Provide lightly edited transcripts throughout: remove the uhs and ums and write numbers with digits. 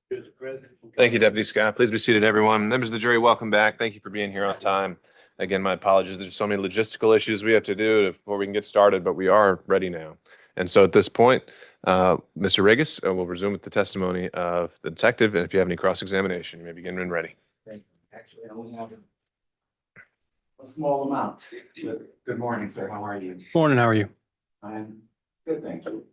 Thank you, Deputy Scott. Please be seated, everyone. Members of the jury, welcome back. Thank you for being here on time. Again, my apologies. There's so many logistical issues we have to do before we can get started, but we are ready now. And so at this point, Mr. Regis will resume with the testimony of the detective. And if you have any cross-examination, you may begin when ready. Thank you. Actually, I only have a small amount. Good morning, sir. How are you? Morning, how are you? I'm good, thank you.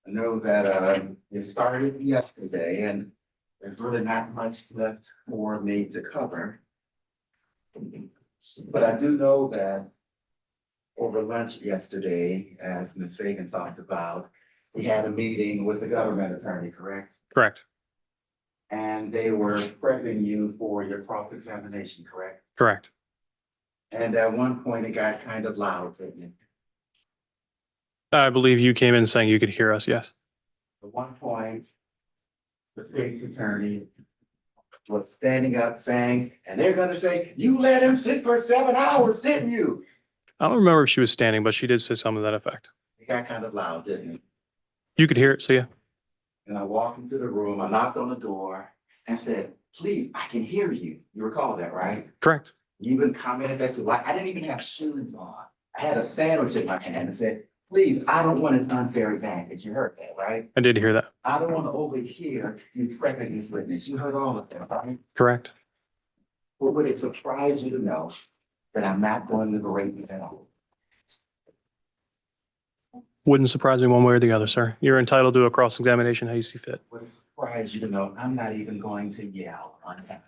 I know that it started yesterday and there's really not much left for me to cover. But I do know that over lunch yesterday, as Ms. Fagan talked about, we had a meeting with the government attorney, correct? Correct. And they were prepping you for your cross-examination, correct? Correct. And at one point, it got kind of loud, didn't it? I believe you came in saying you could hear us, yes. At one point, the state's attorney was standing up saying, and they're gonna say, you let him sit for 7 hours, didn't you? I don't remember if she was standing, but she did say something to that effect. It got kind of loud, didn't it? You could hear it, so yeah. And I walked into the room, I knocked on the door and said, please, I can hear you. You recall that, right? Correct. You even commented that you like, I didn't even have shoes on. I had a sandwich in my hand and said, please, I don't want an unfair advantage. You heard that, right? I did hear that. I don't want to overhear you prepping this witness. You heard all of that, right? Correct. But would it surprise you to know that I'm not going to berate you at all? Wouldn't surprise me one way or the other, sir. You're entitled to a cross-examination how you see fit. Would it surprise you to know I'm not even going to yell on time?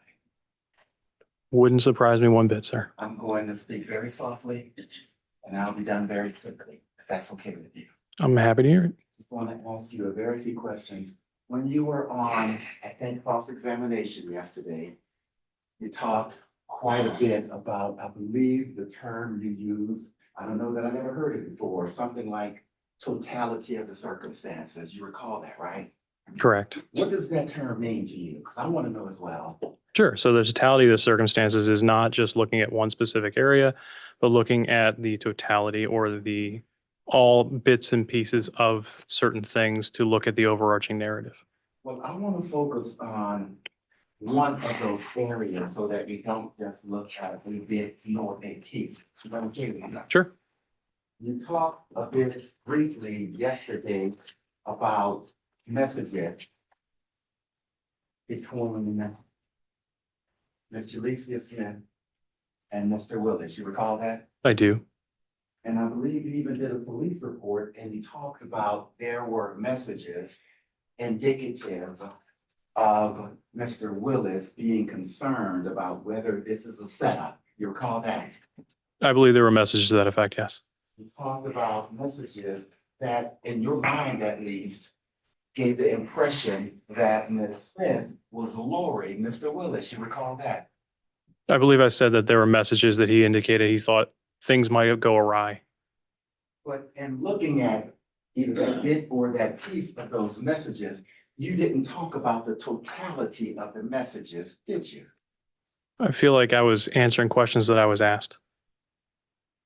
Wouldn't surprise me one bit, sir. I'm going to speak very softly and I'll be done very quickly, if that's okay with you. I'm happy to hear it. Just want to ask you a very few questions. When you were on, I think, cross-examination yesterday, you talked quite a bit about, I believe the term you used, I don't know that I've ever heard it before, something like totality of the circumstances. You recall that, right? Correct. What does that term mean to you? Because I want to know as well. Sure. So the totality of the circumstances is not just looking at one specific area, but looking at the totality or the all bits and pieces of certain things to look at the overarching narrative. Well, I want to focus on one of those areas so that we don't just look at a bit nor a piece. Is that okay with you? Sure. You talked a bit briefly yesterday about messages between Ms. Jalecia Smith and Mr. Willis. You recall that? I do. And I believe you even did a police report and you talked about there were messages indicative of Mr. Willis being concerned about whether this is a setup. You recall that? I believe there were messages to that effect, yes. You talked about messages that, in your mind at least, gave the impression that Ms. Smith was luring Mr. Willis. You recall that? I believe I said that there were messages that he indicated he thought things might go awry. But in looking at either that bit or that piece of those messages, you didn't talk about the totality of the messages, did you? I feel like I was answering questions that I was asked.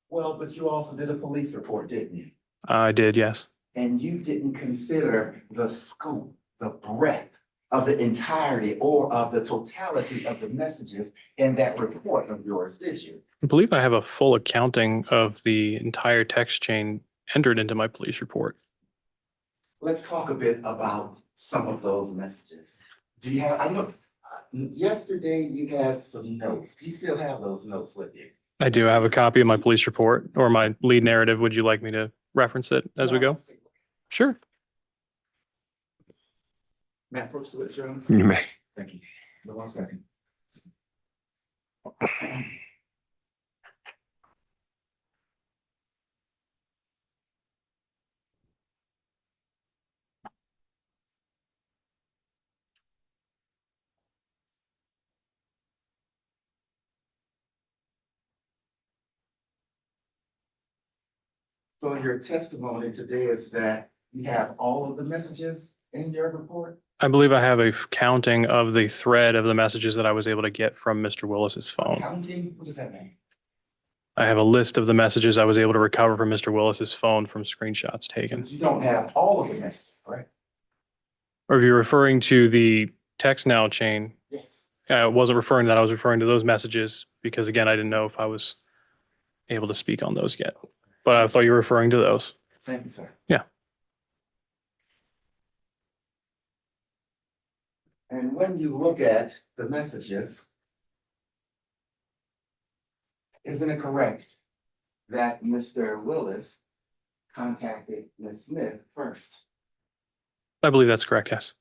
Well, but you also did a police report, didn't you? I did, yes. And you didn't consider the scope, the breadth of the entirety or of the totality of the messages in that report of yours, did you? I believe I have a full accounting of the entire text chain entered into my police report. Let's talk a bit about some of those messages. Do you have, I know, yesterday you had some notes. Do you still have those notes with you? I do have a copy of my police report or my lead narrative. Would you like me to reference it as we go? Sure. May I approach the witness room? You may. Thank you. Hold on 1 second. So your testimony today is that you have all of the messages in your report? I believe I have a counting of the thread of the messages that I was able to get from Mr. Willis's phone. Counting? What does that mean? I have a list of the messages I was able to recover from Mr. Willis's phone from screenshots taken. But you don't have all of the messages, correct? Or if you're referring to the text now chain, Yes. I wasn't referring to that. I was referring to those messages because again, I didn't know if I was able to speak on those yet. But I thought you were referring to those. Thank you, sir. Yeah. And when you look at the messages, isn't it correct that Mr. Willis contacted Ms. Smith first? I believe that's correct, yes.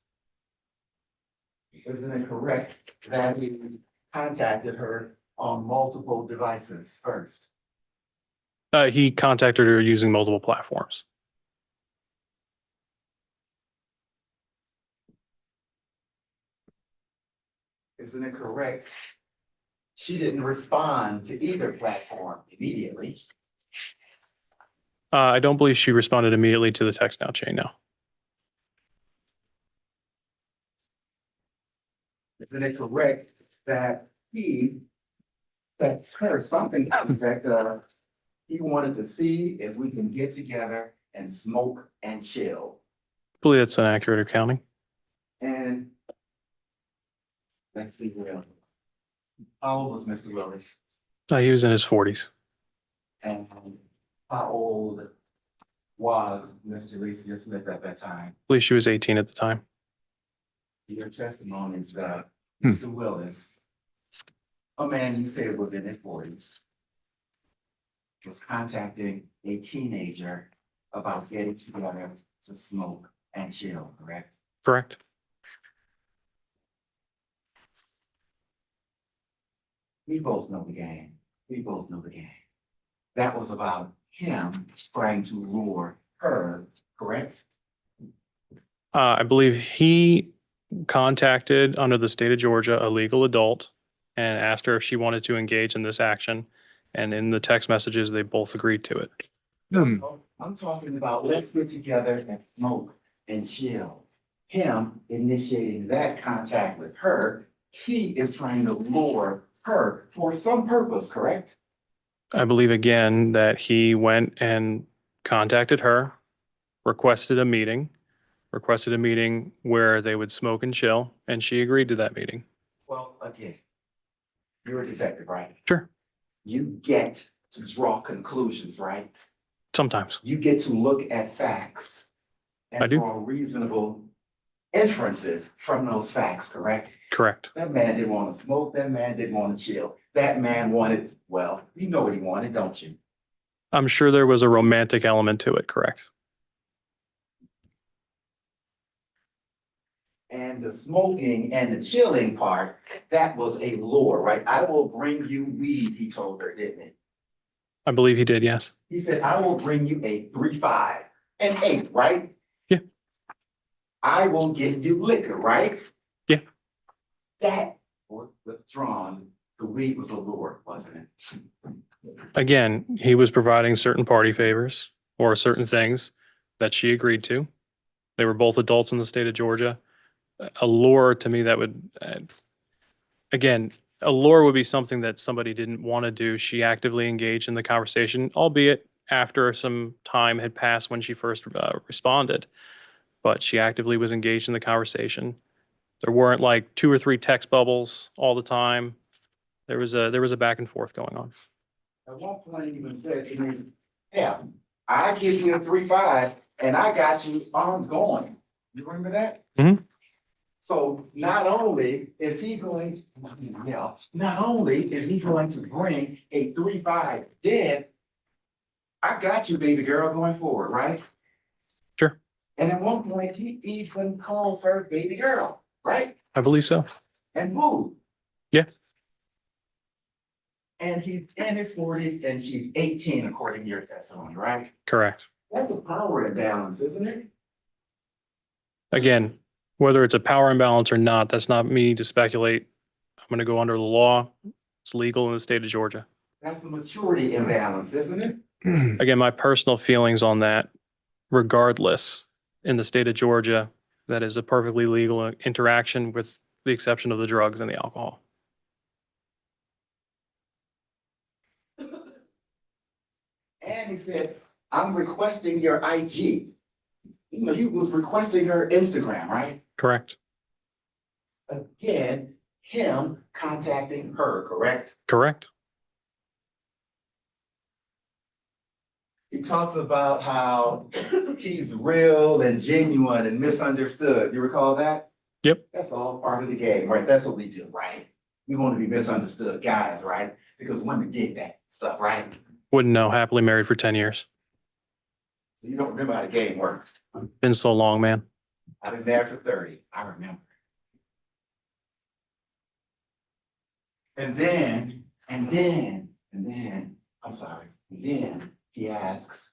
Isn't it correct that he contacted her on multiple devices first? He contacted her using multiple platforms. Isn't it correct? She didn't respond to either platform immediately. I don't believe she responded immediately to the text now chain, no. Isn't it correct that he texted her something that he wanted to see if we can get together and smoke and chill? I believe that's an accurate accounting. And let's be real. How old was Mr. Willis? He was in his 40s. And how old was Ms. Jalecia Smith at that time? I believe she was 18 at the time. Your testimony is that Mr. Willis, a man you said was in his 40s, was contacting a teenager about getting together to smoke and chill, correct? Correct. We both know the game. We both know the game. That was about him trying to lure her, correct? I believe he contacted, under the state of Georgia, a legal adult and asked her if she wanted to engage in this action. And in the text messages, they both agreed to it. I'm talking about let's get together and smoke and chill. Him initiating that contact with her, he is trying to lure her for some purpose, correct? I believe again that he went and contacted her, requested a meeting where they would smoke and chill, and she agreed to that meeting. Well, again, you're a detective, right? Sure. You get to draw conclusions, right? Sometimes. You get to look at facts I and do. draw reasonable inferences from those facts, correct? Correct. That man didn't want to smoke, that man didn't want to chill. That man wanted, well, you know what he wanted, don't you? I'm sure there was a romantic element to it, correct? And the smoking and the chilling part, that was a lure, right? I will bring you weed, he told her, didn't he? I believe he did, yes. He said, I will bring you a 3-5 and 8, right? Yeah. I will get you liquor, right? Yeah. That withdrawn, the weed was a lure, wasn't it? Again, he was providing certain party favors or certain things that she agreed to. They were both adults in the state of Georgia. A lure to me that would, again, a lure would be something that somebody didn't want to do. She actively engaged in the conversation, albeit after some time had passed when she first responded. But she actively was engaged in the conversation. There weren't like 2 or 3 text bubbles all the time. There was a back and forth going on. At one point, he even said to me, yeah, I give you a 3-5 and I got you arms going. You remember that? Mhm. So not only is he going to, not only is he going to bring a 3-5 dead, I got you, baby girl, going forward, right? Sure. And at one point, he even calls her baby girl, right? I believe so. And moved. Yeah. And he's in his 40s and she's 18, according to your testimony, right? Correct. That's a power imbalance, isn't it? Again, whether it's a power imbalance or not, that's not me to speculate. I'm going to go under the law. It's legal in the state of Georgia. That's a maturity imbalance, isn't it? Again, my personal feelings on that, regardless, in the state of Georgia, that is a perfectly legal interaction with the exception of the drugs and the alcohol. And he said, I'm requesting your IG. he was requesting her Instagram, right? Correct. Again, him contacting her, correct? Correct. He talks about how he's real and genuine and misunderstood. You recall that? Yep. That's all part of the game, right? That's what we do, right? We want to be misunderstood guys, right? Because women get that stuff, right? Wouldn't know. Happily married for 10 years. You don't remember how the game works. Been so long, man. I've been married for 30. I remember. And then, I'm sorry. And then he asks,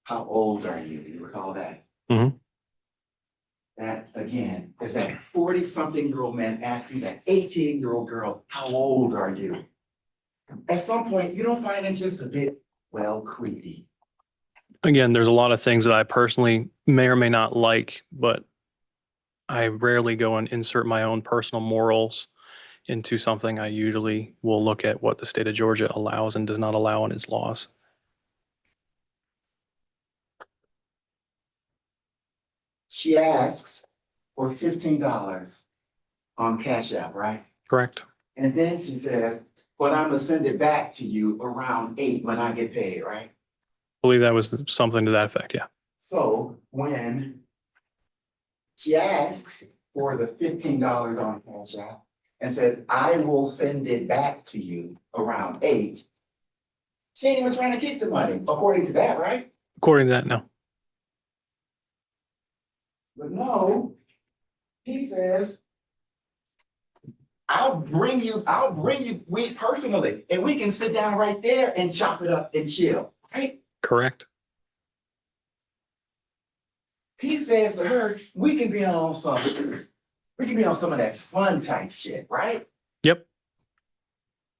how old are you? You recall that? Mhm. That again is that 40-something-year-old man asking that 18-year-old girl, how old are you? At some point, you don't find it just a bit, well, creepy. Again, there's a lot of things that I personally may or may not like, but I rarely go and insert my own personal morals into something. I usually will look at what the state of Georgia allows and does not allow in its laws. She asks for $15 on Cash App, right? Correct. And then she says, but I'm gonna send it back to you around 8 when I get paid, right? Believe that was something to that effect. Yeah. So when she asks for the $15 on Cash App and says, I will send it back to you around 8, she ain't even trying to keep the money, according to that, right? According to that, no. But no, he says, I'll bring you weed personally, and we can sit down right there and chop it up and chill, right? Correct. He says to her, we can be on some of that fun type shit, right? Yep.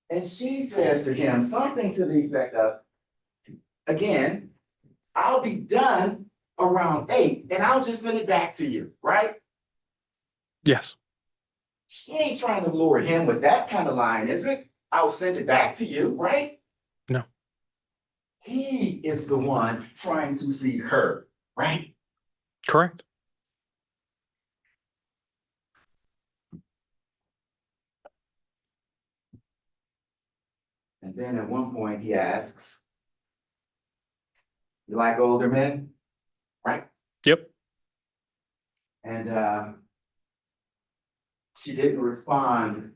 And she says to him something to the effect of, again, I'll be done around 8 and I'll just send it back to you, right? Yes. She ain't trying to lure him with that kind of line, is it? I'll send it back to you, right? No. He is the one trying to see her, right? Correct. And then at one point he asks, you like older men? Right? Yep. And she didn't respond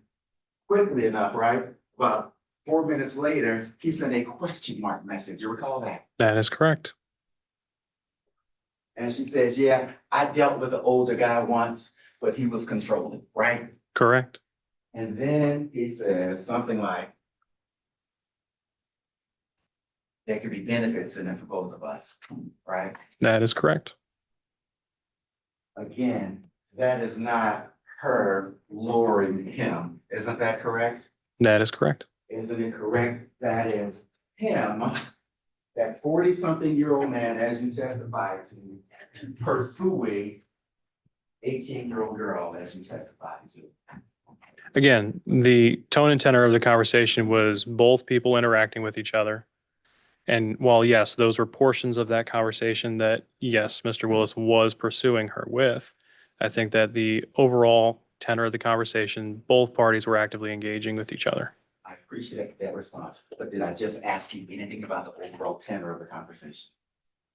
quickly enough, right? But 4 minutes later, he sent a question mark message. You recall that? That is correct. And she says, yeah, I dealt with an older guy once, but he was controlling, right? Correct. And then he says something like, there could be benefits in it for both of us, right? That is correct. Again, that is not her luring him. Isn't that correct? That is correct. Isn't it correct? That is him, that 40-something-year-old man, as you testified to, pursuing 18-year-old girl, as you testified to. Again, the tone and tenor of the conversation was both people interacting with each other. And while, yes, those were portions of that conversation that, yes, Mr. Willis was pursuing her with, I think that the overall tenor of the conversation, both parties were actively engaging with each other. I appreciate that response, but did I just ask you anything about the overall tenor of the conversation?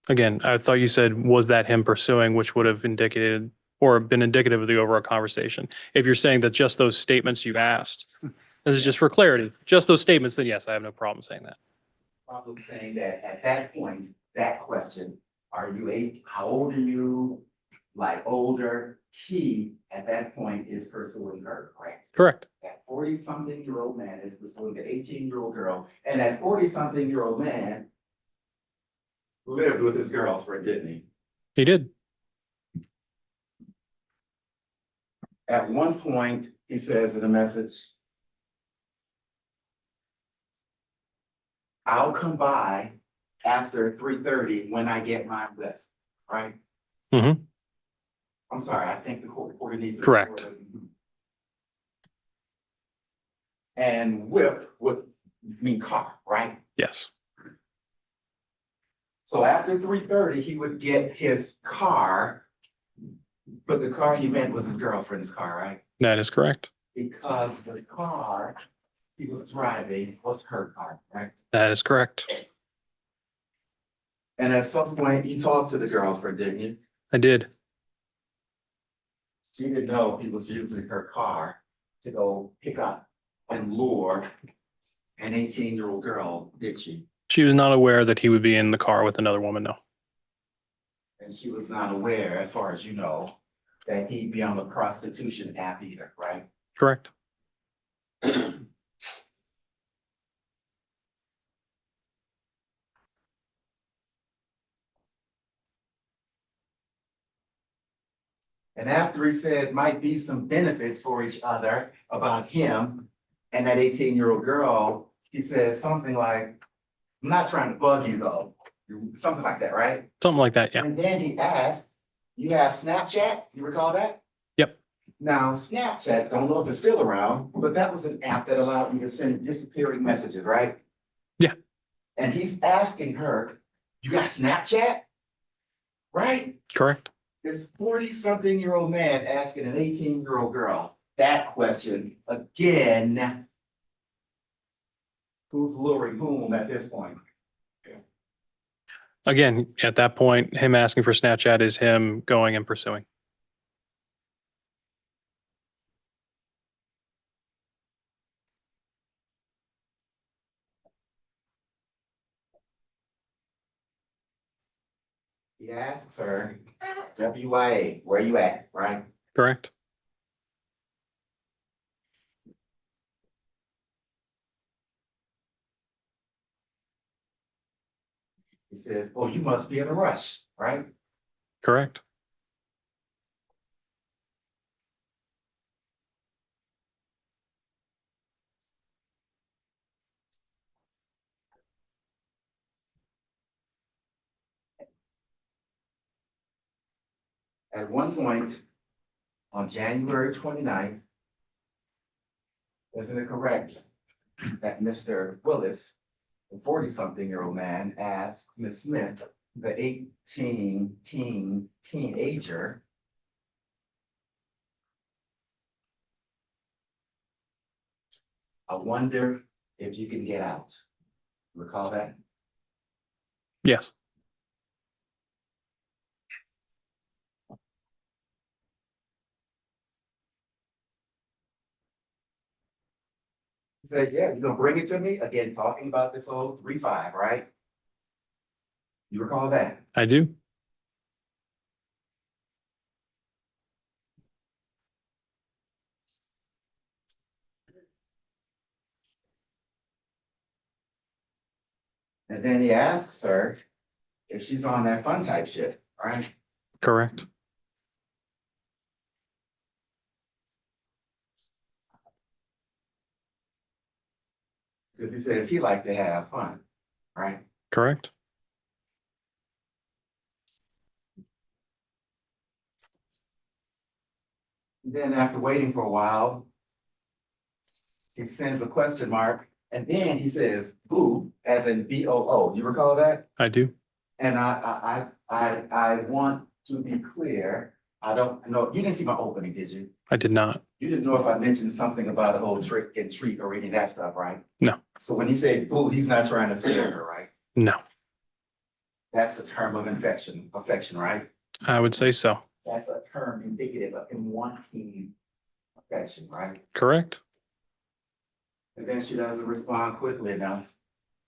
Again, I thought you said, was that him pursuing, which would have indicated or been indicative of the overall conversation. If you're saying that just those statements you asked, this is just for clarity, just those statements, then yes, I have no problem saying that. Probably saying that at that point, that question, are you 8? How old are you? Like older, he at that point is pursuing her, correct? Correct. That 40-something-year-old man is pursuing the 18-year-old girl, and that 40-something-year-old man lived with his girlfriend, didn't he? He did. At one point, he says in a message, I'll come by after 3:30 when I get my whip, right? Mm-hmm. I'm sorry, I think the court reporter needs to. Correct. And whip would mean car, right? Yes. So after 3:30, he would get his car, but the car he meant was his girlfriend's car, right? That is correct. Because the car he was driving was her car, right? That is correct. And at some point, you talked to the girlfriend, didn't you? I did. She didn't know he was using her car to go pick up and lure an 18-year-old girl, did she? She was not aware that he would be in the car with another woman, no. And she was not aware, as far as you know, that he'd be on the prostitution app either, right? Correct. And after he said might be some benefits for each other about him and that 18-year-old girl, he said something like, I'm not trying to bug you though, something like that, right? Something like that, yeah. And then he asked, you have Snapchat? You recall that? Yep. Now, Snapchat, don't know if it's still around, but that was an app that allowed you to send disappearing messages, right? Yeah. And he's asking her, you got Snapchat? Right? Correct. This 40-something-year-old man asking an 18-year-old girl that question again. Who's luring whom at this point? Again, at that point, him asking for Snapchat is him going and pursuing. He asks her, WYA, where you at, right? Correct. He says, oh, you must be in a rush, right? Correct. At one point, on January 29th, isn't it correct that Mr. Willis, the 40-something-year-old man, asked Ms. Smith, the teenager, I wonder if you can get out. Recall that? Yes. He said, yeah, you gonna bring it to me? Again, talking about this old 3-5, right? You recall that? I do. And then he asks her if she's on that fun type shit, right? Correct. Because he says he liked to have fun, right? Correct. Then after waiting for a while, he sends a question mark, and then he says, boo, as in BOO. You recall that? I do. And I want to be clear. I don't know, you didn't see my opening, did you? I did not. You didn't know if I mentioned something about a whole trick and treat or any of that stuff, right? No. So when he said boo, he's not trying to scare her, right? No. That's a term of affection, right? I would say so. That's a term indicative of him wanting affection, right? Correct. And then she doesn't respond quickly enough.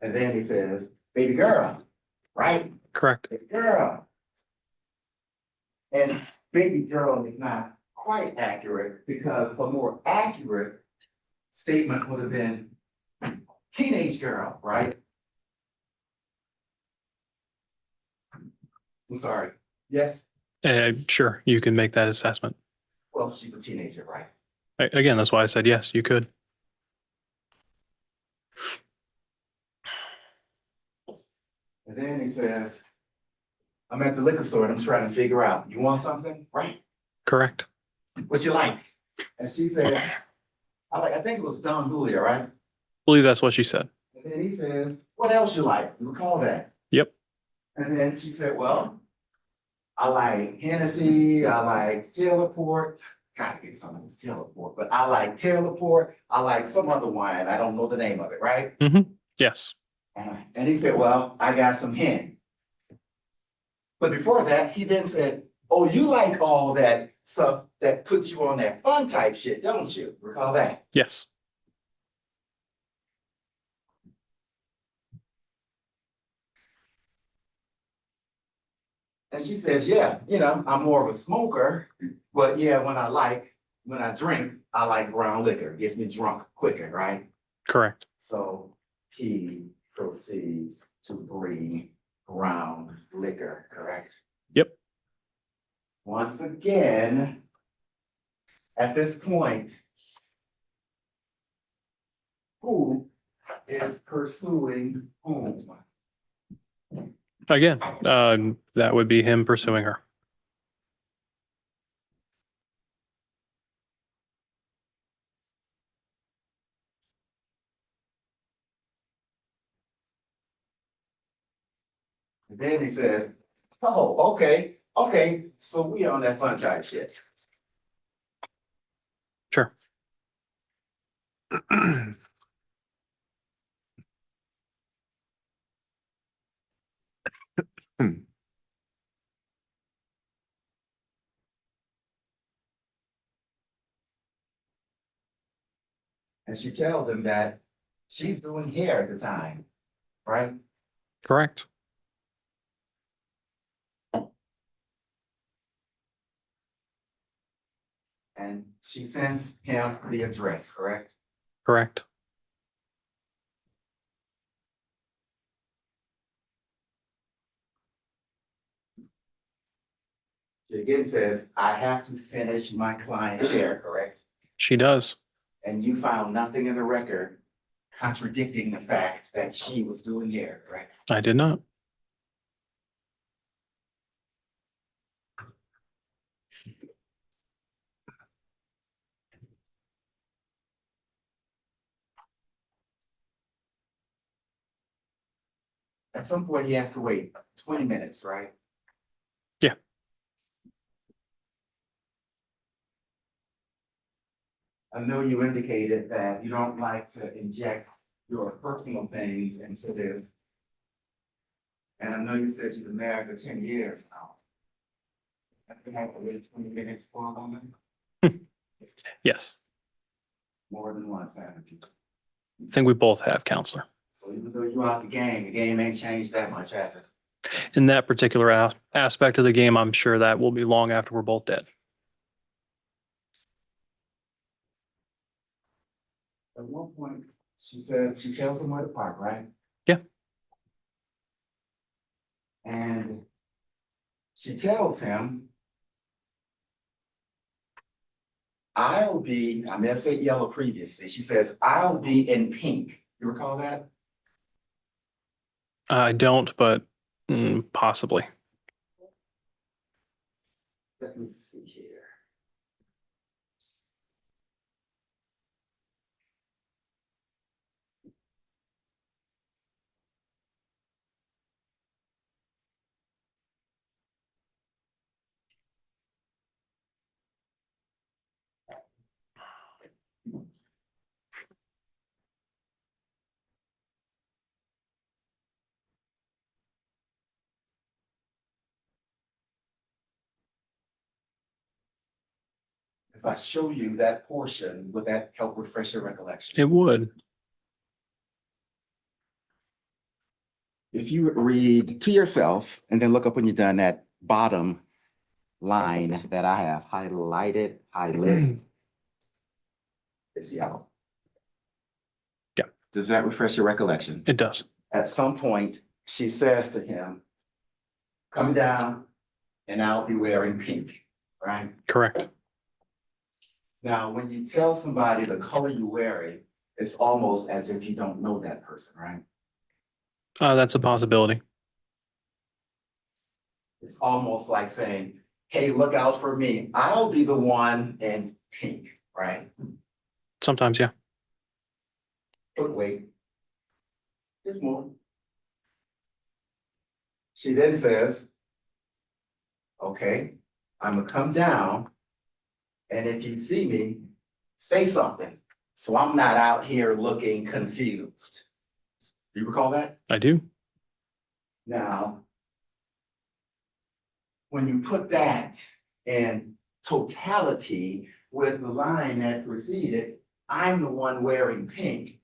And then he says, baby girl, right? Correct. Baby girl. And baby girl is not quite accurate because a more accurate statement would have been teenage girl, right? I'm sorry. Yes? Sure, you can make that assessment. Well, she's a teenager, right? Again, that's why I said yes, you could. And then he says, I'm at the liquor store and I'm trying to figure out, you want something, right? Correct. What you like? And she said, I think it was Don Julio, right? I believe that's what she said. And then he says, what else you like? You recall that? Yep. And then she said, well, I like Hennessy, I like Taylorport. Gotta get some of this Taylorport, but I like Taylorport, I like some other wine, I don't know the name of it, right? Yes. And he said, well, I got some hen. But before that, he then said, oh, you like all that stuff that puts you on that fun type shit, don't you? Recall that? Yes. And she says, yeah, I'm more of a smoker, but yeah, when I drink, I like brown liquor. It gets me drunk quicker, right? Correct. So he proceeds to bring brown liquor, correct? Yep. Once again, at this point, who is pursuing whom? Again, that would be him pursuing her. And then he says, oh, okay, so we on that fun type shit. Sure. And she tells him that she's doing hair at the time, right? Correct. And she sends him the address, correct? Correct. She again says, I have to finish my client's hair, correct? She does. And you found nothing in the record contradicting the fact that she was doing hair, correct? I did not. At some point, he has to wait 20 minutes, right? Yeah. I know you indicated that you don't like to inject your personal things into this. And I know you said you've been married for 10 years now. I think I have to wait 20 minutes for a woman, Yes. more than once, haven't you? I think we both have, counselor. So even though you're out the game ain't changed that much, has it? In that particular aspect of the game, I'm sure that will be long after we're both dead. At one point, she said, she tells him where to park, right? Yeah. And she tells him, I may have said yellow previously. She says, I'll be in pink. You recall that? I don't, but possibly. Let me see here. If I show you that portion, would that help refresh your recollection? It would. If you would read to yourself and then look up when you're done that bottom line that I have highlighted. It's yellow. Yeah. Does that refresh your recollection? It does. At some point, she says to him, come down and I'll be wearing pink, right? Correct. Now, when you tell somebody the color you're wearing, it's almost as if you don't know that person, right? That's a possibility. It's almost like saying, hey, look out for me. I'll be the one in pink, right? Sometimes, yeah. But wait, there's more. She then says, okay, I'm gonna come down. And if you see me, say something. So I'm not out here looking confused. Do you recall that? I do. Now, when you put that in totality with the line that preceded, I'm the one wearing pink.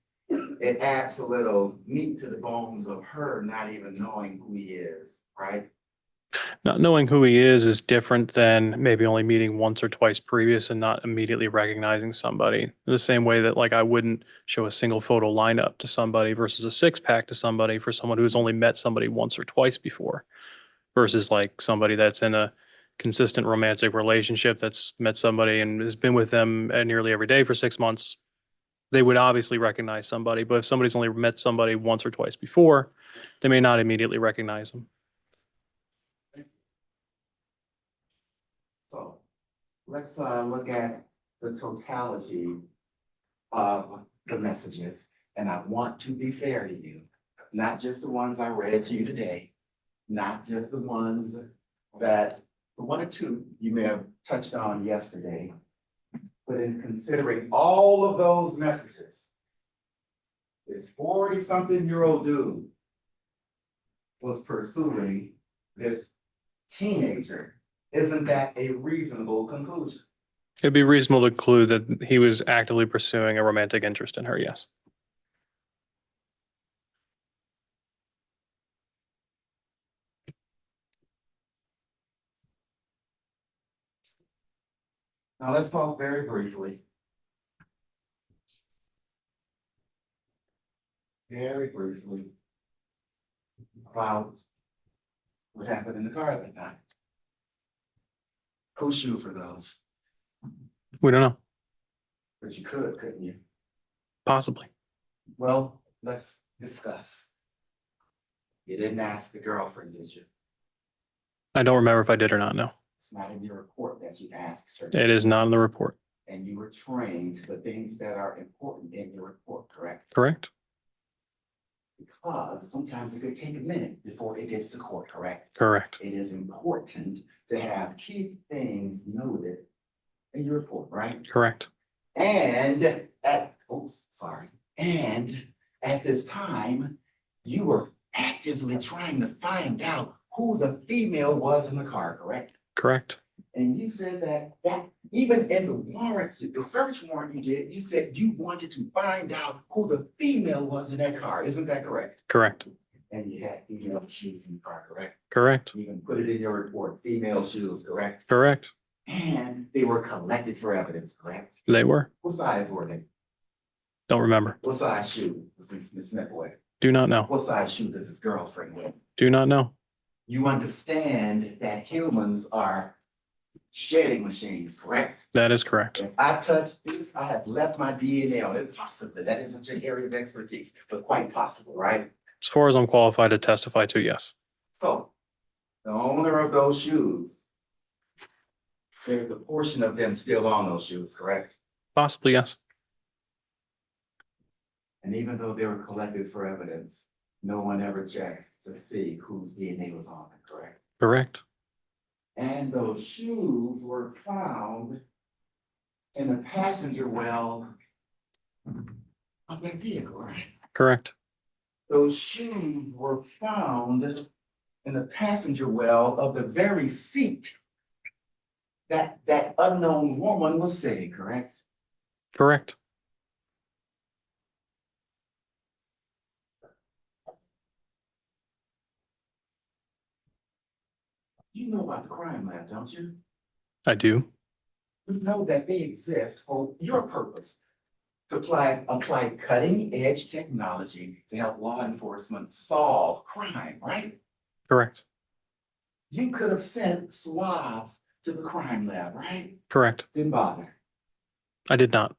It adds a little meat to the bones of her not even knowing who he is, right? Not knowing who he is different than maybe only meeting once or twice previous and not immediately recognizing somebody. The same way that like I wouldn't show a single photo lineup to somebody versus a six pack to somebody for someone who's only met somebody once or twice before, versus like somebody that's in a consistent romantic relationship that's met somebody and has been with them nearly every day for 6 months. They would obviously recognize somebody, but if somebody's only met somebody once or twice before, they may not immediately recognize them. So let's look at the totality of the messages. And I want to be fair to you, not just the ones I read to you today, not just the ones that, the one or two you may have touched on yesterday, but in considering all of those messages, this 40-something-year-old dude was pursuing this teenager. Isn't that a reasonable conclusion? It'd be reasonable to conclude that he was actively pursuing a romantic interest in her, yes. Now let's talk very briefly. Very briefly about what happened in the car that night. Whose shoes were those? We don't know. But you could, couldn't you? Possibly. Well, let's discuss. You didn't ask the girlfriend, did you? I don't remember if I did or not, no. It's not in your report that you asked her. It is not in the report. And you were trained to the things that are important in your report, correct? Correct? Because sometimes it could take a minute before it gets to court, correct? Correct. It is important to have key things noted in your report, right? Correct. And at this time, you were actively trying to find out who the female was in the car, correct? Correct. And you said that even in the warrant, the search warrant you did, you said you wanted to find out who the female was in that car. Isn't that correct? Correct. And you had female shoes in the car, correct? Correct. You can put it in your report, female shoes, correct? Correct. And they were collected for evidence, correct? They were. What size were they? Don't remember. What size shoe does Ms. Smith wear? Do not know. What size shoe does his girlfriend wear? Do not know. You understand that humans are shedding machines, correct? That is correct. If I touch this, I have left my DNA on it, possibly. That isn't your area of expertise, but quite possible, right? As far as I'm qualified to testify to, yes. So the owner of those shoes, there's a portion of them still on those shoes, correct? Possibly, yes. And even though they were collected for evidence, no one ever checked to see whose DNA was on it, correct? Correct. And those shoes were found in the passenger well of that vehicle, right? Correct. Those shoes were found in the passenger well of the very seat that unknown woman was sitting, correct? Correct. You know about the crime lab, don't you? I do. You know that they exist for your purpose, to apply cutting edge technology to help law enforcement solve crime, right? Correct. You could have sent swabs to the crime lab, right? Correct. Didn't bother. I did not.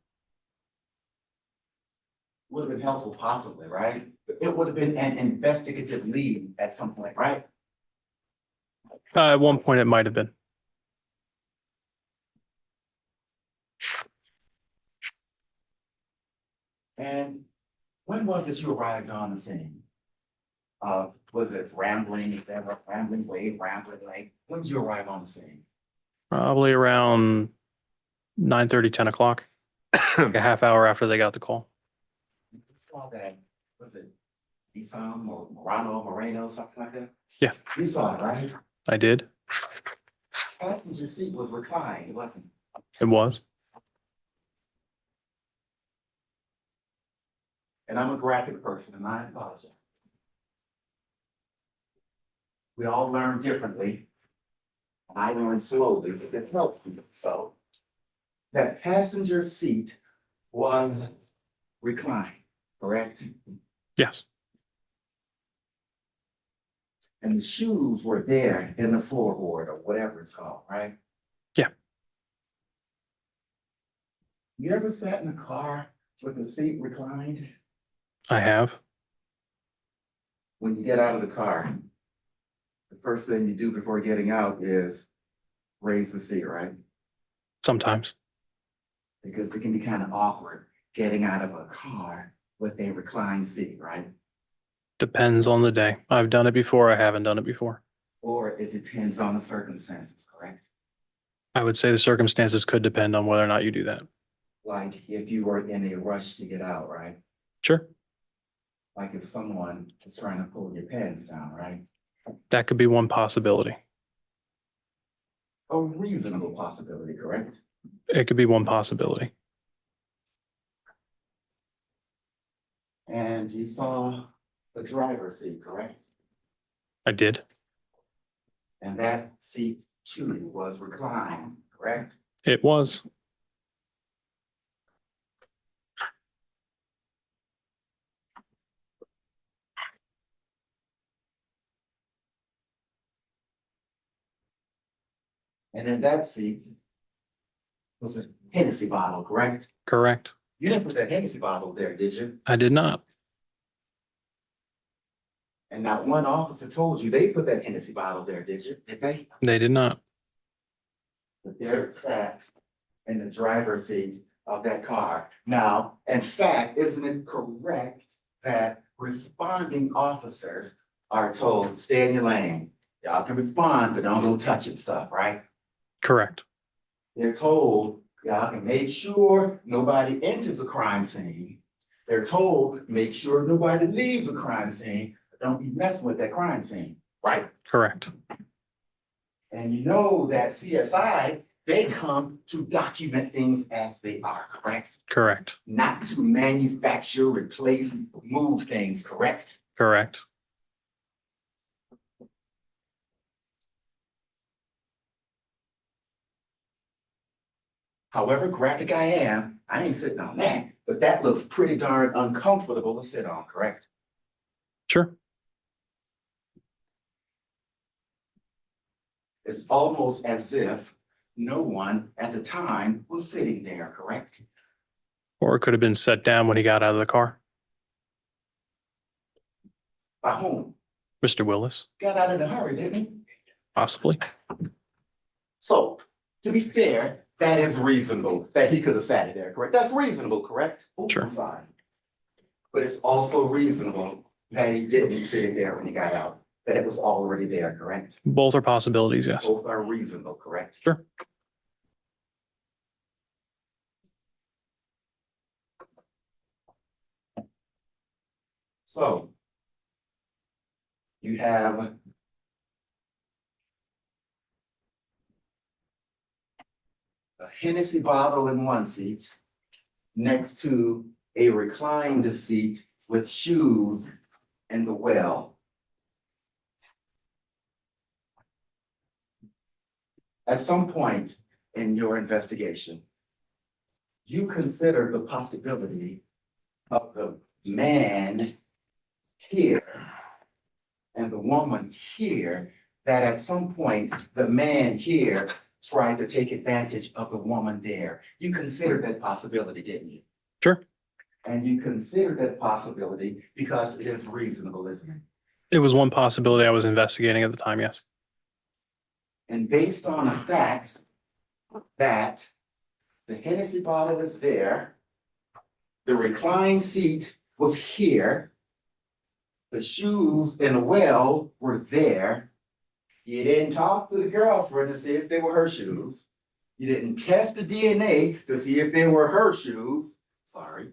Would have been helpful possibly, right? It would have been an investigative lead at some point, right? At one point, it might have been. And when was it you arrived on the scene? of, was it Rambling, Rambling Way, Rambling Lake? When did you arrive on the scene? Probably around 9:30, 10 o'clock, like a half hour after they got the call. You saw that, was it Nissan or Moreno, something like that? Yeah. You saw it, right? I did. Passenger seat was reclined, wasn't it? It was. And I'm a graphic person, and I apologize. We all learn differently. And I learn slowly, but it's helpful. So that passenger seat was reclined, correct? Yes. And the shoes were there in the floorboard or whatever it's called, right? Yeah. You ever sat in a car with the seat reclined? I have. When you get out of the car, the first thing you do before getting out is raise the seat, right? Sometimes. Because it can be kind of awkward getting out of a car with a reclined seat, right? Depends on the day. I've done it before. I haven't done it before. Or it depends on the circumstances, correct? I would say the circumstances could depend on whether or not you do that. Like if you were in a rush to get out, right? Sure. Like if someone is trying to pull your pants down, right? That could be one possibility. A reasonable possibility, correct? It could be one possibility. And you saw the driver's seat, correct? I did. And that seat too was reclined, correct? It was. And in that seat was a Hennessy bottle, correct? Correct. You didn't put that Hennessy bottle there, did you? I did not. And not one officer told you they put that Hennessy bottle there, did you? Did they? They did not. But there it sat in the driver's seat of that car. Now, in fact, isn't it correct that responding officers are told, stay in your lane? Y'all can respond, but don't go touching stuff, right? Correct. They're told, y'all can make sure nobody enters a crime scene. They're told, make sure nobody leaves a crime scene, but don't be messing with that crime scene, right? Correct. And you know that CSI, they come to document things as they are, correct? Correct. Not to manufacture, replace, move things, correct? Correct. However graphic I am, I ain't sitting on that, but that looks pretty darn uncomfortable to sit on, correct? Sure. It's almost as if no one at the time was sitting there, correct? Or it could have been set down when he got out of the car. By whom? Mr. Willis, Got out in a hurry, didn't he? possibly. So, to be fair, that is reasonable that he could have sat there, correct? That's reasonable, correct? Oops, Sure. I'm sorry. But it's also reasonable that he didn't sit there when he got out, that it was already there, correct? Both are possibilities, yes. Both are reasonable, correct? Sure. So you have a Hennessy bottle in one seat next to a reclined seat with shoes in the well. At some point in your investigation, you consider the possibility of the man here and the woman here, that at some point, the man here tried to take advantage of the woman there. You considered that possibility, didn't you? Sure. And you considered that possibility because it is reasonable, isn't it? It was one possibility I was investigating at the time, yes. And based on the fact that the Hennessy bottle is there, the reclined seat was here, The shoes in the well were there. You didn't talk to the girlfriend to see if they were her shoes. You didn't test the DNA to see if they were her shoes. Sorry.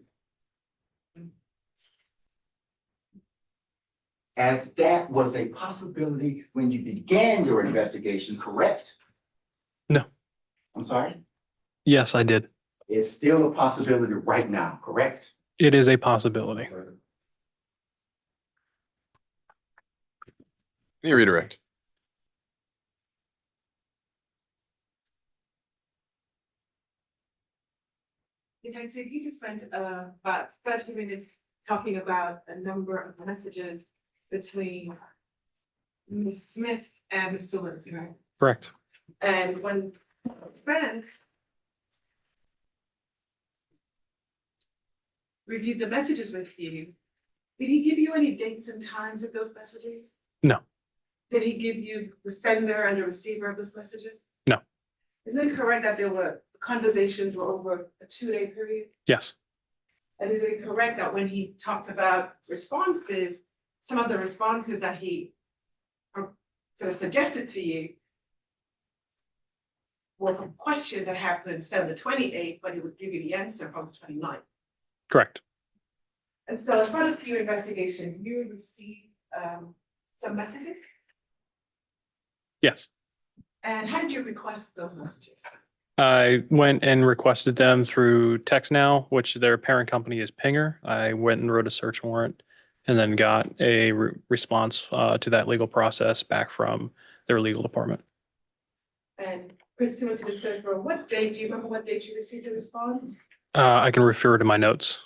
As that was a possibility when you began your investigation, correct? No. I'm sorry? Yes, I did. It's still a possibility right now, correct? It is a possibility. Can you redirect? Detective, you just spent about 30 minutes talking about a number of messages between Ms. Smith and Mr. Lindsay, right? Correct. And when friends reviewed the messages with you, did he give you any dates and times of those messages? No. Did he give you the sender and the receiver of those messages? No. Isn't it correct that there were conversations were over a 2-day period? Yes. And is it correct that when he talked about responses, some of the responses that he sort of suggested to you were from questions that happened instead of the 28th, but he would give you the answer from the 29th? Correct. And so as part of your investigation, you received some messages? Yes. And how did you request those messages? I went and requested them through TextNow, which their parent company is Pinger. I went and wrote a search warrant and then got a response to that legal process back from their legal department. And pursuant to the search warrant, what date, do you remember what date you received the response? I can refer to my notes.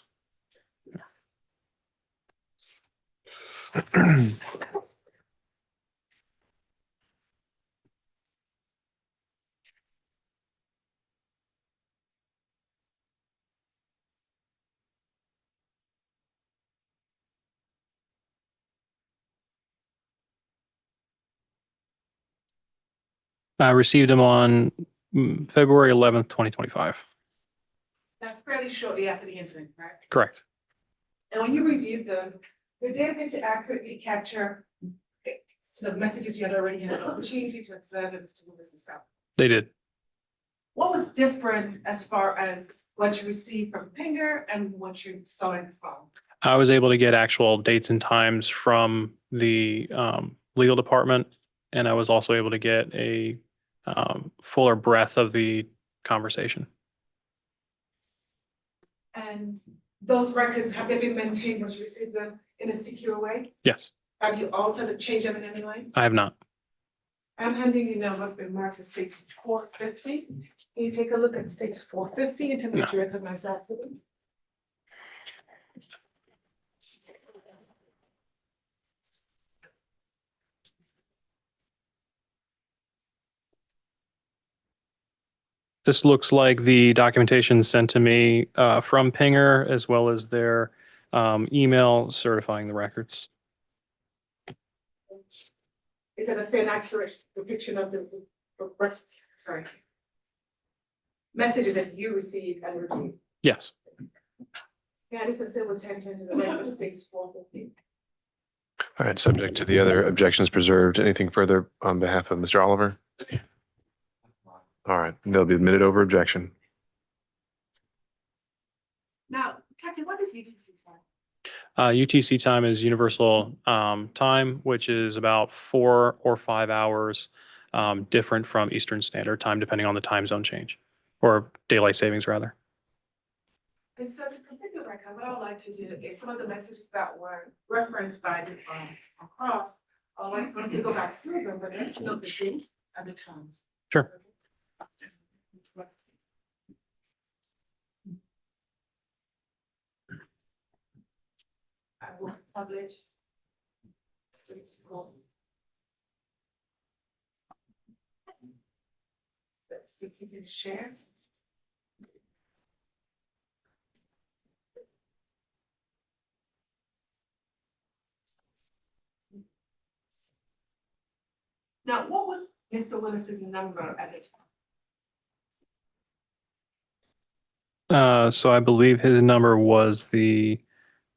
I received them on February 11th, 2025. That's fairly shortly after the incident, correct? Correct. And when you reviewed them, did they appear to accurately capture the messages you had already had an opportunity to observe in Mr. Lewis's cell? They did. What was different as far as what you received from Pinger and what you saw in the phone? I was able to get actual dates and times from the legal department, and I was also able to get a fuller breadth of the conversation. And those records, have they been maintained once you received them in a secure way? Yes, Have you altered or changed them in any way? I have not. I'm handing you now what's been marked as states 450. Can you take a look at states 450 and tell me if you recognize that, please? This looks like the documentation sent to me from Pinger, as well as their email certifying the records. Is it a fair and accurate depiction of the sorry, messages that you received and reviewed? Yes. Yeah, this is civil attention to the record states 450. All right, subject to the other objections preserved. Anything further on behalf of Mr. Oliver? All right, they'll be admitted over objection. Now, Captain, what is UTC time? UTC time is universal time, which is about 4 or 5 hours different from Eastern Standard Time, depending on the time zone change, or daylight savings rather. And so to complete the record, what I would like to do is some of the messages that were referenced by the across, I would like for us to go back through them, but let's note the date and the times. Sure. I will publish states for. Let's see if you can share. Now, what was Mr. Willis's number at the time? So I believe his number was the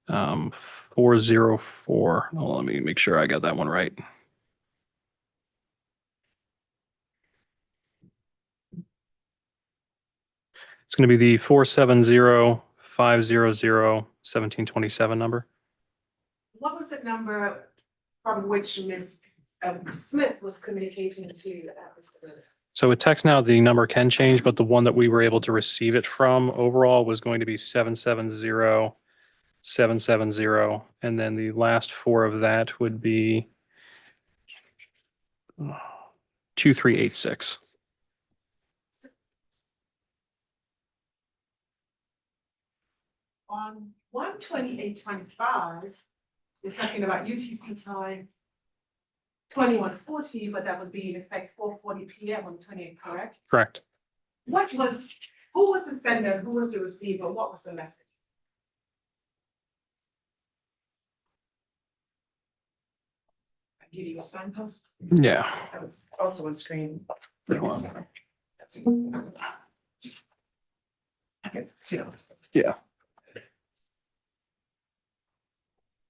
404. Hold on, let me make sure I got that one right. It's going to be the 470-500-1727 number. What was the number from which Ms. Smith was communicating to Mr. Lewis? So with text now, the number can change, but the one that we were able to receive it from overall was going to be 770-770. And then the last four of that would be 2386. On 1/28/25, we're talking about UTC time 21:40, but that would be in effect 4:40 PM on the 28th, correct? Correct. Who was the sender, who was the receiver, what was the message? I give you a signpost, Yeah. that was also on screen. Hold I can see. Yeah.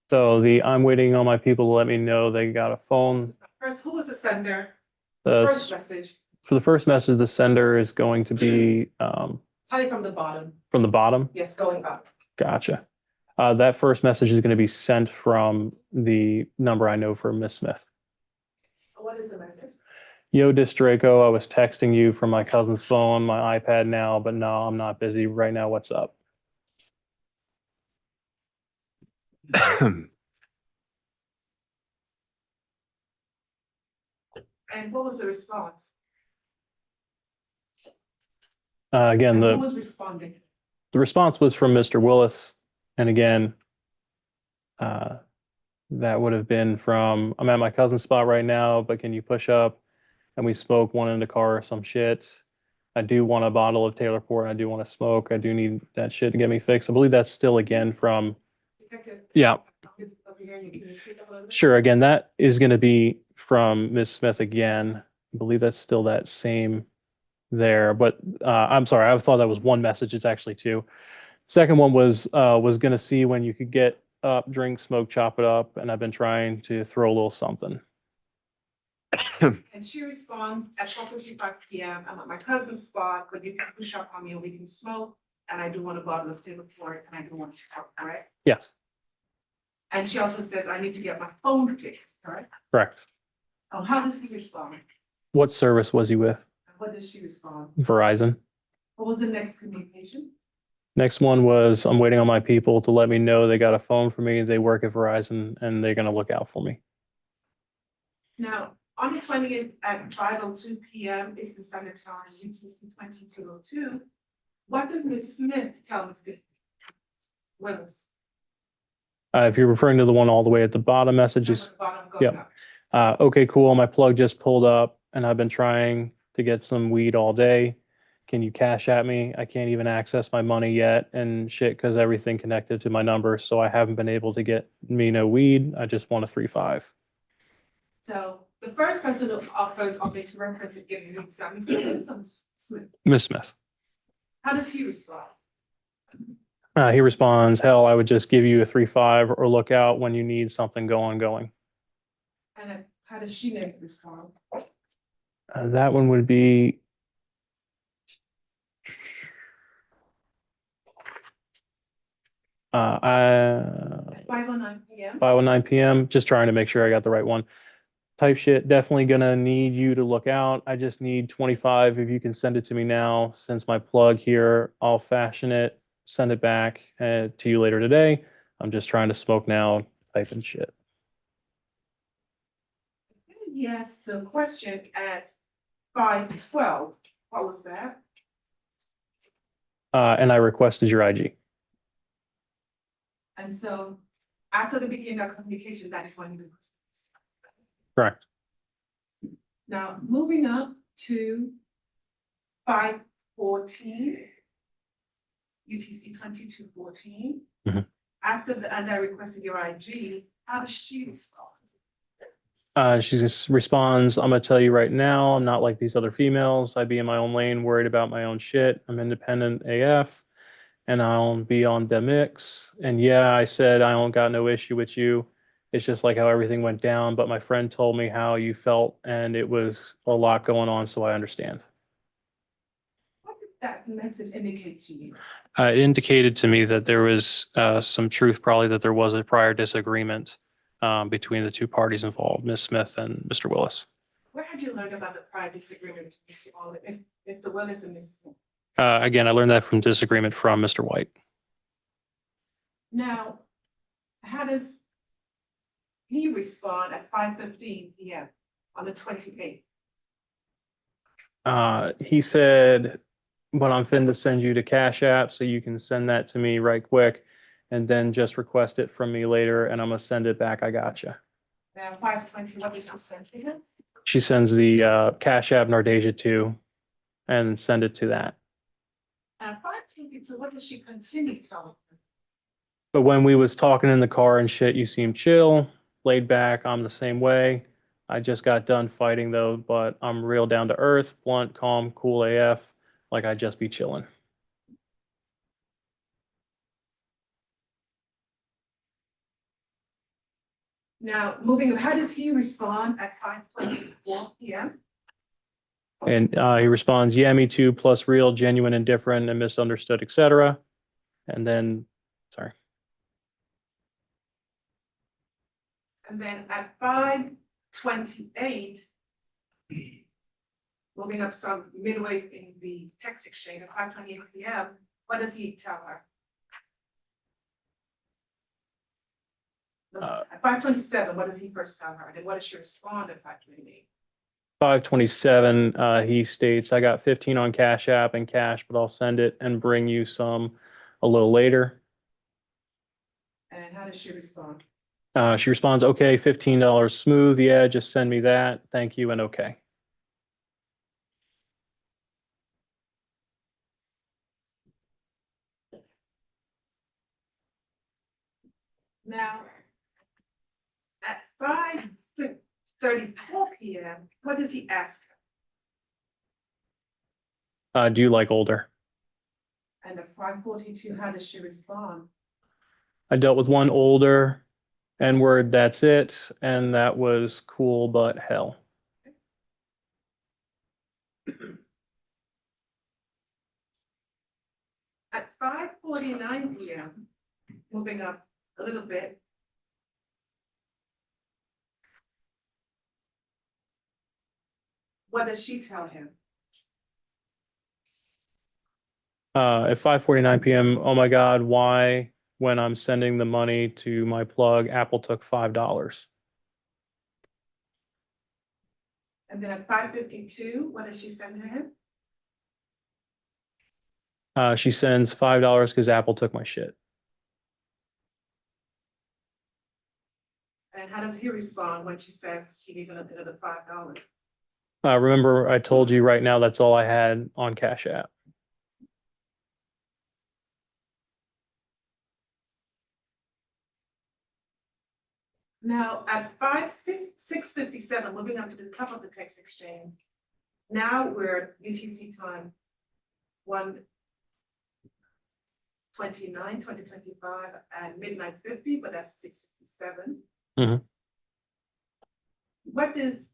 So I'm waiting on my people to let me know they got a phone. First, who was the sender? The First message, For the first message, the sender is going to be starting from the bottom, from the bottom. yes, going up. Gotcha. That first message is going to be sent from the number I know for Miss Smith. What is the message? Yo, Distraco, I was texting you from my cousin's phone, my iPad now, but no, I'm not busy right now. What's up? And what was the response? Again, And who the was responding? response was from Mr. Willis. And again, that would have been from, I'm at my cousin's spot right now, but can you push up and we smoke one in the car or some shit? I do want a bottle of Taylor Port. I do want to smoke. I do need that shit to get me fixed. I believe that's still again from, Detective? yeah, Over here, and you can speak up a little bit? sure. Again, that is going to be from Ms. Smith again. I believe that's still that same there, but I'm sorry. I thought that was one message. It's actually two. Second one was going to see when you could get up, drink, smoke, chop it up, and I've been trying to throw a little something. And she responds at 4:55 PM, I'm at my cousin's spot, but you can push up on me and we can smoke. And I do want a bottle of Taylor Port and I do want to smoke, correct? Yes, And she also says, I need to get my phone fixed, correct? correct. Oh, how does he respond? What service was he with? What does she respond? Verizon. What was the next communication? Next one was I'm waiting on my people to let me know they got a phone for me. They work at Verizon and they're going to look out for me. Now, on the 20th at 5:02 PM Eastern Standard Time, UTC 22:02, what does Ms. Smith tell Mr. Willis? If you're referring to the one all the way at the bottom messages, At the bottom, going Yep. up. Okay, cool. My plug just pulled up and I've been trying to get some weed all day. Can you cash at me? I can't even access my money yet and shit because everything connected to my number. So I haven't been able to get me no weed. I just want a 3.5. So the first person who offers on this reference of giving you exam is Mr. Smith. Miss Smith. How does he respond? He responds, hell, I would just give you a 3.5 or look out when you need something going. And then how does she respond? That one would be At 5:09 PM? 5:09 p.m. Just trying to make sure I got the right one. Type shit, definitely gonna need you to look out. I just need 25 if you can send it to me now. Since my plug here, I'll fashion it, send it back to you later today. I'm just trying to smoke now, typing shit. Yes, so question at 5:12, what was that? And I requested your IG. And so after the beginning of communication, that is when you request. Correct. Now, moving up to 5:14, UTC 22:14. Mhm. After and I requested your IG, how does she respond? She just responds, I'm gonna tell you right now, I'm not like these other females. I be in my own lane, worried about my own shit. I'm independent AF. and I'll be on the mix. And yeah, I said I don't got no issue with you. It's just like how everything went down, but my friend told me how you felt and it was a lot going on, so I understand. What did that message indicate to you? It indicated to me that there was some truth, probably that there was a prior disagreement between the two parties involved, Ms. Smith and Mr. Willis. Where had you learned about the prior disagreement with Mr. Willis and Ms. Smith? Again, I learned that from disagreement from Mr. White. Now, how does he respond at 5:15 p.m. on the 28th? He said, but I'm finna send you the Cash App so you can send that to me right quick and then just request it from me later and I'm gonna send it back. I gotcha. Now, 5:20, what did you send to him? She sends the Cash App Nardasia to and send it to that. At 5:22, what did she continue telling him? But when we was talking in the car and shit, you seemed chill, laid back. I'm the same way. I just got done fighting though, but I'm real down to earth, blunt, calm, cool AF. Like I just be chilling. Now, moving, how does he respond at 5:24 p.m.? And he responds, yeah, me too, plus real, genuine, indifferent, and misunderstood, etc. And then, sorry. And then at 5:28, moving up some midway in the text exchange at 5:28 p.m., what does he tell her? At 5:27, what does he first tell her? And then what does she respond at 5:28? 527, he states, I got 15 on Cash App and cash, but I'll send it and bring you some a little later. And how does she respond? She responds, okay, $15 smooth. Yeah, just send me that. Thank you and okay. Now, at 5:34 p.m., what does he ask her? Do you like older? And at 5:42, how does she respond? I dealt with one older N-word, that's it. And that was cool, but hell. At 5:49 p.m., moving up a little bit. What does she tell him? At 5:49 p.m., oh my God, why, when I'm sending the money to my plug, Apple took $5? And then at 5:52, what does she send to him? She sends $5 because Apple took my shit. And how does he respond when she says she needs another $5? Remember, I told you right now that's all I had on Cash App. Now, at 6:57, moving up to the top of the text exchange, now we're UTC time 1:29, 2025 at midnight 50, but that's 6:57. Mhm. What does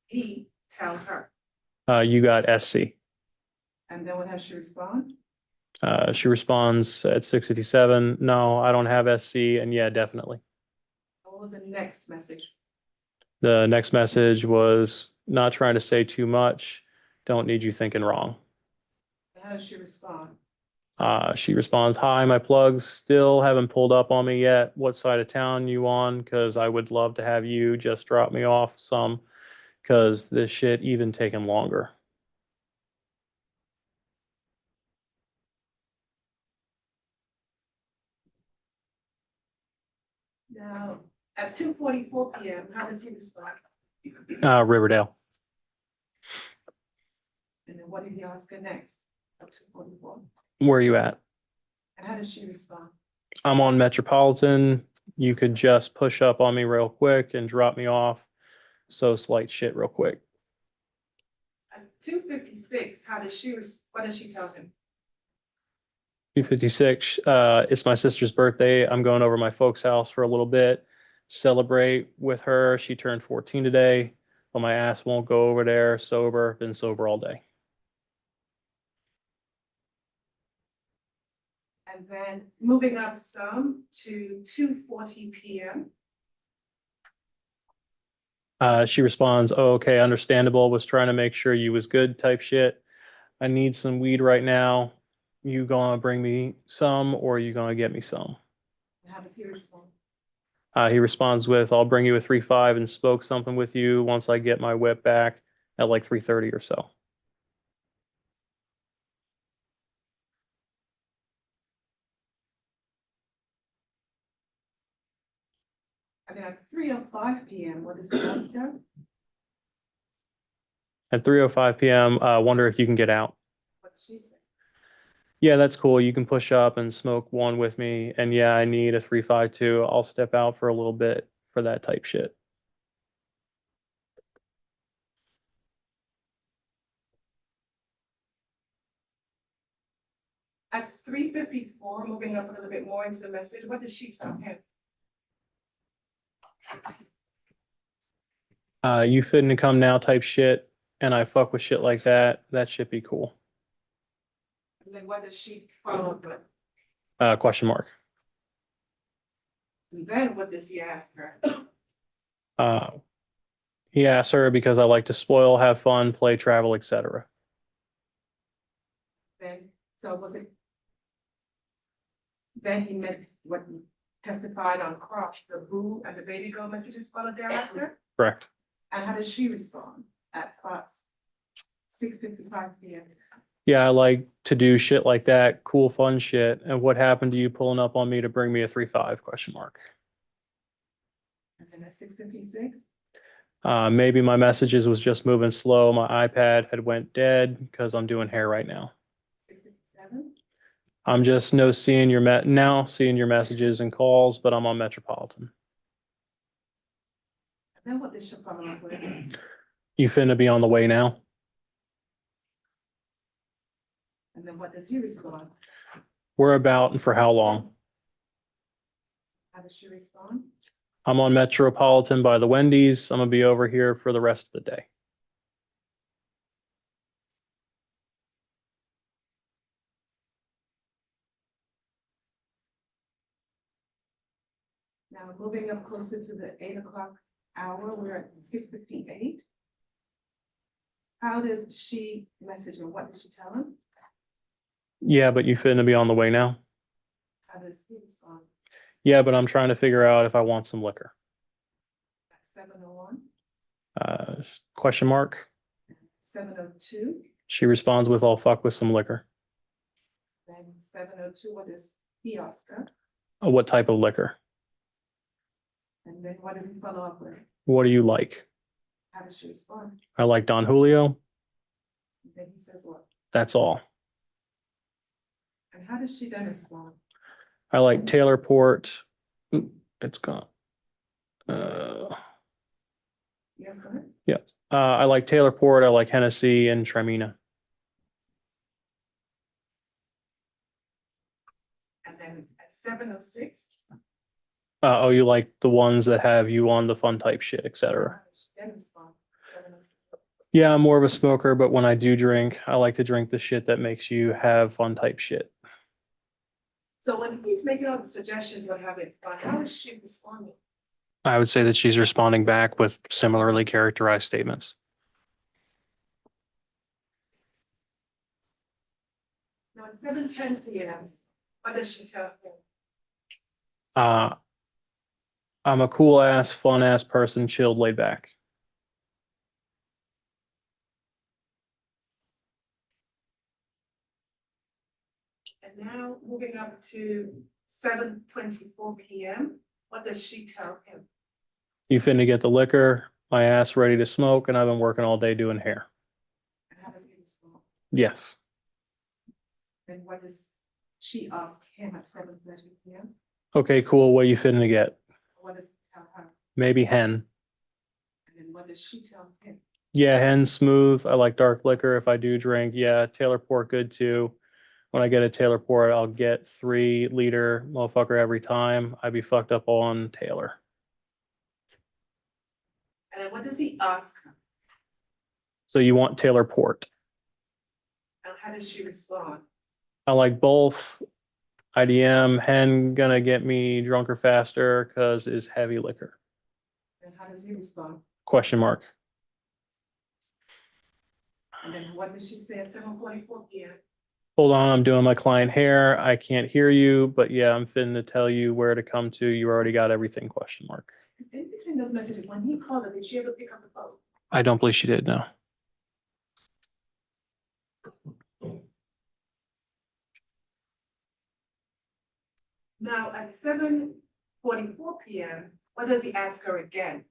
he tell her? You got SC. And then what has she respond? She responds at 6:57, no, I don't have SC, and yeah, definitely. What was the next message? The next message was not trying to say too much, don't need you thinking wrong. And how does she respond? She responds, hi, my plugs still haven't pulled up on me yet. What side of town you on? Because I would love to have you just drop me off some, because this shit even taking longer. Now, at 2:44 p.m., how does he respond? Riverdale. And then what did he ask her next? At 2:44. Where are you at? And how does she respond? I'm on Metropolitan. You could just push up on me real quick and drop me off. So slight shit real quick. At 2:56, what does she tell him? 2:56. It's my sister's birthday. I'm going over to my folks' house for a little bit, celebrate with her. She turned 14 today, but my ass won't go over there sober. Been sober all day. And then moving up some to 2:40 PM. She responds, "Oh, okay, understandable. Was trying to make sure you was good," type shit. I need some weed right now. You gonna bring me some, or you gonna get me some? And how does he respond? He responds with, "I'll bring you a 3.5 and smoke something with you once I get my whip back at like 3:30 or so." And then at 3:05 PM, what does he ask her? At 3:05 p.m., wonder if you can get out. What does she say? Yeah, that's cool. You can push up and smoke one with me. And yeah, I need a 3.5 too. I'll step out for a little bit for that type shit. At 3:54, moving up a little bit more into the message, what does she tell him? You fitting to come now type shit. And I fuck with shit like that. That should be cool. And then what does she follow up with? Question mark. And then what does he ask her? Uh, he asked her because I like to spoil, have fun, play, travel, etc. Then, so was it? Then he meant what he testified on cross, the boo and the baby girl messages followed thereafter? Correct. And how does she respond at 6:55 PM? Yeah, I like to do shit like that, cool, fun shit. And what happened to you pulling up on me to bring me a 3.5? Question mark. And then at 6:56? Maybe my messages was just moving slow. My iPad had went dead because I'm doing hair right now. 6:57? I'm just seeing your seeing your messages and calls, but I'm on Metropolitan. And then what does she follow up with? You finna be on the way now? And then what does he respond? Where about and for how long? How does she respond? I'm on Metropolitan by the Wendy's. I'm gonna be over here for the rest of the day. Now, moving up closer to the 8 o'clock hour, we're at 6:58. How does she message him? What does she tell him? Yeah, but you finna be on the way now? How does he respond? Yeah, but I'm trying to figure out if I want some liquor. At 7:01, Question mark. 7:02, She responds with, "I'll fuck with some liquor." then 7:02, what does he ask her? What type of liquor? And then what does he follow up with? What do you like? How does she respond? I like Don Julio. And then he says what? That's all. And how does she then respond? I like Taylor Port. Oop, it's gone. Yes, go ahead. I like Taylor Port. I like Hennessy and Tramina. And then at 7:06. Oh, you like the ones that have you on the fun type shit, etc. How does she then respond? 7:06. Yeah, I'm more of a smoker, but when I do drink, I like to drink the shit that makes you have fun type shit. So when he's making all the suggestions about having fun, how is she responding? I would say that she's responding back with similarly characterized statements. Now at 7:10 PM, what does she tell him? Uh, I'm a cool ass, fun ass person, chilled, laid back. And now moving up to 7:24 PM, what does she tell him? You finna get the liquor, my ass ready to smoke, and I've been working all day doing hair. And how does he respond? Yes. And what does she ask him at 7:30 PM? Okay, cool. What you finna get? What does he tell her? Maybe hen. And then what does she tell him? Yeah, hen smooth. I like dark liquor if I do drink. Yeah, Taylor Port good too. when I get a Taylor port, I'll get 3 liter motherfucker every time. I'd be fucked up on Taylor. And then what does he ask her? So you want Taylor port. And how does she respond? I like both. IDM, hen gonna get me drunker faster because is heavy liquor. And how does he respond? Question mark. And then what does she say at 7:44 p.m.? Hold on, I'm doing my client hair. I can't hear you, but yeah, I'm finna to tell you where to come to. You already got everything, question mark. Because in between those messages, when he called her, did she ever pick up the phone? I don't believe she did, no. Now, at 7:44 p.m., what does he ask her again?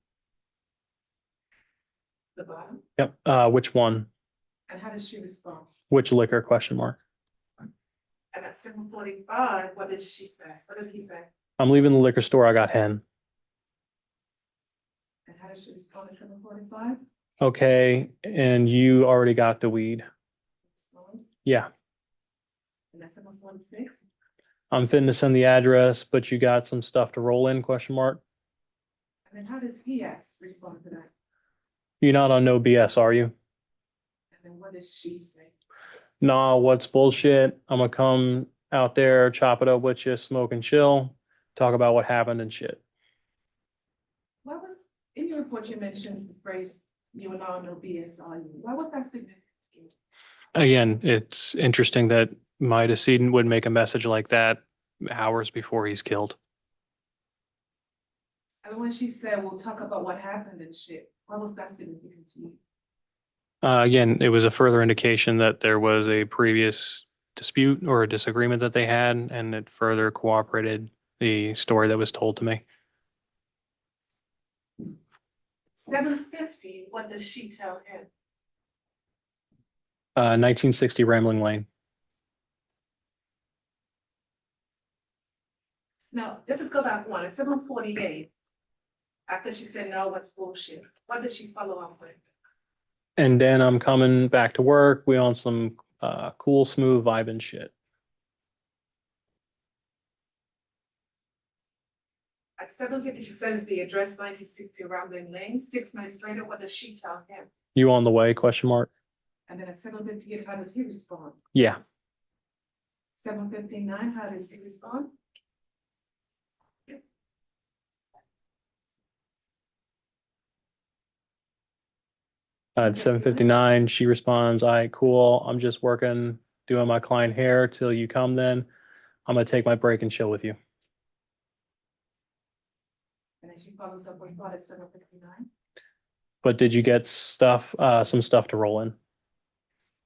The bottom. Yep, which one? And how does she respond? Which liquor, question mark. And at 7:45, what does she say? What does he say? I'm leaving the liquor store, I got hen. And how does she respond at 7:45? Okay, and you already got the weed. Responds. Yeah, And at 7:46? I'm finna to send the address, but you got some stuff to roll in, question mark. And then how does he respond to that? You're not on no BS, are you? And then what does she say? Nah, what's bullshit? I'm gonna come out there, chop it up with you, smoke and chill, talk about what happened and shit. What was, in your report, you mentioned the phrase, you and I know BSRU. Why was that significant to you? Again, it's interesting that my decedent would make a message like that hours before he's killed. And when she said, we'll talk about what happened and shit, why was that significant to you? Again, it was a further indication that there was a previous dispute or a disagreement that they had, and it further cooperated the story that was told to me. 7:50, what does she tell him? 1960 Rambling Lane. No, this is go back one, at 7:48. After she said, no, what's bullshit, what did she follow up with? And then I'm coming back to work. We on some cool, smooth vibe and shit. At 7:50, she sends the address 1960 Rambling Lane. 6 minutes later, what does she tell him? You on the way, question mark? And then at 7:58, how does he respond? Yeah. 7:59, how does he respond? At 7:59, she responds, all right, cool. I'm just working, doing my client hair till you come then. I'm gonna take my break and chill with you. And then she follows up with what at 7:59? But did you get stuff, some stuff to roll in?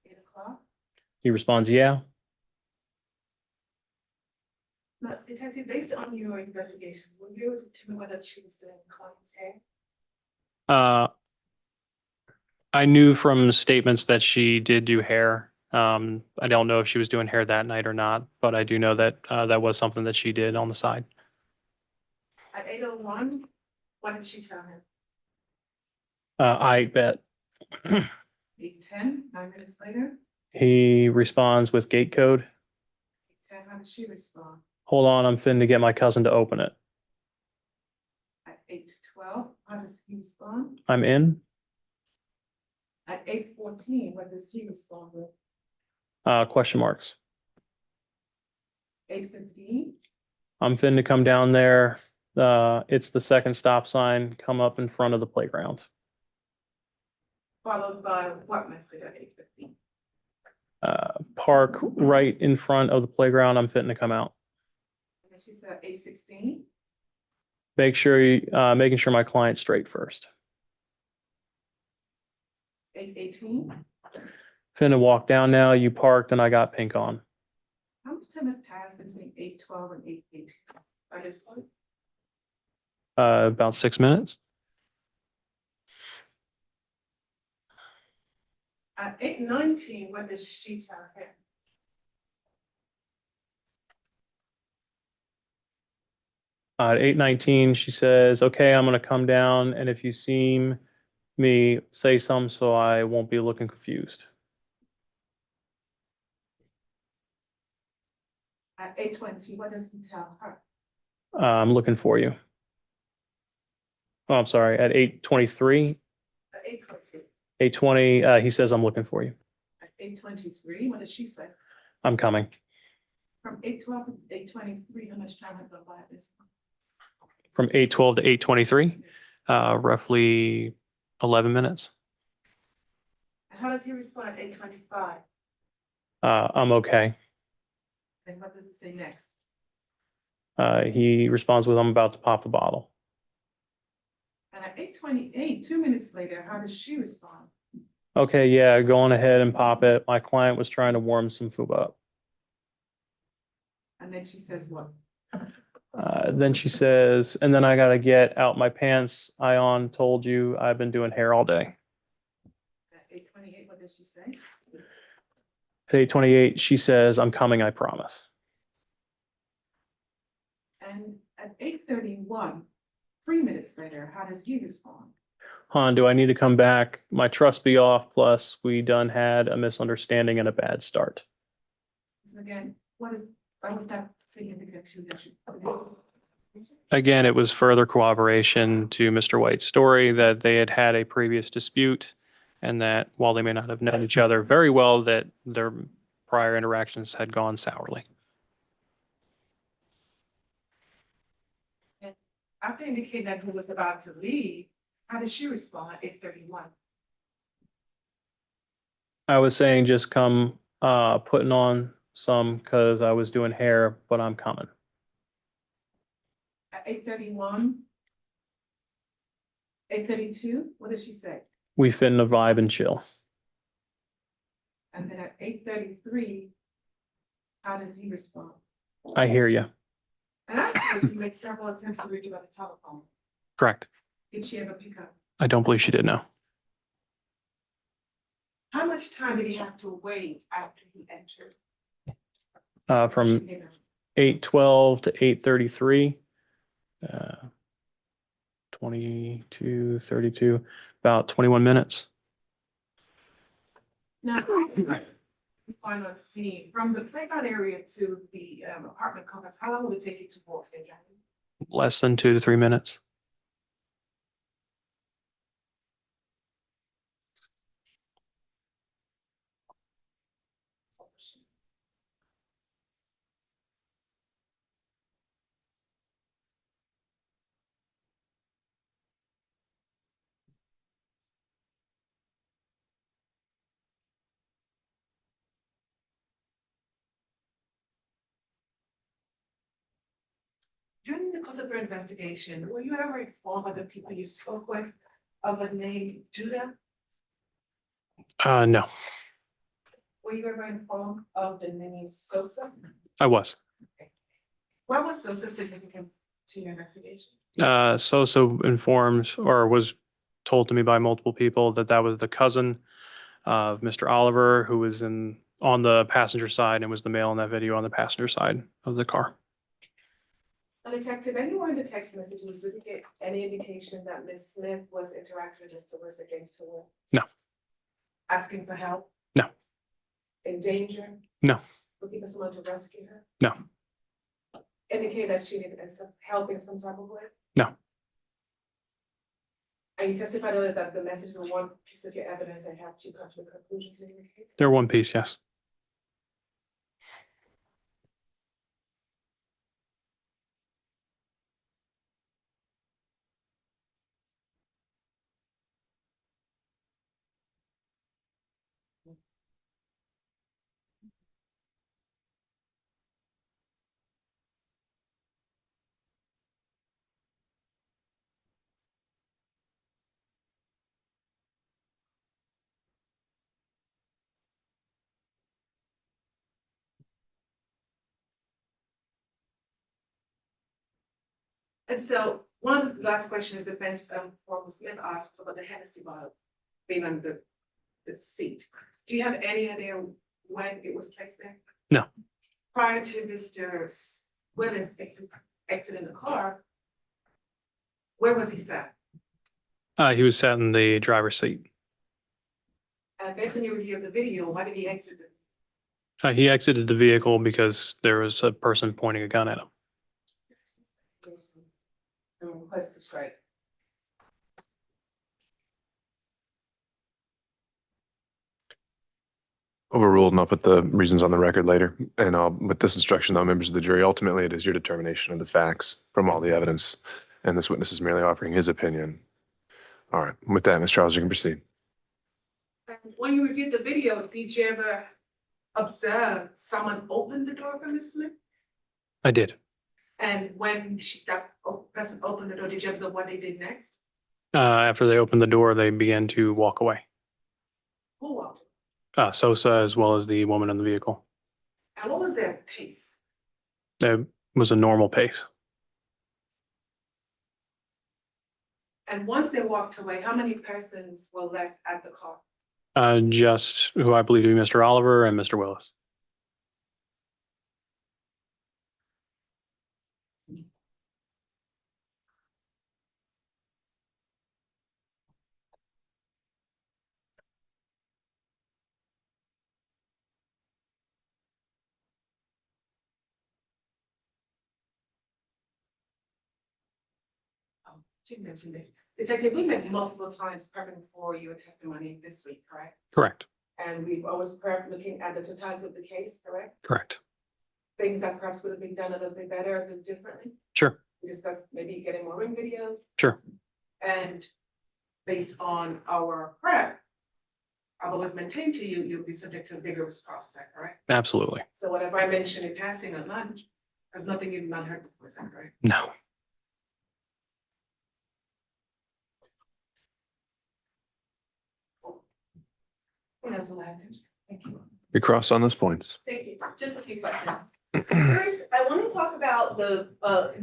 8 o'clock. He responds, yeah. Now, detective, based on your investigation, were you able to determine whether she was doing client's hair? I knew from statements that she did do hair. I don't know if she was doing hair that night or not, but I do know that that was something that she did on the side. At 8:01, what did she tell him? I bet 8:10, 9 minutes later. he responds with gate code. 8:10, how did she respond? Hold on, I'm finna get my cousin to open it. At 8:12, how does he respond? I'm in. At 8:14, what does he respond with? Question marks. 8:15, I'm finna come down there. It's the second stop sign. Come up in front of the playground. followed by what message at 8:15? Park right in front of the playground. I'm fitting to come out. And then she said 8:16. Make sure making sure my client's straight first. 8:18. Finna walk down now. You parked and I got pink on. How much time had passed between 8:12 and 8:18? By this point? About 6 minutes. At 8:19, what does she tell him? At 8:19, she says, okay, I'm gonna come down, and if you see me, say something so I won't be looking confused. At 8:20, what does he tell her? I'm looking for you. Oh, I'm sorry. At 8:23, At 8:20. 8:20, he says, I'm looking for you. At 8:23, what does she say? I'm coming. From 8:12 to 8:23, how much time had gone by at this point? From 8:12 to 8:23, roughly 11 minutes. And how does he respond at 8:25? I'm okay. And what does he say next? He responds with, I'm about to pop the bottle. And at 8:28, 2 minutes later, how does she respond? Okay, yeah, go on ahead and pop it. My client was trying to warm some food up. And then she says what? Then she says, and then I gotta get out my pants. Ion told you I've been doing hair all day. At 8:28, what does she say? At 8:28, she says, I'm coming, I promise. And at 8:31, 3 minutes later, how does he respond? Han, do I need to come back? My trust be off, plus we done had a misunderstanding and a bad start. So again, why was that significant to that? Again, it was further corroboration to Mr. White's story that they had had a previous dispute and that while they may not have known each other very well, that their prior interactions had gone sourly. After indicating that he was about to leave, how did she respond at 8:31? I was saying just come putting on some because I was doing hair, but I'm coming. At 8:31, 8:32, what did she say? We finna vibe and chill. And then at 8:33, how does he respond? I hear you. And afterwards, he made several attempts to reach you by the telephone. Correct. Did she ever pick up? I don't believe she did know. How much time did he have to wait after he entered? From 8:12 to 8:33, 22, 32, about 21 minutes. Now, find on scene, from the playground area to the apartment complex, how long would it take you to walk there, Jackie? Less than 2 to 3 minutes. During the course of your investigation, were you ever informed by the people you spoke with of a name Judah? No, Were you ever informed of the name Sosa? I was. Why was Sosa significant to your investigation? Sosa informed or was told to me by multiple people that that was the cousin of Mr. Oliver, who was on the passenger side and was the male in that video on the passenger side of the car. Detective, anywhere in the text messages, did you get any indication that Ms. Smith was interacting with Mr. Lewis against her will? No. Asking for help? No. In danger? No. Looking for someone to rescue her? No. Indicate that she needed some help in some type of way? No. And you testified earlier that the message was one piece of your evidence that helped you come to the conclusions in your case? They're one piece, yes. And so one of the last questions defense former Smith asked was about the Hennessy bottle being on the seat. Do you have any idea when it was placed there? No. Prior to Mr. Willis exiting the car, where was he sat? He was sat in the driver's seat. And based on your review of the video, why did he exit? He exited the vehicle because there was a person pointing a gun at him. And request to strike. Overruled, and I'll put the reasons on the record later. And with this instruction, though, members of the jury, ultimately it is your determination of the facts from all the evidence. And this witness is merely offering his opinion. All right. With that, Ms. Charles, you can proceed. And when you reviewed the video, did you ever observe someone open the door for Miss Smith? I did. And when that person opened the door, did you observe what they did next? After they opened the door, they began to walk away. Who walked? Sosa, as well as the woman in the vehicle. And what was their pace? It was a normal pace. And once they walked away, how many persons were left at the car? Just who I believe to be Mr. Oliver and Mr. Willis. You mentioned this. Detective, we met multiple times prepping for your testimony this week, correct? Correct. And we've always prepped looking at the totality of the case, correct? Correct. Things that perhaps would have been done a little bit better, a little differently. Sure. We discussed maybe getting more ring videos. Sure. And based on our prep, I've always maintained to you, you'll be subject to a vigorous process, is that correct? Absolutely. So whatever I mentioned in passing at lunch, has nothing even unheard before, is that correct? No. That's all I have. Thank you. We cross on those points. Thank you. Just a few questions. First, I want to talk about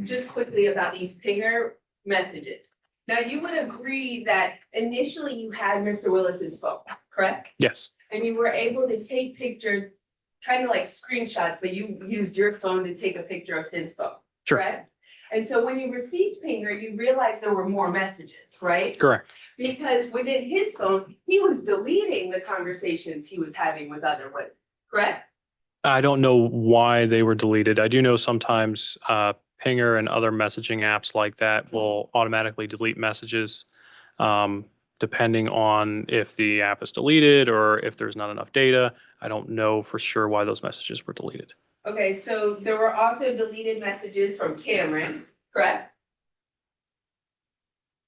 just quickly about these pinger messages. Now, you would agree that initially you had Mr. Willis's phone, correct? Yes. And you were able to take pictures, kind of like screenshots, but you used your phone to take a picture of his phone, Sure. correct? And so when you received pinger, you realized there were more messages, right? Correct. Because within his phone, he was deleting the conversations he was having with other women, correct? I don't know why they were deleted. I do know sometimes Pinger and other messaging apps like that will automatically delete messages depending on if the app is deleted or if there's not enough data. I don't know for sure why those messages were deleted. Okay, so there were also deleted messages from Cameron, correct?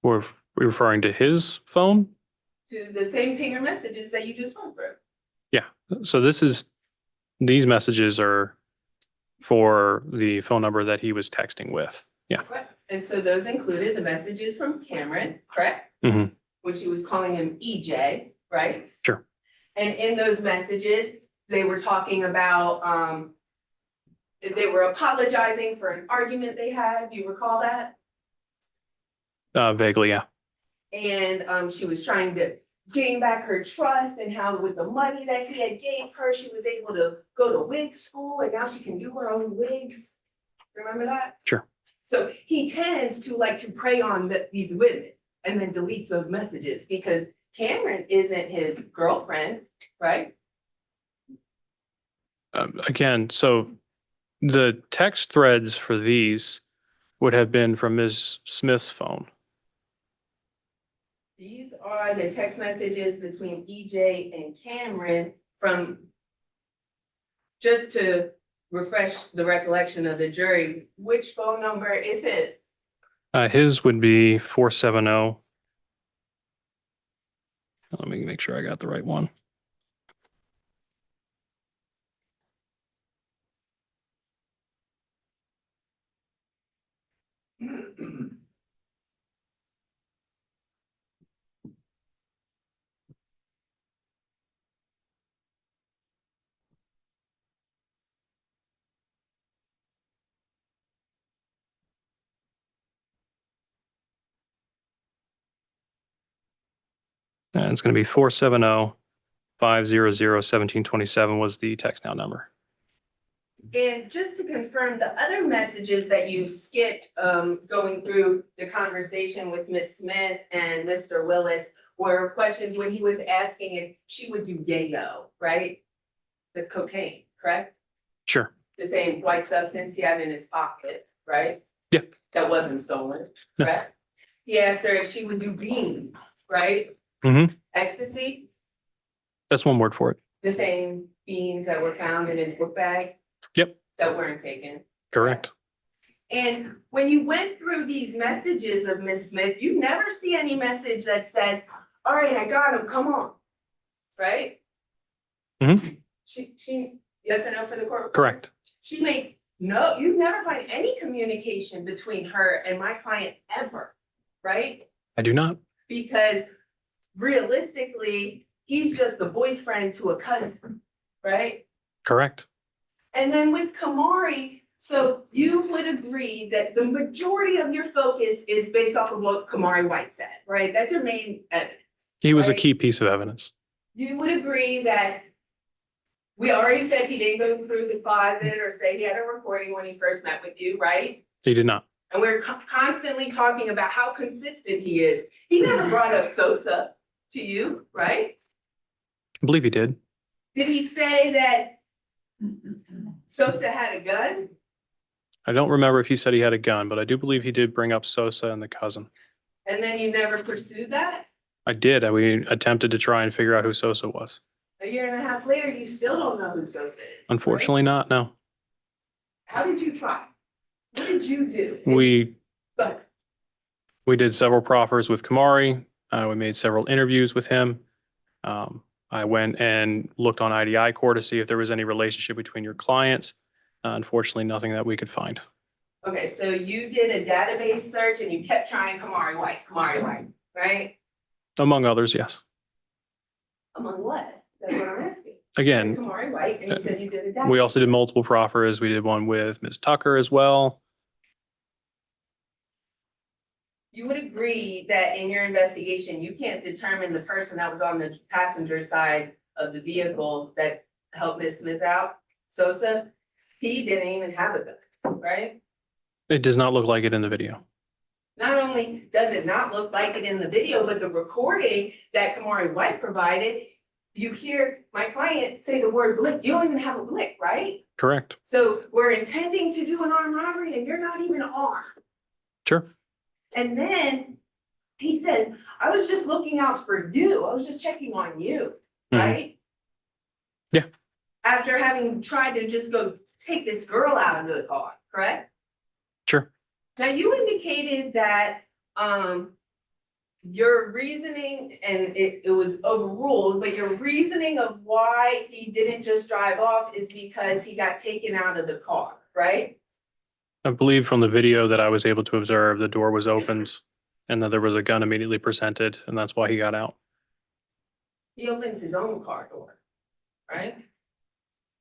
We're referring to his phone? To the same pinger messages that you just went through. Yeah. So these messages are for the phone number that he was texting with. Yeah. Correct. And so those included the messages from Cameron, correct? Mhm. Which he was calling him EJ, right? Sure. And in those messages, they were talking about, they were apologizing for an argument they had. Do you recall that? Vaguely, yeah. And she was trying to gain back her trust and how with the money that he had gave her, she was able to go to wig school and now she can do her own wigs. Remember that? Sure. So he tends to like to prey on these women and then deletes those messages because Cameron isn't his girlfriend, right? Again, so the text threads for these would have been from Ms. Smith's phone. These are the text messages between EJ and Cameron from, just to refresh the recollection of the jury, which phone number is his? His would be 470. Let me make sure I got the right one. And it's going to be 470-500-1727 was the text now number. And just to confirm, the other messages that you skipped, going through the conversation with Miss Smith and Mr. Willis were questions when he was asking if she would do yayo, right? That's cocaine, correct? Sure. The same white substance he had in his pocket, right? Yeah. That wasn't stolen, No. correct? He asked her if she would do beans, right? Mm-hmm. Ecstasy, That's one word for it. the same beans that were found in his book bag. Yep. That weren't taken. Correct. And when you went through these messages of Miss Smith, you never see any message that says, all right, I got him, come on. Right? Mhm. She, yes or no for the court? Correct. She makes no, you never find any communication between her and my client ever, right? I do not. Because realistically, he's just the boyfriend to a cousin, right? Correct. And then with Kamari, so you would agree that the majority of your focus is based off of what Kamari White said, right? That's your main evidence. He was a right? key piece of evidence. You would agree that we already said he didn't go through the closet or say he had a recording when he first met with you, right? He did not. And we're constantly talking about how consistent he is. He never brought up Sosa to you, right? I believe he did. Did he say that Sosa had a gun? I don't remember if he said he had a gun, but I do believe he did bring up Sosa and the cousin. And then you never pursued that? I did. We attempted to try and figure out who Sosa was. A year and a half later, you still don't know who Sosa is. right? Unfortunately not, no. How did you try? What did you do? We did several proffers with Kamari. We made several interviews with him. I went and looked on IDI Core to see if there was any relationship between your clients. Unfortunately, nothing that we could find. Okay, so you did a database search and you kept trying Kamari White, right? Among others, yes. Among what? That's what I'm asking. Again, Kamari White, and you said you did a database. we also did multiple proffers. We did one with Ms. Tucker as well. You would agree that in your investigation, you can't determine the person that was on the passenger side of the vehicle that helped Ms. Smith out, Sosa? He didn't even have a gun, right? It does not look like it in the video. Not only does it not look like it in the video, but the recording that Kamari White provided, you hear my client say the word blick. You don't even have a blick, right? Correct. So we're intending to do an armed robbery and you're not even armed. Sure. And then he says, I was just looking out for you. I was just checking on you, Mhm. right? Yeah. After having tried to just go take this girl out of the car, correct? Sure. Now, you indicated that your reasoning, and it was overruled, but your reasoning of why he didn't just drive off is because he got taken out of the car, right? I believe from the video that I was able to observe, the door was opened and that there was a gun immediately presented, and that's why he got out. He opens his own car door, right?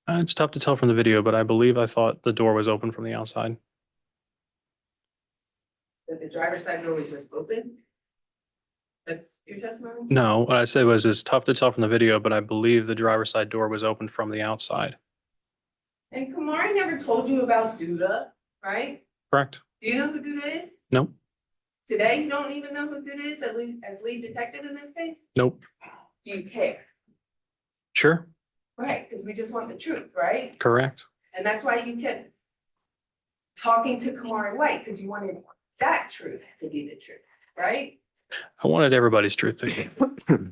It's tough to tell from the video, but I thought the door was open from the outside. That the driver's side door was just open? That's your testimony? No, what I said was it's tough to tell from the video, but I believe the driver's side door was open from the outside. And Kamari never told you about Duda, right? Correct? Do you know who Duda is? Nope. Today, you don't even know who Duda is as lead detective in this case? Nope. Do you care? Sure. Right, because we just want the truth, right? Correct. And that's why you kept talking to Kamari White, because you wanted that truth to be the truth, right? I wanted everybody's truth to.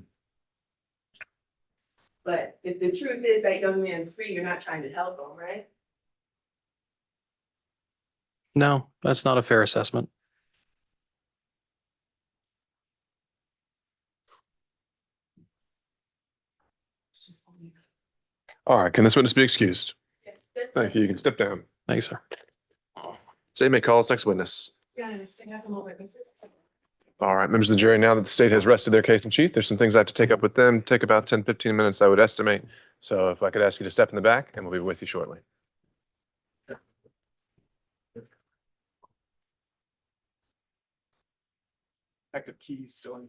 But if the truth is that young man's free, you're not trying to help him, right? No, that's not a fair assessment. All right, can this witness be excused? Yeah. Thank you. You can step down. Thanks, sir. Say may call its next witness. Yes, they have more witnesses. All right, members of the jury, now that the state has rested their case in chief, there's some things I have to take up with them. Take about 10, 15 minutes, I would estimate. So if I could ask you to step in the back, and we'll be with you shortly. Active keys still in.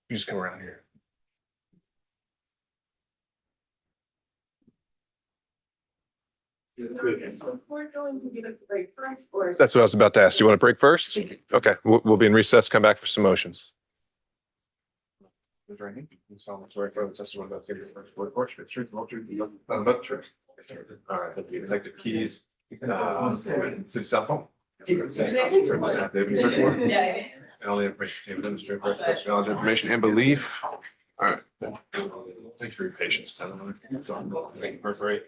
You just come around here. We're going to give us a break first, or? That's what I was about to ask. Do you want to break first? Okay, we'll be in recess, come back for some motions. All right, executive keys, city cell phone. Yeah. And all the information, administrative, personal knowledge, information and belief. All right. Thanks for your patience. It's on. Thank you for great.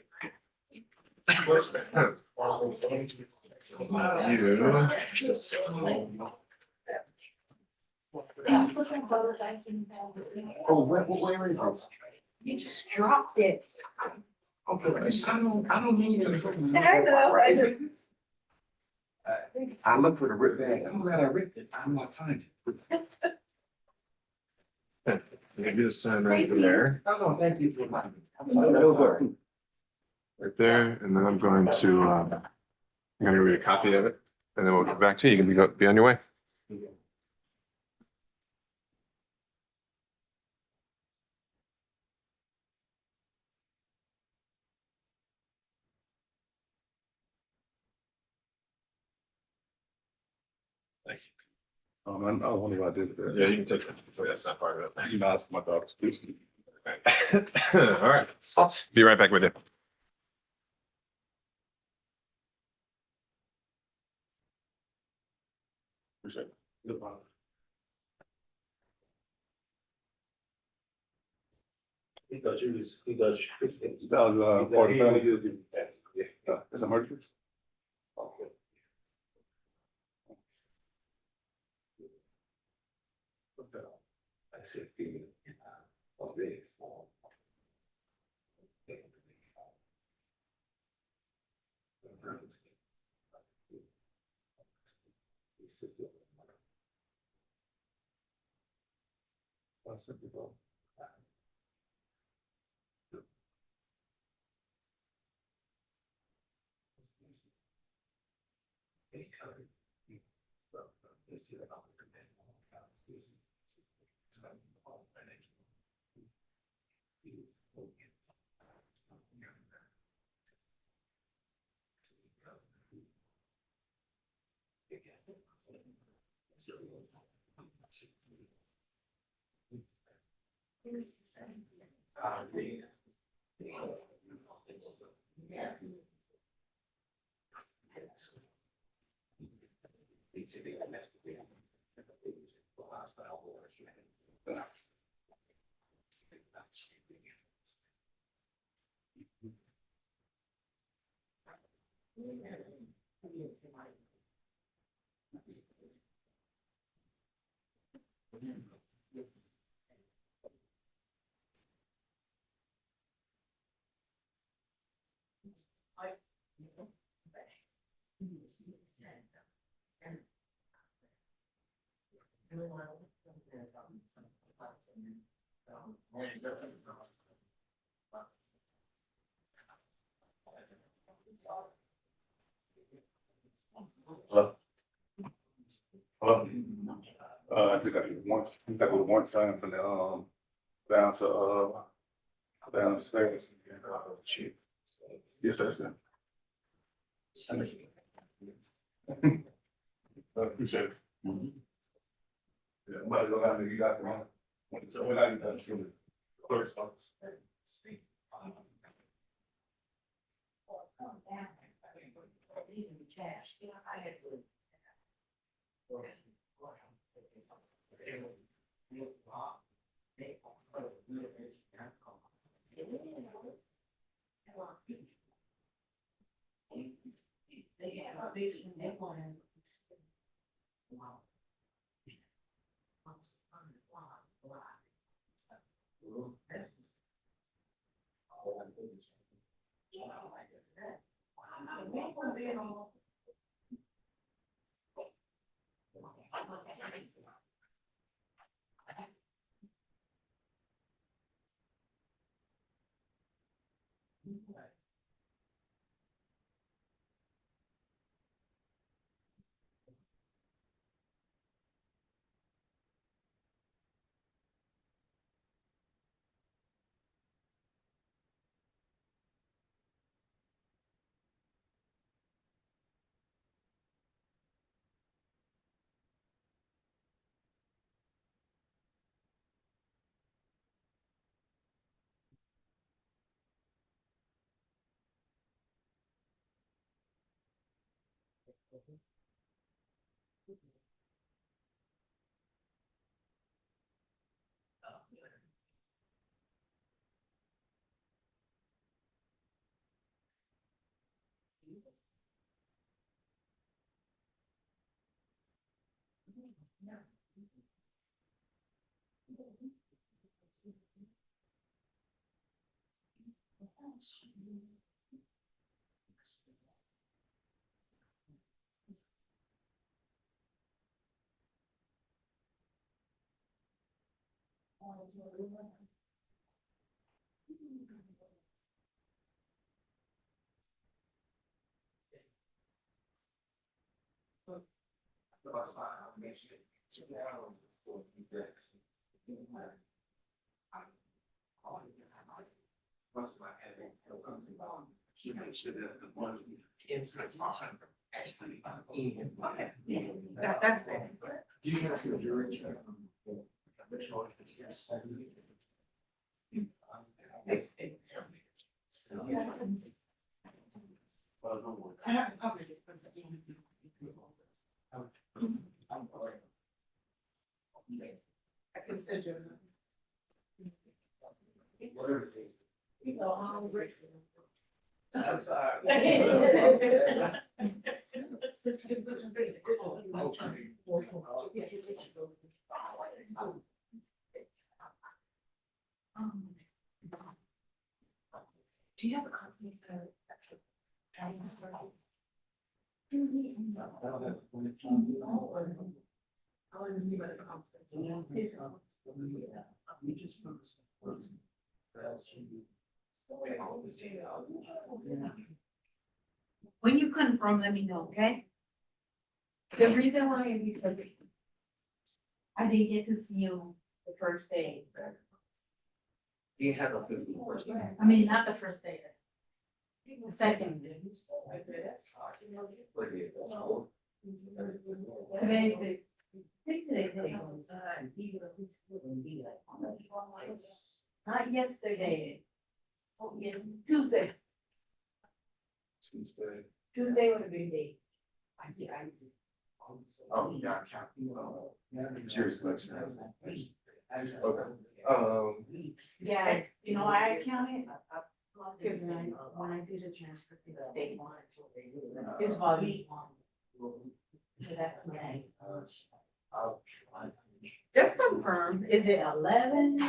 Oh, where is it? You just dropped it. I don't need it. I know. I look for the rip bag. I'm glad I ripped it. I'm not finding it. Maybe the sign right there, Oh, no, thank you for my. right there, and then I'm going to read a copy of it, and then we'll get back to you. You can be on your way. Thank you. I wonder what I did with Yeah, you can take it. That's not part of it. You know, that's my dog's. All right. Be right back with you. He thought you was, he thought you. That was, part of the family. It's a murder. Okay. I see a feeling. Of the form. Hello? Hello? I think I did one, I think I did one time from the, downstairs. Yes, that's it. Appreciate it. Yeah, but you got the one. So when I done through the clerk's office. That's it. I can send you. I'm Do you have a company code? I want to see what the conference is. When you confirm, let me know, okay? The reason why is because I didn't get to see you the first day. You have a physical first name. I mean, not the first day. The second. Today, not yesterday. Oh, yes, Tuesday. Tuesday would have been day. Oh, yeah, jury selection. Okay, Yeah, you know, I counted. Cause when I did the transfer to the state one, it's volume one. So that's my. Just confirm, is it 11?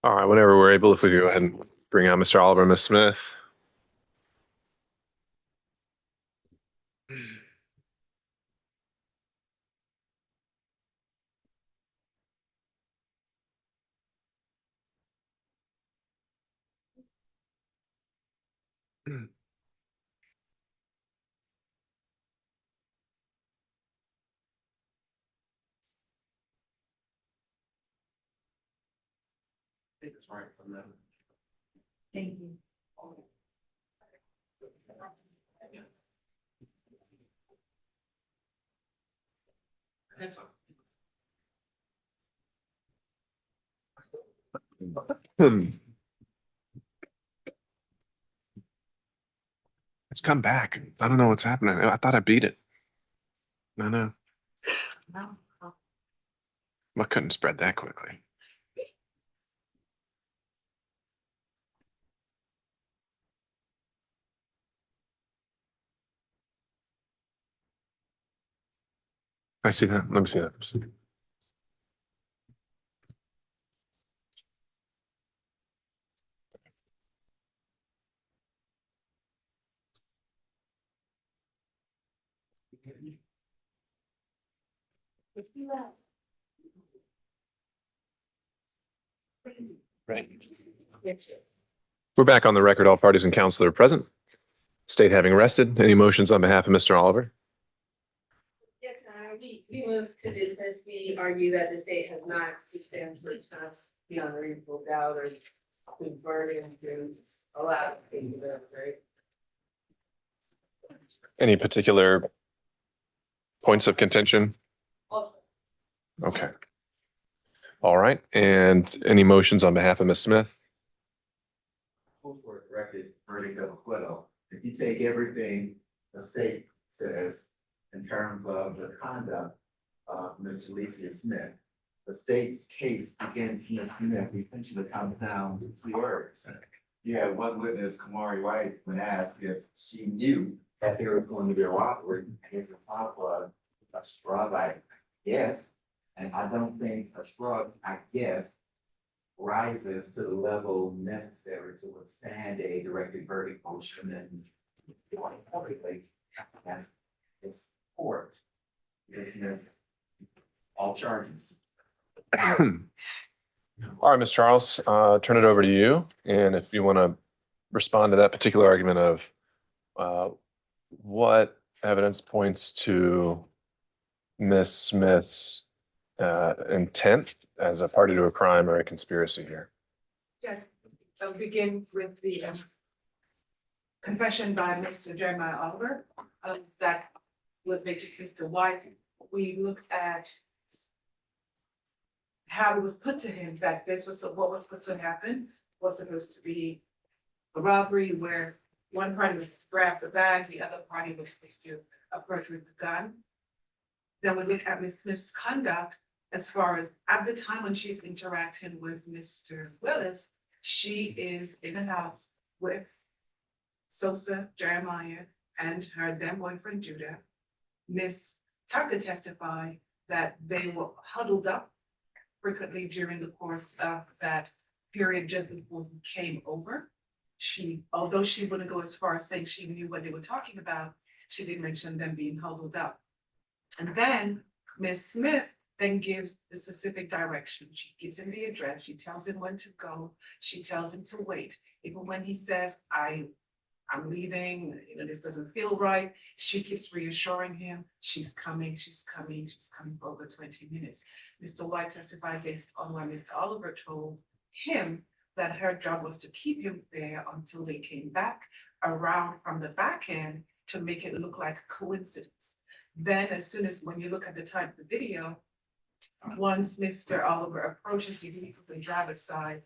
All right, whenever we're able, if we could go ahead and bring out Mr. Oliver, Ms. Smith. I think it's right from them. Thank you. That's It's come back. I don't know what's happening. I thought I beat it. I know. No. I couldn't spread that quickly. I see that. Let me see that. Right. We're back on the record. All parties and counsel are present. State having rested. Any motions on behalf of Mr. Oliver? Yes, we move to dismiss. We argue that the state has not substantially passed beyond a reasonable doubt or converted into allowed to be right? Any particular points of contention? Okay. All right. And any motions on behalf of Ms. Smith? For a directed verdict of acquittal. If you take everything the state says in terms of the conduct of Mr. Alicia Smith, the state's case against Ms. Smith essentially comes down to 2 words. You had one witness, Kamari White, when asked if she knew that there was going to be a robbery, and the response was a shrug, like, yes. And I don't think a shrug, I guess, rises to the level necessary to withstand a directed verdict motion and everything. That's it's court. Dismiss all charges. All right, Ms. Charles, turn it over to you. And if you want to respond to that particular argument of what evidence points to Ms. Smith's intent as a party to a crime or a conspiracy here. Yeah, I'll begin with the confession by Mr. Jeremiah Oliver that was made to Mr. White. We looked at how it was put to him that this was what was supposed to happen, was supposed to be a robbery where one party was to grab the bag, the other party was supposed to approach with the gun. Then we look at Ms. Smith's conduct as far as at the time when she's interacting with Mr. Willis, she is in a house with Sosa, Jeremiah, and her then boyfriend Judah. Ms. Tucker testified that they were huddled up frequently during the course of that period just before he came over. Although she wouldn't go as far as saying she knew what they were talking about, she did mention them being huddled up. And then Ms. Smith then gives the specific direction. She gives him the address. She tells him when to go. She tells him to wait. Even when he says, I'm leaving, this doesn't feel right. She keeps reassuring him, she's coming for over 20 minutes. Mr. White testified based on what Mr. Oliver told him that her job was to keep him there until they came back around from the back end to make it look like a coincidence. Then as soon as, when you look at the time of the video, once Mr. Oliver approaches the vehicle from the driver's side,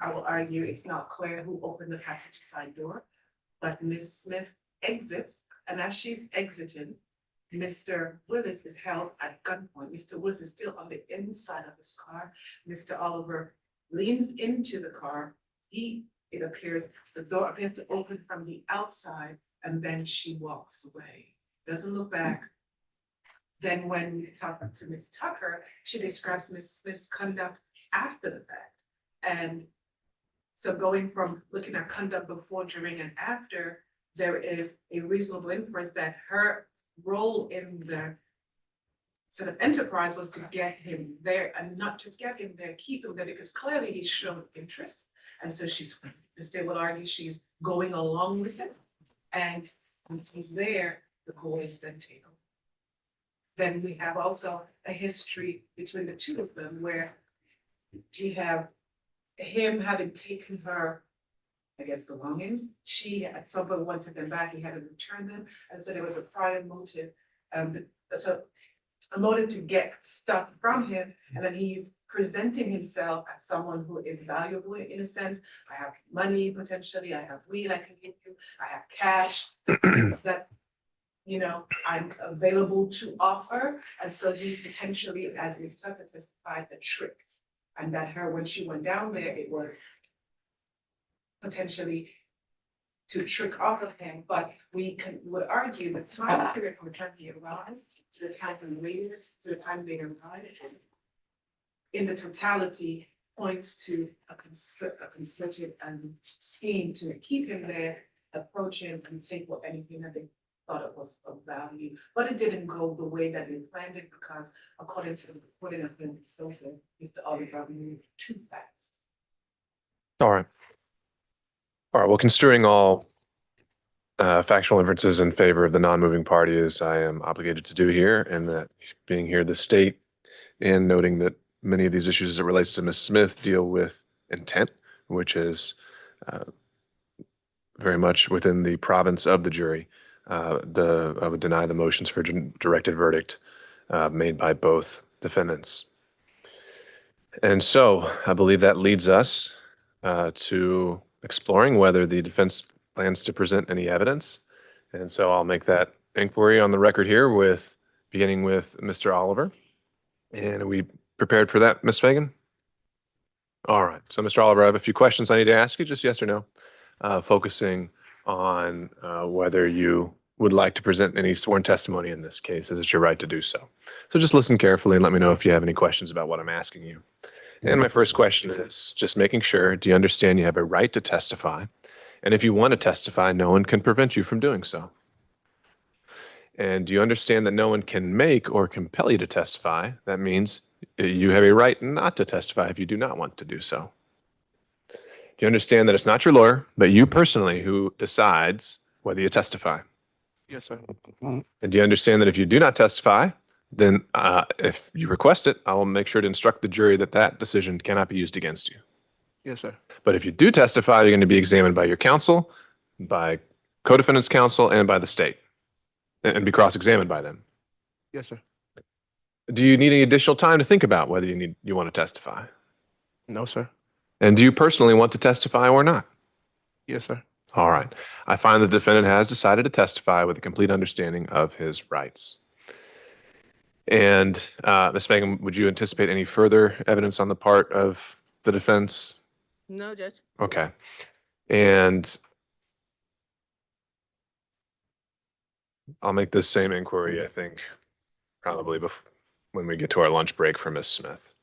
I will argue it's not clear who opened the passenger side door, but Ms. Smith exits, and as she's exiting, Mr. Willis is held at gunpoint. Mr. Willis is still on the inside of his car. Mr. Oliver leans into the car. The door appears to open from the outside, and then she walks away. Doesn't look back. Then when we talk to Ms. Tucker, she describes Ms. Smith's conduct after the fact. And so going from looking at conduct before, during, and after, there is a reasonable inference that her role in the sort of enterprise was to get him there, and not just get him there, keep him there, because clearly he showed interest. And so they would argue she's going along with him. And once he's there, the goal is then taken. Then we have also a history between the two of them where we have him having taken her, I guess, belongings. She at some point wanted them back, he had to return them, and so there was a prior motive. So a motive to get stuff from him, and then he's presenting himself as someone who is valuable in a sense. I have money potentially, I have weed I can give you, I have cash that I'm available to offer. And so he's potentially, as Ms. Tucker testified, a trick. And that when she went down there, it was potentially to trick off of him. But would argue the time period from the time he arrived to the time he waited to the time they arrived, in the totality, points to a concerted scheme to keep him there, approach him, and take anything that they thought it was of value, but it didn't go the way that they planned it because according to the reporting of the Sosa, Mr. Oliver moved too fast. All right. All right. Well, construing all factual inferences in favor of the non-moving party as I am obligated to do here, and that being here the state and noting that many of these issues as it relates to Ms. Smith deal with intent, which is very much within the province of the jury. I would deny the motions for directed verdict made by both defendants. And so I believe that leads us to exploring whether the defense plans to present any evidence. And so I'll make that inquiry on the record here with beginning with Mr. Oliver. And are we prepared for that, Ms. Fagan? All right. So, Mr. Oliver, I have a few questions I need to ask you, just yes or no, focusing on whether you would like to present any sworn testimony in this case, as it's your right to do so. So just listen carefully and let me know if you have any questions about what I'm asking you. And my first question is just making sure, do you understand you have a right to testify? And if you want to testify, no one can prevent you from doing so. And do you understand that no one can make or compel you to testify? That means you have a right not to testify if you do not want to do so. Do you understand that it's not your lawyer, but you personally who decides whether you testify? Yes, sir. And do you understand that if you do not testify, then if you request it, I will make sure to instruct the jury that that decision cannot be used against you. Yes, sir. But if you do testify, you're going to be examined by your counsel, by co-defendant's counsel, and by the state, and be cross-examined by them. Yes, sir. Do you need any additional time to think about whether you want to testify? No, sir. And do you personally want to testify or not? Yes, sir. All right. I find the defendant has decided to testify with a complete understanding of his rights. And Ms. Fagan, would you anticipate any further evidence on the part of the defense? No, Judge. Okay. And I'll make this same inquiry, I think, probably when we get to our lunch break for Ms. Smith.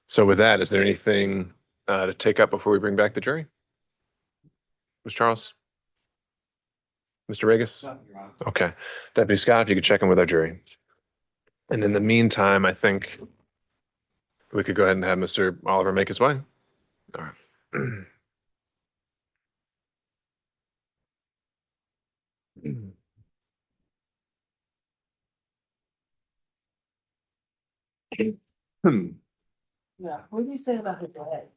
So with that, is there anything to take up before we bring back the jury? Ms. Charles? Mr. Regis? Okay. Deputy Scott, if you could check in with our jury. And in the meantime, I think we could go ahead and have Mr. Oliver make his way. All right. Yeah, what do you say about her dad?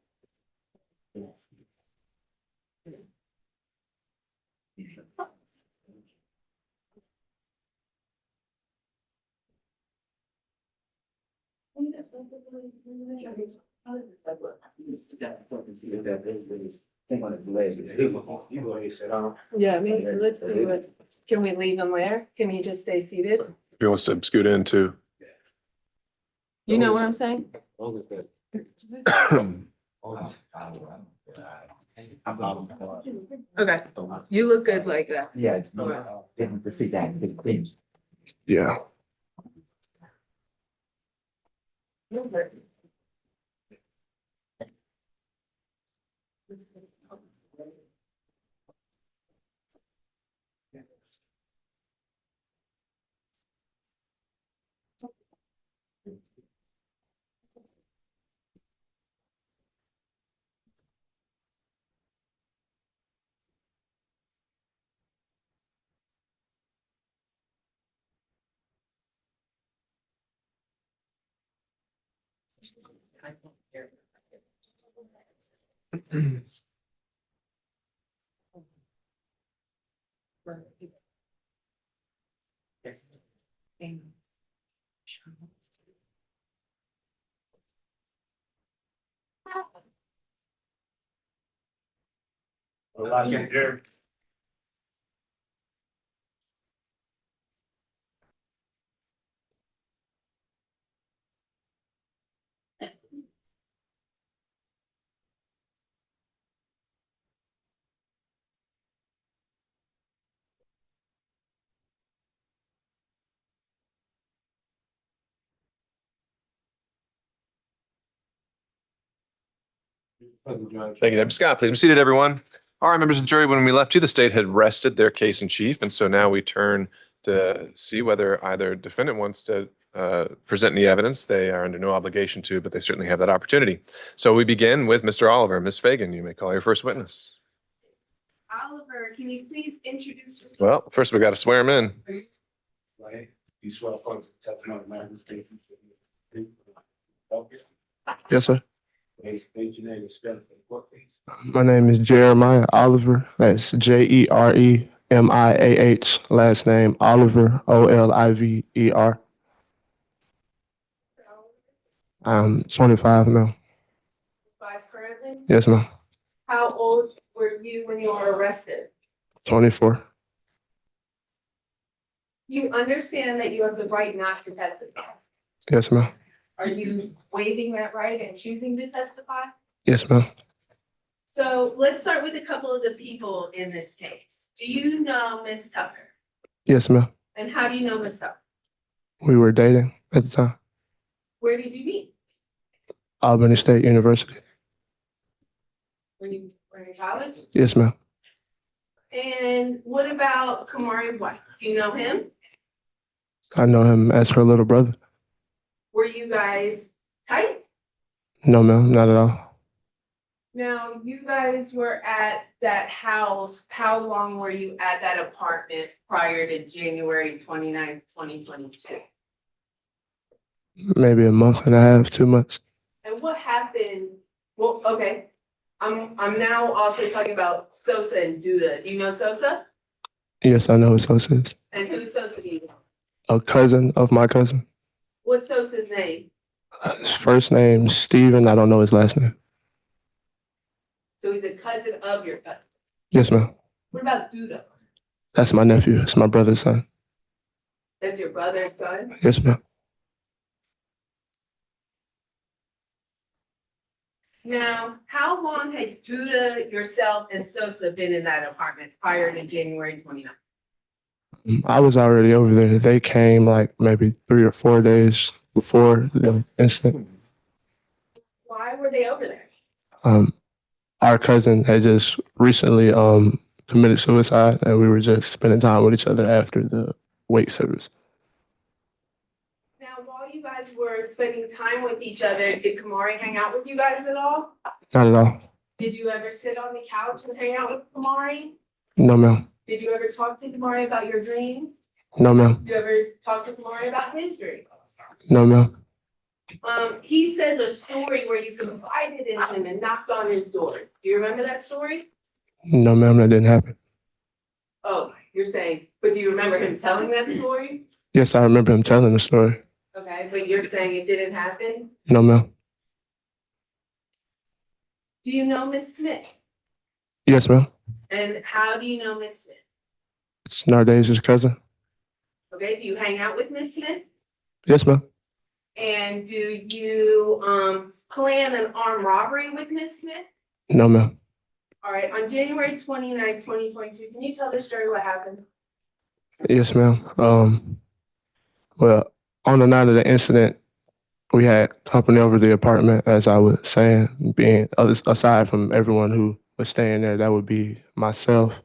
Yeah, maybe, let's see what, can we leave him there? Can he just stay seated? If he wants to scoot into. You know what I'm saying? Okay, you look good like that. Yeah, didn't to see that big thing. Yeah. Thank you, Deputy Scott. Please be seated, everyone. All right, members of the jury, when we left you, the state had rested their case in chief, and so now we turn to see whether either defendant wants to present any evidence. They are under no obligation to, but they certainly have that opportunity. So we begin with Mr. Oliver. Ms. Fagan, you may call your first witness. Oliver, can you please introduce yourself? Well, first we got to swear him in. Right? You swear folks testimony of matter state. Yes, sir. Hey, state your name and spell it for the court, please. My name is Jeremiah Oliver. That's Jeremiah. Last name Oliver, Oliver. I'm 25 now. Five currently? Yes, ma'am. How old were you when you were arrested? 24. You understand that you have the right not to testify. Yes, ma'am. Are you waiving that right and choosing to testify? Yes, ma'am. So let's start with a couple of the people in this case. Do you know Miss Tucker? Yes, ma'am. And how do you know Miss Tucker? We were dating at the time. Where did you meet? Albany State University. When you were in college? Yes, ma'am. And what about Kamari White? Do you know him? I know him as her little brother. Were you guys tight? No, ma'am, not at all. Now, you guys were at that house. How long were you at that apartment prior to January 29th, 2022? Maybe a month and a half, 2 months. And what happened? Well, okay. I'm now also talking about Sosa and Duda. Do you know Sosa? Yes, I know who Sosa is. And who's Sosa do you know? A cousin of my cousin. What's Sosa's name? His first name, Steven. I don't know his last name. So he's a cousin of your cousin. Yes, ma'am. What about Duda? That's my nephew. It's my brother's son. That's your brother's son? Yes, ma'am. Now, how long had Duda, yourself, and Sosa been in that apartment prior to January 29th? I was already over there. They came like maybe 3 or 4 days before the incident. Why were they over there? Our cousin had just recently committed suicide, and we were just spending time with each other after the wake service. Now, while you guys were spending time with each other, did Kamari hang out with you guys at all? Not at all. Did you ever sit on the couch and hang out with Kamari? No, ma'am. Did you ever talk to Kamari about your dreams? No, ma'am. Did you ever talk to Kamari about his dreams? No, ma'am. He says a story where you confided in him and knocked on his door. Do you remember that story? No, ma'am. That didn't happen. Oh, you're saying, but do you remember him telling that story? Yes, I remember him telling the story. Okay, but you're saying it didn't happen? No, ma'am. Do you know Miss Smith? Yes, ma'am. And how do you know Miss Smith? It's Nardage's cousin. Okay, do you hang out with Miss Smith? Yes, ma'am. And do you plan an armed robbery with Miss Smith? No, ma'am. All right, on January 29th, 2022, can you tell the story what happened? Yes, ma'am. Well, on the night of the incident, we had company over the apartment, as I was saying, being aside from everyone who was staying there. That would be myself,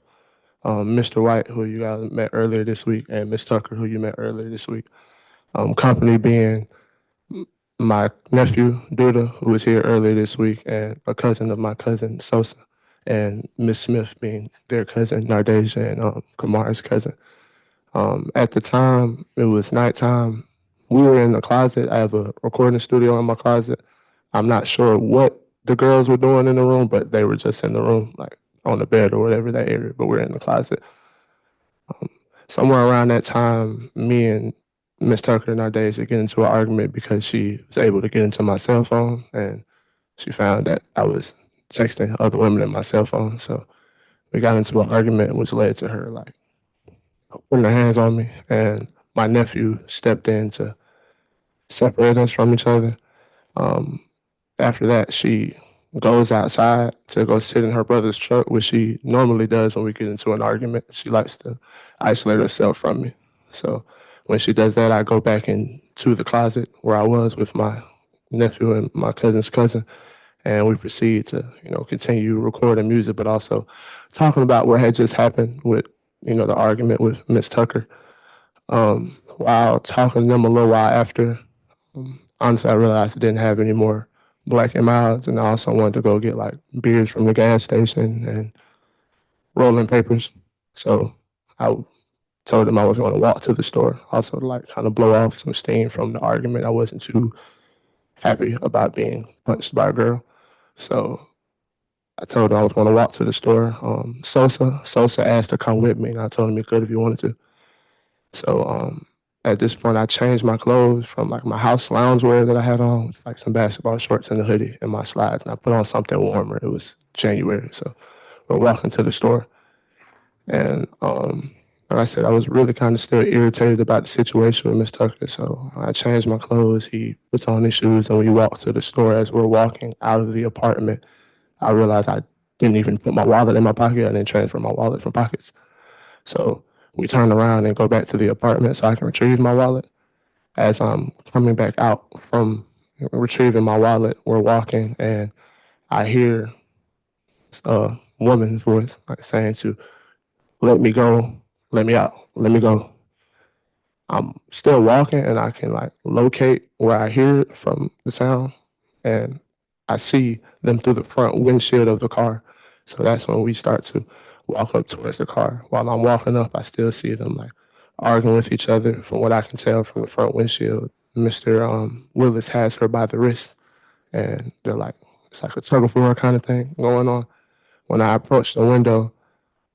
Mr. White, who you guys met earlier this week, and Miss Tucker, who you met earlier this week. Company being my nephew, Duda, who was here earlier this week, and a cousin of my cousin, Sosa, and Miss Smith being their cousin, Nardasia, and Kamar's cousin. At the time, it was nighttime. We were in the closet. I have a recording studio in my closet. I'm not sure what the girls were doing in the room, but they were just in the room, like on the bed or whatever, that area, but we're in the closet. Somewhere around that time, me and Miss Tucker and Nardasia get into an argument because she was able to get into my cell phone, and she found that I was texting other women in my cell phone. So we got into an argument, which led to her like putting her hands on me, and my nephew stepped in to separate us from each other. After that, she goes outside to go sit in her brother's truck, which she normally does when we get into an argument. She likes to isolate herself from me. So when she does that, I go back into the closet where I was with my nephew and my cousin's cousin, and we proceed to, continue recording music, but also talking about what had just happened with, the argument with Miss Tucker. While talking to them a little while after, honestly, I realized I didn't have any more Black and Milds, and I also wanted to go get like beers from the gas station and rolling papers. So I told him I was going to walk to the store, also to like kind of blow off some steam from the argument. I wasn't too happy about being punched by a girl. So I told him I was going to walk to the store. Sosa asked to come with me, and I told him he could if he wanted to. So at this point, I changed my clothes from like my house loungewear that I had on, with, like some basketball shorts and a hoodie and my slides, and I put on something warmer. It was January, so we're walking to the store, and like I said, I was really kind of still irritated about the situation with Miss Tucker. So I changed my clothes. He puts on his shoes, and we walk to the store. As we're walking out of the apartment, I realized I didn't even put my wallet in my pocket. I didn't transfer my wallet from pockets. So we turn around and go back to the apartment so I can retrieve my wallet. As I'm coming back out from retrieving my wallet, we're walking, and I hear a woman's voice like saying to let me go, let me out, let me go. I'm still walking, and I can like locate where I hear it from the sound, and I see them through the front windshield of the car. So that's when we start to walk up towards the car. While I'm walking up, I still see them like arguing with each other. From what I can tell from the front windshield, Mr. Willis has her by the wrist, and they're like, it's like a tug of war kind of thing going on. When I approach the window,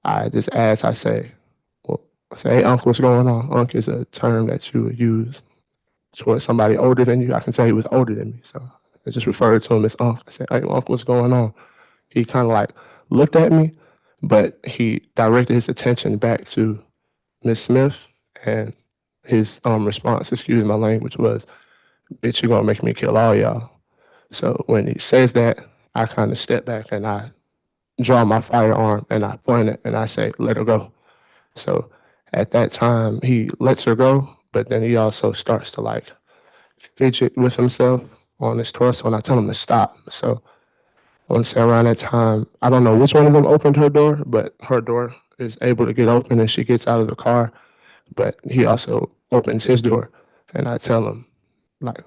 I just ask, well, I say, hey, uncle, what's going on? Unc is a term that you would use towards somebody older than you. I can tell he was older than me. So I just referred to him as uncle. I said, hey, uncle, what's going on? He kind of like looked at me, but he directed his attention back to Miss Smith, and his response, excuse my language, was, bitch, you gonna make me kill all y'all. So when he says that, I kind of step back and I draw my firearm and I point it and I say, let her go. So at that time, he lets her go, but then he also starts to like fidget with himself on his torso, and I tell him to stop. So I want to say around that time, I don't know which one of them opened her door, but her door is able to get open and she gets out of the car. But he also opens his door, and I tell him, like,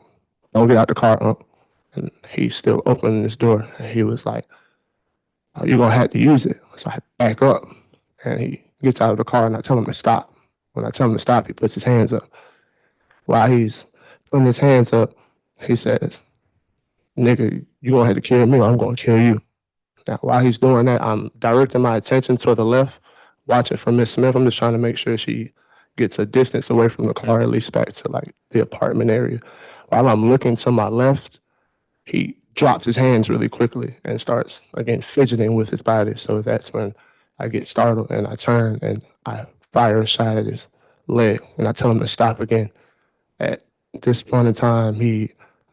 don't get out the car, Unc. And he's still opening his door, and he was like, oh, you're gonna have to use it. So I back up, and he gets out of the car, and I tell him to stop. When I tell him to stop, he puts his hands up. While he's putting his hands up, he says, nigga, you gonna have to kill me or I'm gonna kill you. Now, while he's doing that, I'm directing my attention to the left, watching for Miss Smith. I'm just trying to make sure she gets a distance away from the car, at least back to like the apartment area. While I'm looking to my left, he drops his hands really quickly and starts again fidgeting with his body. So that's when I get startled and I turn and I fire a shot at his leg, and I tell him to stop again. At this point in time,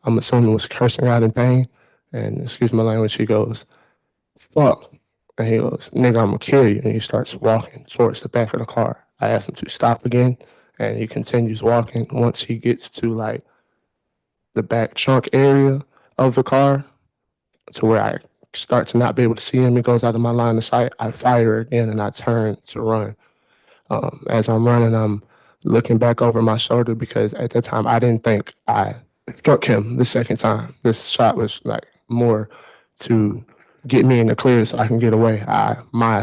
I'm assuming, was cursing out in pain. And excuse my language, he goes, fuck. And he goes, nigga, I'm gonna kill you. And he starts walking towards the back of the car. I ask him to stop again, and he continues walking. Once he gets to like the back trunk area of the car, to where I start to not be able to see him, he goes out of my line of sight. I fire again, and I turn to run. As I'm running, I'm looking back over my shoulder because at that time I didn't think I struck him the second time. This shot was like more to get me in the clear so I can get away. My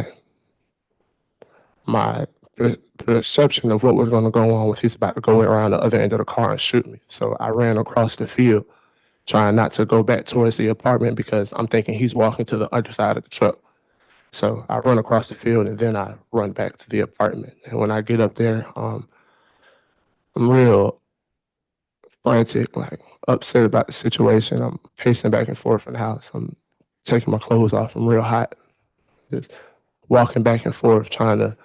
perception of what was going to go on was he's about to go around the other end of the car and shoot me. So I ran across the field, trying not to go back towards the apartment because I'm thinking he's walking to the other side of the truck. So I run across the field and then I run back to the apartment. And when I get up there, I'm real frantic, like upset about the situation. I'm pacing back and forth in the house. I'm taking my clothes off. I'm real hot, just walking back and forth, trying to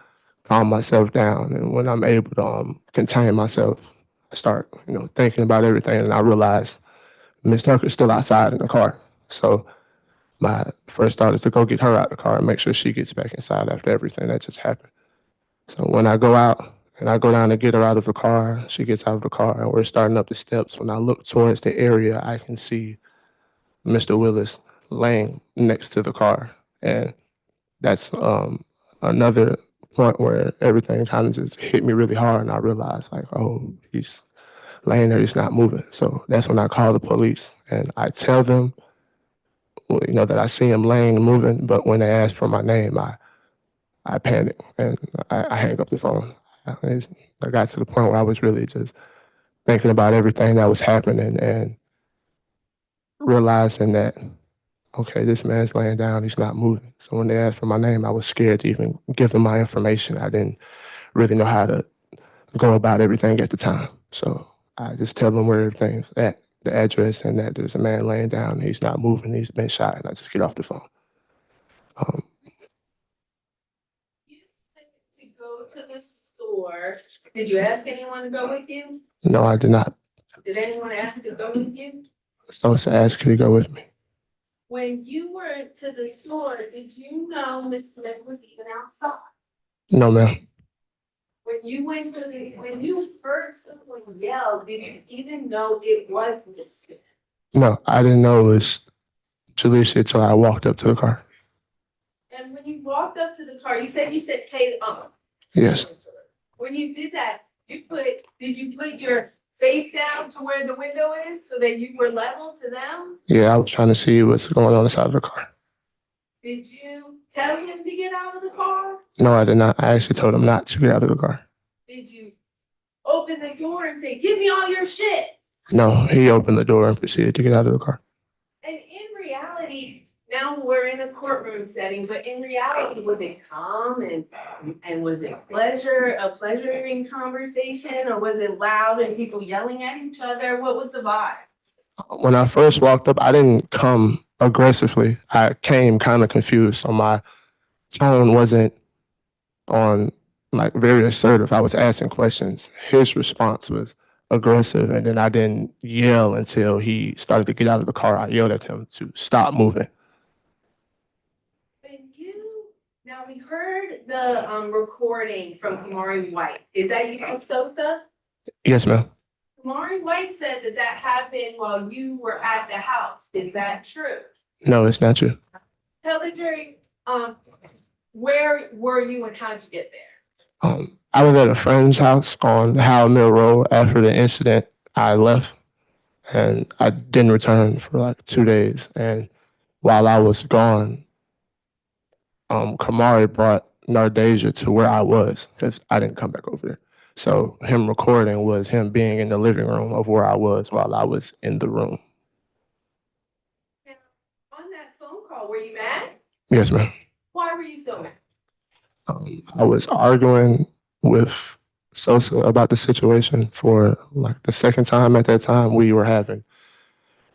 calm myself down. And when I'm able to contain myself, I start, thinking about everything, and I realize Miss Tucker's still outside in the car. So my first thought is to go get her out of the car and make sure she gets back inside after everything that just happened. So when I go out and I go down to get her out of the car, she gets out of the car and we're starting up the steps. When I look towards the area, I can see Mr. Willis laying next to the car. And that's another point where everything kind of just hit me really hard, and I realized like, oh, he's laying there, he's not moving. So that's when I call the police, and I tell them, well, that I see him laying and moving. But when they ask for my name, I panic and I hang up the phone. I got to the point where I was really just thinking about everything that was happening and realizing that, okay, this man's laying down, he's not moving. So when they asked for my name, I was scared to even give them my information. I didn't really know how to go about everything at the time. So I just tell them where everything's at, the address, and that there's a man laying down, he's not moving, he's been shot, and I just get off the phone. You went to go to the store. Did you ask anyone to go with you? No, I did not. Did anyone ask to go with you? So I asked, could he go with me? When you were to the store, did you know Miss Smith was even outside? No, ma'am. When you heard someone yell, did you even know it was Miss Smith? No, I didn't know it was Jaleesa until I walked up to the car. And when you walked up to the car, you said, hey, Yes. when you did that, did you put your face down to where the window is so that you were level to them? Yeah, I was trying to see what's going on inside of the car. Did you tell him to get out of the car? No, I did not. I actually told him not to get out of the car. Did you open the door and say, give me all your shit? No, he opened the door and proceeded to get out of the car. And in reality, now we're in a courtroom setting, but in reality, was it calm and was it a pleasuring conversation, or was it loud and people yelling at each other? What was the vibe? When I first walked up, I didn't come aggressively. I came kind of confused. So my tone wasn't on like very assertive. I was asking questions. His response was aggressive, and then I didn't yell until he started to get out of the car. I yelled at him to stop moving. Now we heard the recording from Kamari White. Is that you, Sosa? Yes, ma'am. Kamari White said that happened while you were at the house. Is that true? No, it's not true. Tell the jury, where were you and how'd you get there? I was at a friend's house on Howell Mill Road. After the incident, I left and I didn't return for like 2 days. And while I was gone, Kamari brought Nardasia to where I was because I didn't come back over there. So him recording was him being in the living room of where I was while I was in the room. Now, on that phone call, were you mad? Yes, ma'am. Why were you so mad? I was arguing with Sosa about the situation for like the second time. At that time, we were having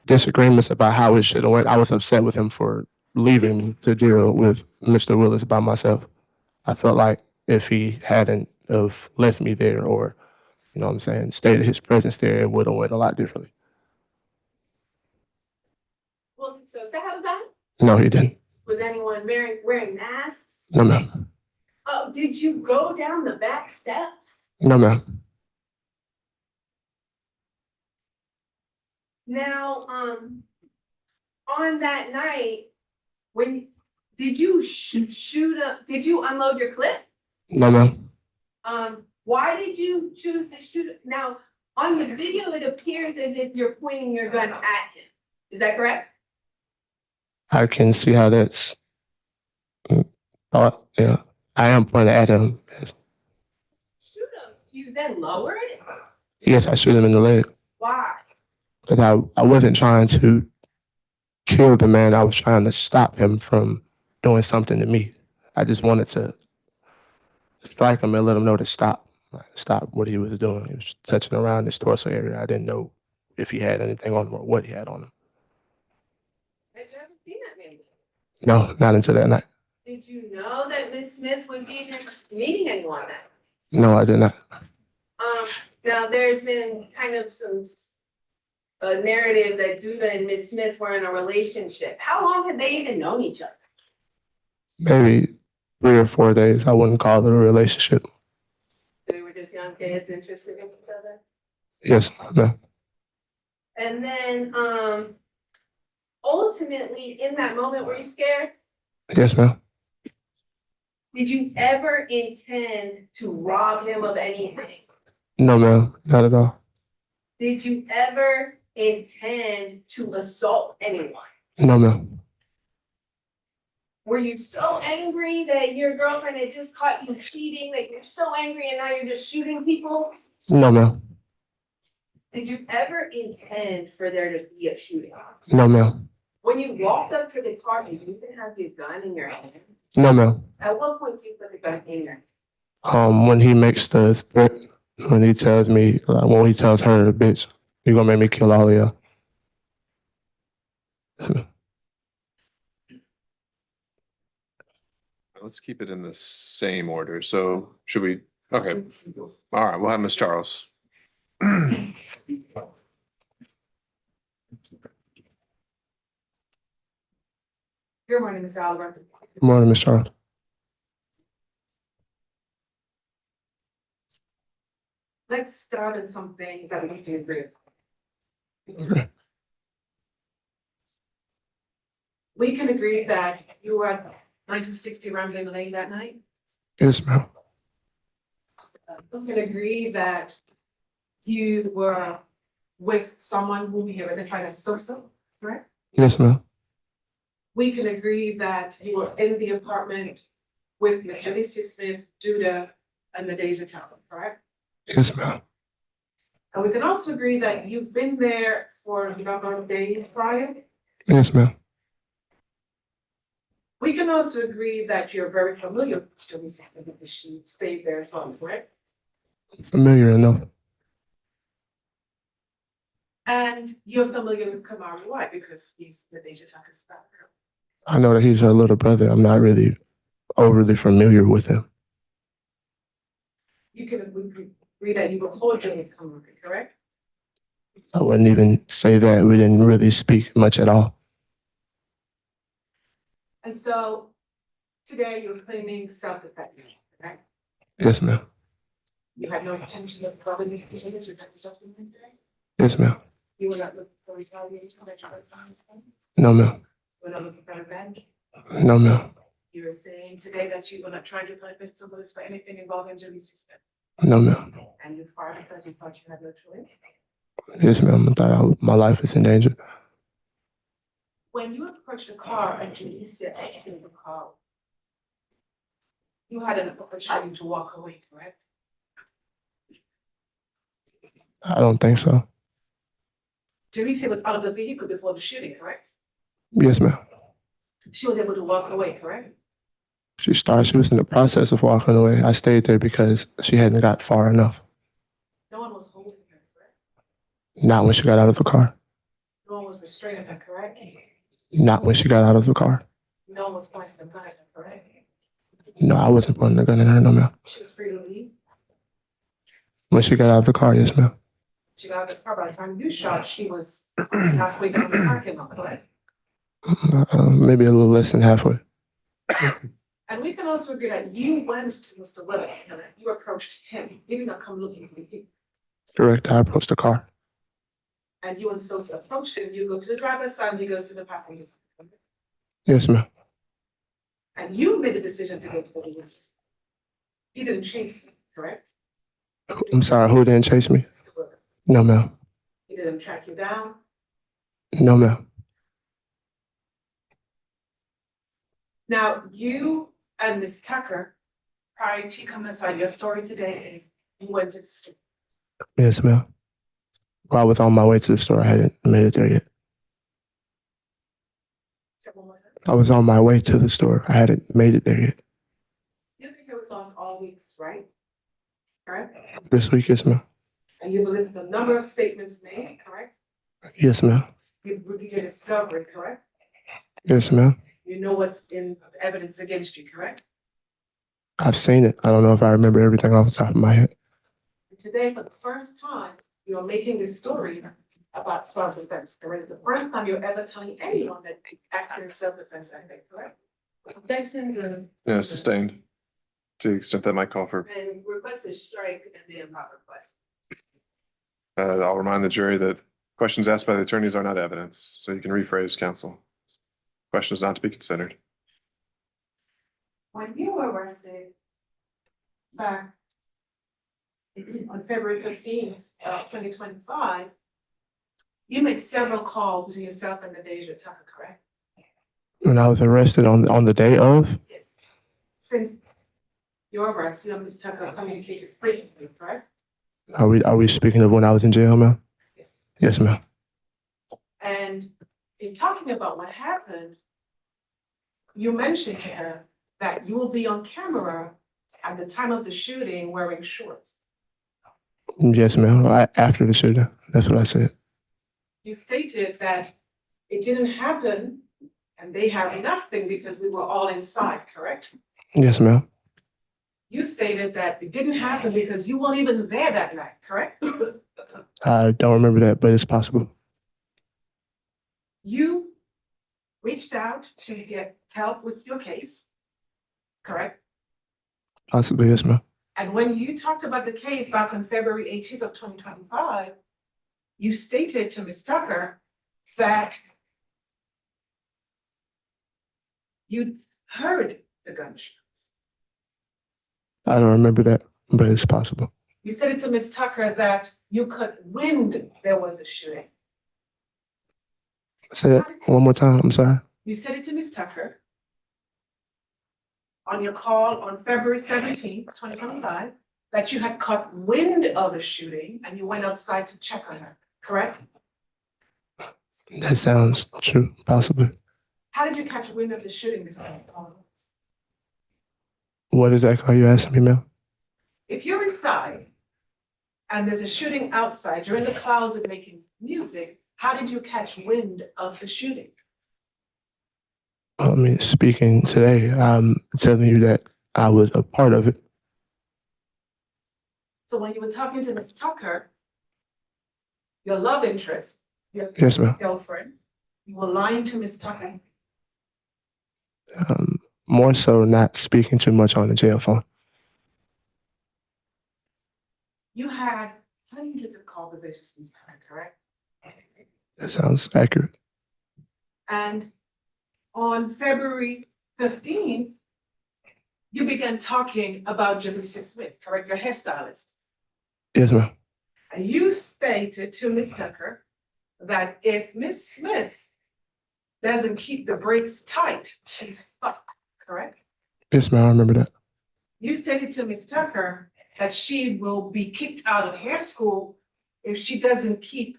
disagreements about how it should have went. I was upset with him for leaving me to deal with Mr. Willis by myself. I felt like if he hadn't have left me there or, stayed his presence there, it would have went a lot differently. Well, did Sosa have a gun? No, he didn't. Was anyone wearing masks? No, ma'am. Oh, did you go down the back steps? No, ma'am. Now, on that night, did you did you unload your clip? No, ma'am. Why did you choose to shoot? Now, on the video, it appears as if you're pointing your gun at him. Is that correct? I can see how that's thought. Yeah, I am pointing at him. Yes. Shoot him. You then lowered it? Yes, I shoot him in the leg. Why? Because I wasn't trying to kill the man. I was trying to stop him from doing something to me. I just wanted to strike him and let him know to stop. Stop what he was doing. He was touching around his torso area. I didn't know if he had anything on him or what he had on him. Had you ever seen that man? No, not until that night. Did you know that Miss Smith was even meeting anyone that? No, I did not. Now there's been kind of some narrative that Duda and Miss Smith were in a relationship. How long had they even known each other? Maybe 3 or 4 days. I wouldn't call it a relationship. They were just young kids interested in each other. Yes, ma'am. And then ultimately in that moment, were you scared? Yes, ma'am. Did you ever intend to rob him of anything? No, ma'am, not at all. Did you ever intend to assault anyone? No, ma'am. Were you so angry that your girlfriend had just caught you cheating, that you're so angry and now you're just shooting people? No, ma'am. Did you ever intend for there to be a shooting? No, ma'am. When you walked up to the car, did you even have your gun in your hand? No, ma'am. At what point did you put the gun in your hand? When he makes the threat, when he tells me, when he tells her, bitch, you're gonna make me kill all of you. Let's keep it in the same order. So should we, okay, all right, we'll have Ms. Charles. Good morning, Ms. Oliver. Good morning, Ms. Charles. Let's start on some things that we can agree. Okay. We can agree that you were at 1960 Ramsey Lane that night. Yes, ma'am. We can agree that you were with someone whom we have identified as Sosa, correct? Yes, ma'am. We can agree that you were in the apartment with Mr. Alicia Smith, Duda, and Nadeja Tower, correct? Yes, ma'am. And we can also agree that you've been there for a number of days prior. Yes, ma'am. We can also agree that you're very familiar with Mr. Alicia Smith because she stayed there as well, correct? Familiar enough. And you're familiar with Kamari White because he's Nadeja Tucker's father. I know that he's her little brother. I'm not really overly familiar with him. You can agree that you were cordial with Kamari, correct? I wouldn't even say that. We didn't really speak much at all. And so today you're claiming self-defense, correct? Yes, ma'am. You had no intention of robbing this decision, is that the judgment today? Yes, ma'am. You were not looking for retaliation, that you were trying to. No, ma'am. You were not looking for revenge. No, ma'am. You were saying today that you were not trying to punish Mr. Lewis for anything involving Jaleesa Smith. No, ma'am. And you fired because you thought you had no choice. Yes, ma'am. I thought my life was in danger. When you approached the car and Jaleesa exited the car, you had an opportunity to walk away, correct? I don't think so. Jaleesa was out of the vehicle before the shooting, correct? Yes, ma'am. She was able to walk away, correct? She was in the process of walking away. I stayed there because she hadn't got far enough. No one was holding her, correct? Not when she got out of the car. No one was restraining her, correct? Not when she got out of the car. No one was pointing the gun at her, correct? No, I wasn't pointing the gun at her, no, ma'am. She was free to leave. When she got out of the car, yes, ma'am. She got out of the car. By the time you shot, she was halfway down the parking lot, correct? Maybe a little less than halfway. And we can also agree that you went to Mr. Willis and that you approached him. He did not come looking for you. Correct. I approached the car. And you and Sosa approached him. You go to the driver's side and he goes to the passenger side. Yes, ma'am. And you made the decision to go to the Willis. He didn't chase you, correct? I'm sorry, who didn't chase me? Mr. Willis. No, ma'am. He didn't track you down. No, ma'am. Now, you and Ms. Tucker, prior to coming inside, your story today is you went to the store. Yes, ma'am. Well, I was on my way to the store. I hadn't made it there yet. So one more time. I was on my way to the store. I hadn't made it there yet. You've been here with us all weeks, right? Correct? This week, yes, ma'am. And you've listed a number of statements made, correct? Yes, ma'am. You've reviewed your discovery, correct? Yes, ma'am. You know what's in evidence against you, correct? I've seen it. I don't know if I remember everything off the top of my head. And today, for the first time, you're making this story about self-defense. Correct? The first time you're ever telling anyone that you acted in self-defense, I think, correct? Objections and Yeah, sustained. To the extent that might call for, request to strike and the improper question. I'll remind the jury that questions asked by the attorneys are not evidence, so you can rephrase, counsel. Questions not to be considered. when you were arrested back on February 15th, 2025, you made several calls to yourself and Nadeja Tucker, correct? When I was arrested on the day of, Yes. Since your arrest, you and Ms. Tucker communicated frequently, correct? are we speaking of when I was in jail, ma'am? Yes. Yes, ma'am. And in talking about what happened, you mentioned to her that you will be on camera at the time of the shooting wearing shorts. Yes, ma'am. After the shooting, that's what I said. You stated that it didn't happen and they have nothing because we were all inside, correct? Yes, ma'am. You stated that it didn't happen because you weren't even there that night, correct? I don't remember that, but it's possible. You reached out to get help with your case, correct? Possibly, yes, ma'am. And when you talked about the case back on February 18th of 2025, you stated to Ms. Tucker that you heard the gunshots. I don't remember that, but it's possible. You said it to Ms. Tucker that you could wind there was a shooting. Say that one more time. I'm sorry. You said it to Ms. Tucker on your call on February 17th, 2025, that you had caught wind of a shooting and you went outside to check on her, correct? That sounds true, possibly. How did you catch wind of the shooting, Mr. McCollum? What exactly are you asking me, ma'am? If you're inside and there's a shooting outside, you're in the closet making music, how did you catch wind of the shooting? I mean, speaking today, I'm telling you that I was a part of it. So when you were talking to Ms. Tucker, your love interest, your Yes, ma'am. girlfriend, you were lying to Ms. Tucker. More so not speaking too much on the jail phone. You had hundreds of conversations with Ms. Tucker, correct? That sounds accurate. And on February 15th, you began talking about Jaleesa Smith, correct? Your hairstylist. Yes, ma'am. And you stated to Ms. Tucker that if Ms. Smith doesn't keep the braids tight, she's fucked, correct? Yes, ma'am. I remember that. You stated to Ms. Tucker that she will be kicked out of hair school if she doesn't keep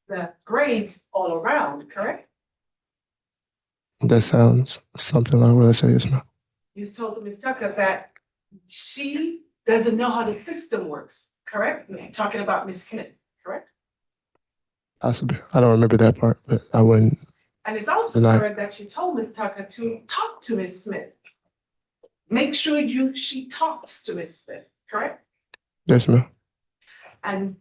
the braids all around, correct? That sounds something like what I said, yes, ma'am. You told Ms. Tucker that she doesn't know how the system works, correct? Talking about Ms. Smith, correct? Possibly. I don't remember that part, but I wouldn't. And it's also Deny. correct that you told Ms. Tucker to talk to Ms. Smith. Make sure she talks to Ms. Smith, correct? Yes, ma'am. And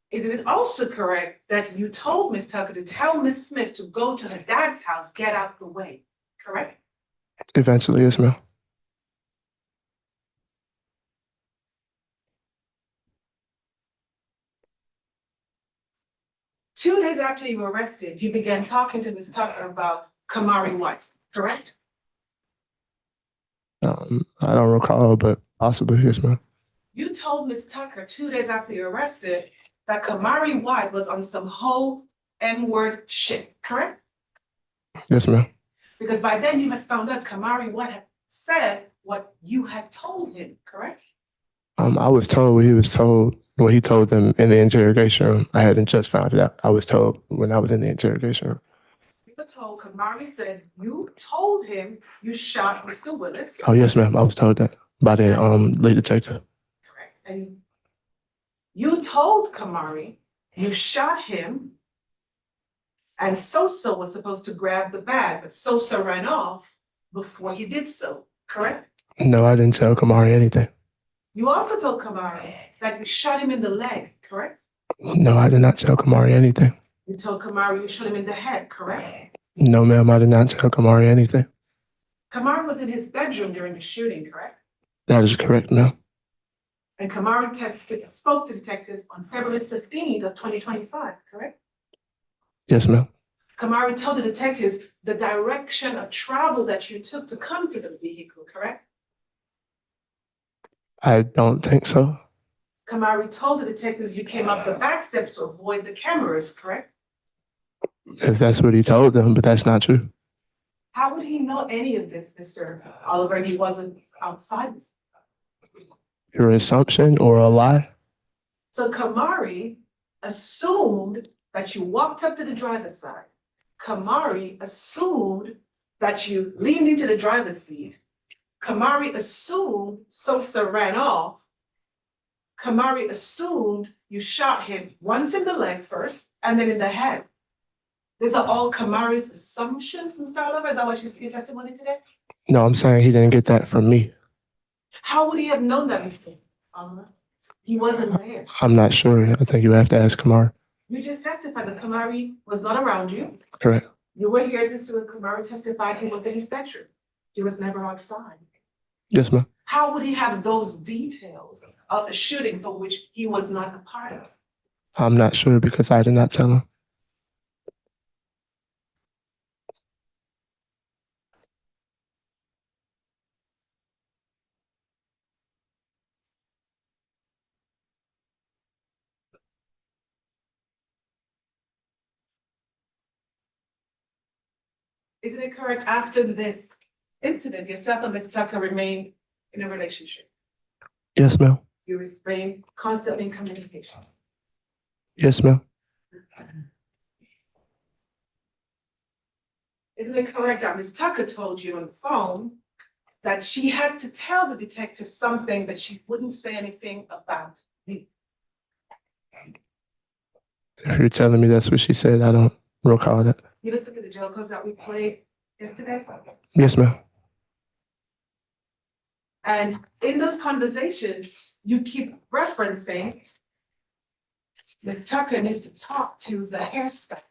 is it also correct that you told Ms. Tucker to tell Ms. Smith to go to her dad's house, get out the way, correct? Eventually, yes, ma'am. Two days after you were arrested, you began talking to Ms. Tucker about Kamari White, correct? I don't recall, but possibly, yes, ma'am. You told Ms. Tucker 2 days after you were arrested that Kamari White was on some whole N-word shit, correct? Yes, ma'am. Because by then you had found out Kamari White had said what you had told him, correct? I was told what he told them in the interrogation room. I hadn't just found it out. I was told when I was in the interrogation room. You were told, Kamari said you told him you shot Mr. Willis. Oh, yes, ma'am. I was told that by the lead detective. Correct. And you told Kamari you shot him and Sosa was supposed to grab the bag, but Sosa ran off before he did so, correct? No, I didn't tell Kamari anything. You also told Kamari that you shot him in the leg, correct? No, I did not tell Kamari anything. You told Kamari you shot him in the head, correct? No, ma'am, I did not tell Kamari anything. Kamari was in his bedroom during the shooting, correct? That is correct, ma'am. And Kamari spoke to detectives on February 15th of 2025, correct? Yes, ma'am. Kamari told the detectives the direction of travel that you took to come to the vehicle, correct? I don't think so. Kamari told the detectives you came up the back steps to avoid the cameras, correct? If that's what he told them, but that's not true. How would he know any of this, Mr. Oliver? He wasn't outside. Your assumption or a lie? So Kamari assumed that you walked up to the driver's side. Kamari assumed that you leaned into the driver's seat. Kamari assumed Sosa ran off. Kamari assumed you shot him once in the leg first and then in the head. These are all Kamari's assumptions, Mr. Oliver? Is that what you see in testimony today? No, I'm saying he didn't get that from me. How would he have known that, Mr. Oliver? He wasn't there. I'm not sure. I think you have to ask Kamar. You just testified that Kamari was not around you. Correct. You were here, Mr. Kamari testified he was in his bedroom. He was never outside. Yes, ma'am. How would he have those details of a shooting for which he was not a part of? I'm not sure because I did not tell him. Isn't it correct after this incident, yourself and Ms. Tucker remained in a relationship? Yes, ma'am. You remained constantly in communication. Yes, ma'am. Isn't it correct that Ms. Tucker told you on the phone that she had to tell the detective something, but she wouldn't say anything about me? If you're telling me that's what she said, I don't recall that. You listened to the jokers that we played yesterday? Yes, ma'am. And in those conversations, you keep referencing Ms. Tucker needs to talk to the hairstylist.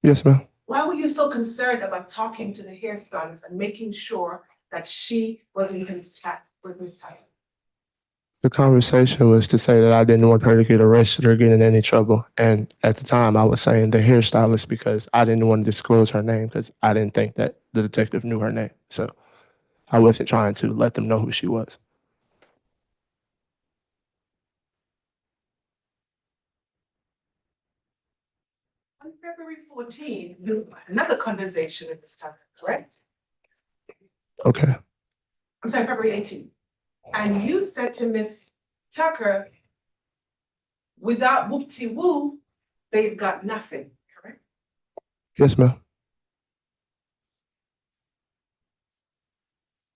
Yes, ma'am. Why were you so concerned about talking to the hairstylist and making sure that she wasn't in contact with Ms. Tucker? The conversation was to say that I didn't want her to get arrested or get in any trouble. And at the time, I was saying the hairstylist because I didn't want to disclose her name because I didn't think that the detective knew her name. So I wasn't trying to let them know who she was. On February 14, you had another conversation with Ms. Tucker, correct? Okay. I'm sorry, February 18. And you said to Ms. Tucker, without whoop-de-woo, they've got nothing, correct? Yes, ma'am.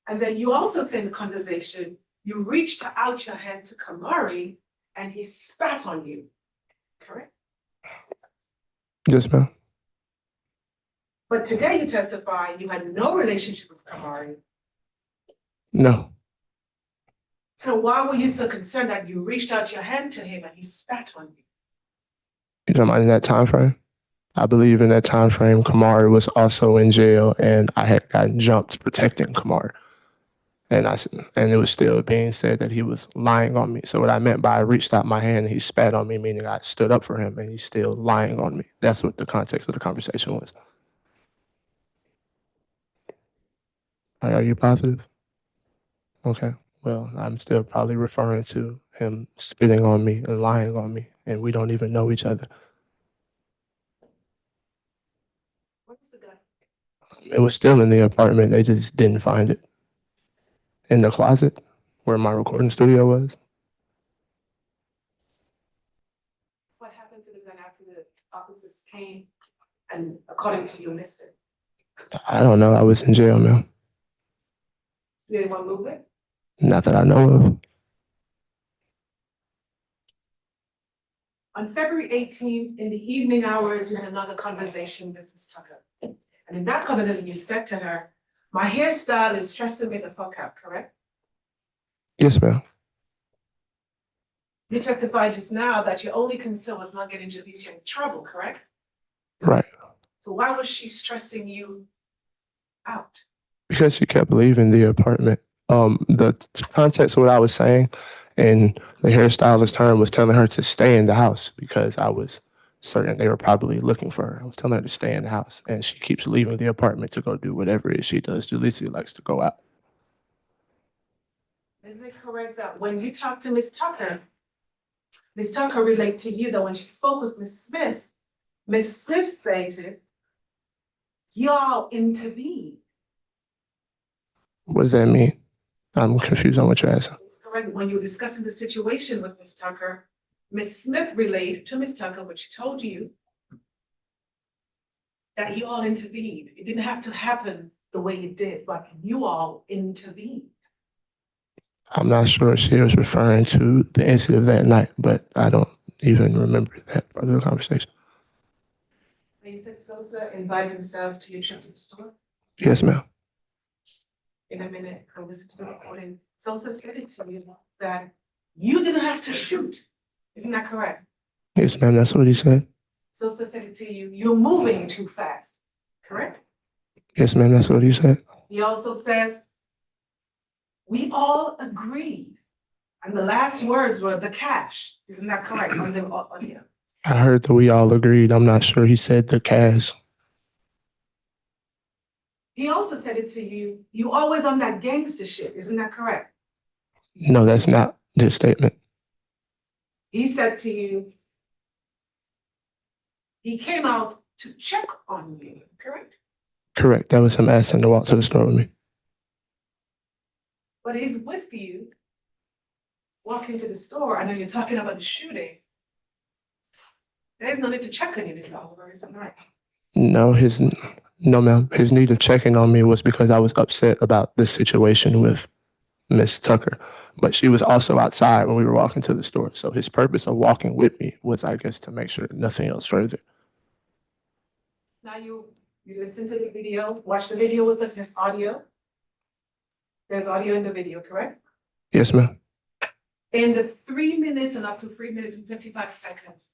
And then you also said in the conversation, you reached out your hand to Kamari and he spat on you, correct? Yes, ma'am. But today you testify you had no relationship with Kamari. No. So why were you so concerned that you reached out your hand to him and he spat on you? You're talking about in that time frame? I believe in that time frame, Kamar was also in jail and I had gotten jumped protecting Kamar. And it was still being said that he was lying on me. So what I meant by I reached out my hand and he spat on me, meaning I stood up for him and he's still lying on me. That's what the context of the conversation was. Are you positive? Okay. Well, I'm still probably referring to him spitting on me and lying on me, and we don't even know each other. Where's the gun? It was still in the apartment. They just didn't find it. In the closet where my recording studio was. What happened to the gun after the officers came and according to you, missed it? I don't know. I was in jail, man. Did anyone move it? Not that I know of. On February 18th, in the evening hours, you had another conversation with Ms. Tucker. And in that conversation, you said to her, my hairstyle is stressing me the fuck out, correct? Yes, ma'am. You testified just now that your only concern was not getting Jaleesa in trouble, correct? Right. So why was she stressing you out? Because she kept leaving the apartment. The context of what I was saying and the hairstylist term was telling her to stay in the house because I was certain they were probably looking for her. I was telling her to stay in the house and she keeps leaving the apartment to go do whatever it is she does. Jaleesa likes to go out. Isn't it correct that when you talked to Ms. Tucker relayed to you that when she spoke with Ms. Smith stated, y'all intervened. What does that mean? I'm confused on what you're asking. It's correct. When you were discussing the situation with Ms. Tucker, Ms. Smith relayed to Ms. Tucker what she told you that you all intervened. It didn't have to happen the way it did, but you all intervened. I'm not sure if she was referring to the incident of that night, but I don't even remember that part of the conversation. And you said Sosa invited himself to your trip to the store. Yes, ma'am. In a minute, I'll listen to the recording. Sosa said it to you that you didn't have to shoot. Isn't that correct? Yes, ma'am. That's what he said. Sosa said it to you, you're moving too fast, correct? Yes, ma'am. That's what he said. He also says, we all agreed. And the last words were the cash. Isn't that correct? On the audio. I heard that we all agreed. I'm not sure he said the cash. He also said it to you, you always on that gangster shit. Isn't that correct? No, that's not his statement. He said to you, he came out to check on you, correct? Correct. That was him asking to walk to the store with me. But he's with you walking to the store. I know you're talking about the shooting. There's no need to check on you, Mr. Oliver, isn't that right? No, ma'am. His need of checking on me was because I was upset about this situation with Miss Tucker. But she was also outside when we were walking to the store. So his purpose of walking with me was, I guess, to make sure nothing else further. Now you listen to the video, watch the video with us, there's audio. There's audio in the video, correct? Yes, ma'am. In the 3 minutes and up to 3 minutes and 55 seconds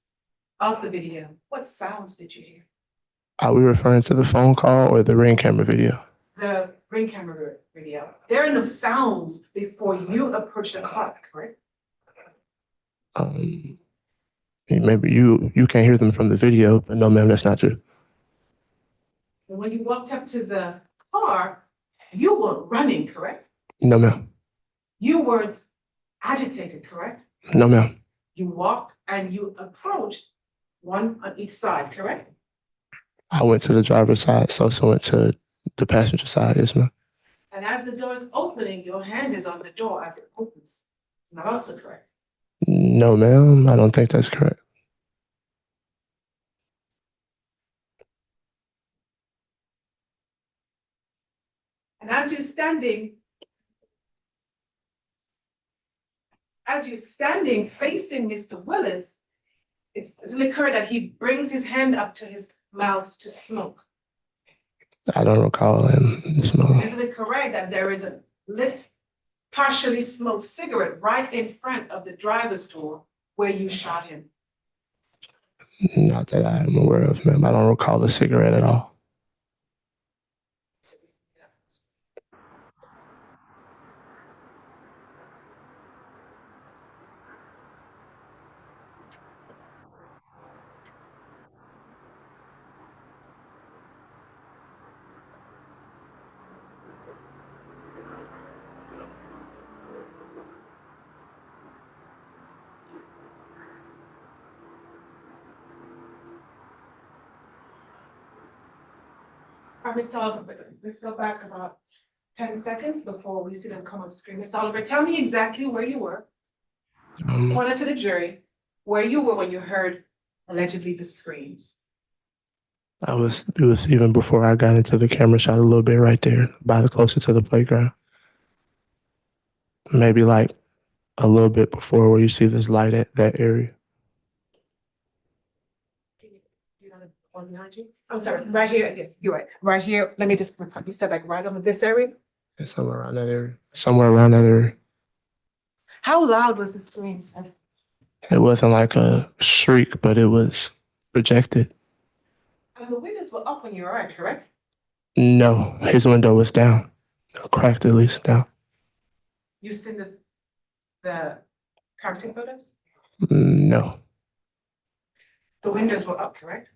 of the video, what sounds did you hear? Are we referring to the phone call or the Ring camera video? The ring camera video. There are no sounds before you approach the car, correct? Maybe you can't hear them from the video, but no, ma'am, that's not true. And when you walked up to the car, you were running, correct? No, ma'am. You weren't agitated, correct? No, ma'am. You walked and you approached one on each side, correct? I went to the driver's side, so went to the passenger side. Yes, ma'am. And as the door is opening, your hand is on the door as it opens. Isn't that also correct? No, ma'am. I don't think that's correct. And as you're standing facing Mr. Willis, it's occurred that he brings his hand up to his mouth to smoke. I don't recall him smoking. Isn't it correct that there is a lit, partially smoked cigarette right in front of the driver's door where you shot him? Not that I am aware of, ma'am. I don't recall a cigarette at all. All right, Mr. Oliver, let's go back about 10 seconds before we see them come on screen. Mr. Oliver, tell me exactly where you were. Point out to the jury where you were when you heard allegedly the screams. It was even before I got into the camera shot a little bit right there, closer to the playground. Maybe like a little bit before where you see this light at that area. Do you know the one behind you? I'm sorry, right here. Yeah, you're right. Right here. Let me just, you said like right over this area? Yeah, somewhere around that area. Somewhere around that area. How loud was the screams? It wasn't like a shriek, but it was projected. And the windows were up when you arrived, correct? No, his window was down. Cracked at least down. You seen the crime scene photos? No. The windows were up, correct?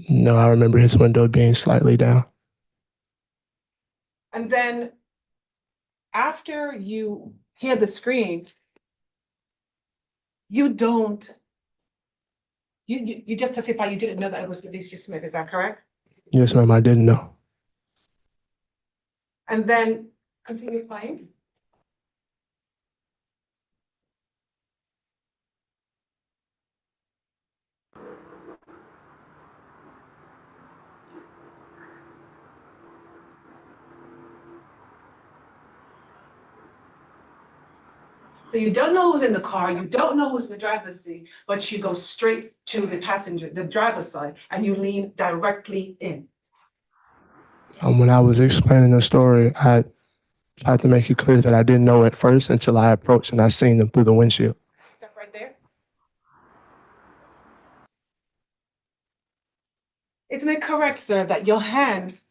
No, I remember his window being slightly down. And then after you hear the screams, you don't, you just testify you didn't know that it was Alicia Smith, is that correct? Yes, ma'am, I didn't know. And then continue playing. So you don't know who's in the car, you don't know who's in the driver's seat, but you go straight to the passenger, the driver's side, and you lean directly in. When I was explaining the story, I tried to make it clear that I didn't know at first until I approached and I seen them through the windshield. Step right there. Isn't it correct, sir, that your hands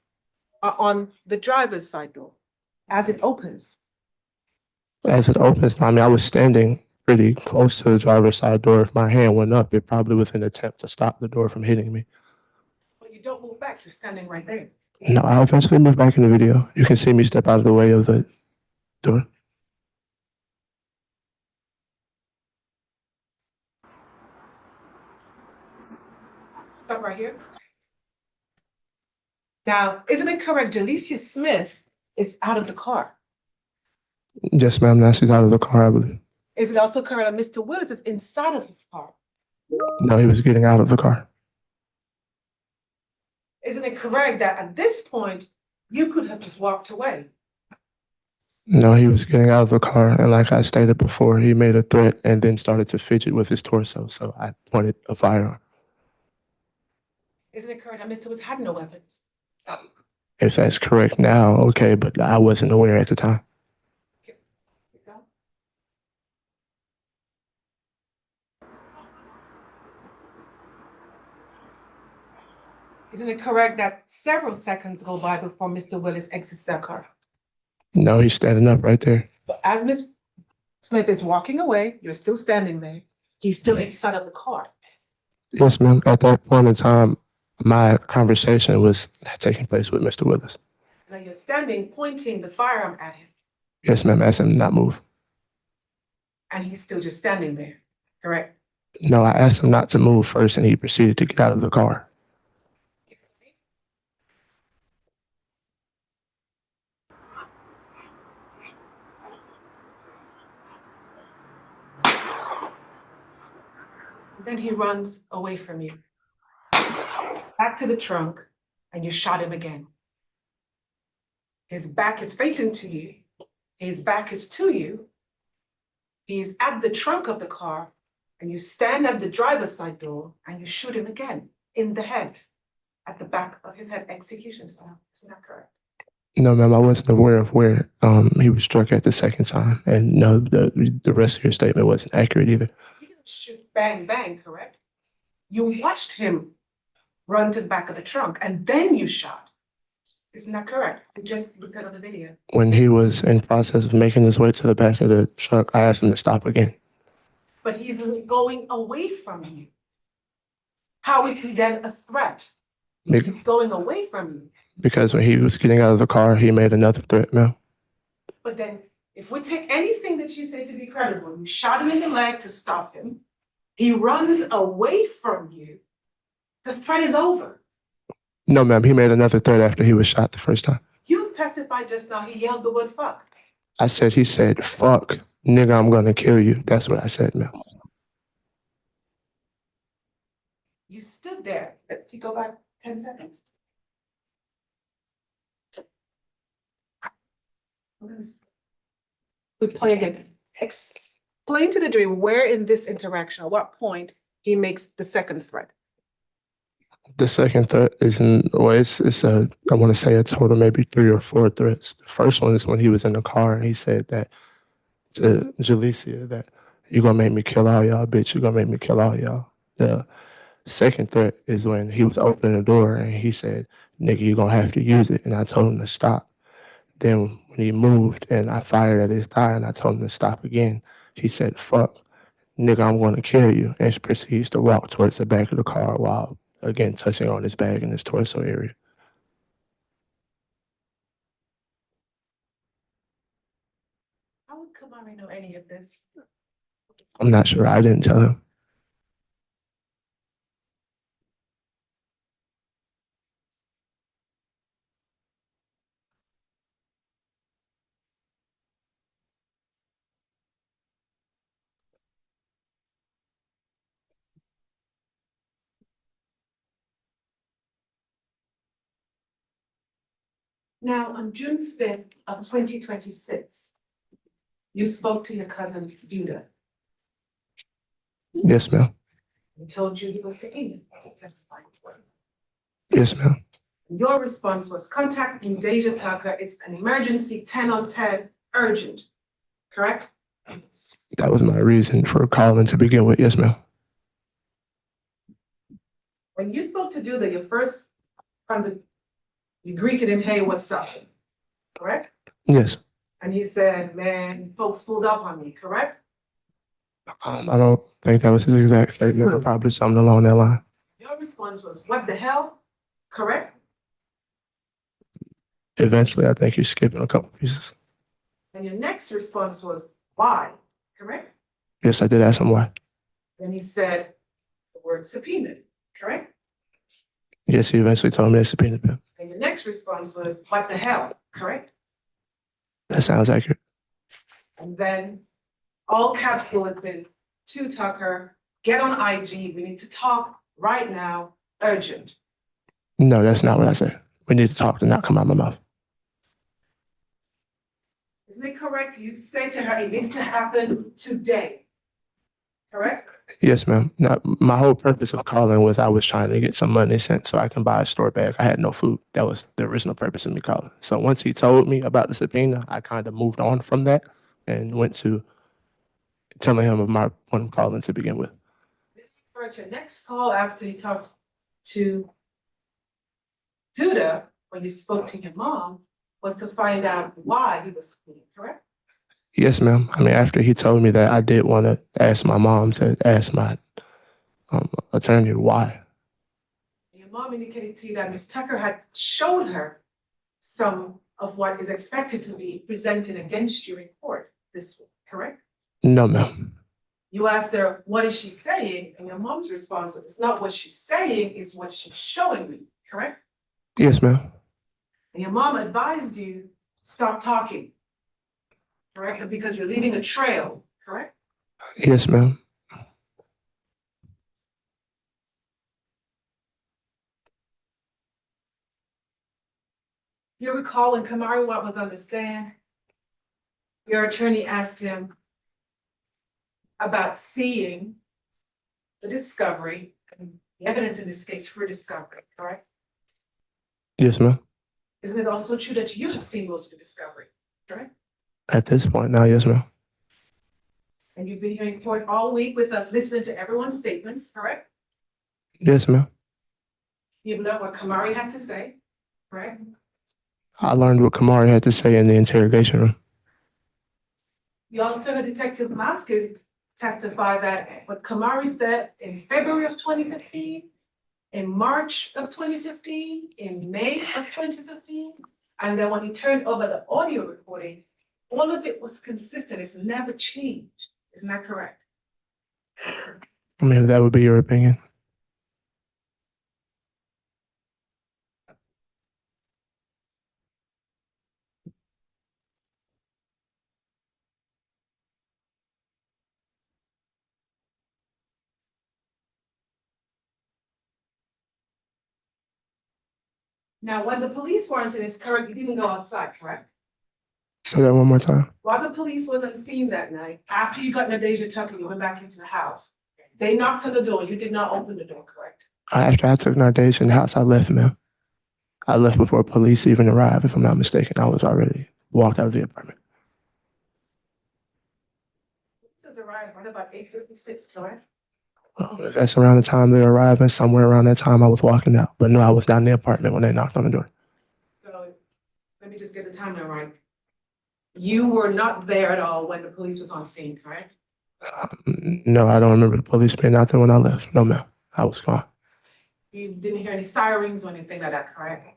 are on the driver's side door as it opens? As it opens, I mean, I was standing pretty close to the driver's side door. If my hand went up, it probably was an attempt to stop the door from hitting me. But you don't move back, you're standing right there. No, I'll eventually move back in the video. You can see me step out of the way of the door. Stop right here. Now, isn't it correct, Jalecia Smith is out of the car? Yes, ma'am, now she's out of the car, I believe. Is it also correct that Mr. Willis is inside of his car? No, he was getting out of the car. Isn't it correct that at this point, you could have just walked away? No, he was getting out of the car, and like I stated before, he made a threat and then started to fidget with his torso, so I pointed a firearm. Isn't it correct that Mr. Willis had no weapons? If that's correct now, okay, but I wasn't aware at the time. Isn't it correct that several seconds go by before Mr. Willis exits that car? No, he's standing up right there. But as Ms. Smith is walking away, you're still standing there. He's still inside of the car. Yes, ma'am. At that point in time, my conversation was taking place with Mr. Willis. Now you're standing, pointing the firearm at him, Yes, ma'am. Asked him to not move. and he's still just standing there, correct? No, I asked him not to move first, and he proceeded to get out of the car. Then he runs away from you, back to the trunk, and you shot him again. His back is facing to you. His back is to you. He's at the trunk of the car, and you stand at the driver's side door and you shoot him again in the head, at the back of his head, execution style. Isn't that correct? No, ma'am, I wasn't aware of where he was struck at the second time, and no, the rest of your statement wasn't accurate either. He didn't shoot bang, bang, correct? You watched him run to the back of the trunk and then you shot. Isn't that correct? We just looked at the video. When he was in process of making his way to the back of the truck, I asked him to stop again. But he's going away from you. How is he then a threat? He's going away from you. Because when he was getting out of the car, he made another threat, ma'am. But then, if we take anything that you say to be credible, you shot him in the leg to stop him. He runs away from you. The threat is over. No, ma'am, he made another threat after he was shot the first time. You testified just now, he yelled the word fuck. He said, fuck, nigga, I'm gonna kill you. That's what I said, ma'am. You stood there. If you go back 10 seconds. We play again. Explain to the jury where in this interaction, at what point he makes the second threat. The second threat is, I want to say a total maybe 3 or 4 threats. The first one is when he was in the car and he said that to Jalecia that you're gonna make me kill all y'all, bitch, you're gonna make me kill all y'all. The second threat is when he was opening the door and he said, nigga, you're gonna have to use it. And I told him to stop. Then when he moved and I fired at his thigh and I told him to stop again, he said, fuck, nigga, I'm gonna kill you. And proceeds to walk towards the back of the car while again touching on his bag and his torso area. How would Kamari know any of this? I'm not sure. I didn't tell him. Now, on June 5th of 2026, you spoke to your cousin Judah. Yes, ma'am. He told you he was subpoenaed to testify. Yes, ma'am. Your response was contacting Deja Tucker. It's an emergency 10 on 10 urgent, correct? That was my reason for calling to begin with. Yes, ma'am. When you spoke to Judah, you greeted him, hey, what's up? Correct? Yes. And he said, man, folks pulled up on me, correct? I don't think that was his exact statement, but probably something along that line. Your response was, what the hell? Correct? Eventually, I think he's skipping a couple pieces. And your next response was, why? Correct? Yes, I did ask him why. Then he said the word subpoenaed, correct? Yes, he eventually told me to subpoena him. And your next response was, what the hell? Correct? That sounds accurate. And then all caps bulletin to Tucker, get on IG, we need to talk right now, urgent. No, that's not what I said. We need to talk to not come out my mouth. Isn't it correct? You say to her, it needs to happen today. Correct? Yes, ma'am. Now, my whole purpose of calling was I was trying to get some money sent so I can buy a store bag. I had no food. That was the original purpose of me calling. So once he told me about the subpoena, I kind of moved on from that and went to telling him of my one calling to begin with. This is correct. Your next call after you talked to Duda, when you spoke to your mom, was to find out why he was subpoenaed, correct? Yes, ma'am. I mean, after he told me that, I did want to ask my mom to ask my attorney why. Your mom indicated to you that Ms. Tucker had shown her some of what is expected to be presented against you in court this week, correct? No, ma'am. You asked her, what is she saying? And your mom's response was, it's not what she's saying, it's what she's showing me, correct? Yes, ma'am. And your mom advised you, stop talking, correct? Because you're leaving a trail, correct? Yes, ma'am. You recall when Kamari Watt was on the stand, your attorney asked him about seeing the discovery, and the evidence in this case for discovery, correct? Yes, ma'am. Isn't it also true that you have seen most of the discovery, correct? At this point now, yes, ma'am. And you've been here in court all week with us, listening to everyone's statements, correct? Yes, ma'am. You've learned what Kamari had to say, correct? I learned what Kamari had to say in the interrogation room. You also heard Detective Vasquez testify that what Kamari said in February of 2015, in March of 2015, in May of 2015, and then when he turned over the audio recording, all of it was consistent. It's never changed. Isn't that correct? I mean, if that would be your opinion. Now, when the police were on scene, it's correct, you didn't go outside, correct? Say that one more time. While the police was on scene that night, after you got Nadeja Tucker, you went back into the house. They knocked on the door. You did not open the door, correct? After I took Nadeja in the house, I left, ma'am. I left before police even arrived, if I'm not mistaken. I was already walked out of the apartment. This is arrived right about 8:56, correct? That's around the time they arrived, and somewhere around that time I was walking out. But no, I was down in the apartment when they knocked on the door. So let me just get the timeline right. You were not there at all when the police was on scene, correct? No, I don't remember the police being out there when I left. No, ma'am. I was gone. You didn't hear any sirens or anything like that, correct?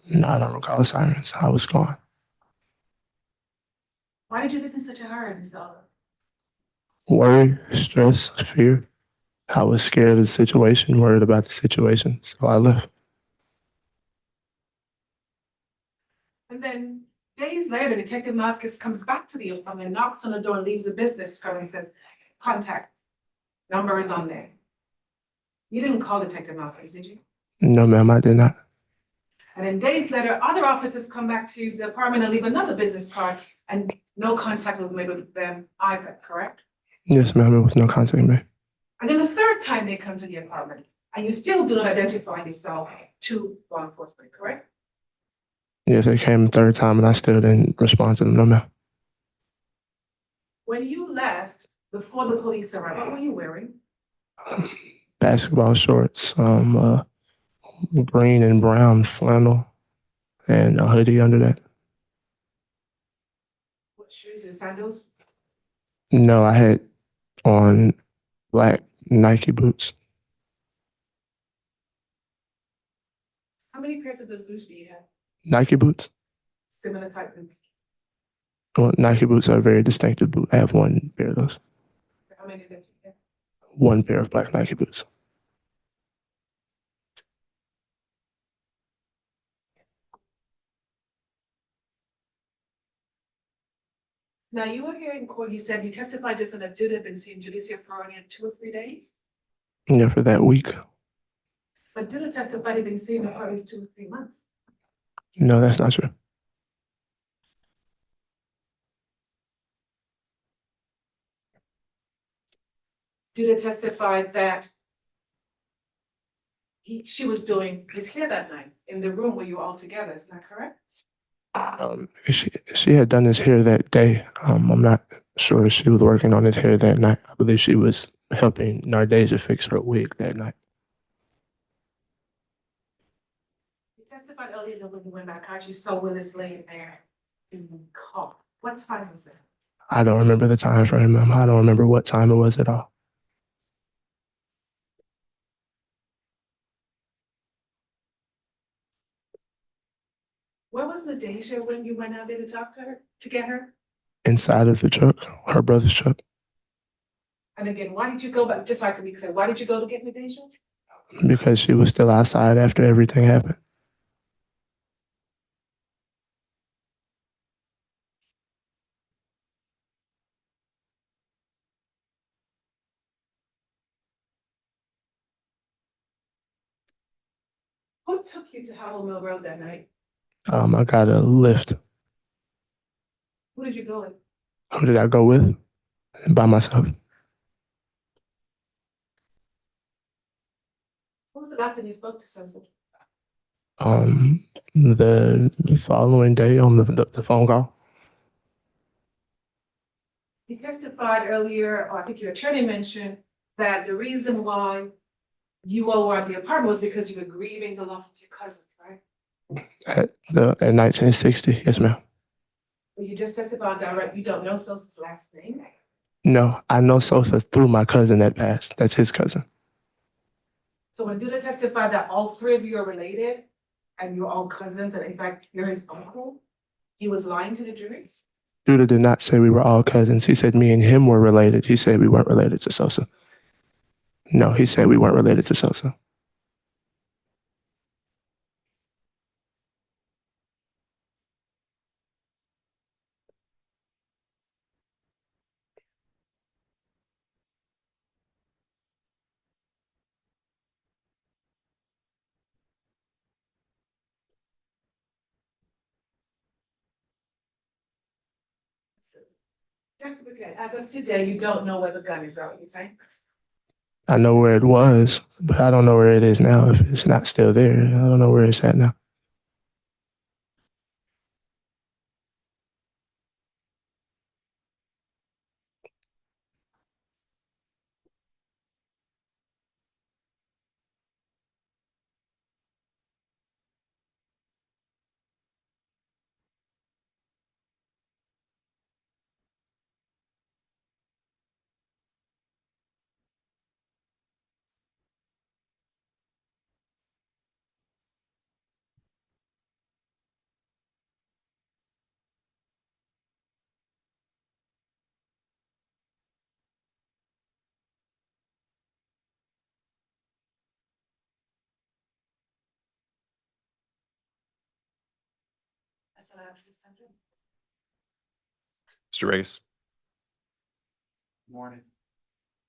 No, I don't recall the sirens. I was gone. Why did you live in such a hurry, Ms. Oliver? Worry, stress, fear. I was scared of the situation, worried about the situation, so I left. And then days later, Detective Vasquez comes back to the apartment, knocks on the door, and leaves a business card and says, contact number is on there. You didn't call Detective Vasquez, did you? No, ma'am, I did not. And then days later, other officers come back to the apartment and leave another business card, and no contact was made with them either, correct? Yes, ma'am, there was no contact made. And then the third time they come to the apartment, and you still do not identify yourself to law enforcement, correct? Yes, they came the third time and I still didn't respond to them, no, ma'am. When you left before the police arrived, what were you wearing? Basketball shorts, green and brown flannel, and a hoodie under that. What shoes and sandals? No, I had on black Nike boots. How many pairs of those boots do you have? Nike boots? Similar type boots? Well, Nike boots are a very distinctive boot. I have one pair of those. How many of them do you have? One pair of black Nike boots. Now, you were here in court, you said you testified just that Judah had been seeing Judicia for only 2 or 3 days? Yeah, for that week. But Judah testified he'd been seeing her for at least 2 or 3 months. No, that's not true. Judah testified that she was doing his hair that night in the room where you were all together, is that correct? She had done his hair that day. I'm not sure if she was working on his hair that night. I believe she was helping Nardeja fix her wig that night. You testified earlier that when you went back out, you saw Willis laying there in the car. What time was that? I don't remember the time frame, ma'am. I don't remember what time it was at all. Where was Nadeja when you went out there to talk to her, to get her? Inside of the truck, her brother's truck, And again, why did you go back, just so I can be clear, why did you go to get Nadeja? because she was still outside after everything happened. Who took you to Howell Mill Road that night? I got a lift. Who did you go with? Who did I go with? By myself. Who was the last time you spoke to Sosa? The following day on the phone call. You testified earlier, or I think your attorney mentioned, that the reason why you all were at the apartment was because you were grieving the loss of your cousin, right? At 1960, yes, ma'am. But you just testified direct, you don't know Sosa's last name? No, I know Sosa through my cousin that passed. That's his cousin. So when Duda testified that all 3 of you are related, and you're all cousins, and in fact, you're his uncle, he was lying to the jury? Judah did not say we were all cousins. He said me and him were related. He said we weren't related to Sosa. No, he said we weren't related to Sosa. So, just to be clear, as of today, you don't know where the gun is, what you're saying? I know where it was, but I don't know where it is now. If it's not still there, I don't know where it's at now. That's what I have to say. Mr. Regis. Morning.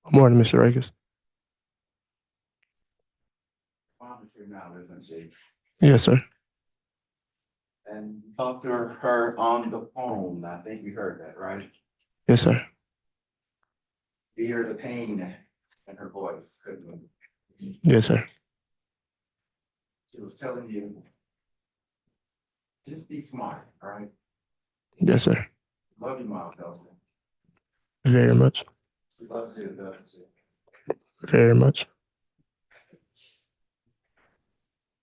Good morning, Mr. Regis. Mom is here now, isn't she? Yes, sir. And you talked to her on the phone. I think we heard that, right? Yes, sir. You hear the pain in her voice, couldn't you? Yes, sir. She was telling you, just be smart, all right? Yes, sir. Love your mom, don't you? Very much. She loves you, doesn't she? Very much.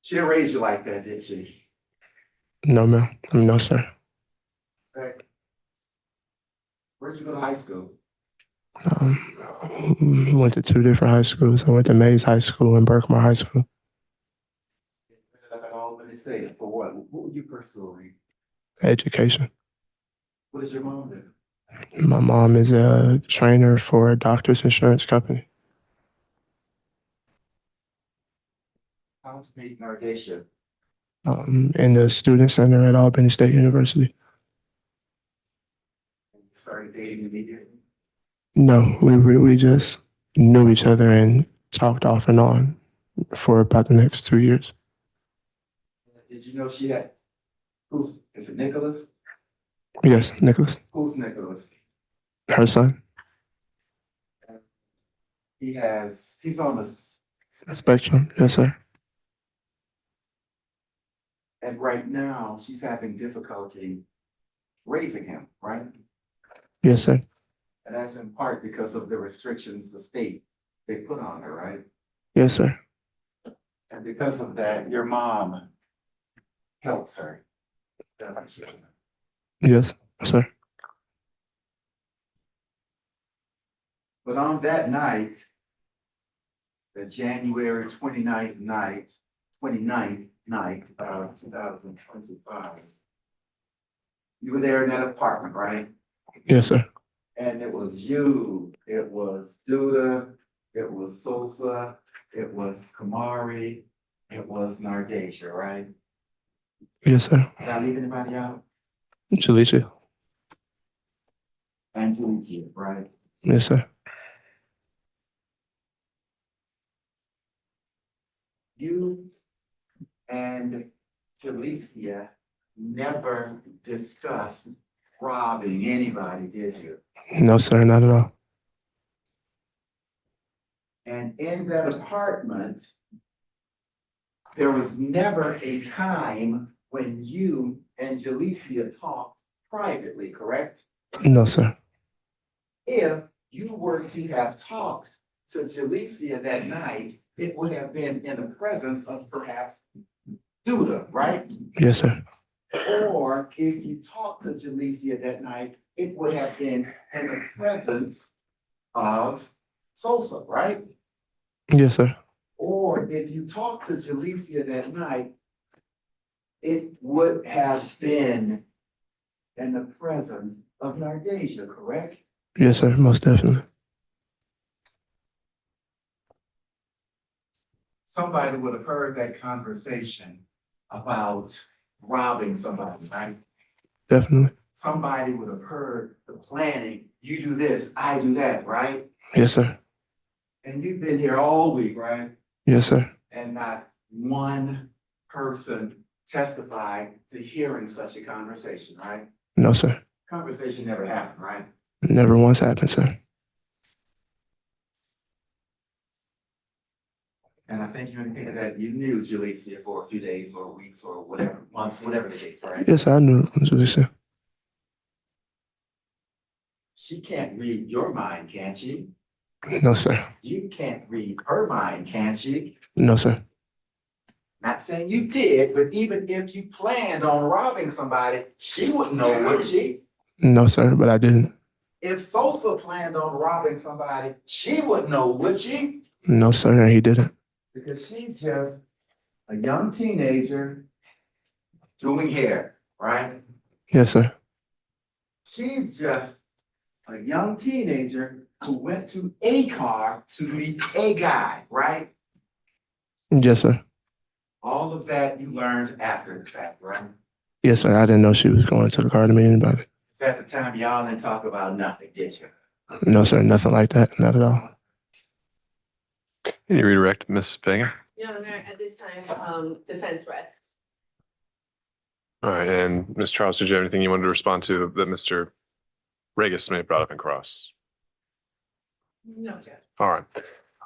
She didn't raise you like that, did she? No, ma'am. No, sir. Okay. Where'd you go to high school? Went to 2 different high schools. I went to Mays High School and Berkmar High School. All let me say, for what? What were you pursuing? Education. What does your mom do? My mom is a trainer for a doctor's insurance company. How's meet Nardesha? In the student center at Albany State University. Started dating immediately? No, we just knew each other and talked off and on for about the next 2 years. Did you know she had, is it Nicholas? Yes, Nicholas, Who's Nicholas? her son. He's on the, Spectrum. Yes, sir. and right now she's having difficulty raising him, right? Yes, sir. And that's in part because of the restrictions the state they put on her, right? Yes, sir. And because of that, your mom helps her, doesn't she? Yes, sir. But on that night, the January 29th night, 29th night of 2025, you were there in that apartment, right? Yes, sir. And it was you, it was Duda, it was Sosa, it was Kamari, it was Nardesha, right? Yes, sir. Did I leave anybody out? Jaleisha. And Julicia, right? Yes, sir. You and Julicia never discussed robbing anybody, did you? No, sir, not at all. And in that apartment, there was never a time when you and Julicia talked privately, correct? No, sir. If you were to have talked to Julicia that night, it would have been in the presence of perhaps Duda, right? Yes, sir. Or if you talked to Julicia that night, it would have been in the presence of Sosa, right? Yes, sir. Or if you talked to Julicia that night, it would have been in the presence of Nardesha, correct? Yes, sir. Most definitely. Somebody would have heard that conversation about robbing somebody, right? Definitely. Somebody would have heard the planning, you do this, I do that, right? Yes, sir. And you've been here all week, right? Yes, sir. And not one person testified to hearing such a conversation, right? No, sir. Conversation never happened, right? Never once happened, sir. And I think you indicated that you knew Julicia for a few days or weeks or whatever, months, whatever the case, right? Yes, sir. I knew Jaleisha. She can't read your mind, can she? No, sir. You can't read her mind, can she? No, sir. Not saying you did, but even if you planned on robbing somebody, she wouldn't know, would she? No, sir, but I didn't. If Sosa planned on robbing somebody, she wouldn't know, would she? No, sir, and he didn't. Because she's just a young teenager doing hair, right? Yes, sir. She's just a young teenager who went to a car to meet a guy, right? Yes, sir. All of that you learned after the fact, right? Yes, sir. I didn't know she was going to the car to meet anybody. So at the time, y'all didn't talk about nothing, did you? No, sir. Nothing like that. Not at all. Can you redirect Ms. Fagan? Your Honor, at this time, defense rests. All right, and Ms. Charles, did you have anything you wanted to respond to that Mr. Regis may have brought up in cross? No, Judge. All right.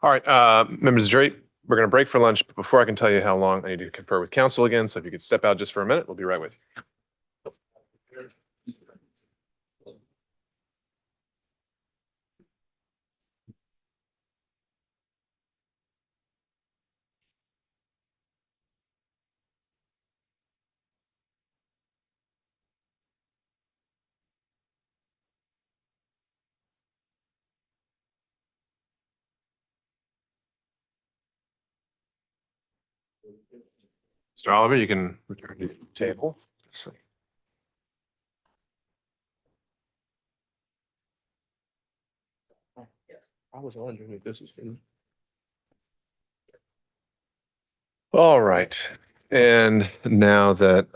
All right, members of the jury, we're going to break for lunch, but before I can tell you how long, I need to confer with counsel again. So if you could step out just for a minute, we'll be right with you. Mr. Oliver, you can return to the table. I was wondering if this was for me. All right, and now that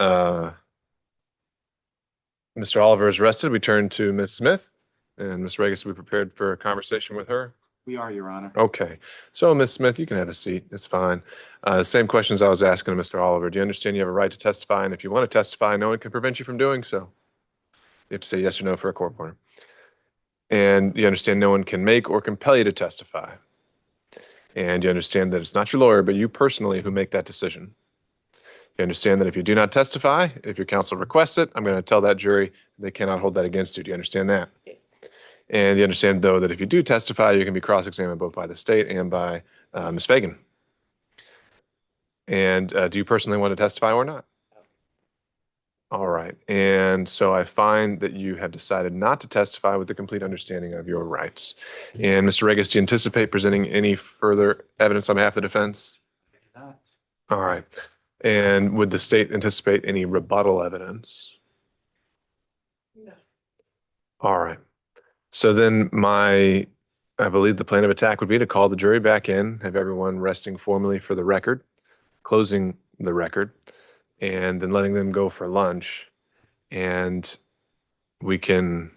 Mr. Oliver is rested, we turn to Ms. Smith, and Ms. Regis will be prepared for a conversation with her. We are, Your Honor. Okay, so Ms. Smith, you can have a seat. It's fine. Same questions I was asking to Mr. Oliver. Do you understand you have a right to testify? And if you want to testify, no one can prevent you from doing so. You have to say yes or no for a court order. And you understand no one can make or compel you to testify. And you understand that it's not your lawyer, but you personally who make that decision. You understand that if you do not testify, if your counsel requests it, I'm going to tell that jury they cannot hold that against you. Do you understand that? Yes. And you understand, though, that if you do testify, you can be cross-examined both by the state and by Ms. Fagan. And do you personally want to testify or not? All right. And so I find that you have decided not to testify with the complete understanding of your rights. And Mr. Regis, do you anticipate presenting any further evidence on behalf of the defense? Not. All right. And would the state anticipate any rebuttal evidence? No. All right. So then I believe the plan of attack would be to call the jury back in, have everyone resting formally for the record, closing the record, and then letting them go for lunch. And we can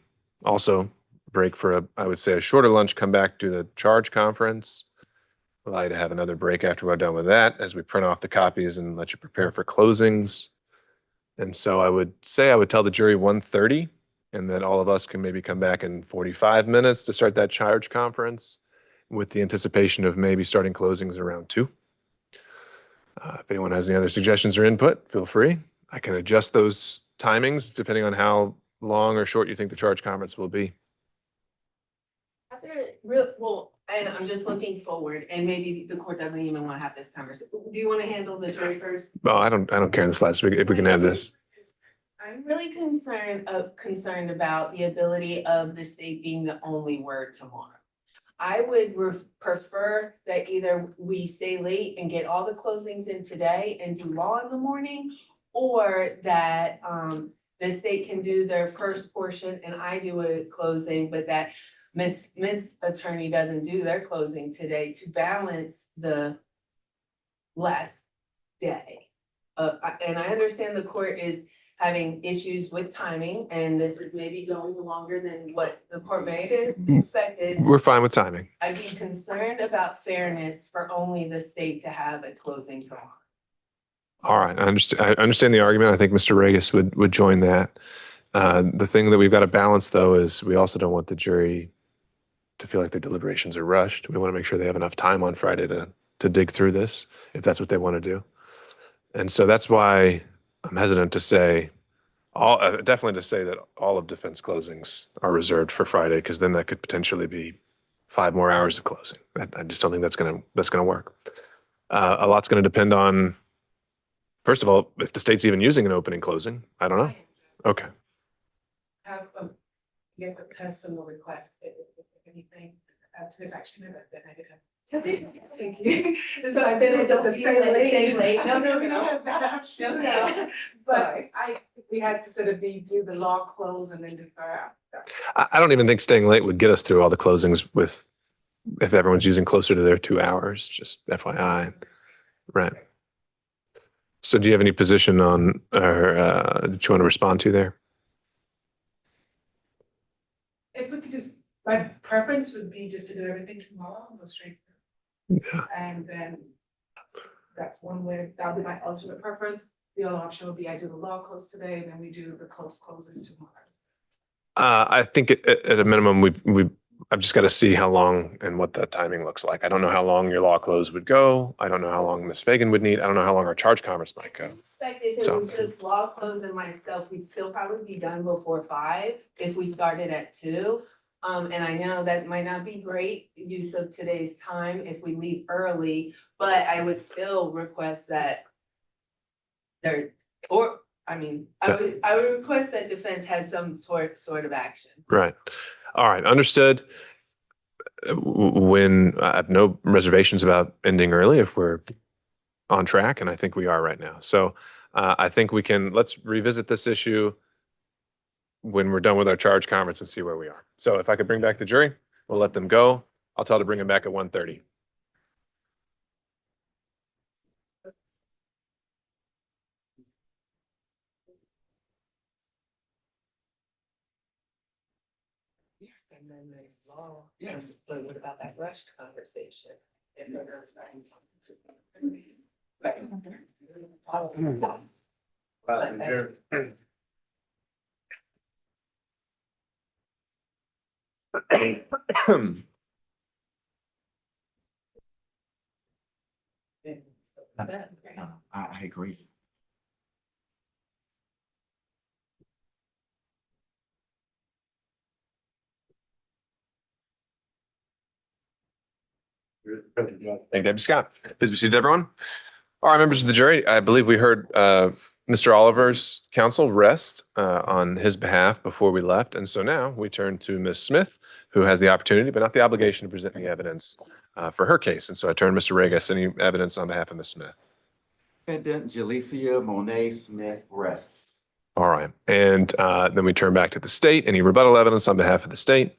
also break for I would say, a shorter lunch, come back to the charge conference. Allow you to have another break after we're done with that as we print off the copies and let you prepare for closings. And so I would say I would tell the jury 1:30 and that all of us can maybe come back in 45 minutes to start that charge conference with the anticipation of maybe starting closings around 2. If anyone has any other suggestions or input, feel free. I can adjust those timings depending on how long or short you think the charge conference will be. And I'm just looking forward, and maybe the court doesn't even want to have this conversation. Do you want to handle the jury first? Well, I don't care in the slightest if we can have this. I'm really concerned about the ability of the state being the only word tomorrow. I would prefer that either we stay late and get all the closings in today and do law in the morning, or that the state can do their first portion and I do a closing, but that Miss Attorney doesn't do their closing today to balance the last day. And I understand the court is having issues with timing, and this is maybe going longer than what the court may have expected. We're fine with timing. I'd be concerned about fairness for only the state to have a closing tomorrow. All right, I understand the argument. I think Mr. Regis would join that. The thing that we've got to balance, though, is we also don't want the jury to feel like their deliberations are rushed. We want to make sure they have enough time on Friday to dig through this, if that's what they want to do. And so that's why I'm hesitant to say, definitely to say that all of defense closings are reserved for Friday, because then that could potentially be 5 more hours of closing. I just don't think that's gonna work. A lot's gonna depend on, first of all, if the state's even using an opening closing. I don't know. Okay. Have I guess a personal request, if anything, because actually, no, that I did have. Thank you. So I've been able to stay late. No. That option. No. But we had to sort of do the law close and then defer after. I don't even think staying late would get us through all the closings if everyone's using closer to their 2 hours, just FYI. Right. So do you have any position on, or that you want to respond to there? If we could just, my preference would be just to do everything tomorrow, go straight. Yeah. And then that's one way, that would be my ultimate preference. The other option would be I do the law close today, then we do the closes tomorrow. I think at a minimum, I've just got to see how long and what the timing looks like. I don't know how long your law close would go. I don't know how long Ms. Fagan would need. I don't know how long our charge conference might I go. expect if it So- was just law close and myself, we'd still probably be done before 5 if we started at 2. And I know that might not be great use of today's time if we leave early, but I would still request that there, or, I mean, I would request that defense has some sort of action. Right. All right. Understood. When I have no reservations about ending early if we're on track, and I think we are right now. So I think let's revisit this issue when we're done with our charge conference and see where we are. So if I could bring back the jury, we'll let them go. I'll tell to bring them back at 1:30. And then there's law. Yes, but what about that rushed conversation? If they're not starting. I agree. Thank you, Deputy Scott. Please be seated, everyone. All right, members of the jury, I believe we heard Mr. Oliver's counsel rest on his behalf before we left. And so now we turn to Ms. Smith, who has the opportunity, but not the obligation to present any evidence for her case. And so I turn to Mr. Regas, any evidence on behalf of Ms. Smith? Defendant Jalecia Monet Smith rests. All right. And then we turn back to the state. Any rebuttal evidence on behalf of the state?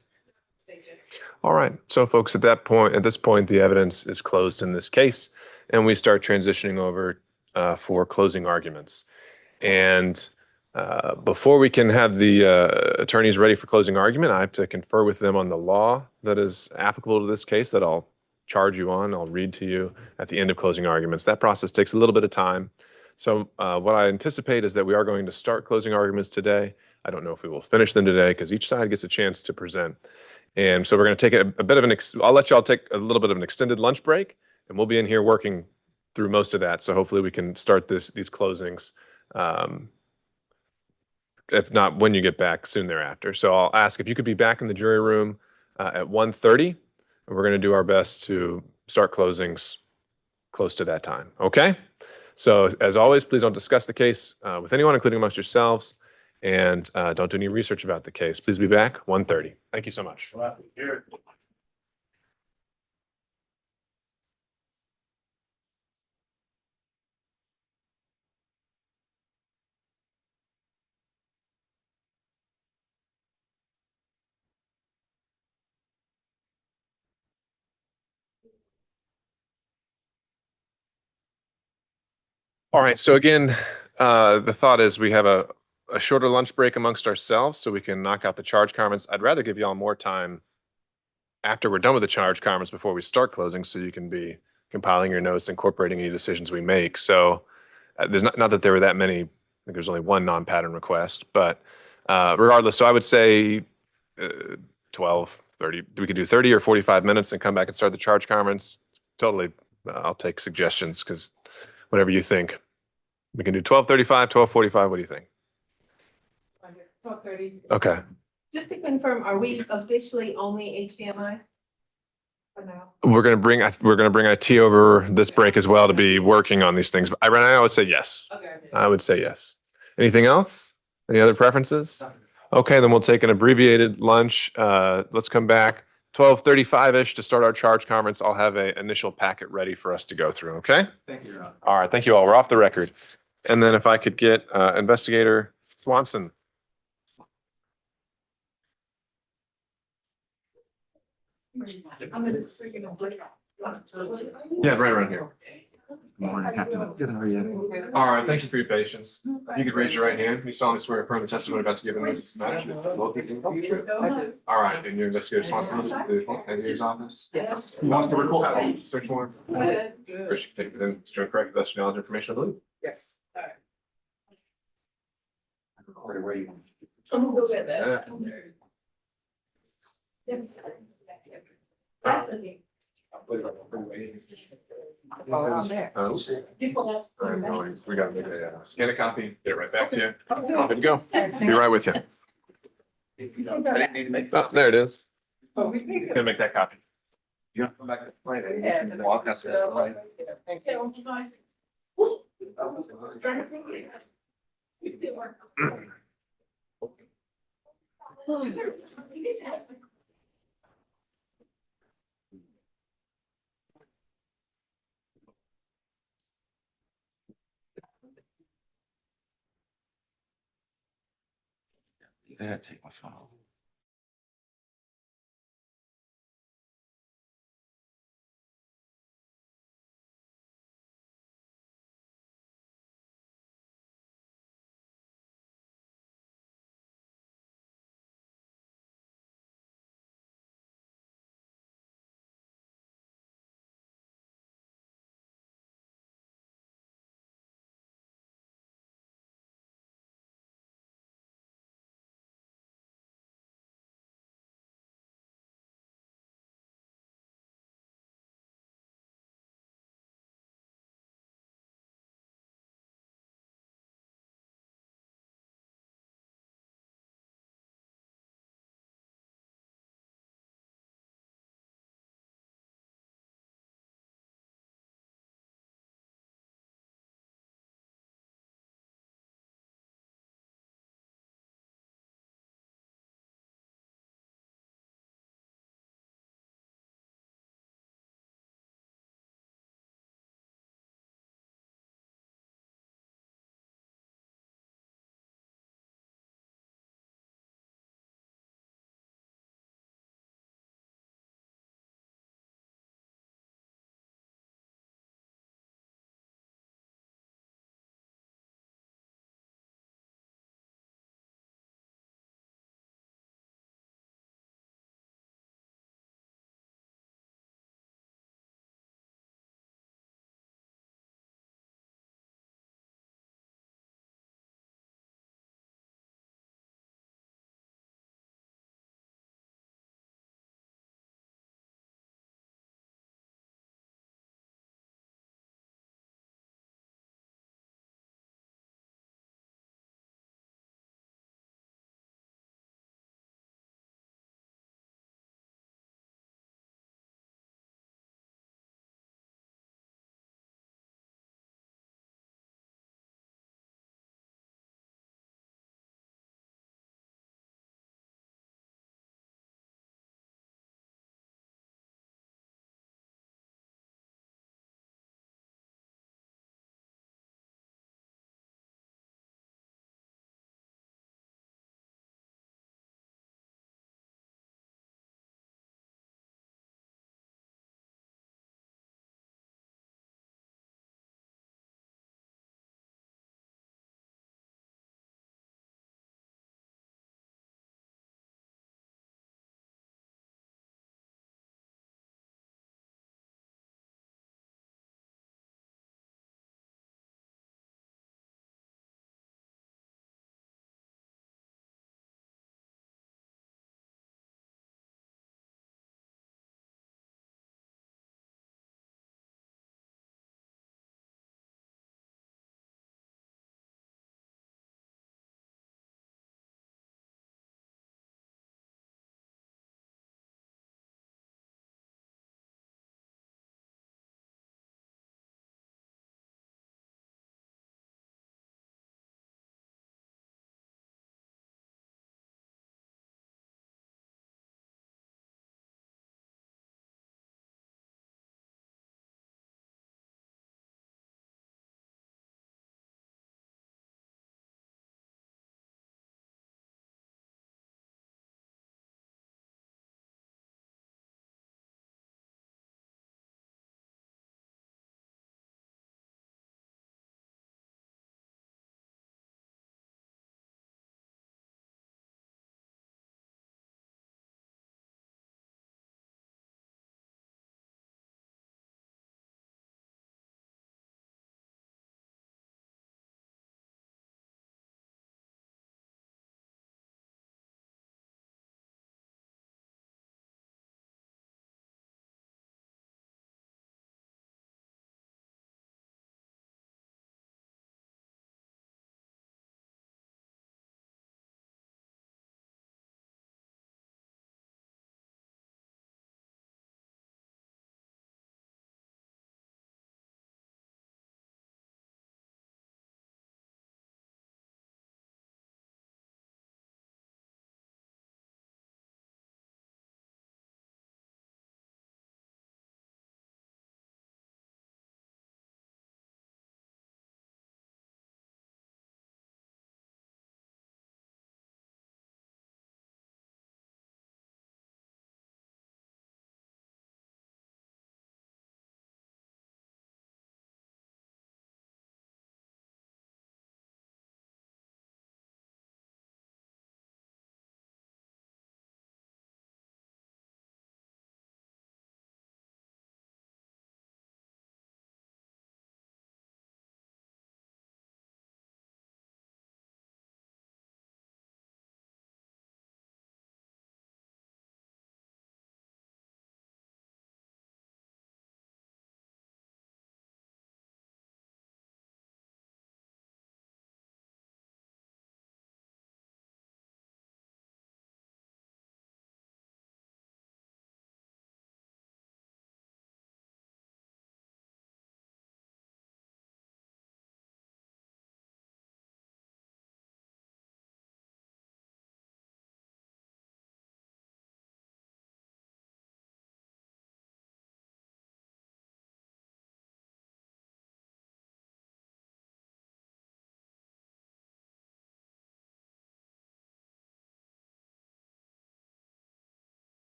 All right. So folks, at this point, the evidence is closed in this case, and we start transitioning over for closing arguments. And before we can have the attorneys ready for closing argument, I have to confer with them on the law that is applicable to this case that I'll charge you on. I'll read to you at the end of closing arguments. That process takes a little bit of time. So what I anticipate is that we are going to start closing arguments today. I don't know if we will finish them today because each side gets a chance to present. And so we're going to take a bit of I'll let y'all take a little bit of an extended lunch break, and we'll be in here working through most of that. So hopefully we can start these closings, if not when you get back, soon thereafter. So I'll ask if you could be back in the jury room at 1:30, and we're going to do our best to start closings close to that time. Okay? So as always, please don't discuss the case with anyone, including amongst yourselves, and don't do any research about the case. Please be back 1:30. Thank you so much. All right. So again, the thought is we have a shorter lunch break amongst ourselves so we can knock out the charge conference. I'd rather give you all more time after we're done with the charge conference before we start closing so you can be compiling your notes, incorporating any decisions we make. So there's not that there were that many. I think there's only one non-pattern request, but regardless, so I would say 12, 30. We could do 30 or 45 minutes and come back and start the charge conference. Totally, I'll take suggestions because whatever you think. We can do 12:35, 12:45. What do you think? 12:30. Okay. Just to confirm, are we officially only HDMI? For now. We're gonna bring IT over this break as well to be working on these things. But I would say yes. Okay. I would say yes. Anything else? Any other preferences? Okay, then we'll take an abbreviated lunch. Let's come back 12:35-ish to start our charge conference. I'll have an initial packet ready for us to go through. Okay. Thank you, Your Honor. All right. Thank you all. We're off the record. And then if I could get Investigator Swanson. I'm gonna speak in a break. Yeah, right around here. Morning, Captain. Good, how are you? All right, thank you for your patience. You could raise your right hand. You solemnly swear affirm the testimony about to give in this matter. Both of you tell the truth. All right, and your investigator's responsibility to the NDA's office? Yes. Who wants to record search warrant? First, you can take it in, straight correct, best knowledge information, I believe. Yes. Recorded where you want. I'm still good though. All right, no worries. We gotta make a scan a copy, get it right back to you. Good to go. Be right with you. Oh, there it is. Gonna make that copy. You come back to Friday, you can walk up there. Right? There, take my phone.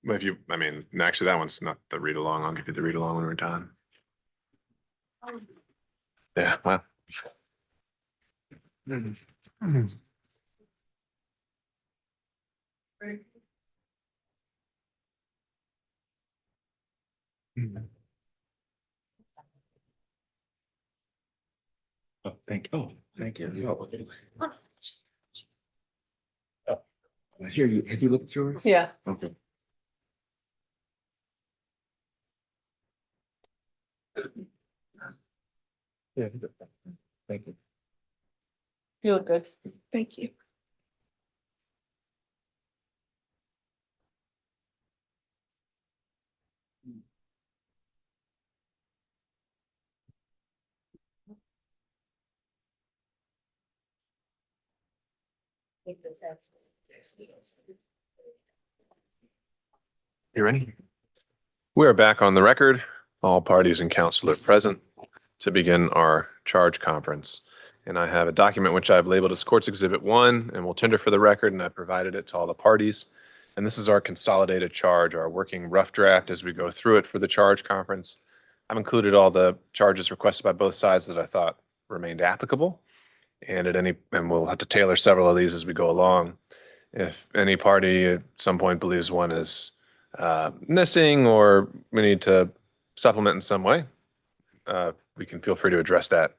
But if you, I mean, actually, that one's not the read along. I'll give you the read along when we're done. Yeah, well. Thank you. Oh, I hear you. Have you looked at yours? Yeah. Okay. Yeah. Thank you. You look good. Thank you. You ready? We are back on the record. All parties and counsel are present to begin our charge conference. And I have a document which I've labeled as Courts Exhibit 1 and will tender for the record, and I provided it to all the parties. And this is our consolidated charge, our working rough draft as we go through it for the charge conference. I've included all the charges requested by both sides that I thought remained applicable. And we'll have to tailor several of these as we go along. If any party at some point believes one is missing or we need to supplement in some way, we can feel free to address that.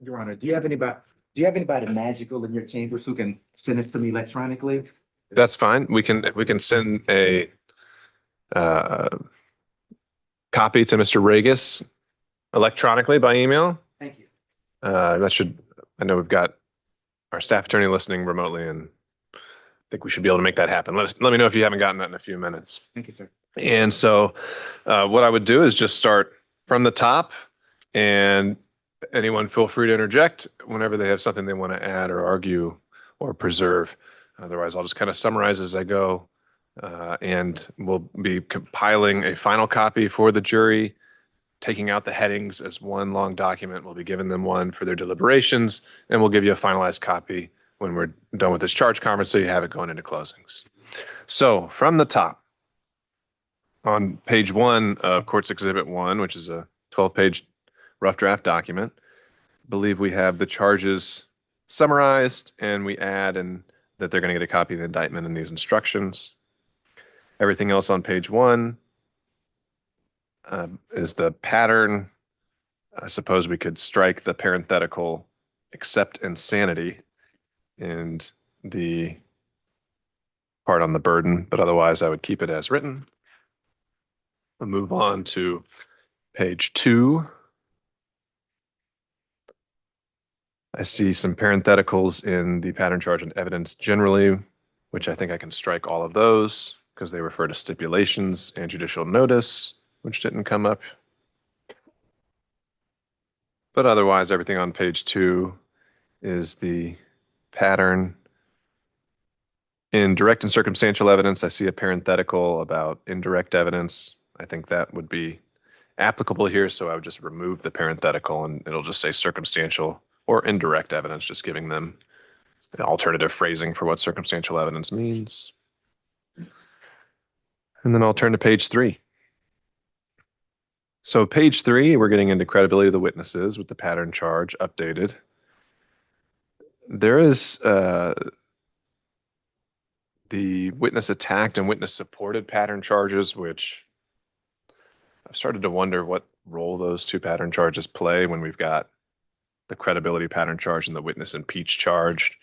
Your Honor, do you have anybody magical in your chambers who can send this to me electronically? That's fine. We can send a copy to Mr. Regis electronically by email. Thank you. I know we've got our staff attorney listening remotely, and I think we should be able to make that happen. Let me know if you haven't gotten that in a few minutes. Thank you, sir. And so what I would do is just start from the top, and anyone feel free to interject whenever they have something they want to add or argue or preserve. Otherwise, I'll just kind of summarize as I go, and we'll be compiling a final copy for the jury, taking out the headings as one long document. We'll be giving them one for their deliberations, and we'll give you a finalized copy when we're done with this charge conference, so you have it going into closings. So from the top, on page 1 of Courts Exhibit 1, which is a 12-page rough draft document, I believe we have the charges summarized, and we add that they're going to get a copy of the indictment and these instructions. Everything else on page 1 is the pattern. I suppose we could strike the parenthetical except insanity and the part on the burden, but otherwise I would keep it as written. We'll move on to page 2. I see some parentheticals in the pattern charge and evidence generally, which I think I can strike all of those because they refer to stipulations and judicial notice, which didn't come up. But otherwise, everything on page 2 is the pattern. In direct and circumstantial evidence, I see a parenthetical about indirect evidence. I think that would be applicable here, so I would just remove the parenthetical and it'll just say circumstantial or indirect evidence, just giving them the alternative phrasing for what circumstantial evidence means. And then I'll turn to page 3. So page 3, we're getting into credibility of the witnesses with the pattern charge updated. There is the witness attacked and witness supported pattern charges, which I've started to wonder what role those two pattern charges play when we've got the credibility pattern charge and the witness impeached charge.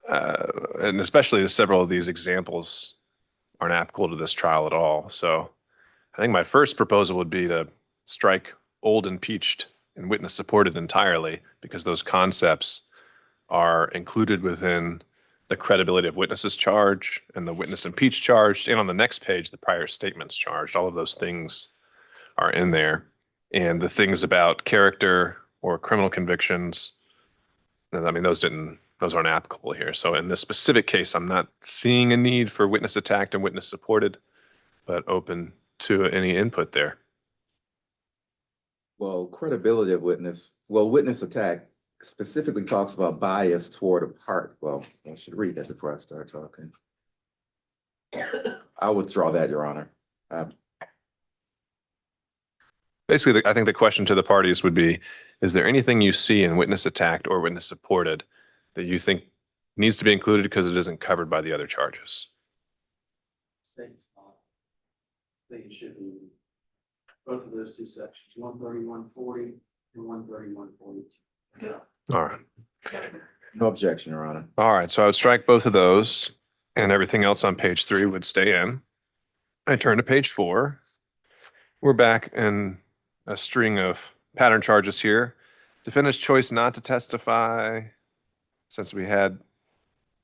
And especially as several of these examples aren't applicable to this trial at all. So I think my first proposal would be to strike old impeached and witness supported entirely, because those concepts are included within the credibility of witnesses charge and the witness impeached charged, and on the next page, the prior statements charged. All of those things are in there. And the things about character or criminal convictions, I mean, those aren't applicable here. So in this specific case, I'm not seeing a need for witness attacked and witness supported, but open to any input there. Well, credibility of witness attack specifically talks about bias toward a part. Well, I should read that before I start talking. I'll withdraw that, Your Honor. Basically, I think the question to the parties would be, is there anything you see in witness attacked or witness supported that you think needs to be included because it isn't covered by the other charges? I think it should be both of those two sections, 13140 and 13142. All right. No objection, Your Honor. All right. So I would strike both of those and everything else on page 3 would stay in. I turn to page 4. We're back in a string of pattern charges here. Defendant's choice not to testify. Since we had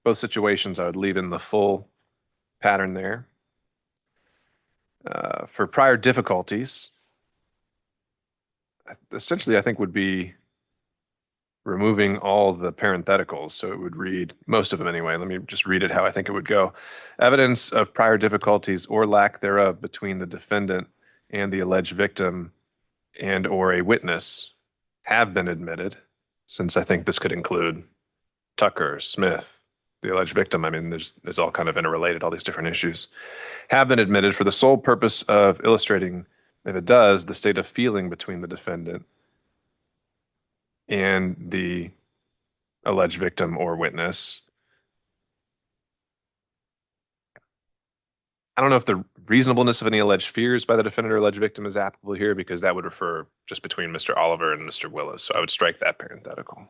both situations, I would leave in the full pattern there. For prior difficulties, essentially, I think would be removing all the parentheticals. So it would read, most of them anyway. Let me just read it how I think it would go. Evidence of prior difficulties or lack thereof between the defendant and the alleged victim and or a witness have been admitted, since I think this could include Tucker, Smith, the alleged victim. I mean, there's all kind of interrelated, all these different issues, have been admitted for the sole purpose of illustrating, if it does, the state of feeling between the defendant and the alleged victim or witness. I don't know if the reasonableness of any alleged fears by the defendant or alleged victim is applicable here, because that would refer just between Mr. Oliver and Mr. Willis. So I would strike that parenthetical.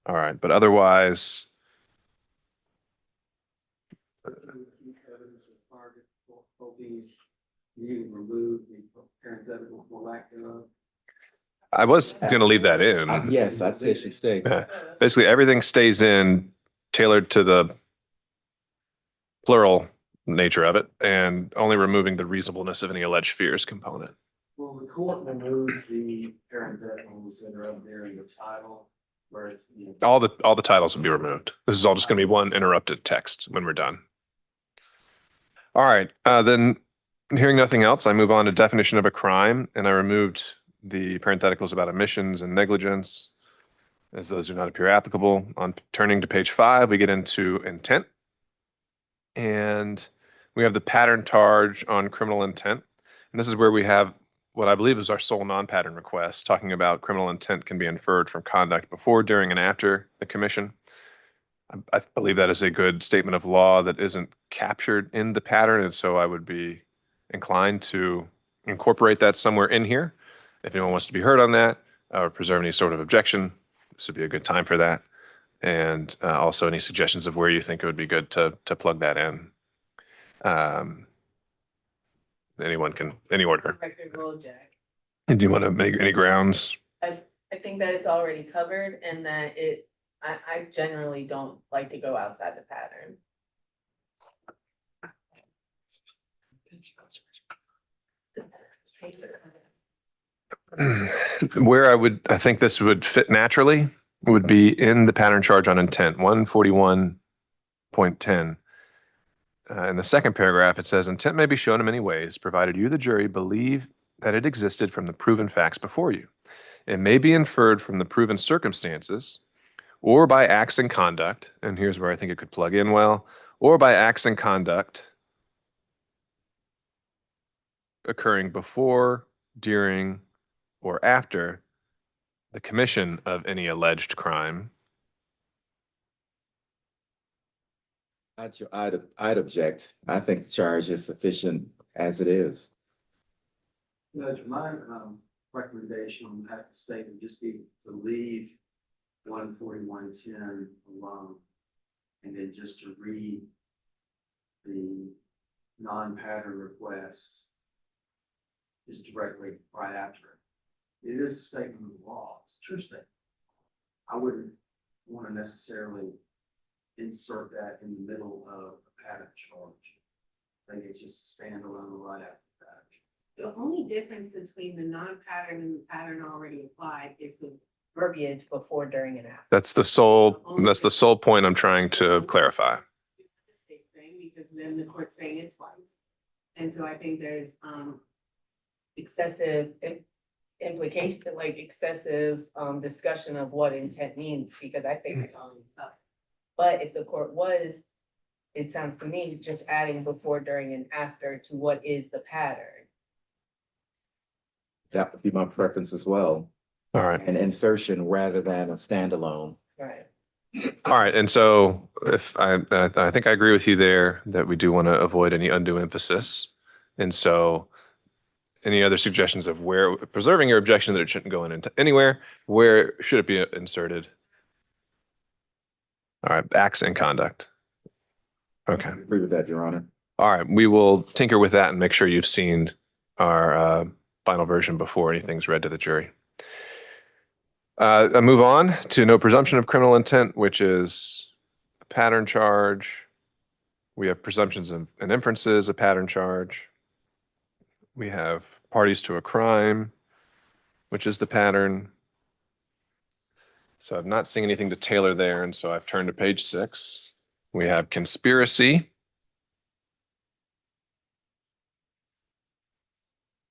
All right, but otherwise, Evidence of prior difficulties, you remove the parenthetical for lack thereof. I was going to leave that in. Yes, I'd say it should stay. Basically, everything stays in, tailored to the plural nature of it, and only removing the reasonableness of any alleged fears component. Will the court remove the parentheticals that are up there in the title where it's, you know, All the titles would be removed. This is all just going to be one interrupted text when we're done. All right, then hearing nothing else, I move on to definition of a crime, and I removed the parentheticals about omissions and negligence, as those do not appear applicable. On turning to page 5, we get into intent. And we have the pattern charge on criminal intent. And this is where we have what I believe is our sole non-pattern request, talking about criminal intent can be inferred from conduct before, during, and after the commission. I believe that is a good statement of law that isn't captured in the pattern, and so I would be inclined to incorporate that somewhere in here. If anyone wants to be heard on that or preserve any sort of objection, this would be a good time for that. And also any suggestions of where you think it would be good to plug that in. Anyone can, any order. Record roll, Jack. And do you want to make any grounds? I think that it's already covered and that I generally don't like to go outside the pattern. Where I think this would fit naturally would be in the pattern charge on intent, 141.10. In the second paragraph, it says, intent may be shown in many ways, provided you, the jury, believe that it existed from the proven facts before you. It may be inferred from the proven circumstances or by acts and conduct, and here's where I think it could plug in well, or by acts and conduct occurring before, during, or after the commission of any alleged crime. I'd object. I think the charge is sufficient as it is. Judge, my recommendation on that statement just be to leave 14110 alone. And then just to read the non-pattern request is directly right after it. It is a statement of the law. It's a true statement. I wouldn't want to necessarily insert that in the middle of a pattern charge. I think it's just a standalone right after that. The only difference between the non-pattern and the pattern already applied is the Verbiage before, during, and after. That's the sole point I'm trying to clarify. because then the court's saying it twice. And so I think there's Excessive implication, like excessive discussion of what intent means, because I think it's all tough. But if the court was it sounds to me, just adding before, during, and after to what is the pattern. That would be my preference as well. All right. An insertion rather than a standalone. Right. All right. And so if I think I agree with you there that we do want to avoid any undue emphasis. And so any other suggestions of where, preserving your objection that it shouldn't go in anywhere, where should it be inserted? All right. Acts and conduct. Okay. I agree with that, Your Honor. All right. We will tinker with that and make sure you've seen our final version before anything's read to the jury. I move on to no presumption of criminal intent, which is a pattern charge. We have presumptions and inferences, a pattern charge. We have parties to a crime, which is the pattern. So I'm not seeing anything to tailor there, and so I've turned to page 6. We have conspiracy.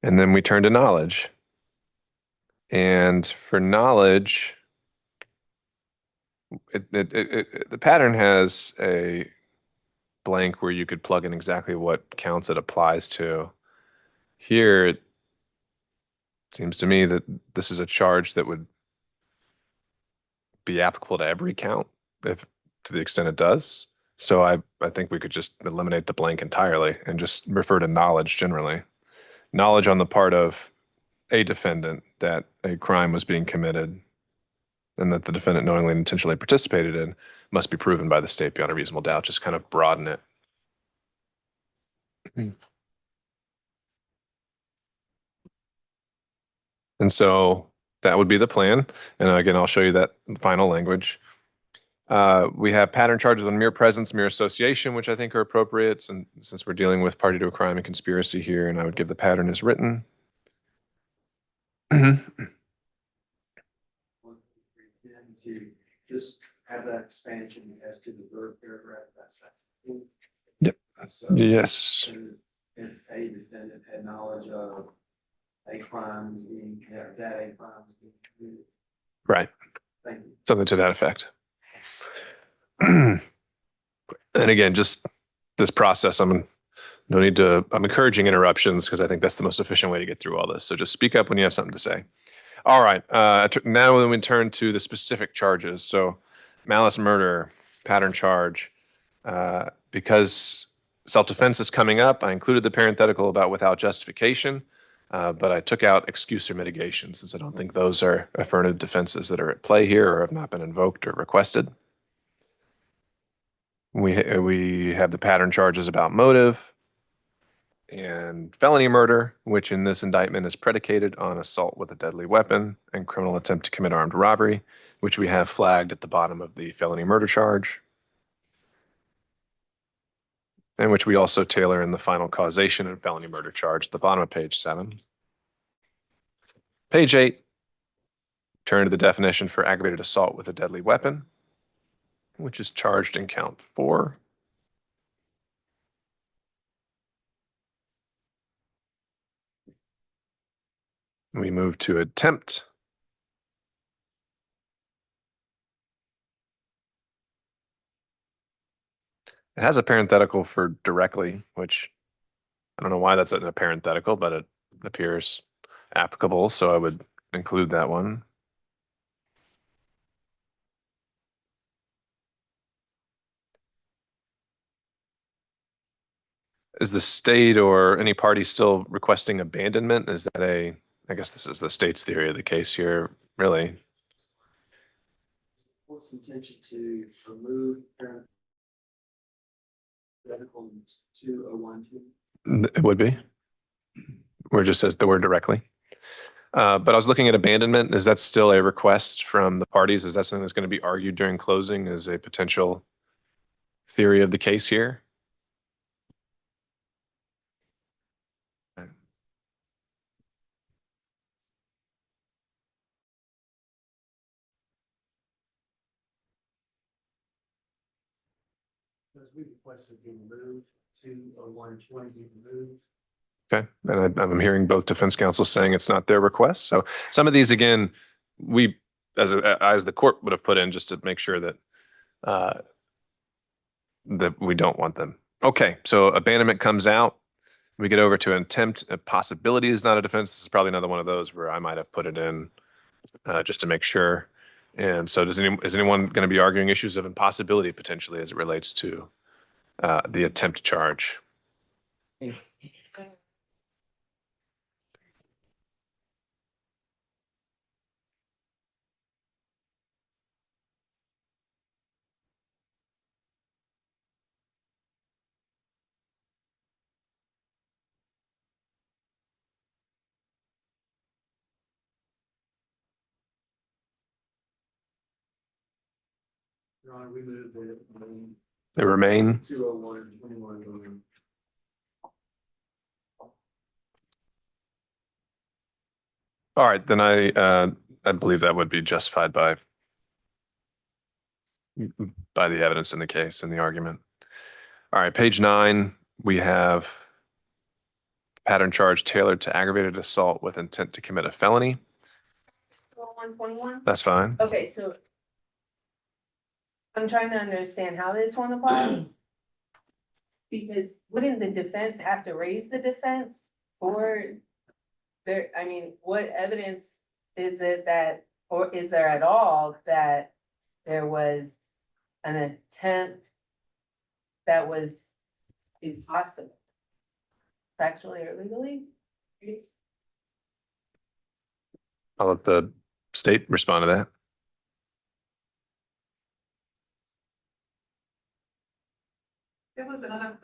And then we turn to knowledge. And for knowledge, the pattern has a blank where you could plug in exactly what counts it applies to. Here, it seems to me that this is a charge that would be applicable to every count, if to the extent it does. So I think we could just eliminate the blank entirely and just refer to knowledge generally. Knowledge on the part of a defendant that a crime was being committed and that the defendant knowingly and intentionally participated in must be proven by the state beyond a reasonable doubt. Just kind of broaden it. And so that would be the plan. And again, I'll show you that final language. We have pattern charges on mere presence, mere association, which I think are appropriate. And since we're dealing with party to a crime and conspiracy here, and I would give the pattern as written. To just have that expansion as to the third paragraph, that's. Yep. So, Yes. if a defendant had knowledge of a crime being, that a crime is being committed. Right. Thank you. Something to that effect. And again, just this process, I'm encouraging interruptions because I think that's the most efficient way to get through all this. So just speak up when you have something to say. All right. Now we turn to the specific charges. So malice murder, pattern charge. Because self-defense is coming up, I included the parenthetical about without justification, but I took out excuse or mitigation since I don't think those are affirmative defenses that are at play here or have not been invoked or requested. We have the pattern charges about motive and felony murder, which in this indictment is predicated on assault with a deadly weapon and criminal attempt to commit armed robbery, which we have flagged at the bottom of the felony murder charge, and which we also tailor in the final causation and felony murder charge at the bottom of page 7. Page 8, turn to the definition for aggravated assault with a deadly weapon, which is charged in count 4. We move to attempt. It has a parenthetical for directly, which I don't know why that's in a parenthetical, but it appears applicable, so I would include that one. Is the state or any party still requesting abandonment? Is that I guess this is the state's theory of the case here, really. What's intention to remove parenthetical 2012? It would be. Where it just says the word directly. But I was looking at abandonment. Is that still a request from the parties? Is that something that's going to be argued during closing as a potential theory of the case here? Because we requested being removed, 20120 be removed. Okay, and I'm hearing both defense counsels saying it's not their request. So some of these, again, we, as the court would have put in just to make sure that that we don't want them. Okay, so abandonment comes out. We get over to intent. A possibility is not a defense. This is probably another one of those where I might have put it in just to make sure. And so is anyone going to be arguing issues of impossibility potentially as it relates to the attempt charge? Your Honor, we moved it. They remain. 201-21. All right, then I believe that would be justified by the evidence in the case and the argument. All right, page 9, we have pattern charge tailored to aggravated assault with intent to commit a felony. 121? That's fine. Okay, so I'm trying to understand how this one applies. Because wouldn't the defense have to raise the defense for there, I mean, what evidence is it that, or is there at all that there was an attempt that was impossible, factually or legally? I'll let the state respond to that. There was another,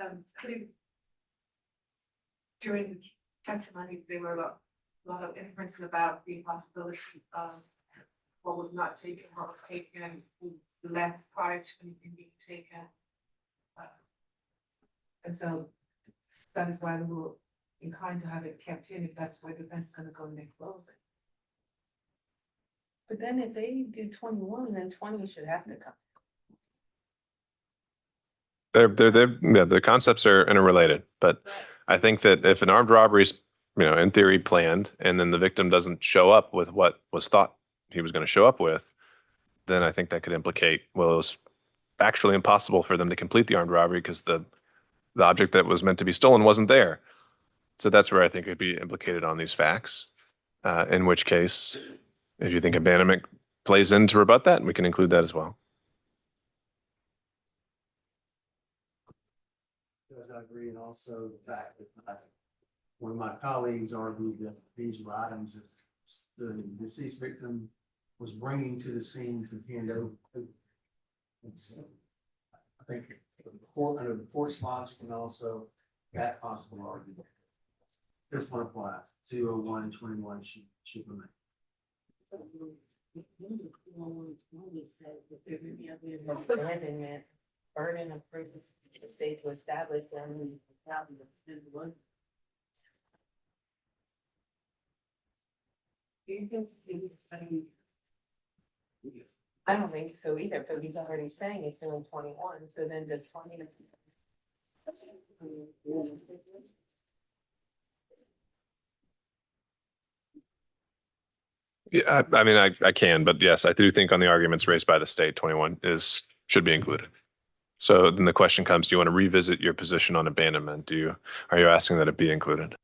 during the testimony, there were a lot of inferences about the possibility of what was not taken, what was taken, who left prior to anything being taken. And so that is why we were inclined to have it kept in if that's where defense is gonna go in their closing. But then if they do 21, then 20 should have to come. Yeah, the concepts are interrelated, but I think that if an armed robbery is, in theory planned, and then the victim doesn't show up with what was thought he was going to show up with, then I think that could implicate, well, it was actually impossible for them to complete the armed robbery because the object that was meant to be stolen wasn't there. So that's where I think it'd be implicated on these facts. In which case, if you think abandonment plays in to rebut that, we can include that as well. I agree, and also the fact that one of my colleagues argued that these were items that the deceased victim was bringing to the scene to hand over. And so I think the court, under the court's logic, and also that possible argument. This one applies, 201-21 should remain. Abandonment, burden of proof is the state to establish them. I don't think so either, but he's already saying it's doing 21, so then does 20. Yeah, I mean, I can, but yes, I do think on the arguments raised by the state, 21 should be included. So then the question comes, do you want to revisit your position on abandonment? Are you asking that it be included?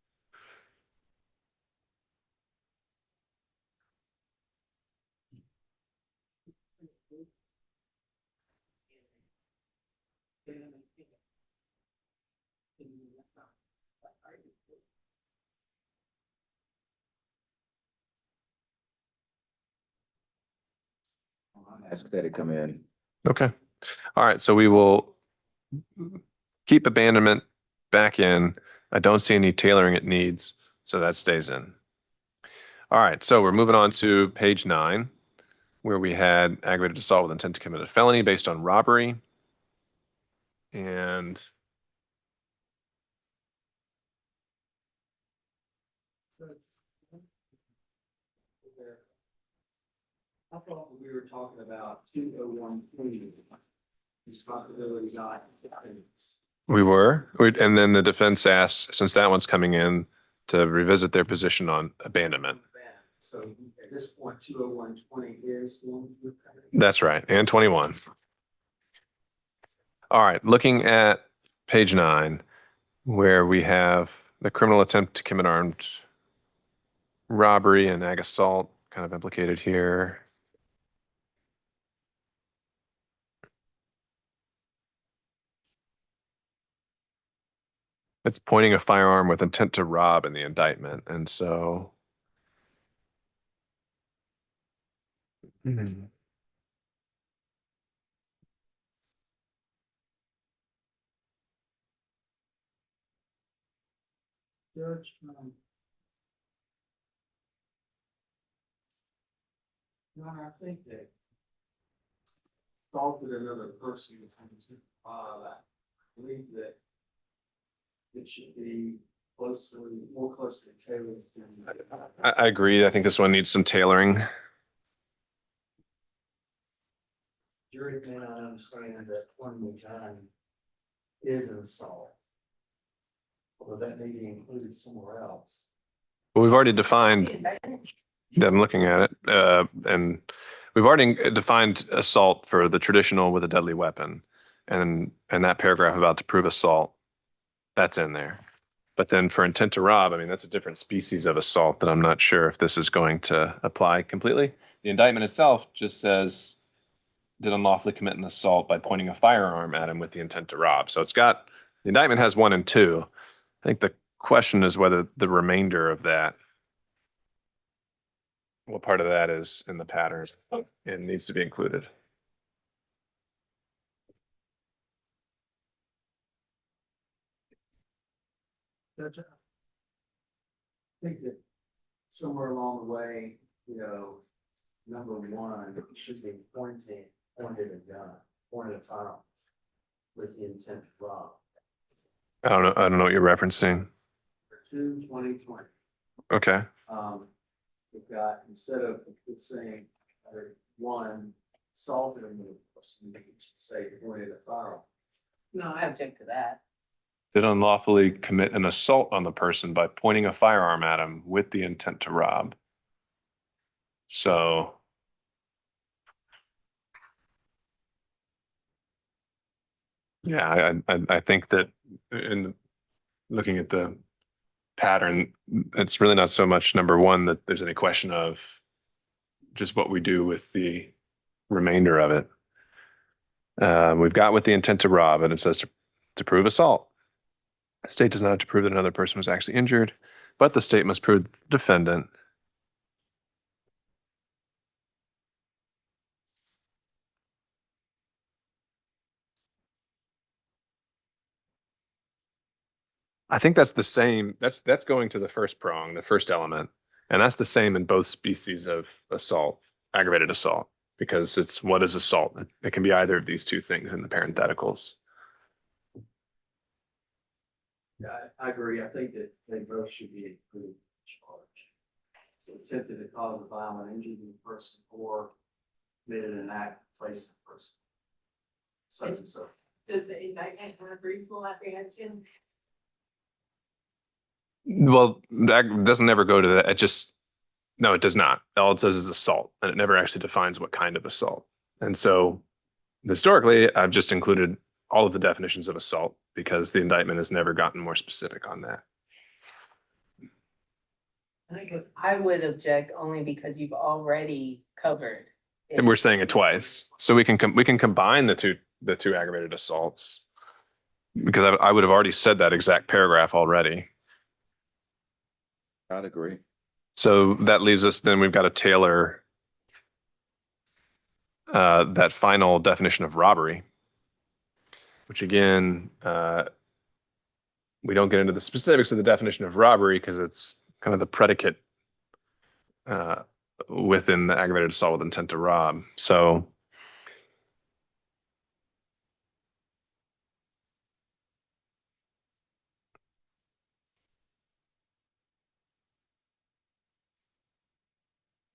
Ask that it come in. Okay. All right. So we will keep abandonment back in. I don't see any tailoring it needs, so that stays in. All right. So we're moving on to page 9, where we had aggravated assault with intent to commit a felony based on robbery. And I thought we were talking about 201-20. Responsibilities not. we were, and then the defense asked, since that one's coming in, to revisit their position on abandonment. So at this point, 201-20 is one. That's right. And 21. All right, looking at page 9, where we have the criminal attempt to commit armed robbery and ag assault kind of implicated here. It's pointing a firearm with intent to rob in the indictment, and so. Judge, Your Honor, I think that assaulted another person, I believe that it should be more closely tailored to. I agree. I think this one needs some tailoring. Jury may not understand that one more time is an assault. Although that may be included somewhere else. But we've already defined, I'm looking at it, and we've already defined assault for the traditional with a deadly weapon. And that paragraph about to prove assault, that's in there. But then for intent to rob, I mean, that's a different species of assault that I'm not sure if this is going to apply completely. The indictment itself just says, did unlawfully commit an assault by pointing a firearm at him with the intent to rob. So the indictment has 1 and 2. I think the question is whether the remainder of that, what part of that is in the pattern and needs to be included. Judge, I think that somewhere along the way, number 1 should be pointed a gun, pointed a firearm with the intent to rob. I don't know what you're referencing. 2/2020. Okay. We've got, instead of it saying, 1 assaulted a person, we should say pointed a firearm. No, I object to that. Did unlawfully commit an assault on the person by pointing a firearm at him with the intent to rob. So. Yeah, I think that in looking at the pattern, it's really not so much number 1 that there's any question of just what we do with the remainder of it. We've got with the intent to rob, and it says to prove assault. The state does not have to prove that another person was actually injured, but the state must prove the defendant. I think that's the same. That's going to the first prong, the first element. And that's the same in both species of assault, aggravated assault, because it's what is assault? It can be either of these 2 things in the parentheticals. Yeah, I agree. I think that they both should be included in the charge. So attempted to cause a violent injury to the person or committed an act to place the person. Such and so. Does the indictment have reasonable apprehension? Well, that doesn't ever go to that. No, it does not. All it says is assault, and it never actually defines what kind of assault. And so historically, I've just included all of the definitions of assault because the indictment has never gotten more specific on that. I would object only because you've already covered. And we're saying it twice. So we can combine the two aggravated assaults because I would have already said that exact paragraph already. I'd agree. So that leaves us, then we've got to tailor that final definition of robbery, which again, we don't get into the specifics of the definition of robbery because it's kind of the predicate within the aggravated assault with intent to rob. So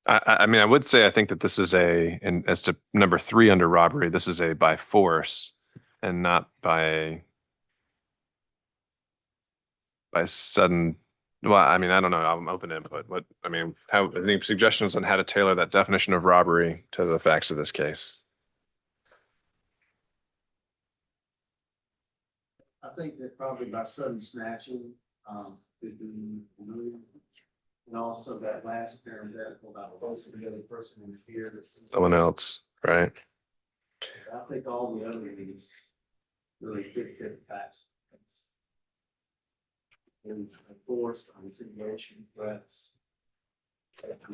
I mean, I would say I think that this is and as to number 3 under robbery, this is a by force and not by sudden. Well, I mean, I don't know. I'm open to input. Any suggestions on how to tailor that definition of robbery to the facts of this case? think that probably by sudden snatching, could be removed. And also that last parenthetical about placing the other person in fear. Someone else, right? I think all the other things really fit facts. And forced intimidation, threats.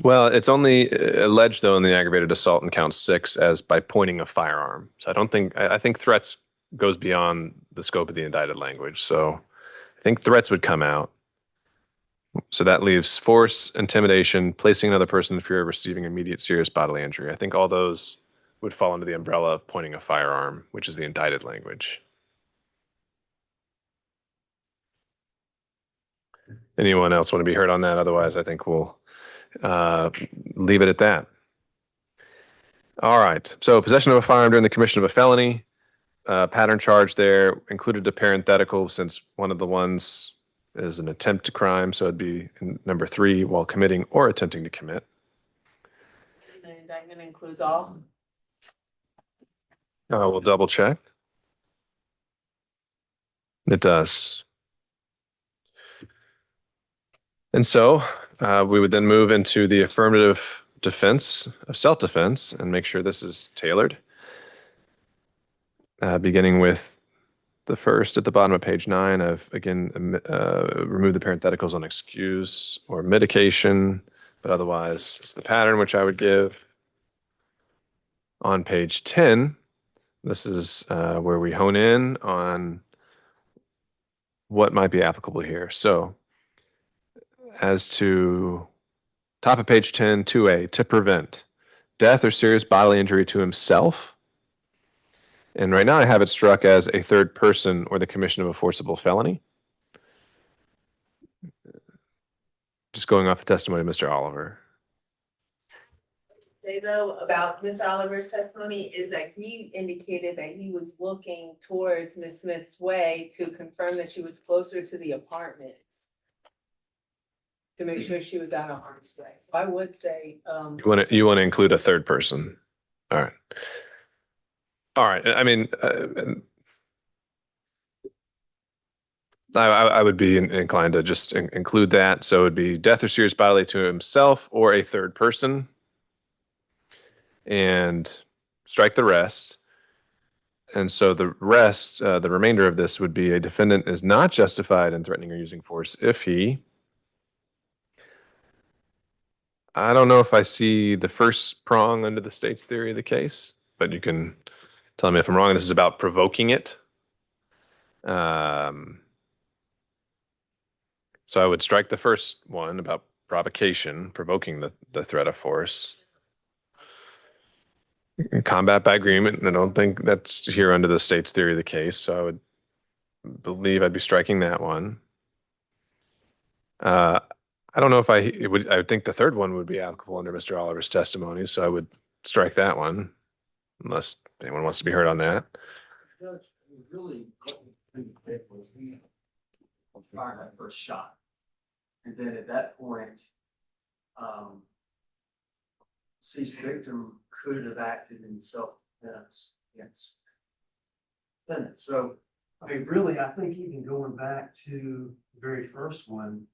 Well, it's only alleged though in the aggravated assault in count 6 as by pointing a firearm. So I think threats goes beyond the scope of the indicted language. So I think threats would come out. So that leaves force, intimidation, placing another person in fear of receiving immediate serious bodily injury. I think all those would fall under the umbrella of pointing a firearm, which is the indicted language. Anyone else want to be heard on that? Otherwise, I think we'll leave it at that. All right. So possession of a firearm during the commission of a felony, pattern charge there included a parenthetical since one of the ones is an attempt to crime. So it'd be in number 3, while committing or attempting to commit. The indictment includes all. We'll double check. It does. And so we would then move into the affirmative defense of self-defense and make sure this is tailored. Beginning with the first at the bottom of page 9, I've again removed the parentheticals on excuse or mitigation, but otherwise it's the pattern which I would give. On page 10, this is where we hone in on what might be applicable here. So as to top of page 10, 2A, to prevent death or serious bodily injury to himself. And right now I have it struck as a third person or the commission of a forcible felony. Just going off the testimony of Mr. Oliver. Say though about Mr. Oliver's testimony is that he indicated that he was looking towards Ms. Smith's way to confirm that she was closer to the apartments, to make sure she was out of harm's way. So I would say, You want to include a third person. All right. All right. I mean, I would be inclined to just include that. So it would be death or serious bodily to himself or a third person, and strike the rest. And so the rest, the remainder of this would be a defendant is not justified in threatening or using force if he, I don't know if I see the first prong under the state's theory of the case, but you can tell me if I'm wrong. This is about provoking it. So I would strike the first one about provocation, provoking the threat of force. Combat by agreement, and I don't think that's here under the state's theory of the case. So I would believe I'd be striking that one. I don't know if I would think the third one would be applicable under Mr. Oliver's testimony, so I would strike that one, unless anyone wants to be heard on that. Judge, really, what we did was he fired that first shot. And then at that point, deceased victim could have acted in self-defense against defendant. So, I mean, really, I think even going back to the very first one,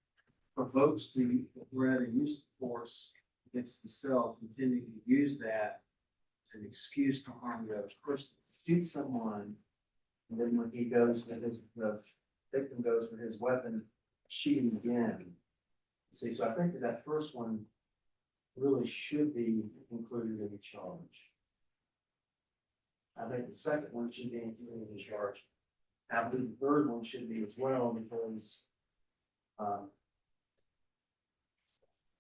provokes the threat of use of force against himself, intending to use that as an excuse to harm the other person, shoot someone. And then when he goes for the victim goes for his weapon, shoot him again. See, so I think that first one really should be included in the charge. I think the second one should be included in the charge. I believe the third one should be as well, because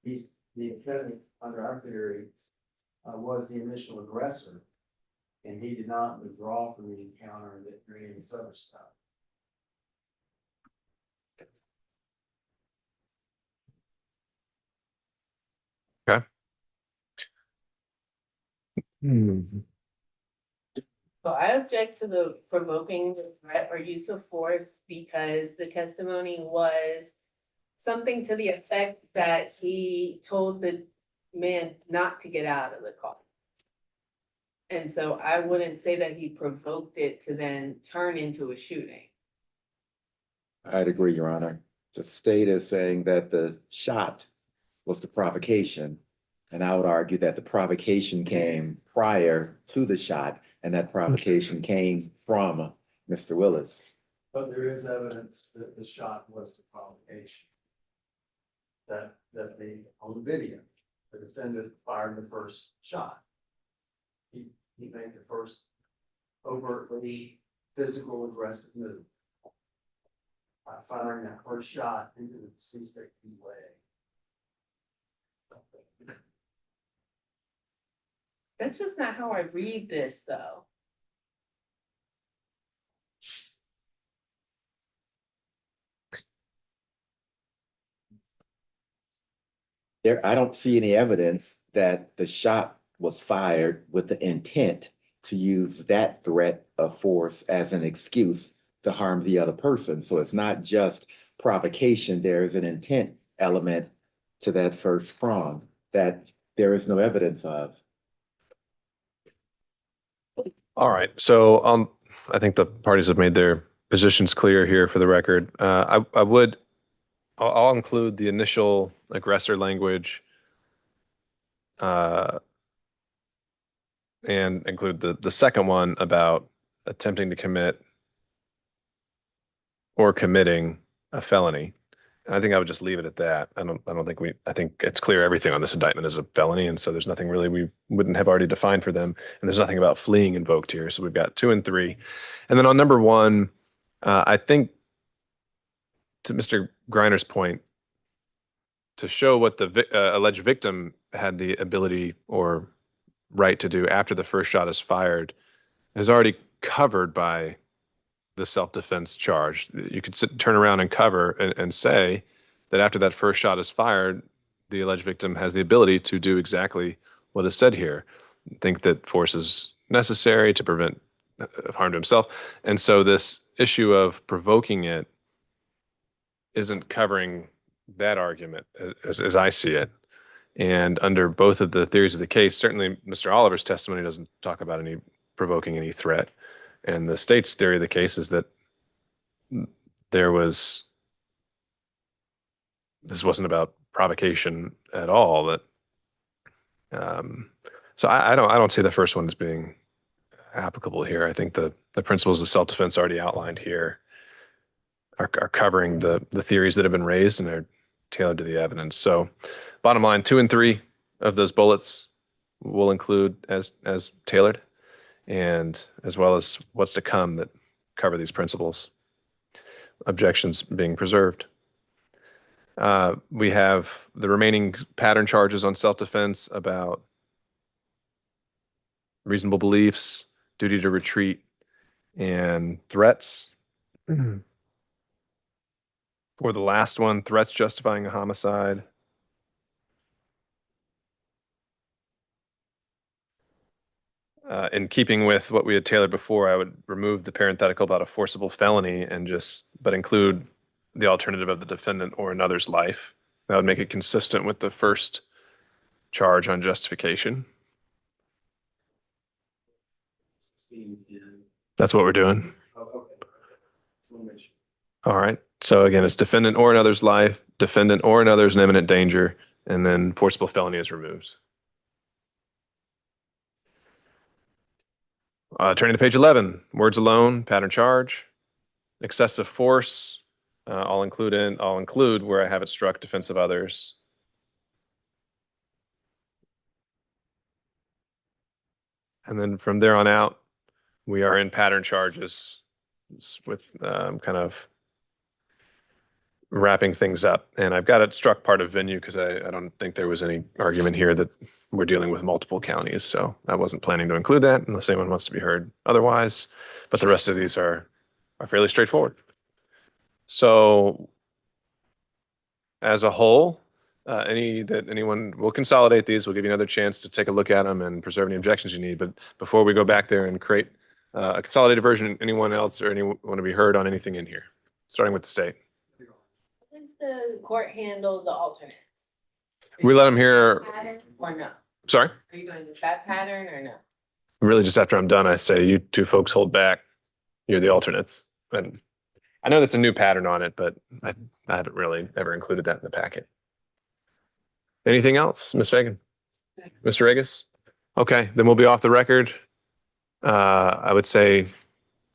he's the defendant under our theory was the initial aggressor, and he did not withdraw from the encounter that created this other stuff. Okay. so I object to the provoking the threat or use of force because the testimony was something to the effect that he told the man not to get out of the car. And so I wouldn't say that he provoked it to then turn into a shooting. I'd agree, Your Honor. The state is saying that the shot was the provocation. And I would argue that the provocation came prior to the shot, and that provocation came from Mr. Willis. But there is evidence that the shot was the provocation. That on the video, the defendant fired the first shot. He made the first overtly physical aggressive move by firing that first shot into the deceased victim's leg. That's just not how I read this, though. I don't see any evidence that the shot was fired with the intent to use that threat of force as an excuse to harm the other person. So it's not just provocation. There is an intent element to that first prong that there is no evidence of. All right. So I think the parties have made their positions clear here for the record. I'll include the initial aggressor language and include the second one about attempting to commit or committing a felony. And I think I would just leave it at that. I think it's clear everything on this indictment is a felony. And so there's nothing really we wouldn't have already defined for them. And there's nothing about fleeing invoked here. So we've got 2 and 3. And then on number 1, I think to Mr. Griner's point, to show what the alleged victim had the ability or right to do after the first shot is fired is already covered by the self-defense charge. You could turn around and cover and say that after that first shot is fired, the alleged victim has the ability to do exactly what is said here. Think that force is necessary to prevent harm to himself. And so this issue of provoking it isn't covering that argument as I see it. And under both of the theories of the case, certainly Mr. Oliver's testimony doesn't talk about any provoking any threat. And the state's theory of the case is that this wasn't about provocation at all. That so I don't see the first one as being applicable here. I think the principles of self-defense already outlined here are covering the theories that have been raised and are tailored to the evidence. So bottom line, 2 and 3 of those bullets will include as tailored, and as well as what's to come that cover these principles. Objections being preserved. We have the remaining pattern charges on self-defense about reasonable beliefs, duty to retreat, and threats. For the last one, threats justifying a homicide. In keeping with what we had tailored before, I would remove the parenthetical about a forcible felony and but include the alternative of the defendant or another's life. That would make it consistent with the first charge on justification. That's what we're doing. All right. So again, it's defendant or another's life, defendant or another's in imminent danger, and then forcible felony is removed. Turning to page 11, words alone, pattern charge, excessive force. I'll include where I have it struck defense of others. And then from there on out, we are in pattern charges with kind of wrapping things up. And I've got it struck part of venue because I don't think there was any argument here that we're dealing with multiple counties. So I wasn't planning to include that unless anyone wants to be heard otherwise. But the rest of these are fairly straightforward. So as a whole, anyone will consolidate these. We'll give you another chance to take a look at them and preserve any objections you need. But before we go back there and create a consolidated version, anyone else or anyone want to be heard on anything in here, starting with the state? How does the court handle the alternates? We let them hear. Pattern or no? Sorry? Are you going with that pattern or no? Really, just after I'm done, I say, you two folks hold back. You're the alternates. And I know that's a new pattern on it, but I haven't really ever included that in the packet. Anything else, Ms. Fagan? Mr. Regis? Okay, then we'll be off the record. I would say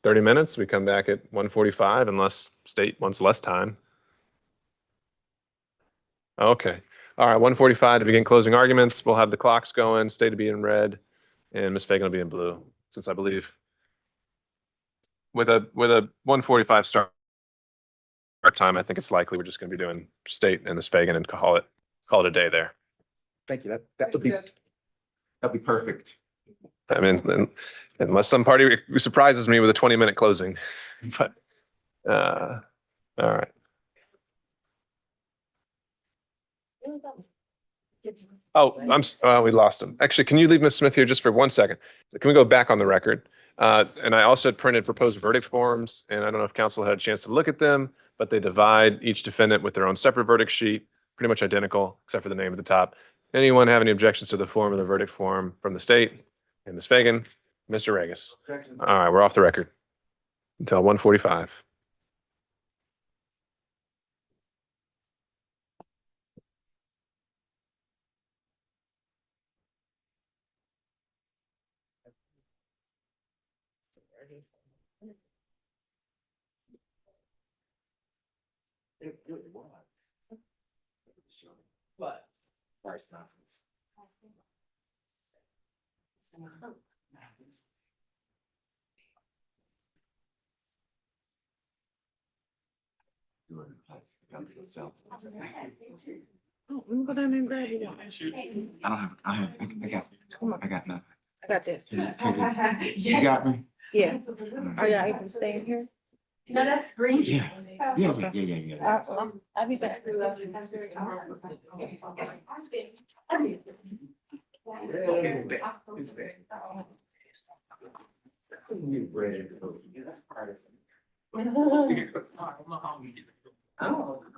30 minutes. We come back at 1:45 unless state wants less time. Okay. All right, 1:45 to begin closing arguments. We'll have the clocks going, state to be in red, and Ms. Fagan will be in blue, since I believe with a 1:45 start time, I think it's likely we're just going to be doing state and Ms. Fagan and call it a day there. Thank you. That'd be perfect. I mean, unless some party surprises me with a 20-minute closing, but all right. Oh, we lost him. Actually, can you leave Ms. Smith here just for 1 second? Can we go back on the record? And I also had printed proposed verdict forms, and I don't know if council had a chance to look at them, but they divide each defendant with their own separate verdict sheet, pretty much identical, except for the name at the top. Anyone have any objections to the form of the verdict form from the state? And Ms. Fagan, Mr. Regis. All right, we're off the record until 1:45. It really was. What? Vice conference. Oh, let me go down there and grab you. I got nothing. I got this. You got me? Yeah. Are y'all able to stay in here? No, that's green. Yeah. Yeah. I'll be back.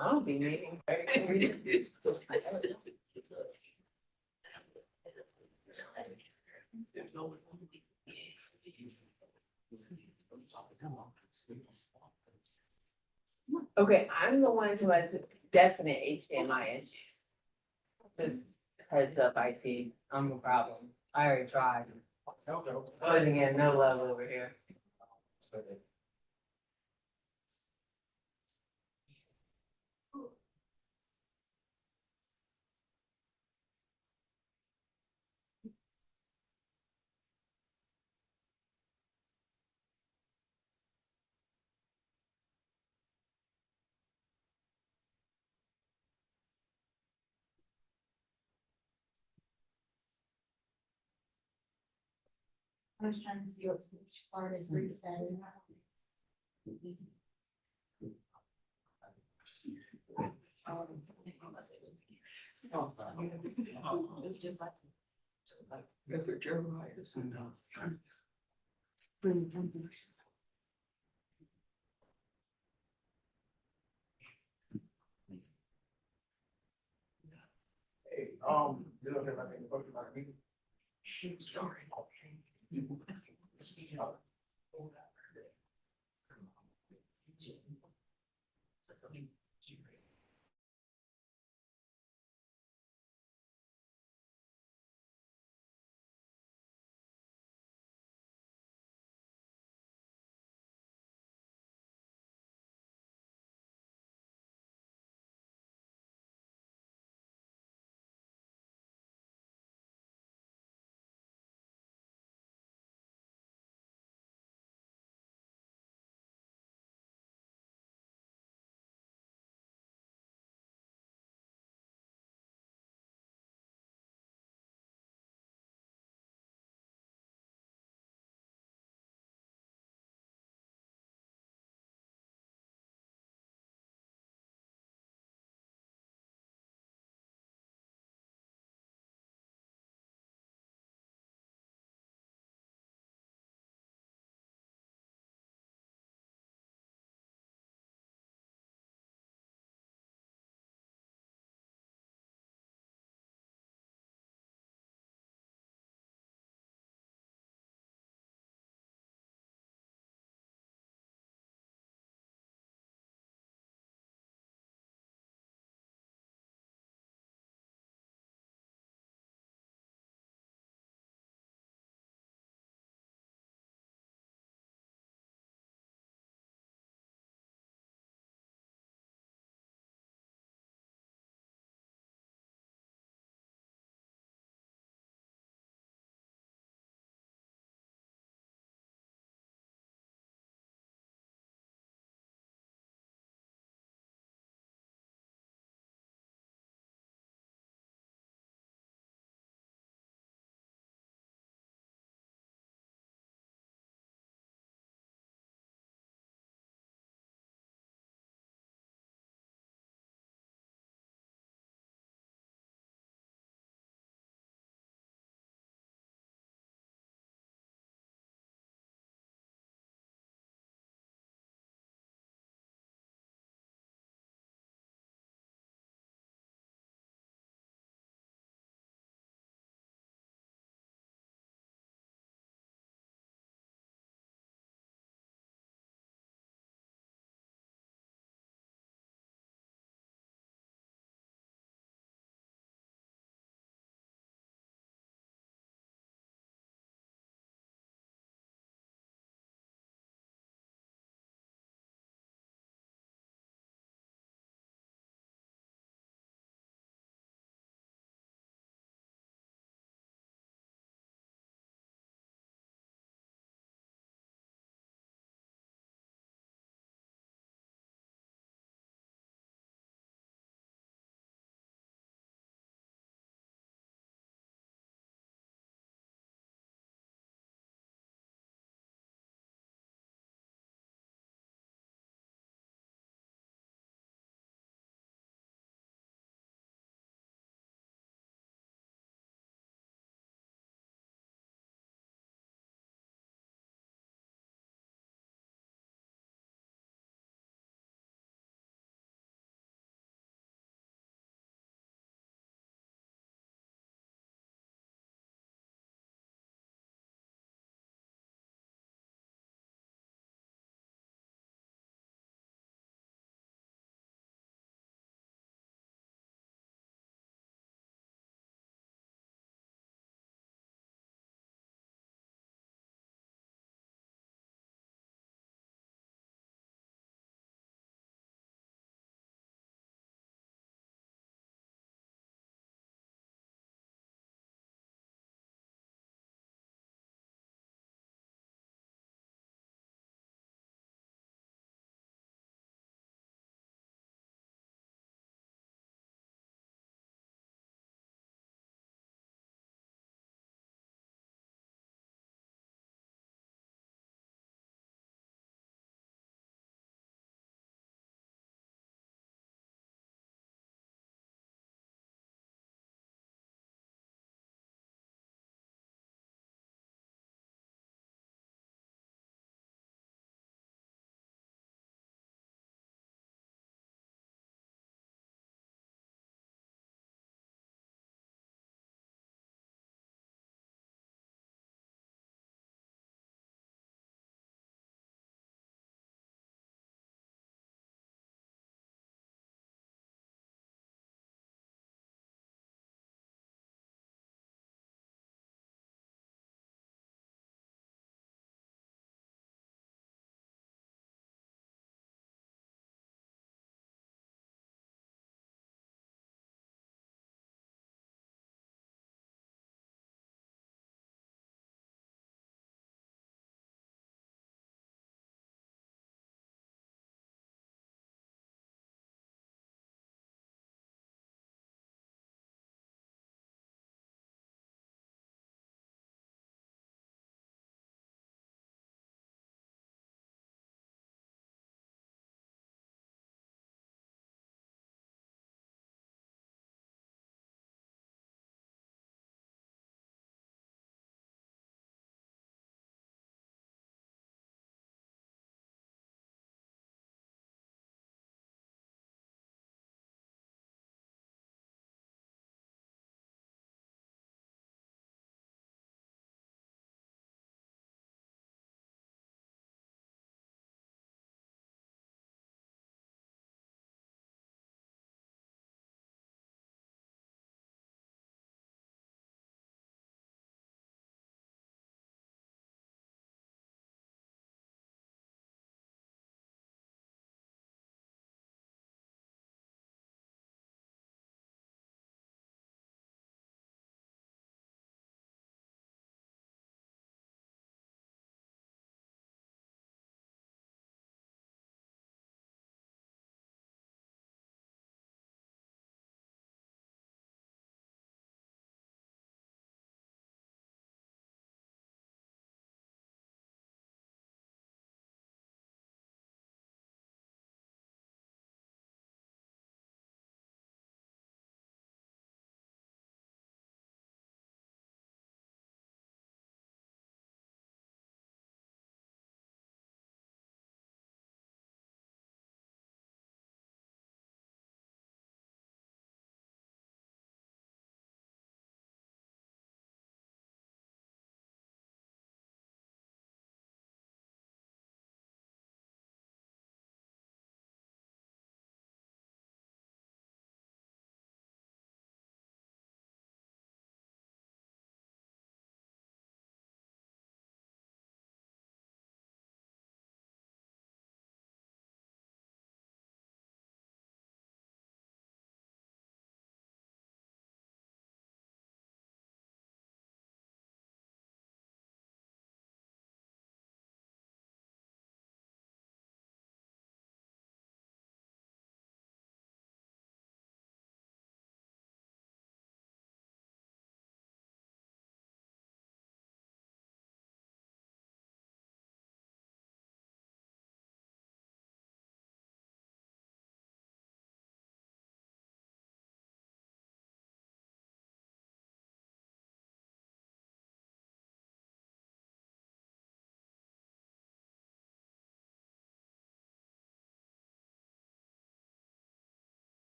I'll be meeting. Okay, I'm the one who has definite HDMI issues. Just heads up, IT, I'm a problem. I already tried. Wasn't getting no love over here. I was trying to see which part is reset. Mr. Jeremiah is in Hey, you don't have nothing to talk about me? Sorry.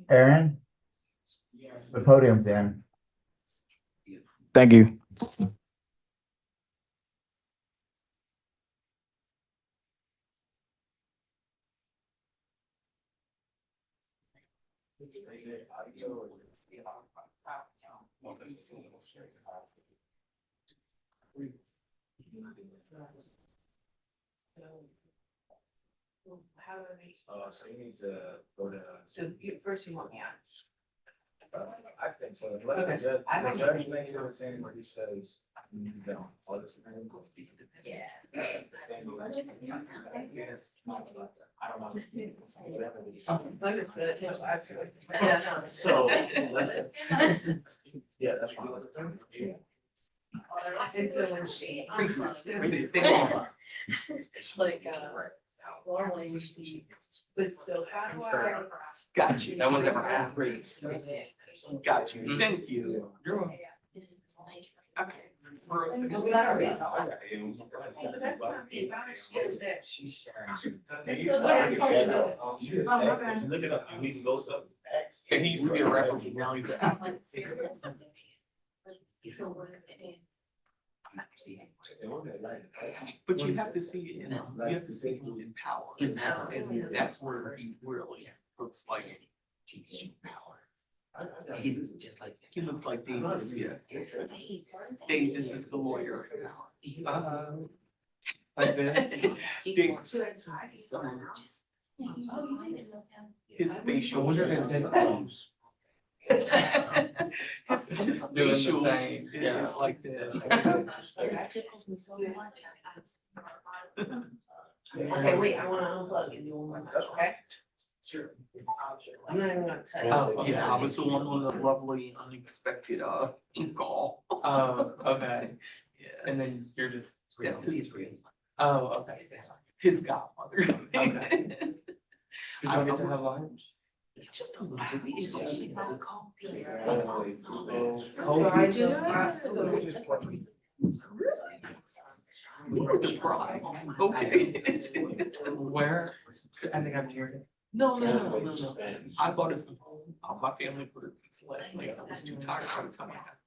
Aaron? The podium's in. Thank you. So you need to go to. So first you want me out. I think so, unless the judge, the judge makes it a thing where he says, you don't. Yeah. Yes. I don't know. Understood. Yeah. So. Yeah, that's fine. And so when she. It's like, normally we see, but so how do I? Got you. That one's ever had. Got you. Thank you. You're welcome. Okay. She's sharing. Look it up. We can go stuff. And he used to be a rapper, now he's an actor. But you have to see it in, you have to see him in power. In power. And that's where he really looks like power. He looks just like. He looks like Davis, yeah. Davis is the lawyer. Like that. Davis. His facial. His facial is like that. Okay, wait, I wanna unplug and do one more time, okay? Sure. I'm not even gonna touch. Oh, yeah, I was the one on the lovely unexpected call. Oh, okay. Yeah. And then you're just. That's his friend. Oh, okay. His godmother. Okay. Did you get to have lunch? Just a little bit. So I just. Deprived. Okay. Where? I think I'm tearing. No. I bought it from home. My family put it pizza last night. I was too tired by the time I got.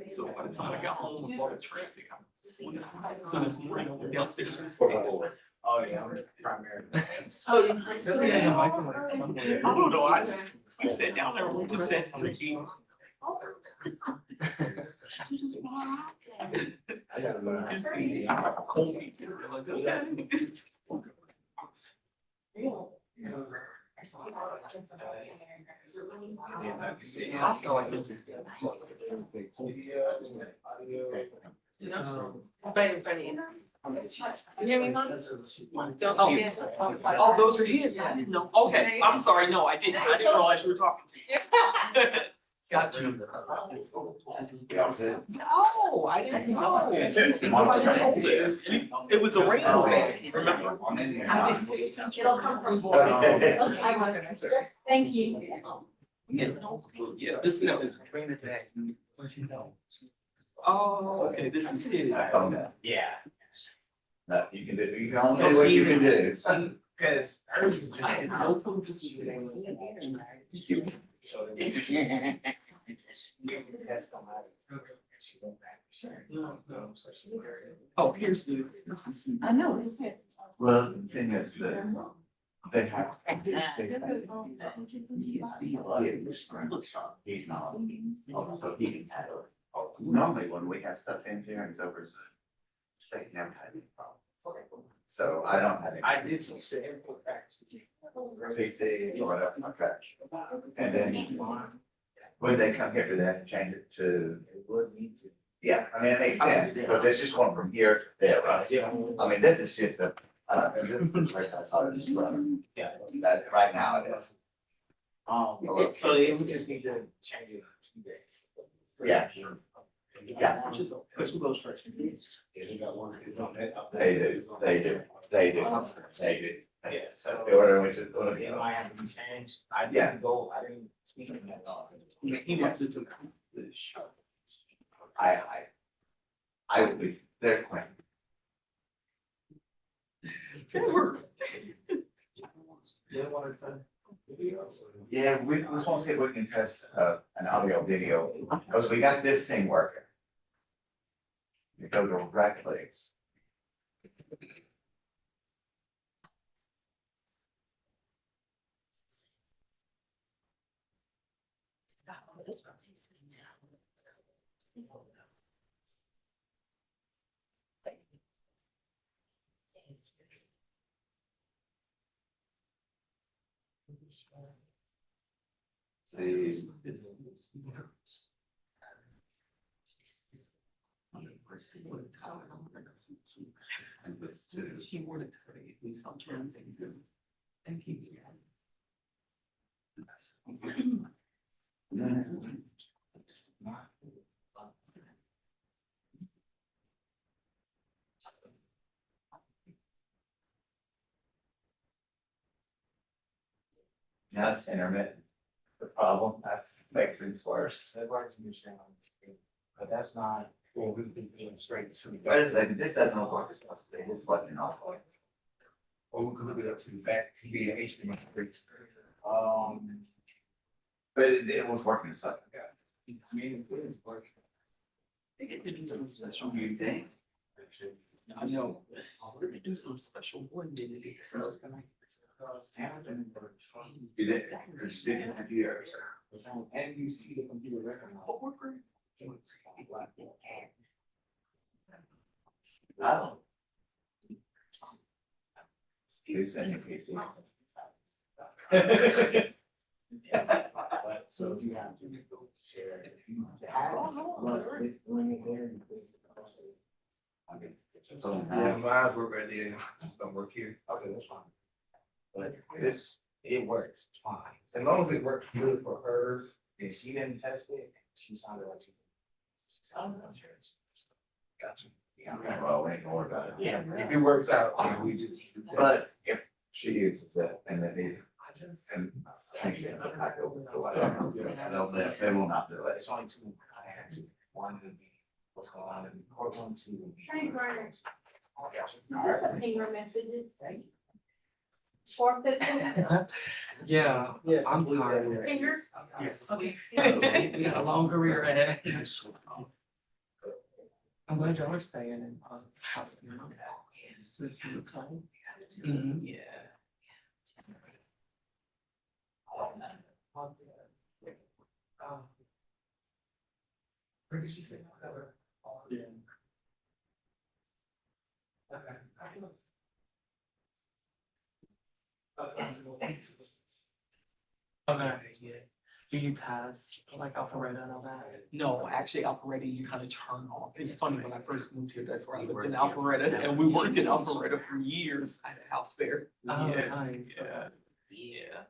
So by the time I got home, I bought a traffic. I went to sleep. So this morning I went downstairs and slept. Oh, yeah, primary. So. Yeah, I don't know. We sat down there. We just sat to eat. I gotta learn. Cold pizza. Like, okay. Right in front of you. You hear me, Mom? Don't Oh. you? Oh, those are his. I didn't know. Okay, I'm sorry. No, I didn't realize you were talking to me. Got you. No, I didn't know. Nobody told us. It was a rainbow bag, remember? I didn't pay attention. It'll come from board. Thank you. Yeah, this is. Oh, okay, this is his. Yeah. No, you can do, you can only do what you can do. Cause hers is just. I had no clue this was his. Oh, here's the. I know, it's just. Well, the thing is that they have. He's not. So he can handle it. Normally, when we have stuff in here, it's over. They never had any problem. So I don't have any. I did some input practice. PC or whatever, my trash. And then when they come here, do they have to change it to? Yeah, I mean, it makes sense, because it's just going from here to there, right? Yeah. I mean, this is just a, this is a place I thought it was running. Yeah. That, right now it is. So they would just need to change it. Yeah. Yeah. Because who goes first? They do, they do. Yeah, so. The order which is. It might have to be changed. I Yeah. didn't go, I didn't speak to that dog. He must have took the show. I would be, there's Quinn. They were Yeah, we just want to see if we can test an audio video, because we got this thing working. You go directly. See. He wanted to create at least something. Thank you. Now it's intermittent. The problem, that's makes things worse. That works in your channel, but that's not. Well, we've been doing straight to. Wait a second, this doesn't look like it's supposed to be, it's plugging off. Or we could look it up to the back, TV and HDMI. But it was working a second ago. I mean, it is working. They get to do some special. You think? I know. They do some special one day. You did, it's different years. And you see the computer record. But we're great. Oh. Excuse me, pieces. So you have to share. Yeah, mine's work right there, just don't work here. Okay, that's fine. But this, it works fine. As long as it works good for hers, and she didn't test it, she sounded like she. Gotcha. Yeah, Well, we ain't gonna worry about it. yeah, if it works out, then we just. But if she uses it and it is, and thanks to the back over to whatever, they will not do it. It's only two, I had to, one would be, what's going on in Portland, two would be. Hey, Brian. Gotcha. This a finger messages. 4:50. Yeah, Yes, I'm tired. Fingers? Yes. Okay. We got a long career ahead. I'm glad y'all are staying in house. With you time. Yeah. Where did you think? Yeah. Okay, yeah. Do you pass like Alpharetta and all that? No, actually Alpharetta, you kind of turn off. It's funny, when I first moved here, that's where I lived in Alpharetta, and we worked in Alpharetta for years. I had a house there. Oh, Yeah. nice. Yeah. Yeah.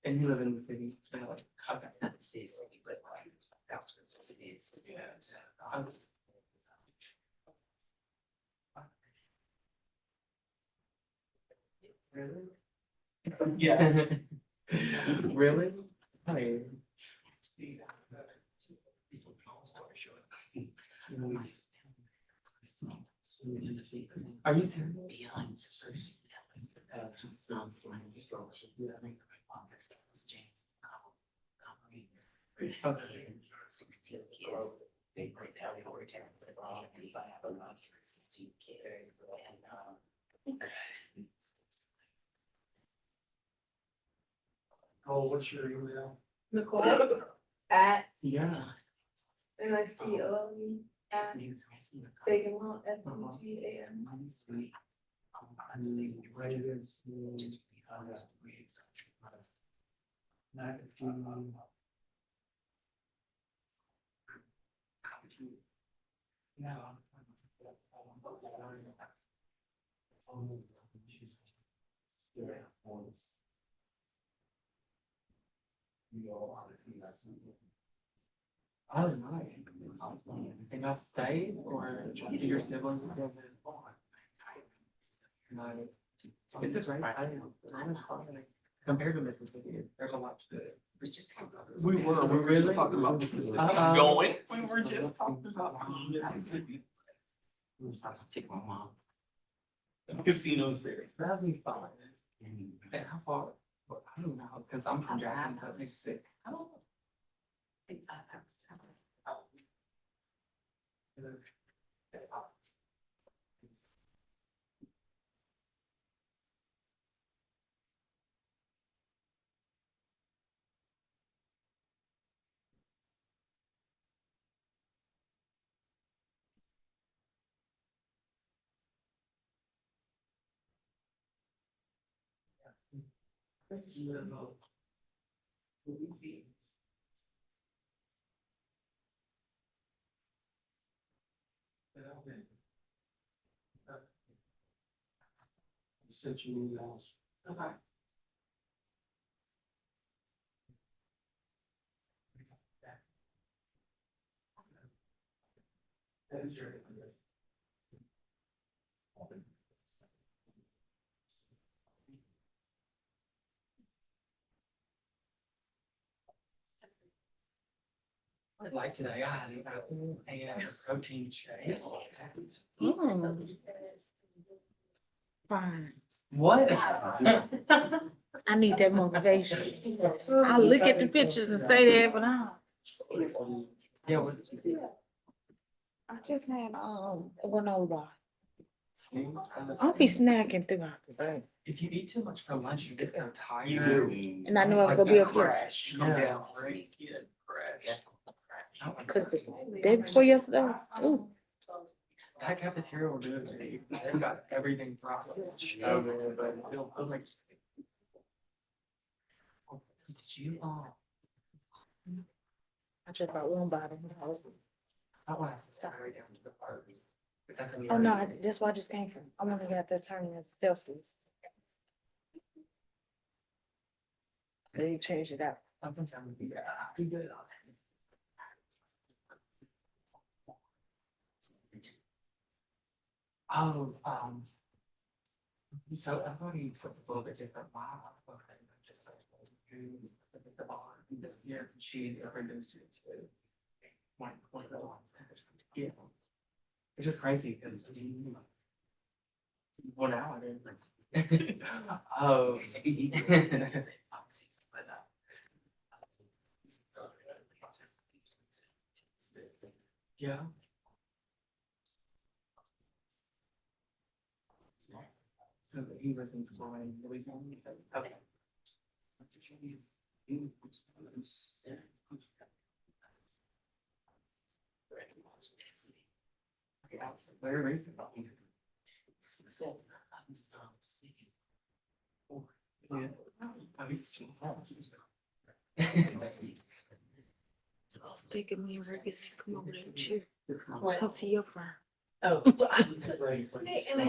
And you live in the city? Okay. Not the city, but outskirts of the city. Yeah. Really? Yes. Really? Hi. Are you serious? Okay. 16 kids. They break down the order for the ball, and I have a monster 16 kids. And oh, what's your email? Nicole at Yeah. NICOLE at Bigelow FUGAM. Oh, nice. And y'all stayed, or do your siblings live in? Nice. It's a great island. Compared to Mississippi, there's a lot to do. We were just talking about Mississippi. Going, we were just talking about Mississippi. We were supposed to take my mom. The casino's there. That'd be fun. And how far? But I don't know, because I'm from Jackson, so it's sick. I don't know. This is okay. Like today, I had an apple and a protein shake. Fine. What? I need that motivation. I look at the pictures and say that, but I Yeah, what? I just had a granola bar. I'll be snacking throughout the day. If you eat too much for lunch, you get so tired. You do. And I know I'm gonna be up here. Crash. Come down, right? Yeah, crash. Cause the day before yesterday, ooh, That cafeteria will do it. They've got everything properly. So good, but it'll feel like. Did you, I just bought one bottle. I want to start right down to the park. Oh no, that's where I just came from. I wanna get out there turning in Stelzi's. They changed it out. Oh, so I've already put a little bit different wow. Okay, just like the bar, yeah, she ever goes to it too. One of the ones. Yeah. It's just crazy because 1 hour. Oh. Yeah. So he was in school and he was on. Okay. Very recent. So I was thinking me and her get to come over there with you. Talk to your friend. Oh. Hey, and I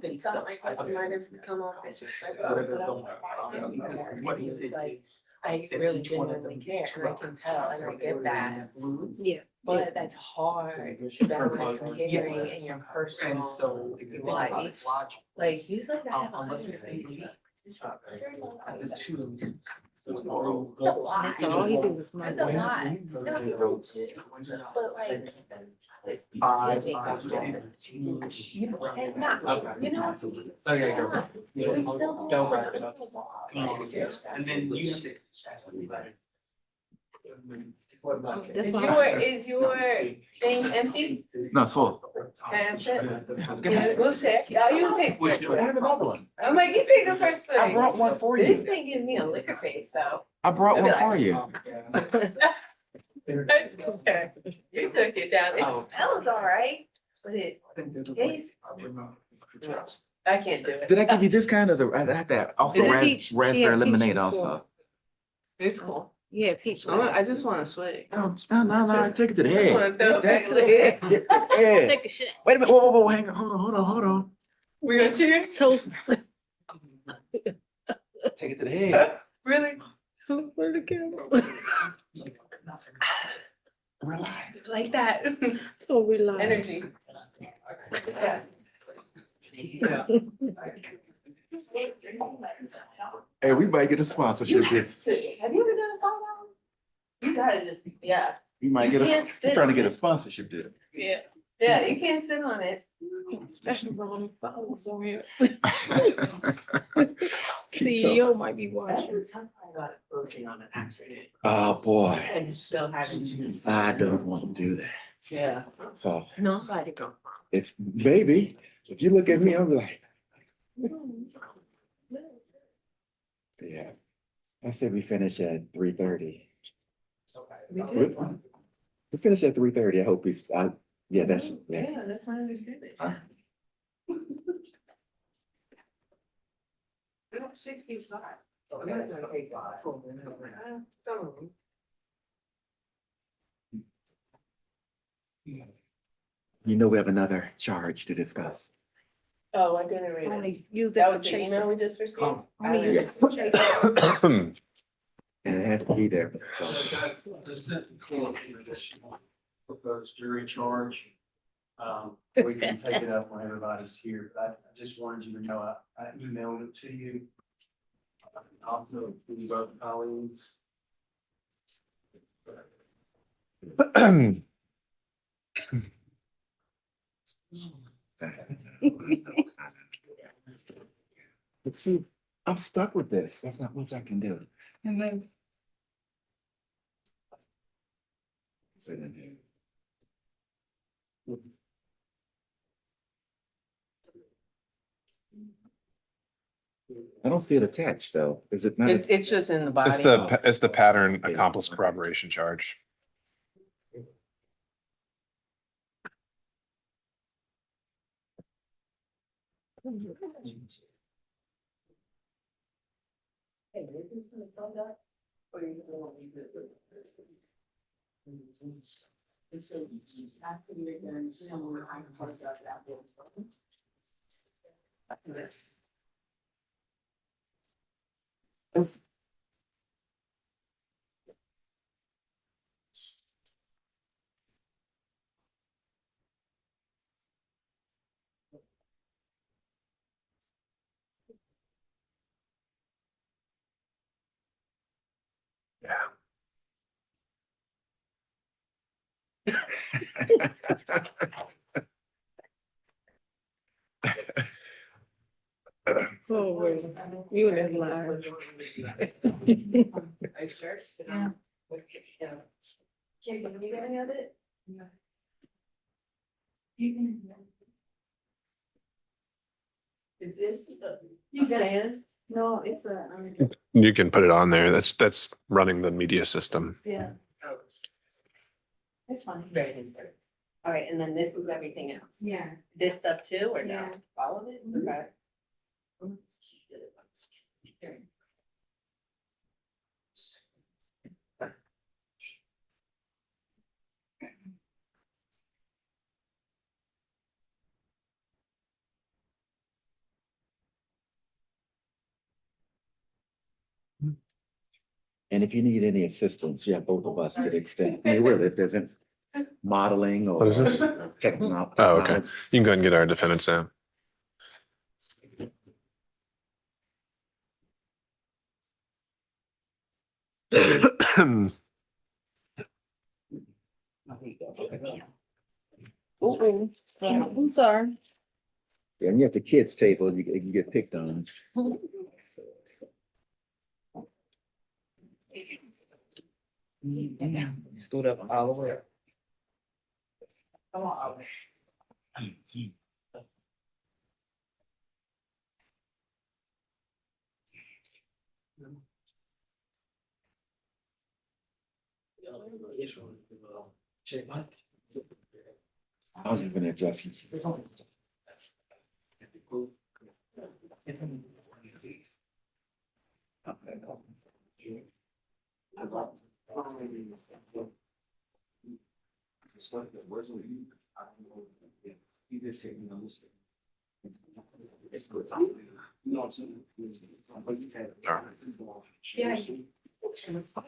think so. I might have come off disrespectful, but I was like, Because what he said like, is. I really genuinely care, and I can tell, and I get that. Yeah. But that's hard, that's caring in your And personal so if you think about it life. logically. Like, you like I have a Unless we hundred. stay the two. That's all he do is my. That's a lot. And people too, but like. It's not, You know. Okay, go. We still Don't wrap it up. And then you have to. That's Is why. is your thing empty? No, it's full. Can I sit? Yeah, we'll share. Yeah, you take the first I one. have another one. I'm like, you take the first one. I brought one for This you. thing gives me a liquor face, though. I brought one for you. Okay. You took it down. It smells all right, but it tastes. I can't do it. Did I give you this kind of the, I had that also Is it peach? raspberry Yeah, peach lemonade before. also. It's cool. Yeah, peach. I just want to swig. No, take it to the I head. want to throw Take it to the head. that- yeah. Take a shit. Wait a minute, whoa, hang on, hold on. We gonna cheers? Toast. Take it to the head. Really? For the camera. Relax. Like that. So we love. Energy. Yeah. Yeah. Hey, we might get a sponsorship You here. have to. Have you ever done a 5 hour? You gotta just, yeah. We might get You a, can't sit we're trying to get on a sponsorship deal. Yeah. Yeah, you can't sit on it. Especially when the phones on here. CEO might be watching. Oh, boy, And still having to. I don't want to do that. Yeah. So Nobody go. if, maybe, if you look at me, I'm like, yeah. I said we finish at 3:30. We did. We finish at 3:30. I hope yeah, that's, yeah. Yeah, that's my understanding. 65. You know, we have another charge to discuss. Oh, I didn't read it. Only use That that was for the chasing. email we just received? I Only didn't use it for chasing. And it has to be there. So, Just sent to proposed jury charge. We can take it up when everybody's here, but I just wanted you to know, I emailed it to you. Also, to both colleagues. but see, I'm stuck with this. That's not much I can do. And then I don't see it attached though. Is it not? It's just in the body. It's the pattern accomplice corroboration charge. Yeah. oh, wait, you and that lie. Are you sure? Yeah. Can you get any of it? Is this? You stand? No, it's You can put it on there. That's running the media system. yeah, it's fine. All right, and then this is everything else. Yeah. This stuff too, or no? Yeah. All of it? Okay. And if you need any assistance, yeah, both of us to the extent, I mean, really, if there's any modeling or. What is this? Technology. Oh, okay. You can go ahead and get our defendants out. Oh, I'm sorry. Yeah, and you have the kids table, you can get picked on. Scoot up all the way. Come on. I was even adjusting.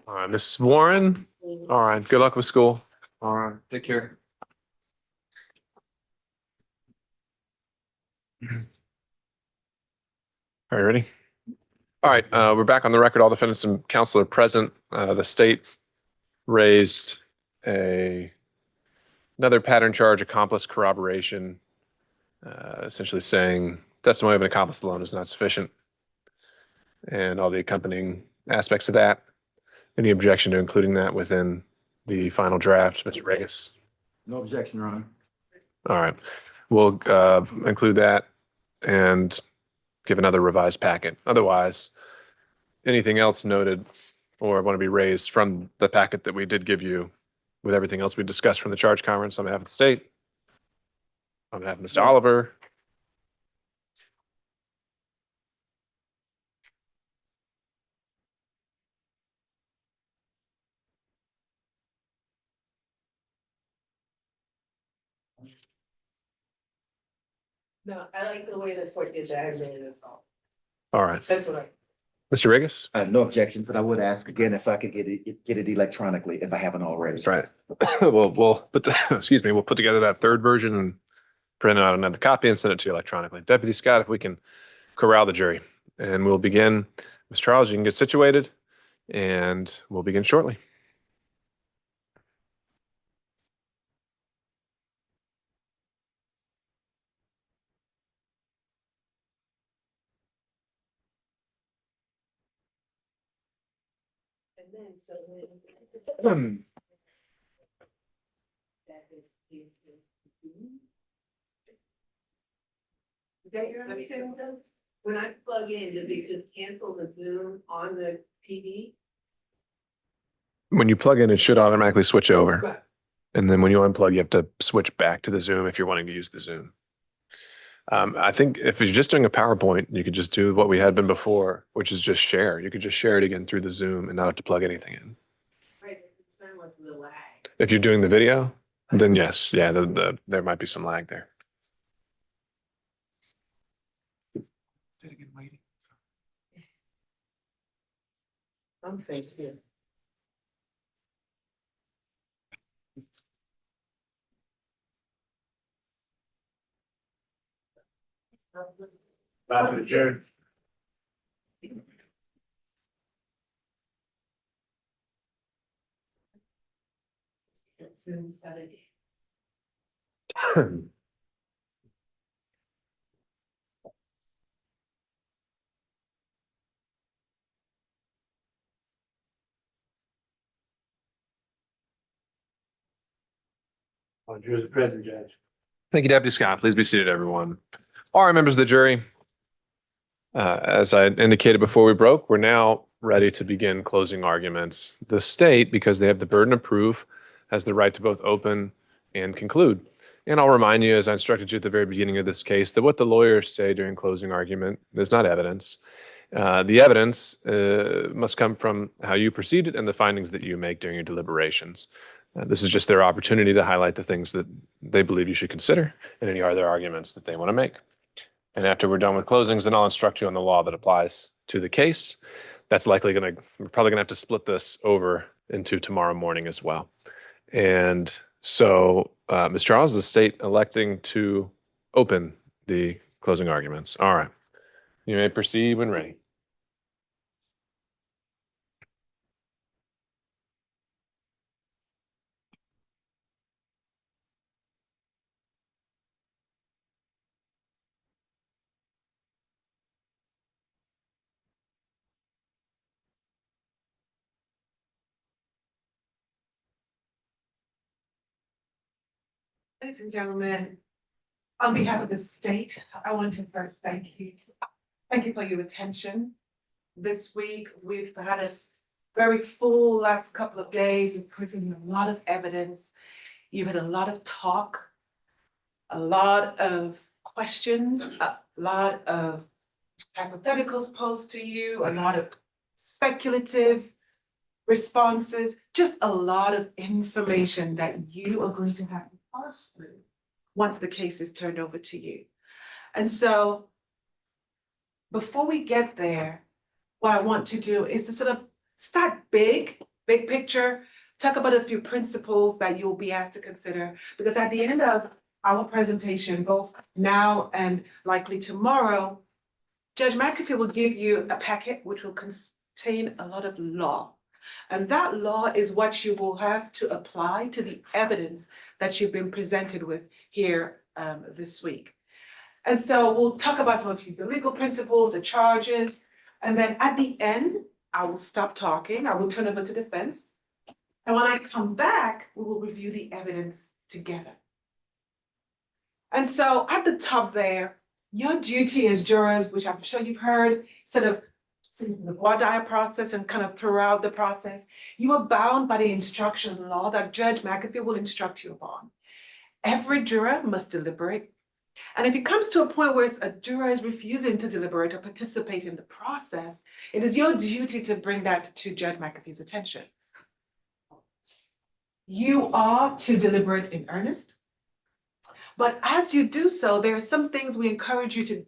All right, Mrs. Warren. All right, good luck with school. All right, take care. All right, ready? All right, we're back on the record. All defendants and counsel are present. The state raised a Another pattern charge, accomplice corroboration, essentially saying testimony of an accomplice alone is not sufficient, and all the accompanying aspects of that. Any objection to including that within the final draft, Mr. Regis? No objection, Your Honor. All right, we'll include that and give another revised packet. Otherwise, anything else noted or want to be raised from the packet that we did give you with everything else we discussed from the charge conference on behalf of the state? On behalf of Mr. Oliver? No, I like the way the court did that, I really that's all. All right. That's what I. Mr. Regis? I have no objection, but I would ask again if I could get it electronically if I haven't already. That's right. We'll put, excuse me, we'll put together that third version and print out another copy and send it to you electronically. Deputy Scott, if we can corral the jury. And we'll begin. Ms. Charles, you can get situated and we'll begin shortly. And then, so is that your understanding though? When I plug in, does it just cancel the Zoom on the TV? When you plug in, it should automatically switch over. Right. And then when you unplug, you have to switch back to the Zoom if you're wanting to use the Zoom. I think if you're just doing a PowerPoint, you could just do what we had been before, which is just share. You could just share it again through the Zoom and not have to plug anything in. Right, the concern was the lag. If you're doing the video, then yes, yeah, there might be some lag there. I'm saying, yeah. Back to the chair. Zoom started. You're the president, Judge. Thank you, Deputy Scott. Please be seated, everyone. All right, members of the jury. As I indicated before we broke, we're now ready to begin closing arguments. The state, because they have the burden of proof, has the right to both open and conclude. And I'll remind you, as I instructed you at the very beginning of this case, that what the lawyers say during closing argument is not evidence. The evidence must come from how you proceeded and the findings that you make during your deliberations. This is just their opportunity to highlight the things that they believe you should consider and any other arguments that they want to make. And after we're done with closings, then I'll instruct you on the law that applies to the case. That's likely we're probably gonna have to split this over into tomorrow morning as well. And so, Ms. Charles, the state electing to open the closing arguments. All right, you may proceed when ready. Ladies and gentlemen, on behalf of the state, I want to first thank you. Thank you for your attention. This week, we've had a very full last couple of days. We've presented a lot of evidence. You've had a lot of talk, a lot of questions, a lot of hypotheticals posed to you, a lot of speculative responses, just a lot of information that you are going to have to parse through once the case is turned over to you. And so before we get there, what I want to do is to sort of start big picture, talk about a few principles that you'll be asked to consider, because at the end of our presentation, both now and likely tomorrow, Judge McAfee will give you a packet which will contain a lot of law And that law is what you will have to apply to the evidence that you've been presented with here this week. And so we'll talk about some of the legal principles, the charges, and then at the end, I will stop talking, I will turn over to defense. And when I come back, we will review the evidence together. And so at the top there, your duty as jurors, which I'm sure you've heard, sort of the voir dire process and kind of throughout the process, you are bound by the instruction law that Judge McAfee will instruct you upon. Every juror must deliberate. And if it comes to a point where a juror is refusing to deliberate or participate in the process, it is your duty to bring that to Judge McAfee's attention. You are to deliberate in earnest. But as you do so, there are some things we encourage you to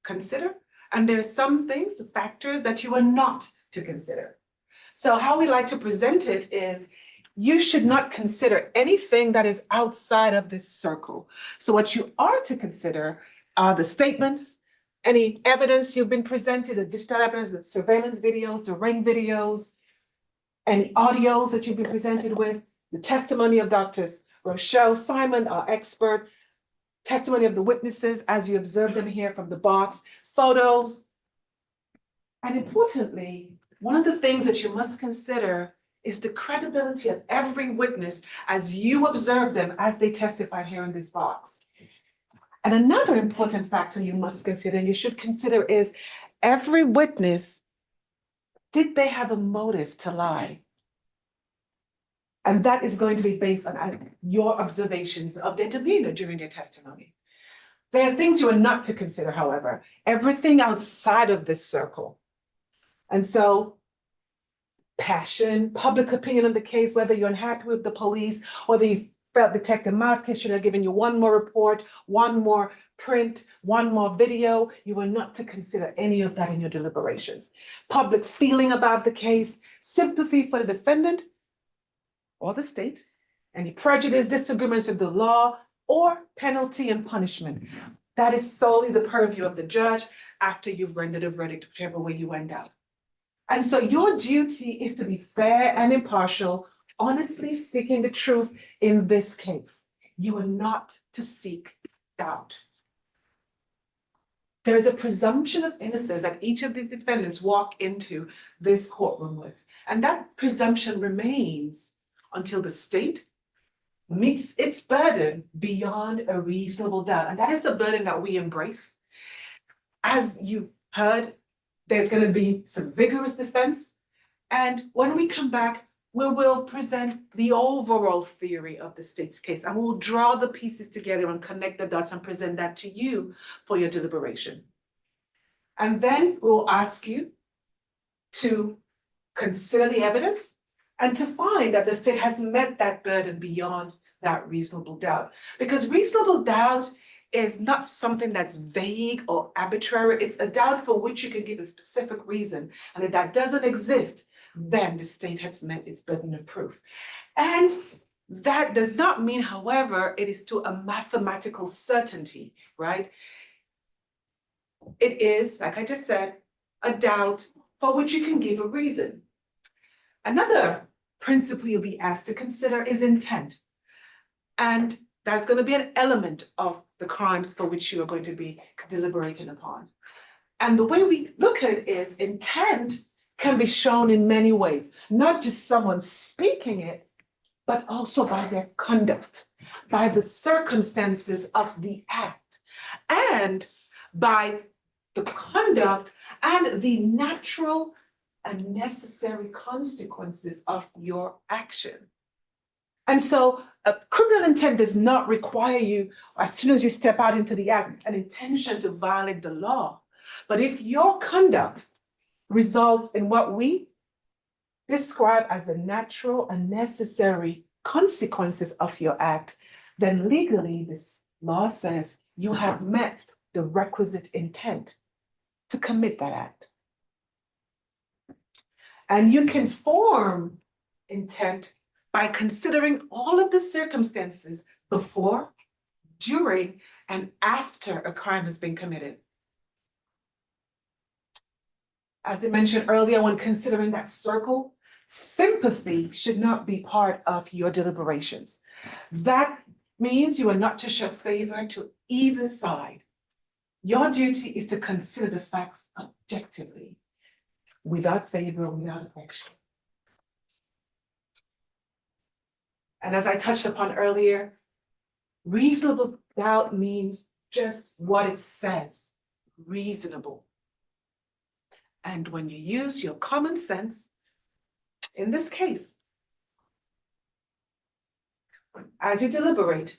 consider, and there are some things, factors that you are not to consider. So how we like to present it is, you should not consider anything that is outside of this circle. So what you are to consider are the statements, any evidence you've been presented, the digital evidence, the surveillance videos, the ring videos, any audios that you've been presented with, the testimony of Drs. Rochelle Simon, our expert, testimony of the witnesses as you observe them here from the box, photos. And importantly, one of the things that you must consider is the credibility of every witness as you observe them as they testify here in this box. And another important factor you must consider, and you should consider, is every witness, did they have a motive to lie? And that is going to be based on your observations of their demeanor during their testimony. There are things you are not to consider, however, everything outside of this circle. And so passion, public opinion on the case, whether you're unhappy with the police or you felt Detective Maskis should have given you one more report, one more print, one more video, you are not to consider any of that in your deliberations. Public feeling about the case, sympathy for the defendant or the state, any prejudice, disagreements with the law, or penalty and punishment. That is solely the purview of the judge after you've rendered a verdict, whichever way you end up. And so your duty is to be fair and impartial, honestly seeking the truth in this case. You are not to seek doubt. There is a presumption of innocence that each of these defendants walk into this courtroom with. And that presumption remains until the state meets its burden beyond a reasonable doubt. And that is a burden that we embrace. As you've heard, there's going to be some vigorous defense. And when we come back, we will present the overall theory of the state's case, and we'll draw the pieces together and connect the dots and present that to you for your deliberation. And then we'll ask you to consider the evidence and to find that the state has met that burden beyond that reasonable doubt. Because reasonable doubt is not something that's vague or arbitrary. It's a doubt for which you can give a specific reason. And if that doesn't exist, then the state has met its burden of proof. And that does not mean, however, it is to a mathematical certainty, right? It is, like I just said, a doubt for which you can give a reason. Another principle you'll be asked to consider is intent. And that's going to be an element of the crimes for which you are going to be deliberating upon. And the way we look at it is intent can be shown in many ways, not just someone speaking it, but also by their conduct, by the circumstances of the act, and by the conduct and the natural and necessary consequences of your action. And so a criminal intent does not require you, as soon as you step out into the act, an intention to violate the law. But if your conduct results in what we describe as the natural and necessary consequences of your act, then legally this law says you have met the requisite intent to commit that act. And you can form intent by considering all of the circumstances before, during, and after a crime has been committed. As I mentioned earlier, when considering that circle, Sympathy should not be part of your deliberations. That means you are not to show favor to either side. Your duty is to consider the facts objectively, without favor, without affection. And as I touched upon earlier, reasonable doubt means just what it says, reasonable. And when you use your common sense, in this case, as you deliberate,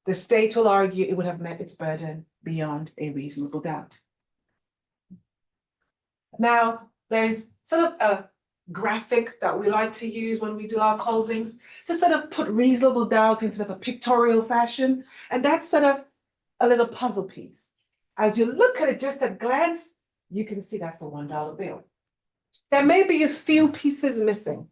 the state will argue it would have met its burden beyond a reasonable doubt. Now, there's sort of a graphic that we like to use when we do our closings to sort of put reasonable doubt in sort of a pictorial fashion. And that's sort of a little puzzle piece. As you look at it just at a glance, you can see that's a $1 bill. There may be a few pieces missing.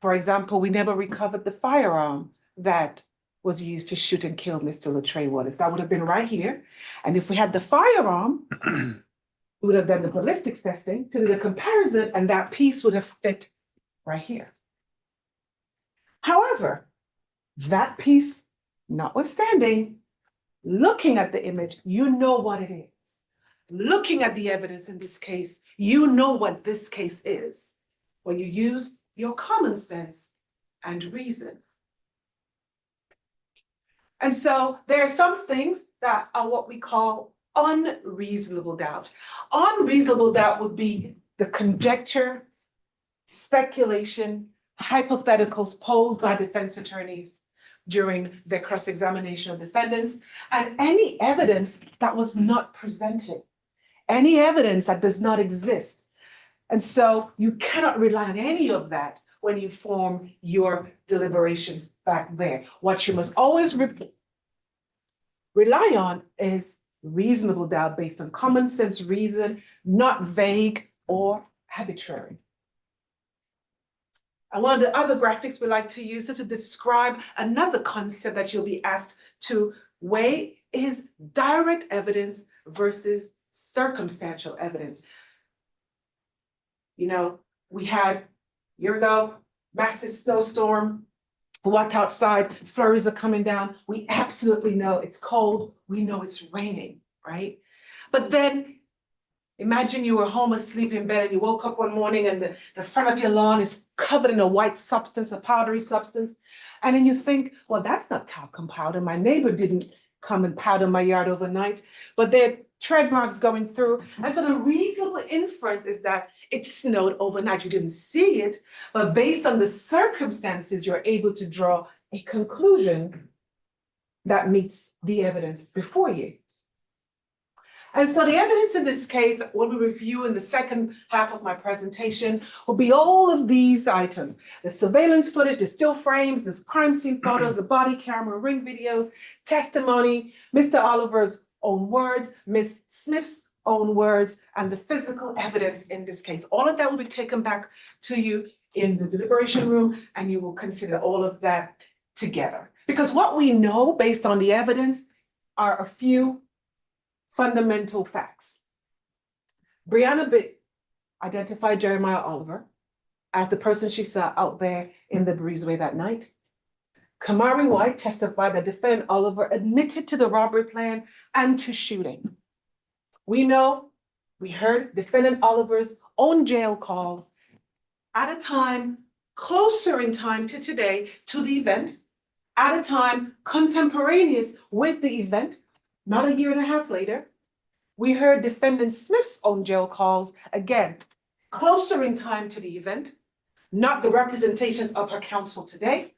For example, we never recovered the firearm that was used to shoot and kill Mr. Latreille Wallace. That would have been right here. And if we had the firearm, we would have done the ballistics testing to do the comparison, and that piece would have fit right here. However, that piece notwithstanding, looking at the image, you know what it is. Looking at the evidence in this case, you know what this case is when you use your common sense and reason. And so there are some things that are what we call unreasonable doubt. Unreasonable doubt would be the conjecture, speculation, hypotheticals posed by defense attorneys during their cross-examination of defendants, and any evidence that was not presented, any evidence that does not exist. And so you cannot rely on any of that when you form your deliberations back there. What you must always rely on is reasonable doubt based on common sense reason, not vague or arbitrary. And one of the other graphics we like to use is to describe another concept that you'll be asked to weigh is direct evidence versus circumstantial evidence. You know, we had a year ago, massive snowstorm. We walked outside, flurries are coming down. We absolutely know it's cold. We know it's raining, right? But then imagine you were home asleep in bed and you woke up one morning and the front of your lawn is covered in a white substance, a powdery substance. And then you think, well, that's not talcum powder. My neighbor didn't come and powder my yard overnight, but there are tread marks going through. And so the reasonable inference is that it snowed overnight. You didn't see it, but based on the circumstances, you're able to draw a conclusion that meets the evidence before you. And so the evidence in this case, when we review in the second half of my presentation, will be all of these items: the surveillance footage, the still frames, the crime scene photos, the body camera, ring videos, testimony, Mr. Oliver's own words, Ms. Smith's own words, and the physical evidence in this case. All of that will be taken back to you in the deliberation room, and you will consider all of that together. Because what we know based on the evidence are a few fundamental facts. Brianna Bitt identified Jeremiah Oliver as the person she saw out there in the breezeway that night. Kamari White testified that defendant Oliver admitted to the robbery plan and to shooting. We know, we heard defendant Oliver's own jail calls at a time closer in time to today to the event, at a time contemporaneous with the event, not a year and a half later. We heard defendant Smith's own jail calls, again, closer in time to the event, not the representations of her counsel today.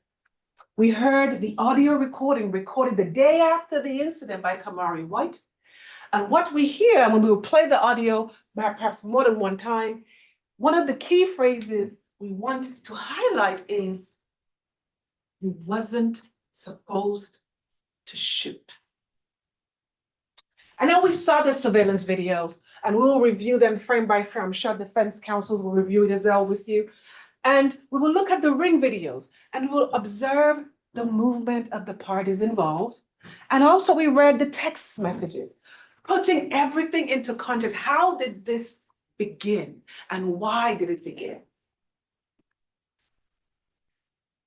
We heard the audio recording recorded the day after the incident by Kamari White. And what we hear when we will play the audio, perhaps more than one time, one of the key phrases we want to highlight is, "He wasn't supposed to shoot." And then we saw the surveillance videos, and we'll review them frame by frame. I'm sure defense counsels will review it as well with you. And we will look at the ring videos, and we'll observe the movement of the parties involved. And also we read the text messages, putting everything into context. How did this begin? And why did it begin?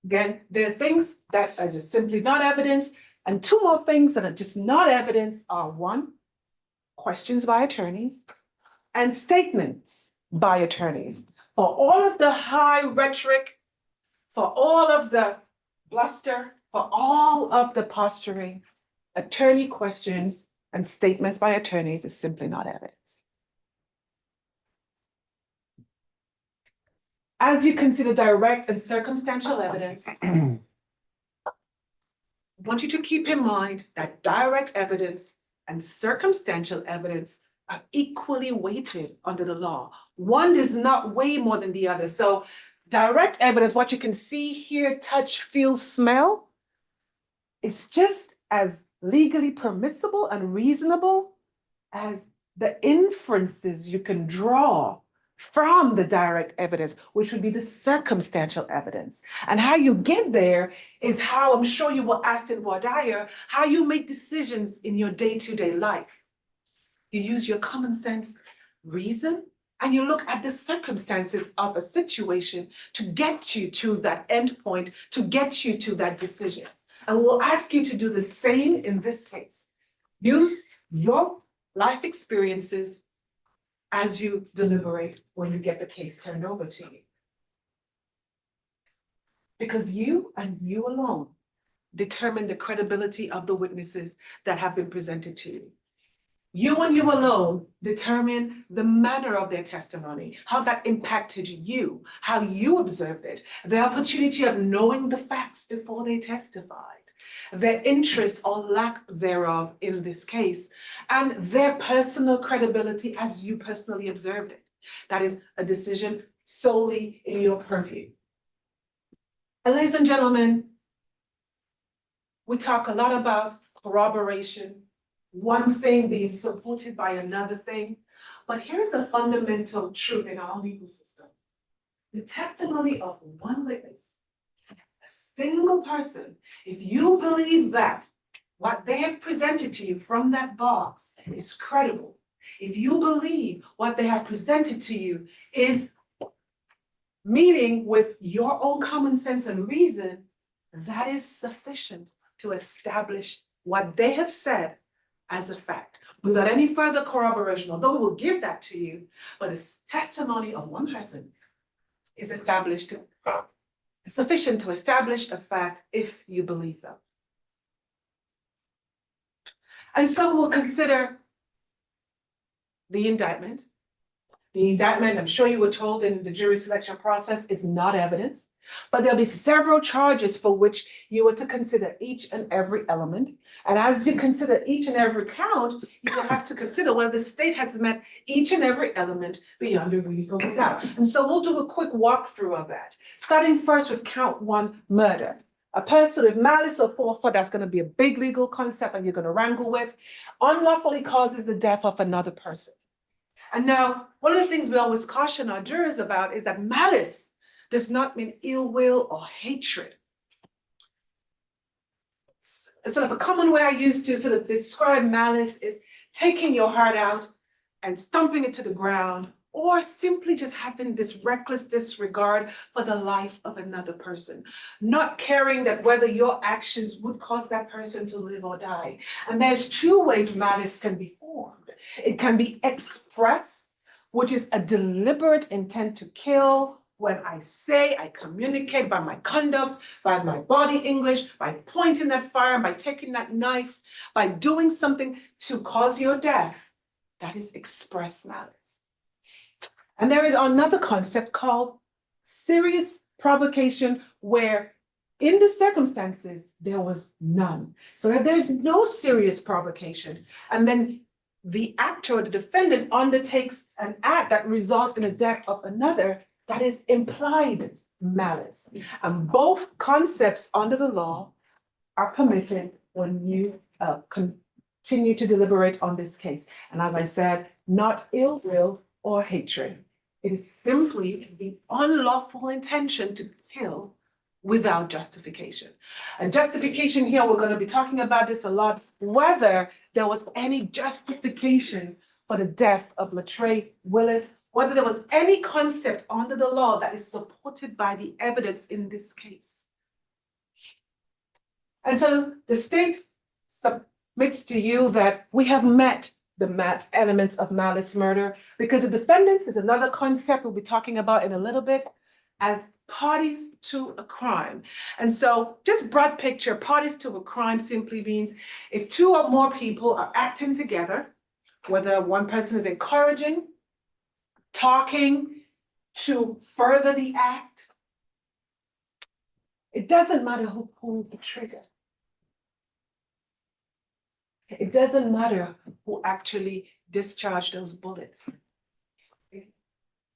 Again, there are things that are just simply not evidence, and two more things that are just not evidence are one, questions by attorneys and statements by attorneys. For all of the high rhetoric, for all of the bluster, for all of the posturing, attorney questions and statements by attorneys is simply not evidence. As you consider direct and circumstantial evidence, I want you to keep in mind that direct evidence and circumstantial evidence are equally weighted under the law. One does not weigh more than the other. So direct evidence, what you can see, hear, touch, feel, smell, is just as legally permissible and reasonable as the inferences you can draw from the direct evidence, which would be the circumstantial evidence. And how you get there is how I'm sure you will ask in voir dire, how you make decisions in your day-to-day life. You use your common sense, reason, and you look at the circumstances of a situation to get you to that end point, to get you to that decision. And we'll ask you to do the same in this case. Use your life experiences as you deliberate when you get the case turned over to you. Because you and you alone determine the credibility of the witnesses that have been presented to you. You and you alone determine the manner of their testimony, how that impacted you, how you observed it, the opportunity of knowing the facts before they testified, their interest or lack thereof in this case, and their personal credibility as you personally observed it. That is a decision solely in your purview. And ladies and gentlemen, we talk a lot about corroboration, one thing being supported by another thing, but here's a fundamental truth in our legal system. The testimony of one witness, a single person, if you believe that what they have presented to you from that box is credible, if you believe what they have presented to you is meeting with your own common sense and reason, that is sufficient to establish what they have said as a fact, without any further corroboration, although we will give that to you, but a testimony of one person is established, sufficient to establish a fact if you believe them. And so we'll consider the indictment. The indictment, I'm sure you were told in the jury selection process, is not evidence, but there'll be several charges for which you are to consider each and every element. And as you consider each and every count, you will have to consider whether the state has met each and every element beyond a reasonable doubt. And so we'll do a quick walkthrough of that, starting first with count one, murder. A person with malice or forethought, that's going to be a big legal concept and you're going to wrangle with, unlawfully causes the death of another person. And now, one of the things we always caution our jurors about is that malice does not mean ill will or hatred. Sort of a common way I use to sort of describe malice is taking your heart out and stomping it to the ground, or simply just having this reckless disregard for the life of another person, not caring that whether your actions would cause that person to live or die. And there's two ways malice can be formed. It can be express, which is a deliberate intent to kill. When I say, I communicate by my conduct, by my body English, by pointing that fire, by taking that knife, by doing something to cause your death. That is express malice. And there is another concept called serious provocation, where in the circumstances, there was none. So if there's no serious provocation, and then the actor or the defendant undertakes an act that results in the death of another, that is implied malice. And both concepts under the law are permitted when you continue to deliberate on this case. And as I said, not ill will or hatred. It is simply the unlawful intention to kill without justification. And justification here, we're going to be talking about this a lot, whether there was any justification for the death of Latrell Willis, whether there was any concept under the law that is supported by the evidence in this case. And so the state submits to you that we have met the elements of malice murder because the defendants is another concept we'll be talking about in a little bit as parties to a crime. And so just broad picture, parties to a crime simply means if two or more people are acting together, whether one person is encouraging, talking to further the act, it doesn't matter who pulled the trigger. It doesn't matter who actually discharged those bullets.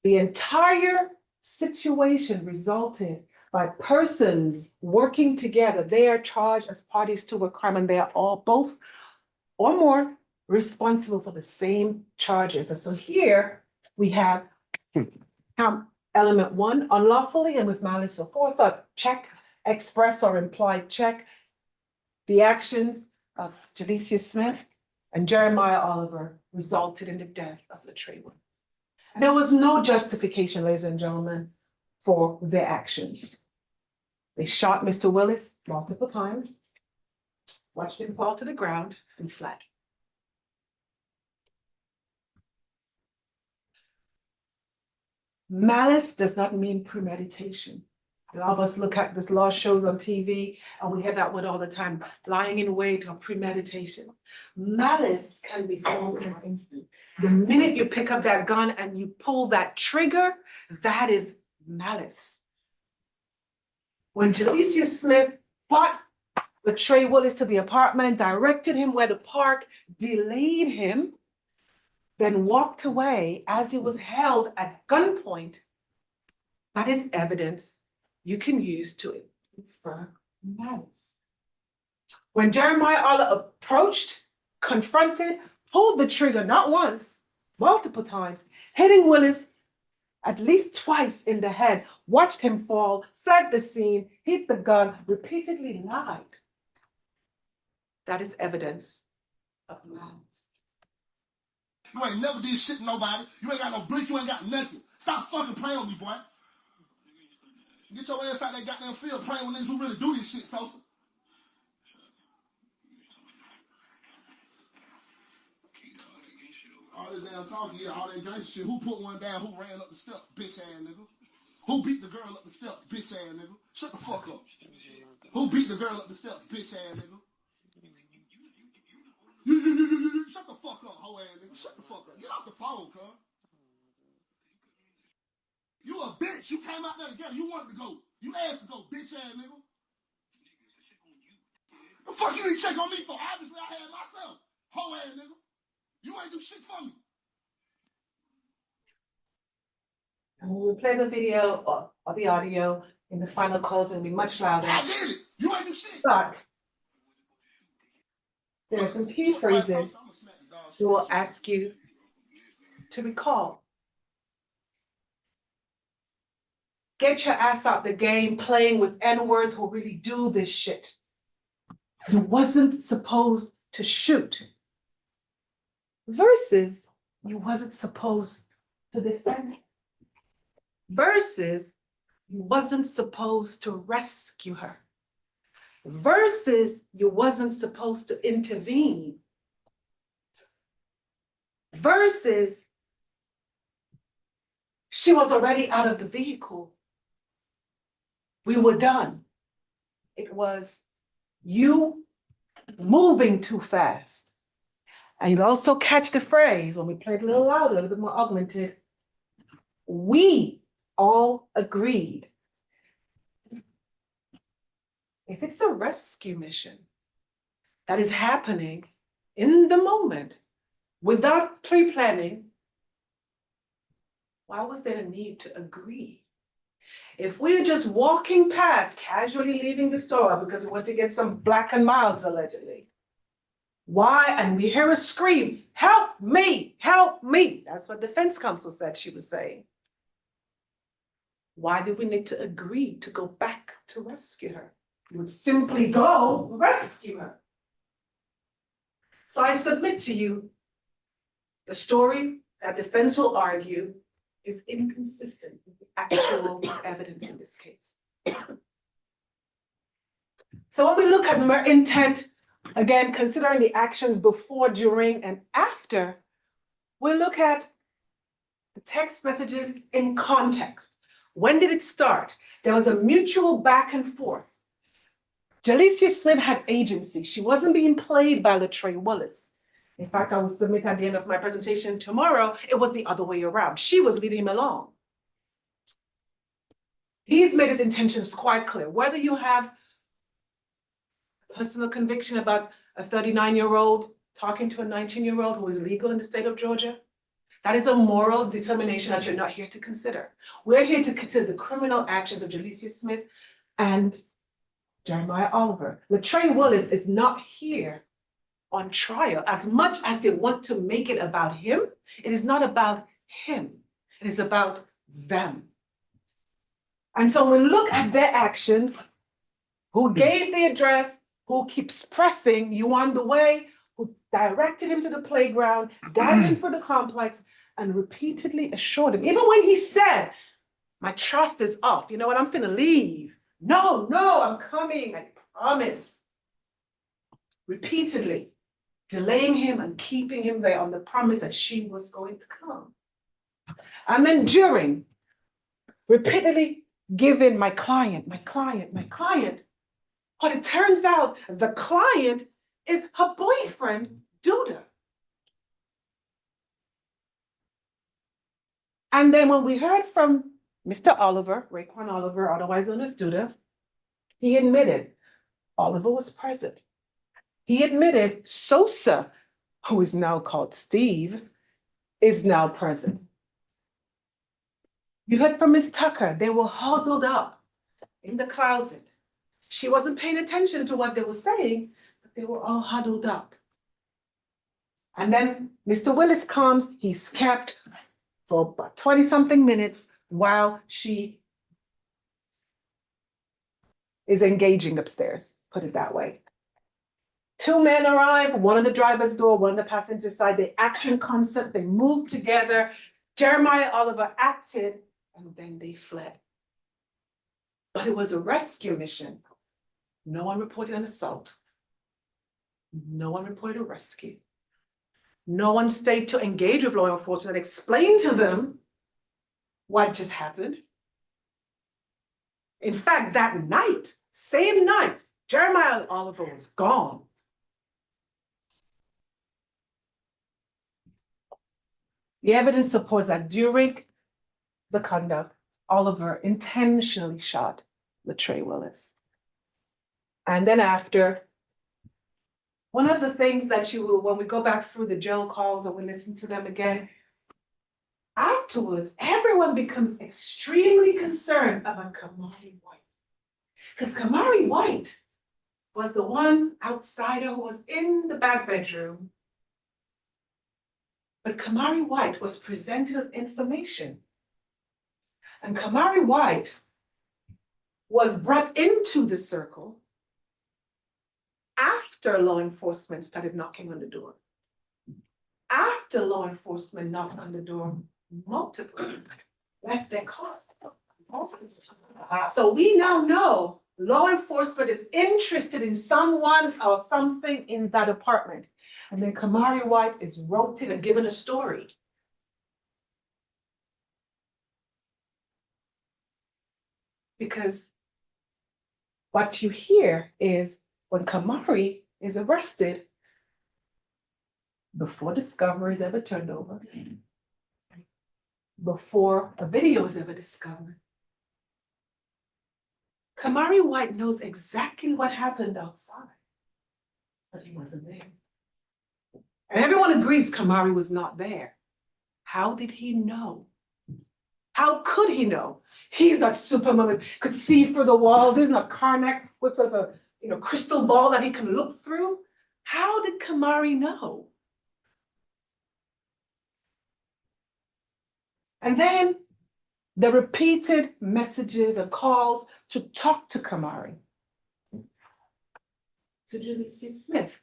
The entire situation resulted by persons working together. They are charged as parties to a crime and they are all both or more responsible for the same charges. And so here we have element one, unlawfully and with malice or forethought, check, express or implied check, the actions of Jalecia Smith and Jeremiah Oliver resulted in the death of Latrell Willis. There was no justification, ladies and gentlemen, for their actions. They shot Mr. Willis multiple times, watched him fall to the ground and fled. Malice does not mean premeditation. A lot of us look at this law shows on TV and we hear that word all the time, lying in wait or premeditation. Malice can be formed in an instant. The minute you pick up that gun and you pull that trigger, that is malice. When Jalecia Smith brought Latrell Willis to the apartment, directed him where to park, delayed him, then walked away as he was held at gunpoint, that is evidence you can use to infer malice. When Jeremiah Oliver approached, confronted, pulled the trigger not once, multiple times, hitting Willis at least twice in the head, watched him fall, fled the scene, hit the gun, repeatedly lied. That is evidence of malice. You ain't never did shit to nobody. You ain't got no blink, you ain't got nothing. Stop fucking playing with me, boy. Get your ass out that goddamn field playing with niggas who really do this shit, Sosa. All this damn talking, yeah, all that gangster shit. Who put one down? Who ran up the steps, bitch ass nigga? Who beat the girl up the steps, bitch ass nigga? Shut the fuck up. Who beat the girl up the steps, bitch ass nigga? Shut the fuck up, hoe ass nigga. Shut the fuck up. Get off the phone, cuz. You a bitch. You came out there together. You wanted to go. You asked to go, bitch ass nigga. The fuck you need to check on me for? Obviously, I had myself. Hoe ass nigga. You ain't do shit for me. And when we play the video or the audio in the final close, it'll be much louder. I did it. You ain't do shit. But there are some key phrases we will ask you to recall. Get your ass out the game playing with N-words who really do this shit. You wasn't supposed to shoot. Versus you wasn't supposed to defend. Versus you wasn't supposed to rescue her. Versus you wasn't supposed to intervene. Versus she was already out of the vehicle. We were done. It was you moving too fast. And you'll also catch the phrase when we played a little louder, a little bit more augmented. We all agreed. If it's a rescue mission that is happening in the moment without pre-planning, why was there a need to agree? If we're just walking past, casually leaving the store because we want to get some Black and Milds allegedly, why? And we hear a scream, help me, help me. That's what defense counsel said she was saying. Why did we need to agree to go back to rescue her? We would simply go rescue her. So I submit to you, the story that defense will argue is inconsistent with the actual evidence in this case. So when we look at intent, again, considering the actions before, during, and after, we look at the text messages in context. When did it start? There was a mutual back and forth. Jalicia Smith had agency. She wasn't being played by Latreille Willis. In fact, I will submit at the end of my presentation tomorrow, it was the other way around. She was leading him along. He's made his intentions quite clear. Whether you have personal conviction about a 39-year-old talking to a 19-year-old who is legal in the state of Georgia, that is a moral determination that you're not here to consider. We're here to consider the criminal actions of Jalicia Smith and Jeremiah Oliver. Latreille Willis is not here on trial. As much as they want to make it about him, it is not about him. It is about them. And so when we look at their actions, who gave the address, who keeps pressing you on the way, who directed him to the playground, guided him for the complex, and repeatedly assured him, even when he said, my trust is off, you know what, I'm finna leave. No, I'm coming, I promise. Repeatedly delaying him and keeping him there on the promise that she was going to come. And then during, repeatedly giving my client. But it turns out the client is her boyfriend, Duda. And then when we heard from Mr. Oliver, Raekwon Oliver, otherwise known as Duda, he admitted Oliver was present. He admitted Sosa, who is now called Steve, is now present. You heard from Ms. Tucker, they were huddled up in the closet. She wasn't paying attention to what they were saying, but they were all huddled up. And then Mr. Willis comes, he's kept for about 20-something minutes while she is engaging upstairs, put it that way. Two men arrive, one on the driver's door, one on the passenger side. They act in concert, they moved together. Jeremiah Oliver acted, and then they fled. But it was a rescue mission. No one reported an assault. No one reported a rescue. No one stayed to engage with law enforcement and explain to them what just happened. In fact, that night, same night, Jeremiah Oliver was gone. The evidence supports that during the conduct, Oliver intentionally shot Latreille Willis. And then after, one of the things that you will, when we go back through the jail calls and we listen to them again, afterwards, everyone becomes extremely concerned about Kamari White. Because Kamari White was the one outsider who was in the back bedroom. But Kamari White was presented with information. And Kamari White was brought into the circle after law enforcement started knocking on the door. After law enforcement knocked on the door multiple, left their car. So we now know law enforcement is interested in someone or something in that apartment. And then Kamari White is roped in and given a story. Because what you hear is when Kamari is arrested, before discovery is ever turned over, before a video is ever discovered, Kamari White knows exactly what happened outside, but he wasn't there. And everyone agrees Kamari was not there. How did he know? How could he know? He's not Superman, could see through the walls. He's not Karnak with sort of a crystal ball that he can look through. How did Kamari know? And then the repeated messages and calls to talk to Kamari, to Jalicia Smith,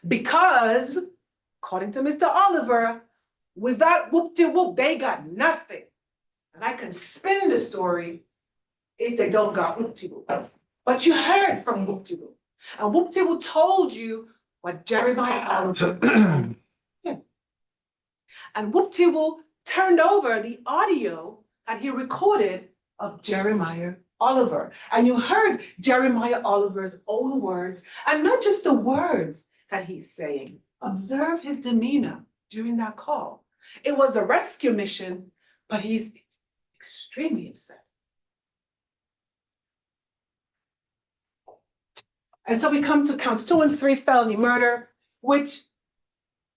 because according to Mr. Oliver, with that whoop-de-whoop, they got nothing. And I can spin the story if they don't got whoop-de-whoop. But you heard from Whoop-de-Woo. And Whoop-de-Woo told you what Jeremiah Oliver told him. And Whoop-de-Woo turned over the audio that he recorded of Jeremiah Oliver. And you heard Jeremiah Oliver's own words, and not just the words that he's saying. Observe his demeanor during that call. It was a rescue mission, but he's extremely upset. And so we come to counts 2 and 3, felony murder, which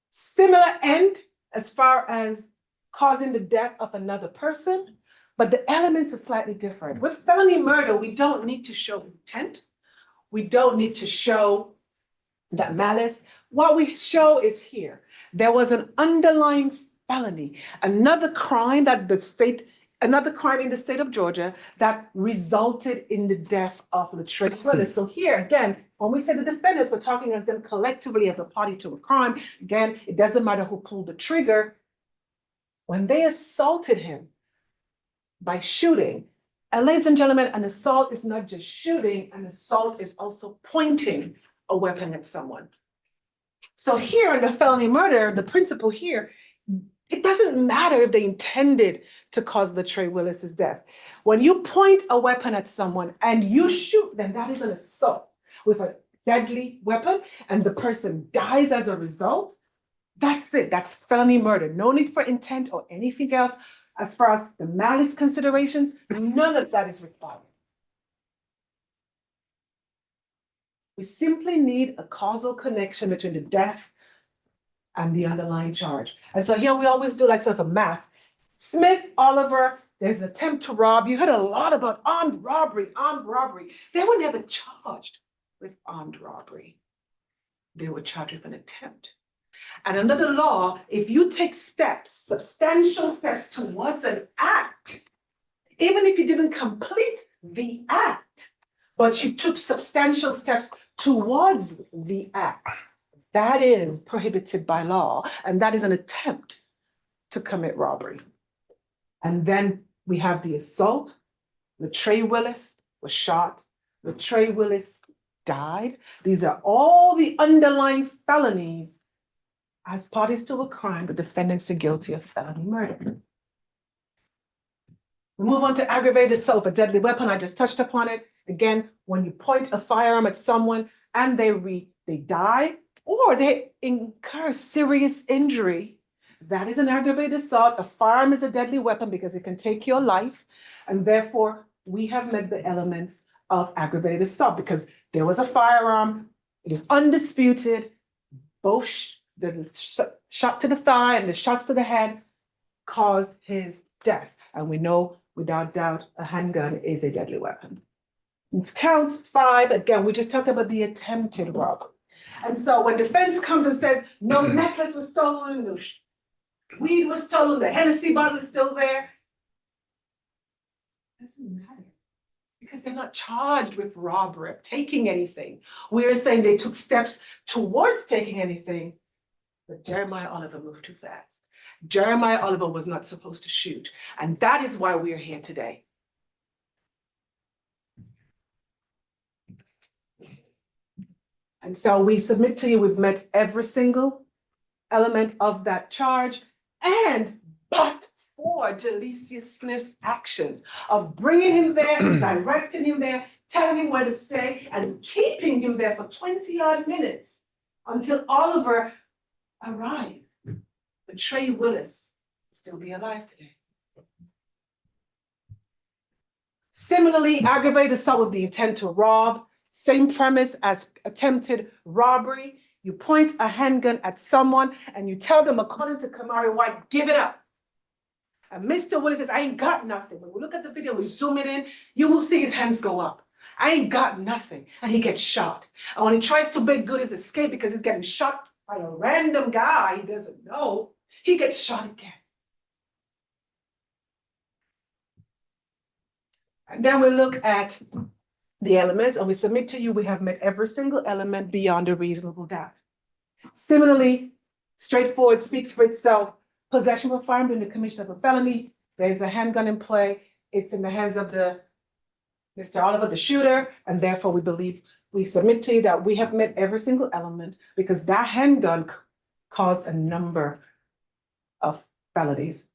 similar end as far as causing the death of another person, but the elements are slightly different. With felony murder, we don't need to show intent. We don't need to show that malice. What we show is here. There was an underlying felony, another crime in the state of Georgia that resulted in the death of Latrell Willis. So here, again, when we say the defendants, we're talking as them collectively as a party to a crime. Again, it doesn't matter who pulled the trigger. When they assaulted him by shooting, and ladies and gentlemen, an assault is not just shooting, an assault is also pointing a weapon at someone. So here in the felony murder, the principle here, it doesn't matter if they intended to cause Latrell Willis's death. When you point a weapon at someone and you shoot them, that is an assault with a deadly weapon, and the person dies as a result. That's it. That's felony murder. No need for intent or anything else. As far as the malice considerations, none of that is required. We simply need a causal connection between the death and the underlying charge. And so here we always do like sort of a math. Smith, Oliver, there's an attempt to rob. You heard a lot about armed robbery. They were never charged with armed robbery. They were charged with an attempt. And under the law, if you take steps, substantial steps towards an act, even if you didn't complete the act, but you took substantial steps towards the act, that is prohibited by law, and that is an attempt to commit robbery. And then we have the assault. Latrell Willis was shot. Latrell Willis died. These are all the underlying felonies. As parties to a crime, the defendants are guilty of felony murder. We move on to aggravated assault with a deadly weapon. I just touched upon it. Again, when you point a firearm at someone and they die or they incur serious injury, that is an aggravated assault. A firearm is a deadly weapon because it can take your life. And therefore, we have met the elements of aggravated assault because there was a firearm. It is undisputed. Both the shot to the thigh and the shots to the head caused his death. And we know without doubt a handgun is a deadly weapon. It counts 5. Again, we just talked about the attempted robbery. And so when defense comes and says, no necklace was stolen, no weed was stolen, the Hennessy bottle is still there, it doesn't matter because they're not charged with robbery, of taking anything. We're saying they took steps towards taking anything, but Jeremiah Oliver moved too fast. Jeremiah Oliver was not supposed to shoot. And that is why we are here today. And so we submit to you, we've met every single element of that charge, but for Jalecia Smith's actions of bringing him there, directing him there, telling him where to stay, and keeping him there for 20-odd minutes until Oliver arrived. But Latrell Willis would still be alive today. Similarly, aggravated assault with the intent to rob, same premise as attempted robbery. You point a handgun at someone and you tell them, according to Kamari White, give it up. And Mr. Willis says, I ain't got nothing. When we look at the video, we zoom it in, you will see his hands go up. I ain't got nothing. And he gets shot. And when he tries to make good his escape because he's getting shot by a random guy he doesn't know, he gets shot again. And then we look at the elements, and we submit to you, we have met every single element beyond a reasonable doubt. Similarly, straightforward, speaks for itself. Possession of a firearm during the commission of a felony. There's a handgun in play. It's in the hands of the Mr. Oliver, the shooter, and therefore we submit to you that we have met every single element because that handgun caused a number of felonies.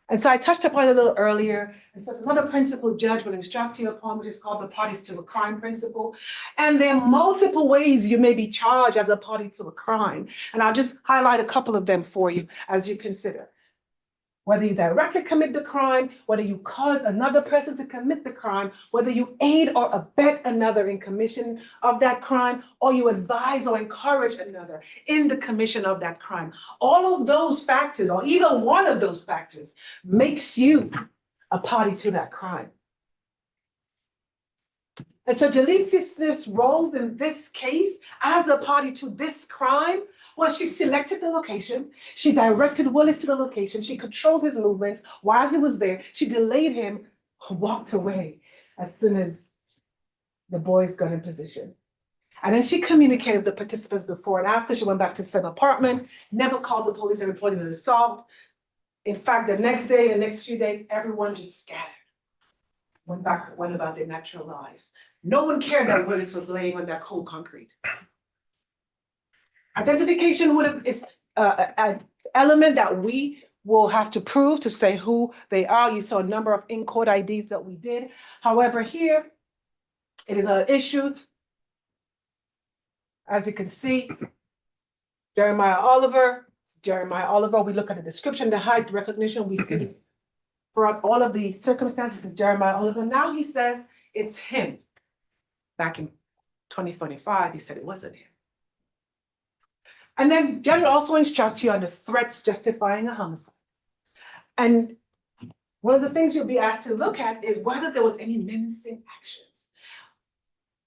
And so I touched upon it a little earlier. And so it's another principle judge will instruct you upon, which is called the parties to a crime principle. And there are multiple ways you may be charged as a party to a crime. And I'll just highlight a couple of them for you as you consider. Whether you directly commit the crime, whether you cause another person to commit the crime, whether you aid or abet another in commission of that crime, or you advise or encourage another in the commission of that crime. All of those factors, or either one of those factors, makes you a party to that crime. And so Jalecia Smith's roles in this case as a party to this crime was she selected the location, she directed Willis to the location, she controlled his movements while he was there, she delayed him, walked away as soon as the boys got in position. And then she communicated with the participants before and after. She went back to said apartment, never called the police and reported an assault. In fact, the next day, the next few days, everyone just scattered. Went about their natural lives. No one cared that Willis was laying on that cold concrete. Identification is an element that we will have to prove to say who they are. You saw a number of in-court IDs that we did. However, here, it is an issue. As you can see, Jeremiah Oliver, we look at the description, the height, recognition, we see throughout all of the circumstances is Jeremiah Oliver. Now he says it's him. Back in 2025, he said it wasn't him. And then judge will also instruct you on the threats justifying a homicide. And one of the things you'll be asked to look at is whether there was any menacing actions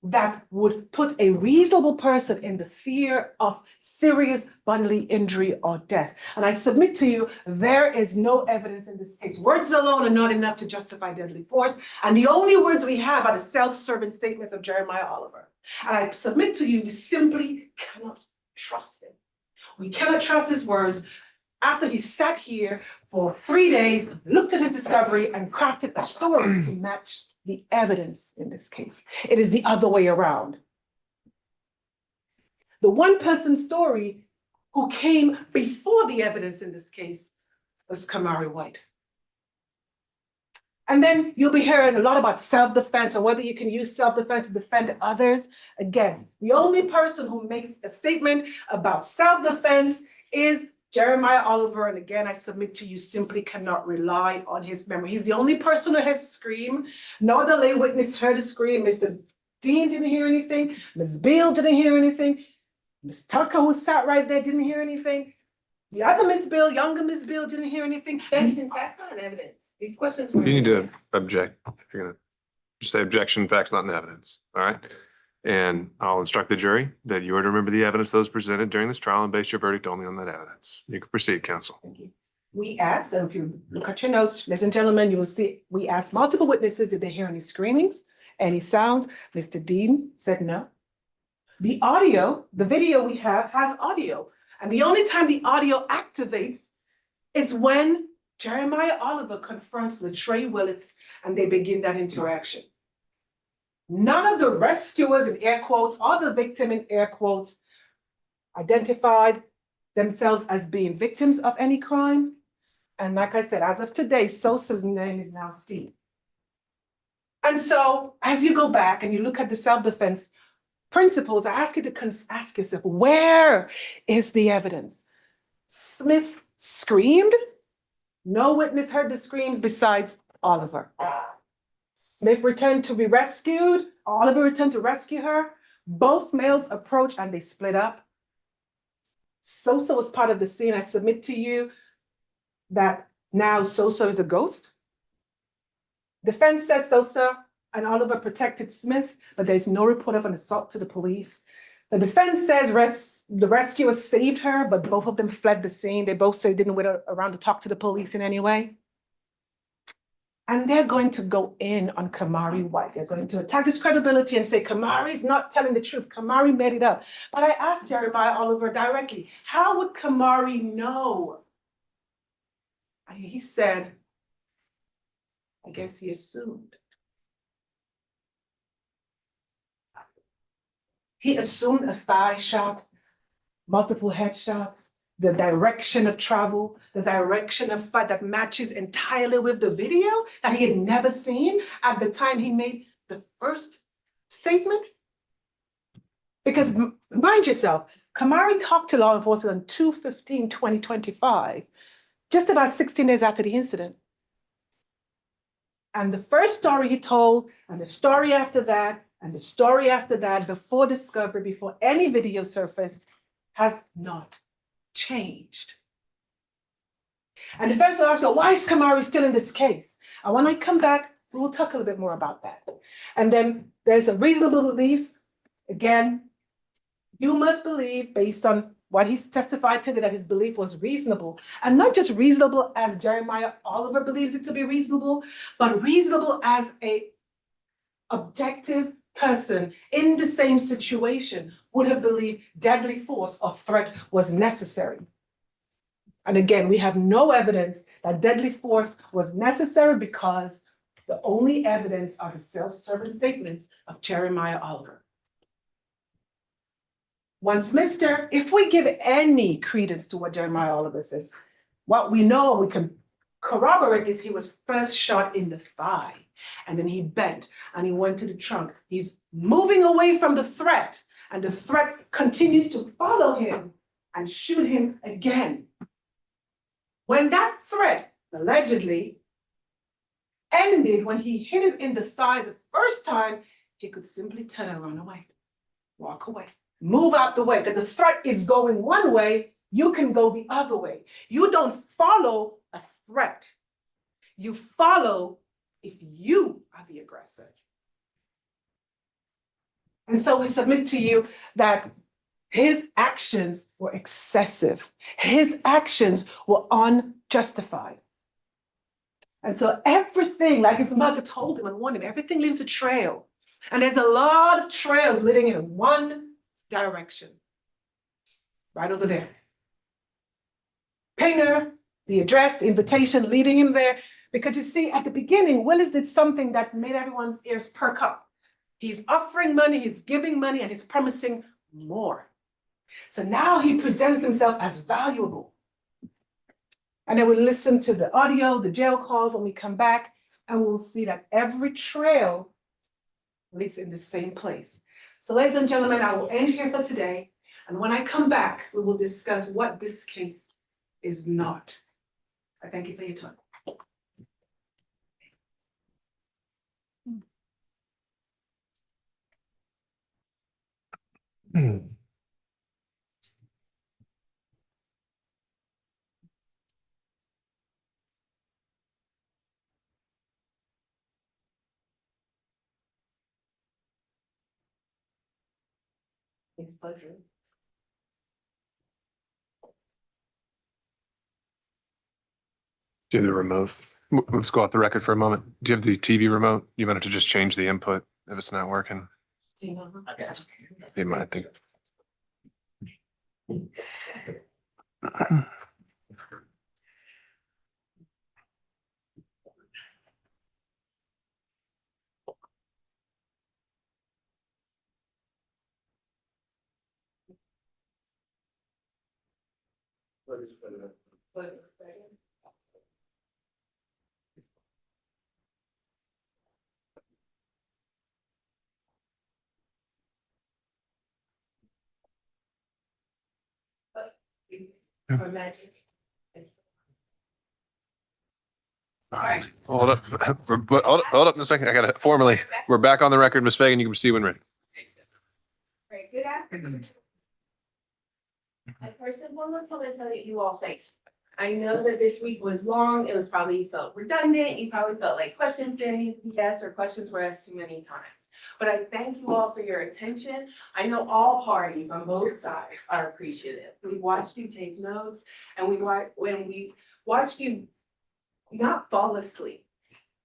that would put a reasonable person in the fear of serious bodily injury or death. And I submit to you, there is no evidence in this case. Words alone are not enough to justify deadly force. And the only words we have are the self-serving statements of Jeremiah Oliver. And I submit to you, we simply cannot trust him. We cannot trust his words after he sat here for 3 days, looked at his discovery, and crafted a story to match the evidence in this case. It is the other way around. The one person story who came before the evidence in this case was Kamari White. And then you'll be hearing a lot about self-defense and whether you can use self-defense to defend others. Again, the only person who makes a statement about self-defense is Jeremiah Oliver. And again, I submit to you, simply cannot rely on his memory. He's the only person who heard a scream. No other lay witness heard a scream. Mr. Dean didn't hear anything. Ms. Beal didn't hear anything. Ms. Tucker, who sat right there, didn't hear anything. The other Ms. Bill, younger Ms. Bill, didn't hear anything. That's not evidence. These questions You were. need to object. If you're gonna just say objection, facts, not in evidence. All right. And I'll instruct the jury that you are to remember the evidence that was presented during this trial and base your verdict only on that evidence. You can proceed, counsel. Thank you. We asked, and if you look at your notes, ladies and gentlemen, you will see we asked multiple witnesses, did they hear any screamings, any sounds? Mr. Dean said no. The audio, the video we have has audio. And the only time the audio activates is when Jeremiah Oliver confronts LaTrey Willis and they begin that interaction. None of the rescuers in air quotes or the victim in air quotes identified themselves as being victims of any crime. And like I said, as of today, Sosa's name is now Steve. And so as you go back and you look at the self-defense principles, I ask you to ask yourself, where is the evidence? Smith screamed. No witness heard the screams besides Oliver. Smith returned to be rescued. Oliver returned to rescue her. Both males approached and they split up. Sosa was part of the scene. I submit to you that now Sosa is a ghost. Defense says Sosa and Oliver protected Smith, but there's no report of an assault to the police. The defense says the rescuers saved her, but both of them fled the scene. They both say they didn't wait around to talk to the police in any way. And they're going to go in on Kamari White. They're going to attack his credibility and say, Kamari's not telling the truth. Kamari made it up. But I asked Jeremiah Oliver directly, how would Kamari know? And he said, I guess he assumed. He assumed a thigh shot, multiple headshots, the direction of travel, the direction of fight that matches entirely with the video that he had never seen at the time he made the first statement. Because mind yourself, Kamari talked to law enforcement on 2/15/2025, just about 16 days after the incident. And the first story he told, and the story after that, and the story after that, before discovery, before any video surfaced, has not changed. And defense will ask, well, why is Kamari still in this case? And when I come back, we will talk a little bit more about that. And then there's a reasonable beliefs. Again, you must believe based on what he's testified to that his belief was reasonable. And not just reasonable as Jeremiah Oliver believes it to be reasonable, but reasonable as a objective person in the same situation would have believed deadly force or threat was necessary. And again, we have no evidence that deadly force was necessary because the only evidence are the self-serving statements of Jeremiah Oliver. Once Mr., if we give any credence to what Jeremiah Oliver says, what we know we can corroborate is he was first shot in the thigh, and then he bent and he went to the trunk. He's moving away from the threat, and the threat continues to follow him and shoot him again. When that threat allegedly ended, when he hit him in the thigh the first time, he could simply turn and run away, walk away. Move out the way, because the threat is going one way, you can go the other way. You don't follow a threat. You follow if you are the aggressor. And so we submit to you that his actions were excessive. His actions were unjustified. And so everything, like his mother told him and warned him, everything leaves a trail. And there's a lot of trails leading in one direction, right over there. Pinger, the address, the invitation leading him there. Because you see, at the beginning, Willis did something that made everyone's ears perk up. He's offering money, he's giving money, and he's promising more. So now he presents himself as valuable. And then we'll listen to the audio, the jail calls when we come back, and we'll see that every trail leads in the same place. So ladies and gentlemen, I will end here for today. And when I come back, we will discuss what this case is not. I thank you for your time. It's a pleasure. Do you have the remote? Let's go off the record for a moment. Do you have the TV remote? You might have to just change the input if it's not working. Do you know? Okay. You might think. Or magic. All right, hold up. Hold up a second. I gotta formally, we're back on the record. Ms. Fagan, you can proceed when ready. Great, good afternoon. I first and foremost want to tell you all thanks. I know that this week was long. It was probably, you felt redundant. You probably felt like questions didn't need to be asked or questions were asked too many times. But I thank you all for your attention. I know all parties on both sides are appreciative. We watched you take notes, and we watched you not fall asleep,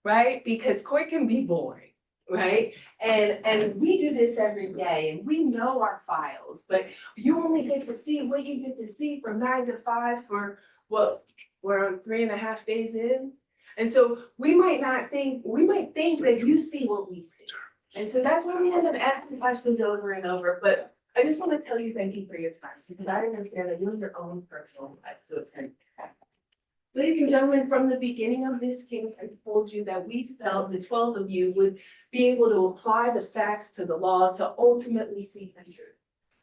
right? Because court can be boring, right? And we do this every day, and we know our files, but you only get to see what you get to see from 9 to 5 for what we're on 3.5 days in. And so we might think that you see what we see. And so that's why we end up asking questions over and over, but I just want to tell you, thank you for your time, because I understand that you have your own personal life, so it's kind of. Ladies and gentlemen, from the beginning of this case, I told you that we felt the 12 of you would be able to apply the facts to the law to ultimately seek the truth.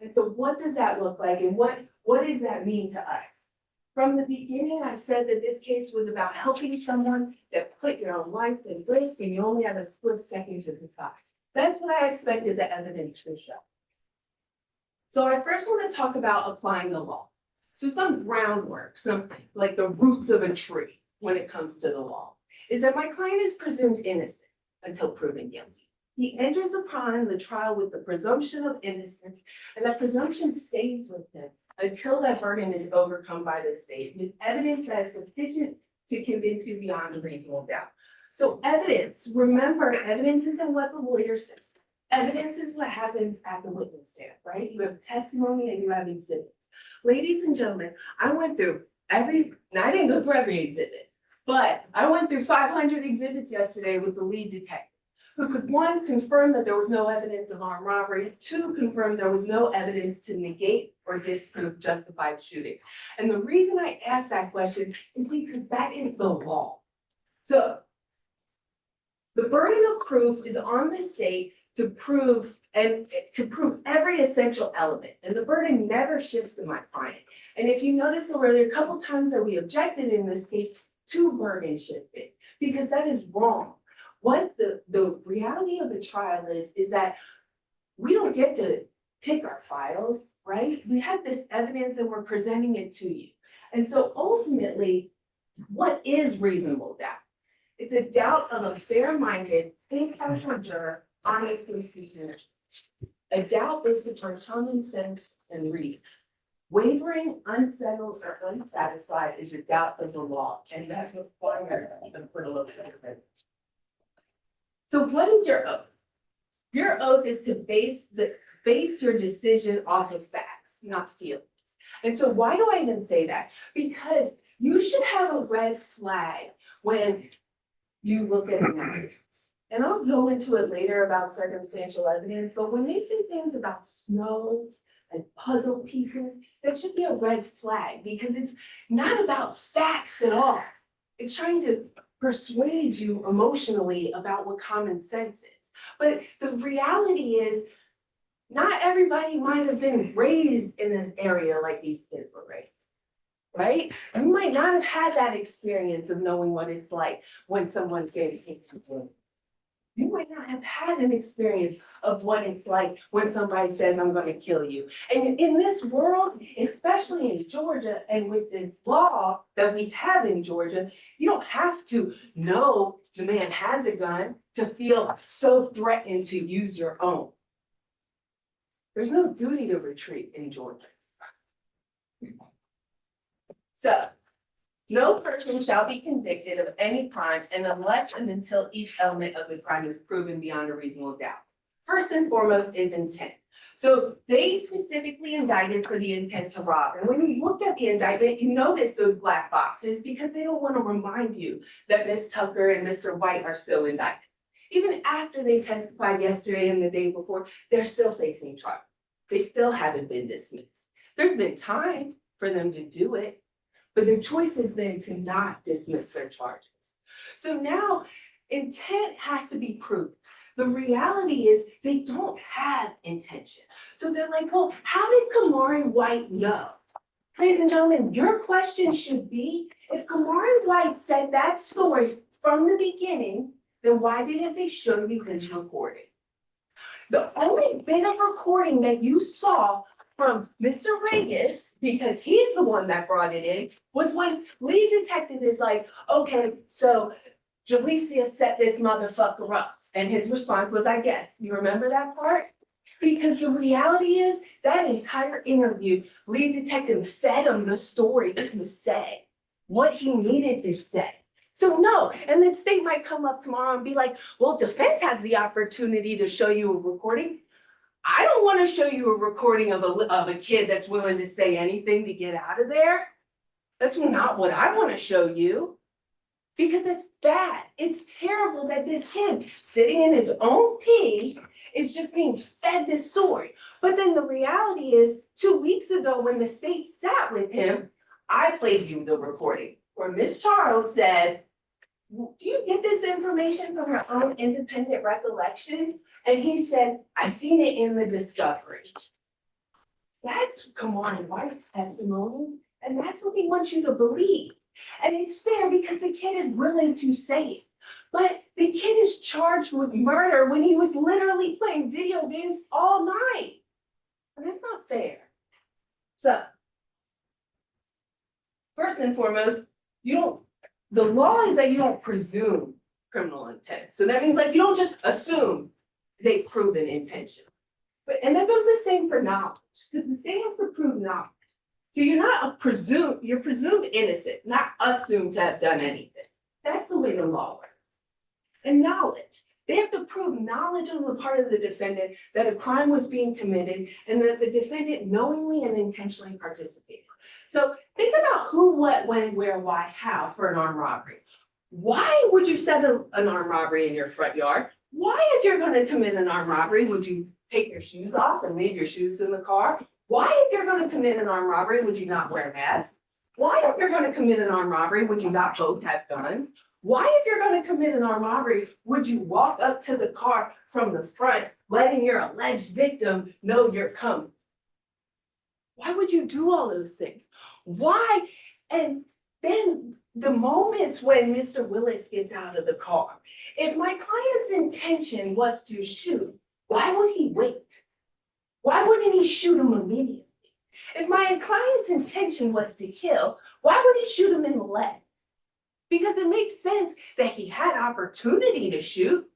And so what does that look like, and what does that mean to us? From the beginning, I said that this case was about helping someone that put your own life at risk and you only have a split second to decide. That's what I expected the evidence to show. So I first want to talk about applying the law. So some groundwork, some like the roots of a tree when it comes to the law, is that my client is presumed innocent until proven guilty. He enters upon the trial with the presumption of innocence, and that presumption stays with him until that burden is overcome by the state with evidence that is sufficient to convince you beyond a reasonable doubt. So evidence, remember, evidence isn't what the lawyer says. Evidence is what happens at the witness stand, right? You have testimony and you have exhibits. Ladies and gentlemen, I went through I didn't go through every exhibit, but I went through 500 exhibits yesterday with the lead detective, who could, one, confirm that there was no evidence of armed robbery, two, confirm there was no evidence to negate or disprove justified shooting. And the reason I asked that question is because that is the law. So the burden of proof is on the state to prove every essential element, and the burden never shifts to my client. And if you notice, there were a couple times that we objected in this case to burden shifting, because that is wrong. What the reality of the trial is that we don't get to pick our files, right? We have this evidence and we're presenting it to you. And so ultimately, what is reasonable doubt? It's a doubt of a fair-minded, impartial juror honestly seeking truth. A doubt based upon common sense and reason. Wavering, unsettled, or unsatisfied is a doubt of the law, and that's required for the local government. So what is your oath? Your oath is to base your decision off of facts, not feelings. And so why do I even say that? Because you should have a red flag when you look at an evidence. And I'll go into it later about circumstantial evidence, but when they say things about snows and puzzle pieces, that should be a red flag, because it's not about facts at all. It's trying to persuade you emotionally about what common sense is. But the reality is, not everybody might have been raised in an area like these kids were raised, right? You might not have had that experience of knowing what it's like when someone's getting taken to. You might not have had an experience of what it's like when somebody says, I'm going to kill you. And in this world, especially in Georgia, and with this law that we have in Georgia, you don't have to know the man has a gun to feel so threatened to use your own. There's no duty to retreat in Georgia. So, no person shall be convicted of any crime unless and until each element of the crime is proven beyond a reasonable doubt. First and foremost is intent. So they specifically indicted for the intent to rob. And when you look at the indictment, you notice those black boxes because they don't want to remind you that Ms. Tucker and Mr. White are still indicted. Even after they testified yesterday and the day before, they're still facing trial. They still haven't been dismissed. There's been time for them to do it, but their choice has been to not dismiss their charges. So now intent has to be proved. The reality is they don't have intention. So they're like, well, how did Kamari White know? Ladies and gentlemen, your question should be, if Kamari White said that story from the beginning, then why didn't they show you his recording? The only bit of recording that you saw from Mr. Regis, because he's the one that brought it in, was when lead detective is like, okay, so Jalecia set this motherfucker up. And his response was, I guess. You remember that part? Because the reality is that entire interview, lead detective fed him the story to say what he needed to say. So no, and then state might come up tomorrow and be like, well, defense has the opportunity to show you a recording. I don't want to show you a recording of a kid that's willing to say anything to get out of there. That's not what I want to show you. Because it's bad. It's terrible that this kid sitting in his own pee is just being fed this story. But then the reality is 2 weeks ago when the state sat with him, I played you the recording where Miss Charles said, do you get this information from your own independent recollection? And he said, I seen it in the discovery. That's Kamari White's testimony, and that's what he wants you to believe. And it's fair because the kid is willing to say it. But the kid is charged with murder when he was literally playing video games all night. And that's not fair. So, first and foremost, the law is that you don't presume criminal intent. So that means like you don't just assume they've proven intention. And that goes the same for knowledge, because the state has to prove knowledge. So you're presumed innocent, not assumed to have done anything. That's the way the law works. And knowledge, they have to prove knowledge on the part of the defendant that a crime was being committed and that the defendant knowingly and intentionally participated. So think about who, what, when, where, why, how for an armed robbery. Why would you set an armed robbery in your front yard? Why, if you're going to commit an armed robbery, would you take your shoes off and leave your shoes in the car? Why, if you're going to commit an armed robbery, would you not wear masks? Why, if you're going to commit an armed robbery, would you not both have guns? Why, if you're going to commit an armed robbery, would you walk up to the car from the front, letting your alleged victim know you're coming? Why would you do all those things? Why? And then the moments when Mr. Willis gets out of the car, if my client's intention was to shoot, why would he wait? Why wouldn't he shoot him immediately? If my client's intention was to kill, why would he shoot him in the leg? Because it makes sense that he had opportunity to shoot.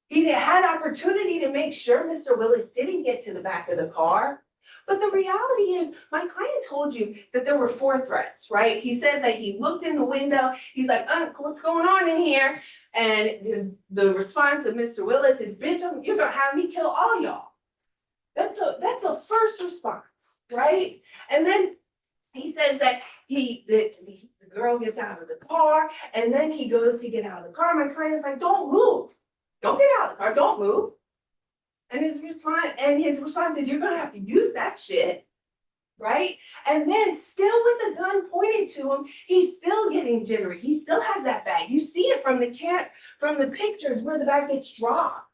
He had opportunity to make sure Mr. Willis didn't get to the back of the car. But the reality is, my client told you that there were 4 threats, right? He says that he looked in the window. He's like, what's going on in here? And the response of Mr. Willis is, bitch, you're gonna have me kill all y'all. That's a first response, right? And then he says that the girl gets out of the car, and then he goes to get out of the car. My client's like, don't move. Don't get out of the car, don't move. And his response is, you're gonna have to use that shit, right? And then still with the gun pointed to him, he's still getting jittery. He still has that bag. You see it from the pictures where the bag gets dropped.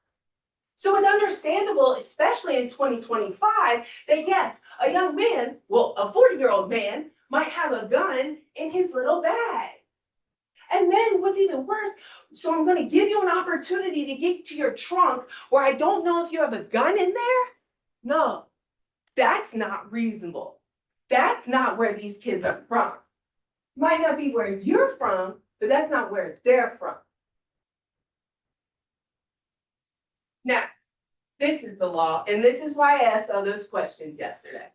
So it's understandable, especially in 2025, that yes, a young man, well, a 40-year-old man might have a gun in his little bag. And then what's even worse, so I'm gonna give you an opportunity to get to your trunk where I don't know if you have a gun in there? No, that's not reasonable. That's not where these kids are from. Might not be where you're from, but that's not where they're from. Now, this is the law, and this is why I asked all those questions yesterday.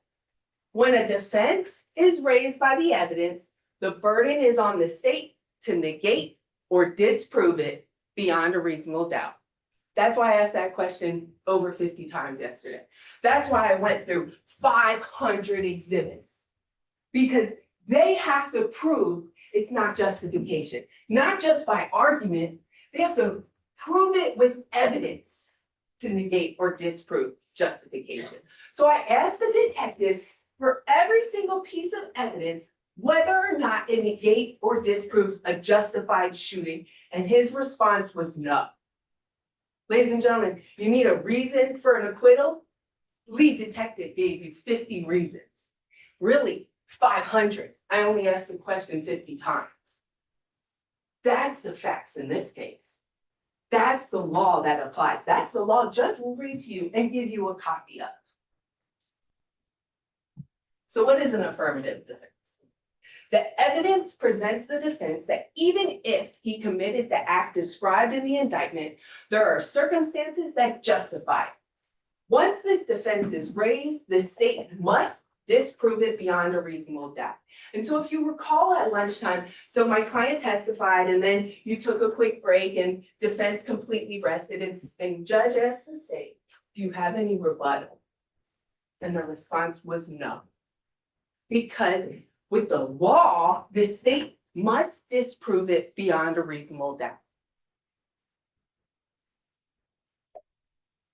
When a defense is raised by the evidence, the burden is on the state to negate or disprove it beyond a reasonable doubt. That's why I asked that question over 50 times yesterday. That's why I went through 500 exhibits, because they have to prove it's not justification, not just by argument. They have to prove it with evidence to negate or disprove justification. So I asked the detectives for every single piece of evidence whether or not it negates or disproves a justified shooting, and his response was no. Ladies and gentlemen, you need a reason for an acquittal? Lead detective gave you 50 reasons. Really, 500. I only asked the question 50 times. That's the facts in this case. That's the law that applies. That's the law judge will read to you and give you a copy of. So what is an affirmative defense? The evidence presents the defense that even if he committed the act described in the indictment, there are circumstances that justify it. Once this defense is raised, the state must disprove it beyond a reasonable doubt. And so if you recall at lunchtime, so my client testified and then you took a quick break and defense completely rested and judge asked the state, do you have any rebuttal? And the response was no. Because with the law, the state must disprove it beyond a reasonable doubt.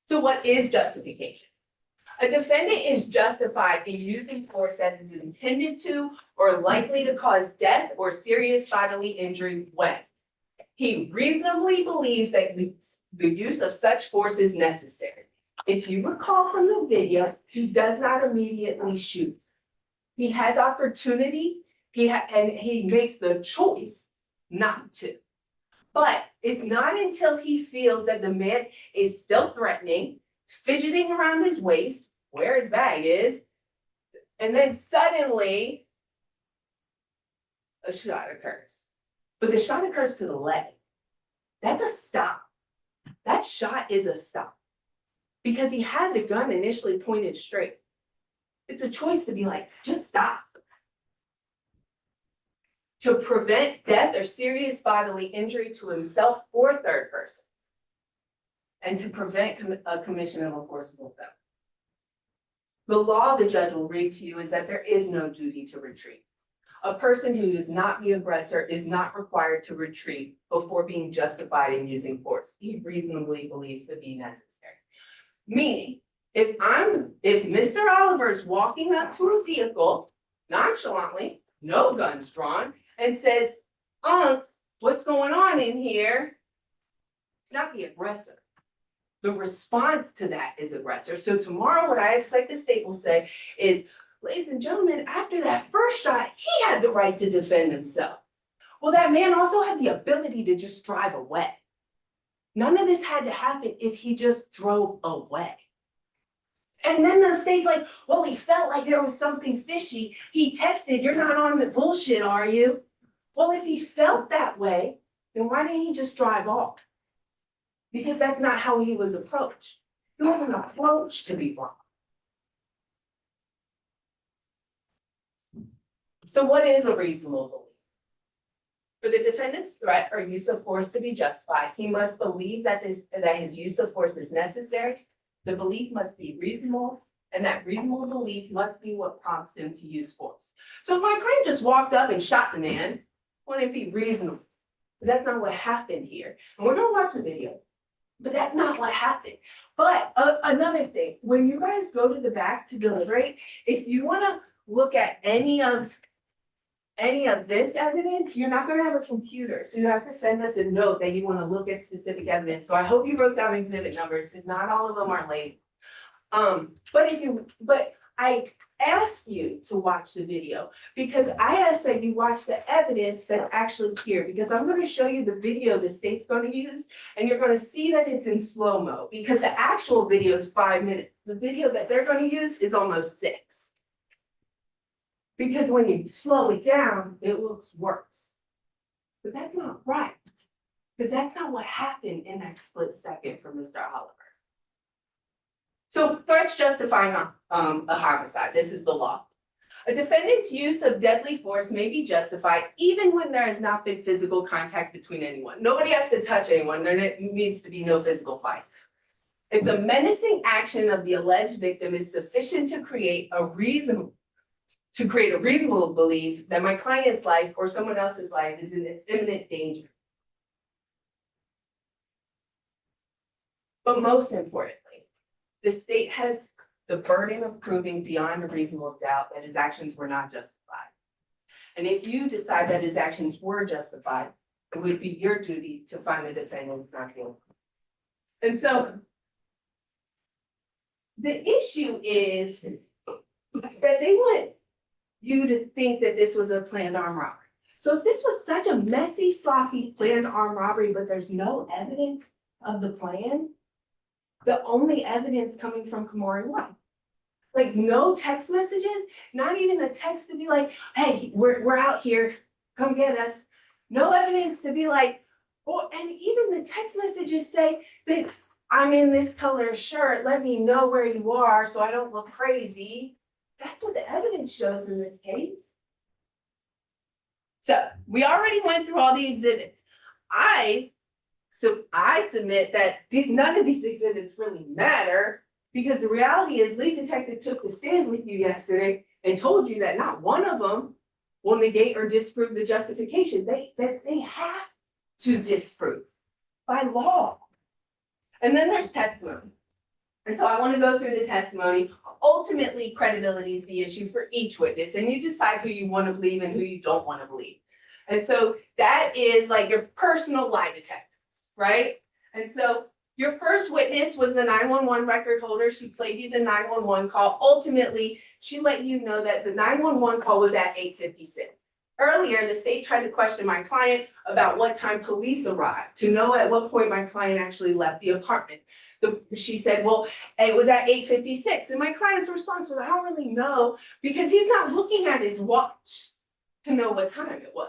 So what is justification? A defendant is justified in using force that is intended to or likely to cause death or serious bodily injury when he reasonably believes that the use of such force is necessary. If you recall from the video, he does not immediately shoot. He has opportunity, and he makes the choice not to. But it's not until he feels that the man is still threatening, fidgeting around his waist, where his bag is, and then suddenly a shot occurs. But the shot occurs to the leg. That's a stop. That shot is a stop. Because he had the gun initially pointed straight. It's a choice to be like, just stop. To prevent death or serious bodily injury to himself or third person. And to prevent a commission of a forcible theft. The law the judge will read to you is that there is no duty to retreat. A person who is not the aggressor is not required to retreat before being justified in using force he reasonably believes to be necessary. Meaning, if Mr. Oliver is walking up to a vehicle nonchalantly, no guns drawn, and says, what's going on in here? It's not the aggressor. The response to that is aggressor. So tomorrow, what I expect the state will say is, ladies and gentlemen, after that first shot, he had the right to defend himself. Well, that man also had the ability to just drive away. None of this had to happen if he just drove away. And then the state's like, well, he felt like there was something fishy. He texted, you're not on the bullshit, are you? Well, if he felt that way, then why didn't he just drive off? Because that's not how he was approached. He wasn't approached to be wrong. So what is a reasonable belief? For the defendant's threat or use of force to be justified, he must believe that his use of force is necessary. The belief must be reasonable, and that reasonable belief must be what prompts him to use force. So if my client just walked up and shot the man, wouldn't it be reasonable? But that's not what happened here. And we're gonna watch the video. But that's not what happened. But another thing, when you guys go to the back to deliberate, if you want to look at any of this evidence, you're not going to have a computer. So you have to send us a note that you want to look at specific evidence. So I hope you wrote down exhibit numbers because not all of them are labeled. But I ask you to watch the video because I ask that you watch the evidence that's actually here because I'm going to show you the video the state's going to use and you're going to see that it's in slow-mo because the actual video is 5 minutes. The video that they're going to use is almost 6. Because when you slow it down, it looks worse. But that's not right because that's not what happened in that split second for Mr. Oliver. So threats justifying a homicide, this is the law. A defendant's use of deadly force may be justified even when there has not been physical contact between anyone. Nobody has to touch anyone, there needs to be no physical fight. If the menacing action of the alleged victim is sufficient to create a reasonable belief that my client's life or someone else's life is in imminent danger. But most importantly, the state has the burden of proving beyond a reasonable doubt that his actions were not justified. And if you decide that his actions were justified, it would be your duty to find the defendant not guilty. And so the issue is that they want you to think that this was a planned armed robbery. So if this was such a messy, sloppy, planned armed robbery, but there's no evidence of the plan, the only evidence coming from Kamari White. Like no text messages, not even a text to be like, hey, we're out here, come get us. No evidence to be like, and even the text messages say that I'm in this color shirt, let me know where you are so I don't look crazy. That's what the evidence shows in this case. So we already went through all the exhibits. I submit that none of these exhibits really matter because the reality is lead detective took the stand with you yesterday and told you that not one of them will negate or disprove the justification. They have to disprove by law. And then there's testimony. And so I want to go through the testimony. Ultimately, credibility is the issue for each witness, and you decide who you want to believe and who you don't want to believe. And so that is like your personal lie detectors, right? And so your first witness was the 911 record holder. She played you the 911 call. Ultimately, she let you know that the 911 call was at 8:56. Earlier, the state tried to question my client about what time police arrived, to know at what point my client actually left the apartment. She said, well, it was at 8:56. And my client's response was, I don't really know, because he's not looking at his watch to know what time it was.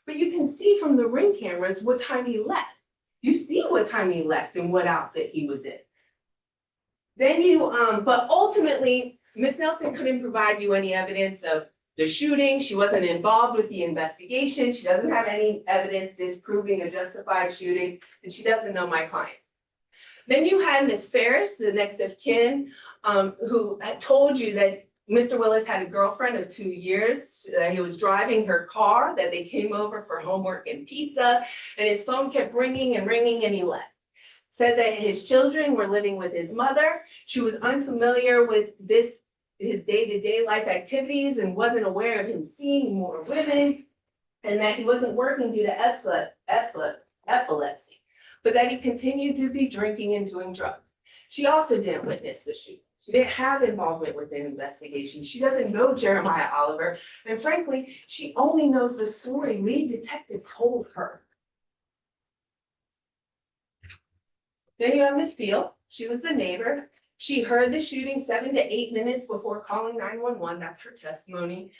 But you can see from the ring cameras what time he left. You see what time he left and what outfit he was in. Then but ultimately, Ms. Nelson couldn't provide you any evidence of the shooting. She wasn't involved with the investigation. She doesn't have any evidence disproving a justified shooting, and she doesn't know my client. Then you had Ms. Ferris, the next of kin, who had told you that Mr. Willis had a girlfriend of 2 years, that he was driving her car, that they came over for homework and pizza, and his phone kept ringing and ringing and he left. Said that his children were living with his mother. She was unfamiliar with his day-to-day life activities and wasn't aware of him seeing more women, and that he wasn't working due to epilepsy, but that he continued to be drinking and doing drugs. She also didn't witness the shooting. She didn't have involvement with the investigation. She doesn't know Jeremiah Oliver. And frankly, she only knows the story lead detective told her. Then you have Ms. Peel. She was the neighbor. She heard the shooting 7 to 8 minutes before calling 911. That's her testimony.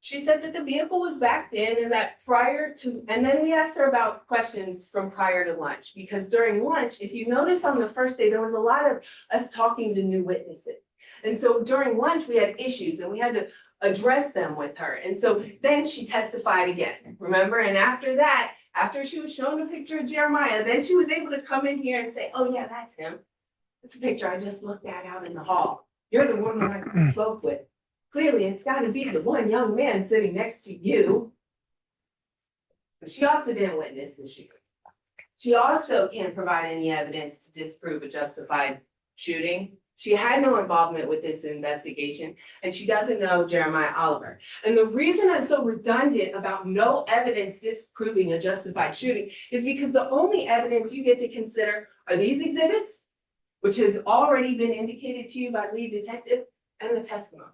She said that the vehicle was backed in and that and then we asked her about questions from prior to lunch, because during lunch, if you notice on the first day, there was a lot of us talking to new witnesses. And so during lunch, we had issues and we had to address them with her. And so then she testified again, remember? And after that, after she was shown a picture of Jeremiah, then she was able to come in here and say, oh yeah, that's him. It's a picture I just looked at out in the hall. You're the one that I spoke with. Clearly, it's got to be the one young man sitting next to you. But she also didn't witness the shooting. She also can't provide any evidence to disprove a justified shooting. She had no involvement with this investigation, and she doesn't know Jeremiah Oliver. And the reason I'm so redundant about no evidence disproving a justified shooting is because the only evidence you get to consider are these exhibits, which has already been indicated to you by lead detective, and the testimony.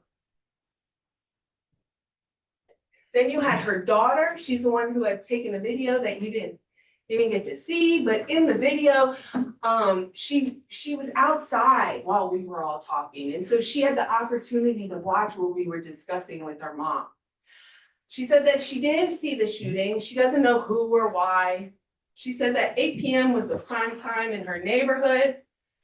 Then you had her daughter. She's the one who had taken a video that you didn't even get to see, but in the video, she was outside while we were all talking. And so she had the opportunity to watch what we were discussing with her mom. She said that she didn't see the shooting. She doesn't know who or why. She said that 8 p.m. was the prime time in her neighborhood,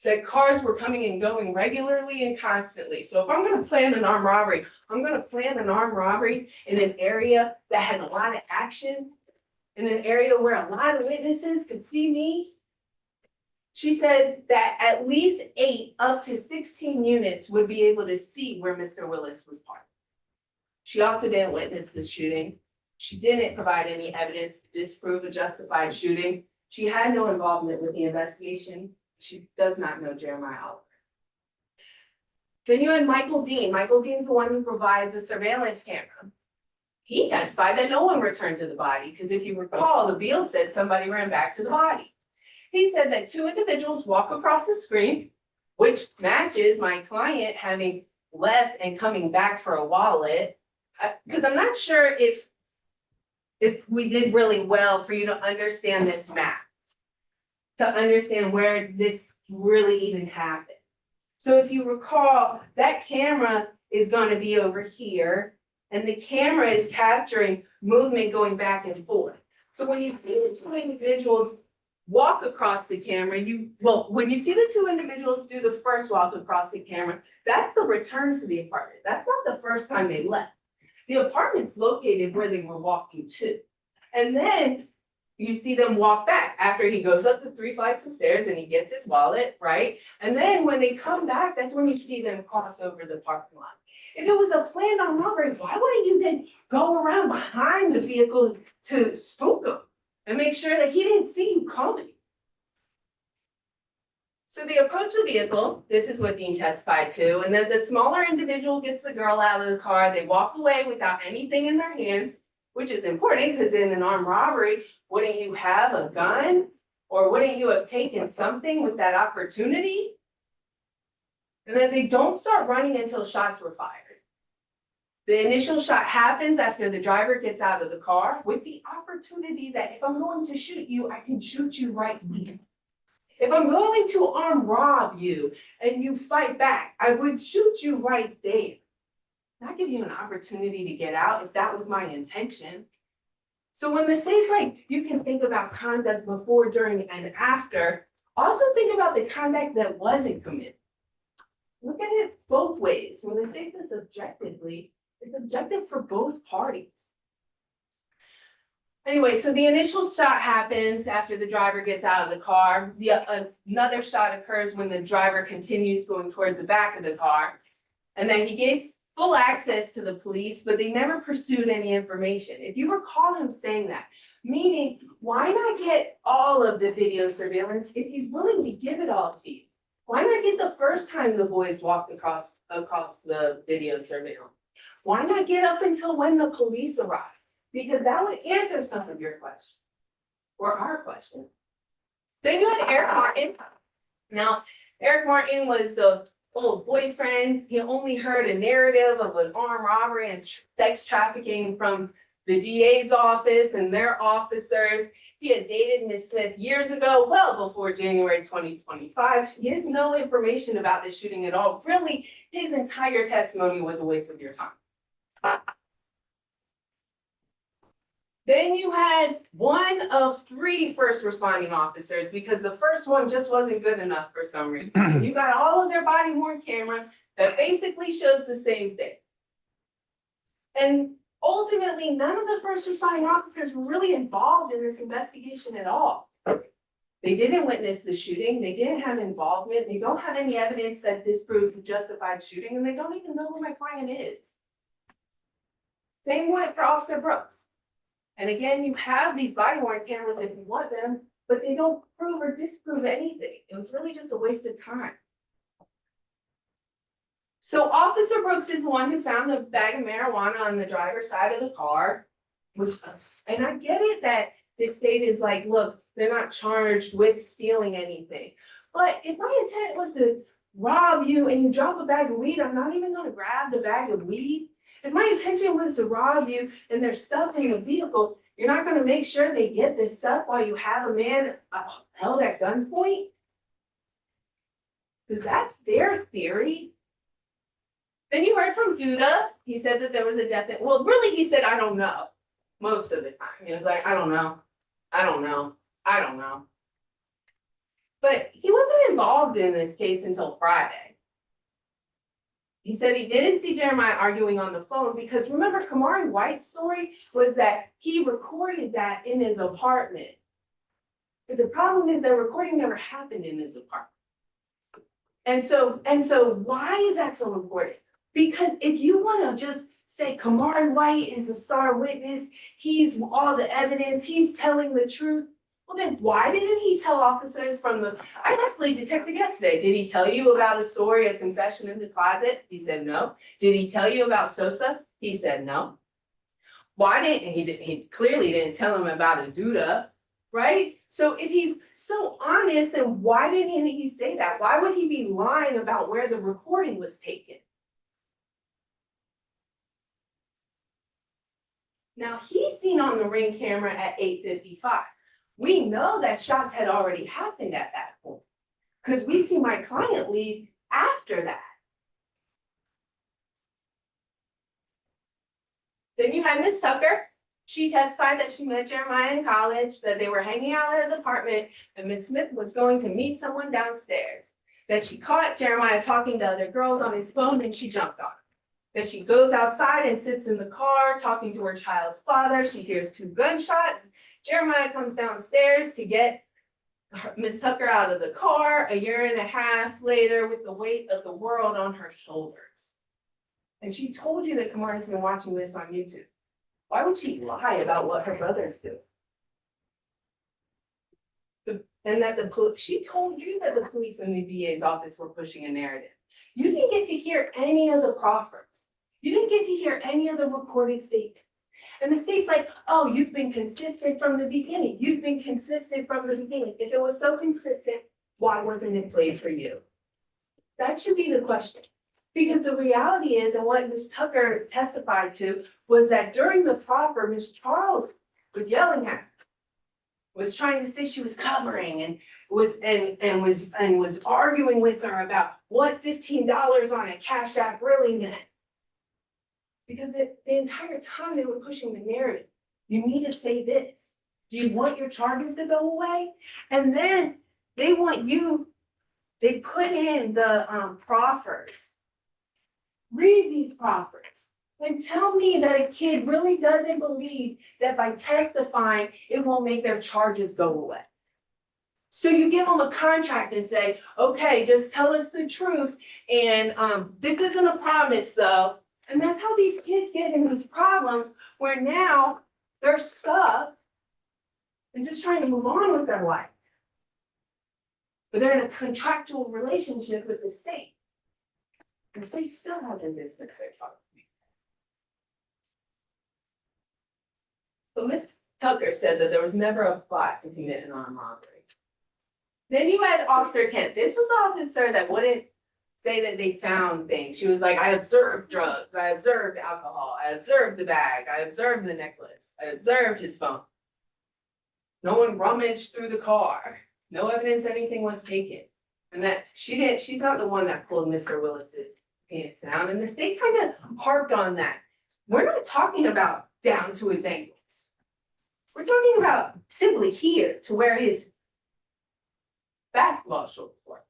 that cars were coming and going regularly and constantly. So if I'm going to plan an armed robbery, I'm going to plan an armed robbery in an area that has a lot of action, in an area where a lot of witnesses could see me. She said that at least 8 up to 16 units would be able to see where Mr. Willis was parked. She also didn't witness the shooting. She didn't provide any evidence to disprove a justified shooting. She had no involvement with the investigation. She does not know Jeremiah Oliver. Then you had Michael Dean. Michael Dean's the one who provides the surveillance camera. He testified that no one returned to the body, because if you recall, the Beal said somebody ran back to the body. He said that 2 individuals walk across the screen, which matches my client having left and coming back for a wallet. Because I'm not sure if we did really well for you to understand this map, to understand where this really even happened. So if you recall, that camera is going to be over here, and the camera is capturing movement going back and forth. So when you see the 2 individuals walk across the camera, when you see the 2 individuals do the first walk across the camera, that's the return to the apartment. That's not the first time they left. The apartment's located where they were walking to. And then you see them walk back after he goes up the 3 flights of stairs and he gets his wallet, right? And then when they come back, that's when you see them cross over the parking lot. If it was a planned armed robbery, why wouldn't you then go around behind the vehicle to spook him and make sure that he didn't see you coming? So they approach the vehicle, this is what Dean testified to, and then the smaller individual gets the girl out of the car, they walk away without anything in their hands, which is important because in an armed robbery, wouldn't you have a gun? Or wouldn't you have taken something with that opportunity? And then they don't start running until shots were fired. The initial shot happens after the driver gets out of the car with the opportunity that if I'm going to shoot you, I can shoot you right here. If I'm going to armed rob you and you fight back, I would shoot you right there. Not give you an opportunity to get out if that was my intention. So when the state's like, you can think about conduct before, during, and after, also think about the conduct that wasn't committed. Look at it both ways. When the state says objectively, it's objective for both parties. Anyway, so the initial shot happens after the driver gets out of the car. Another shot occurs when the driver continues going towards the back of the car. And then he gave full access to the police, but they never pursued any information. If you recall him saying that, meaning why not get all of the video surveillance if he's willing to give it all to you? Why not get the first time the boys walked across the video surveillance? Why not get up until when the police arrived? Because that would answer some of your questions, or our questions. Then you had Eric Martin. Now, Eric Martin was the old boyfriend. He only heard a narrative of an armed robbery and sex trafficking from the DA's office and their officers. He had dated Ms. Smith years ago, well before January 2025. He has no information about this shooting at all. Really, his entire testimony was a waste of your time. Then you had one of 3 first responding officers because the first one just wasn't good enough for some reason. You got all of their body worn camera that basically shows the same thing. And ultimately, none of the first responding officers were really involved in this investigation at all. They didn't witness the shooting. They didn't have involvement. They don't have any evidence that disproves the justified shooting, and they don't even know who my client is. Same went for Officer Brooks. And again, you have these body worn cameras if you want them, but they don't prove or disprove anything. It was really just a waste of time. So Officer Brooks is the one who found the bag of marijuana on the driver's side of the car, and I get it that the state is like, look, they're not charged with stealing anything. But if my intent was to rob you and you drop a bag of weed, I'm not even gonna grab the bag of weed. If my intention was to rob you and there's stuff in the vehicle, you're not gonna make sure they get this stuff while you have a man held at gunpoint? Because that's their theory. Then you heard from Duda. He said that there was a death. Well, really, he said, I don't know. Most of the time. He was like, I don't know. I don't know. I don't know. But he wasn't involved in this case until Friday. He said he didn't see Jeremiah arguing on the phone because remember, Kamari White's story was that he recorded that in his apartment. But the problem is that recording never happened in his apartment. And so why is that so important? Because if you want to just say Kamari White is the star witness, he's all the evidence, he's telling the truth, well then why didn't he tell officers from the, I asked the detective yesterday, did he tell you about a story, a confession in the closet? He said no. Did he tell you about Sosa? He said no. Why didn't he clearly didn't tell him about a Duda, right? So if he's so honest, then why didn't he say that? Why would he be lying about where the recording was taken? Now he's seen on the Ring camera at 8:55. We know that shots had already happened at that point because we see my client leave after that. Then you had Miss Tucker. She testified that she met Jeremiah in college, that they were hanging out at his apartment, and Miss Smith was going to meet someone downstairs. That she caught Jeremiah talking to other girls on his phone and she jumped on him. That she goes outside and sits in the car talking to her child's father. She hears 2 gunshots. Jeremiah comes downstairs to get Miss Tucker out of the car a year and a half later with the weight of the world on her shoulders. And she told you that Kamara's been watching this on YouTube. Why would she lie about what her brothers do? And that she told you that the police and the DA's office were pushing a narrative. You didn't get to hear any of the proffers. You didn't get to hear any of the recorded statements. And the state's like, oh, you've been consistent from the beginning. You've been consistent from the beginning. If it was so consistent, why wasn't it played for you? That should be the question. Because the reality is, and what Ms. Tucker testified to, was that during the proffer, Ms. Charles was yelling at her, was trying to say she was covering and was arguing with her about what $15 on a Cash App really meant. Because the entire time they were pushing the narrative. You need to say this. Do you want your charges to go away? And then they want you, they put in the proffers. Read these proffers and tell me that a kid really doesn't believe that by testifying, it won't make their charges go away. So you give them a contract and say, okay, just tell us the truth. And this isn't a promise though. And that's how these kids get in these problems where now they're stuck and just trying to move on with their life. But they're in a contractual relationship with the state. The state still hasn't distanced their child. So Ms. Tucker said that there was never a plot to commit an armed robbery. Then you had Officer Kent. This was the officer that wouldn't say that they found things. She was like, I observed drugs, I observed alcohol, I observed the bag, I observed the necklace, I observed his phone. No one rummaged through the car. No evidence anything was taken. And that she's not the one that pulled Mr. Willis's pants down. And the state kind of harped on that. We're not talking about down to his ankles. We're talking about simply here to where his basketball shorts were.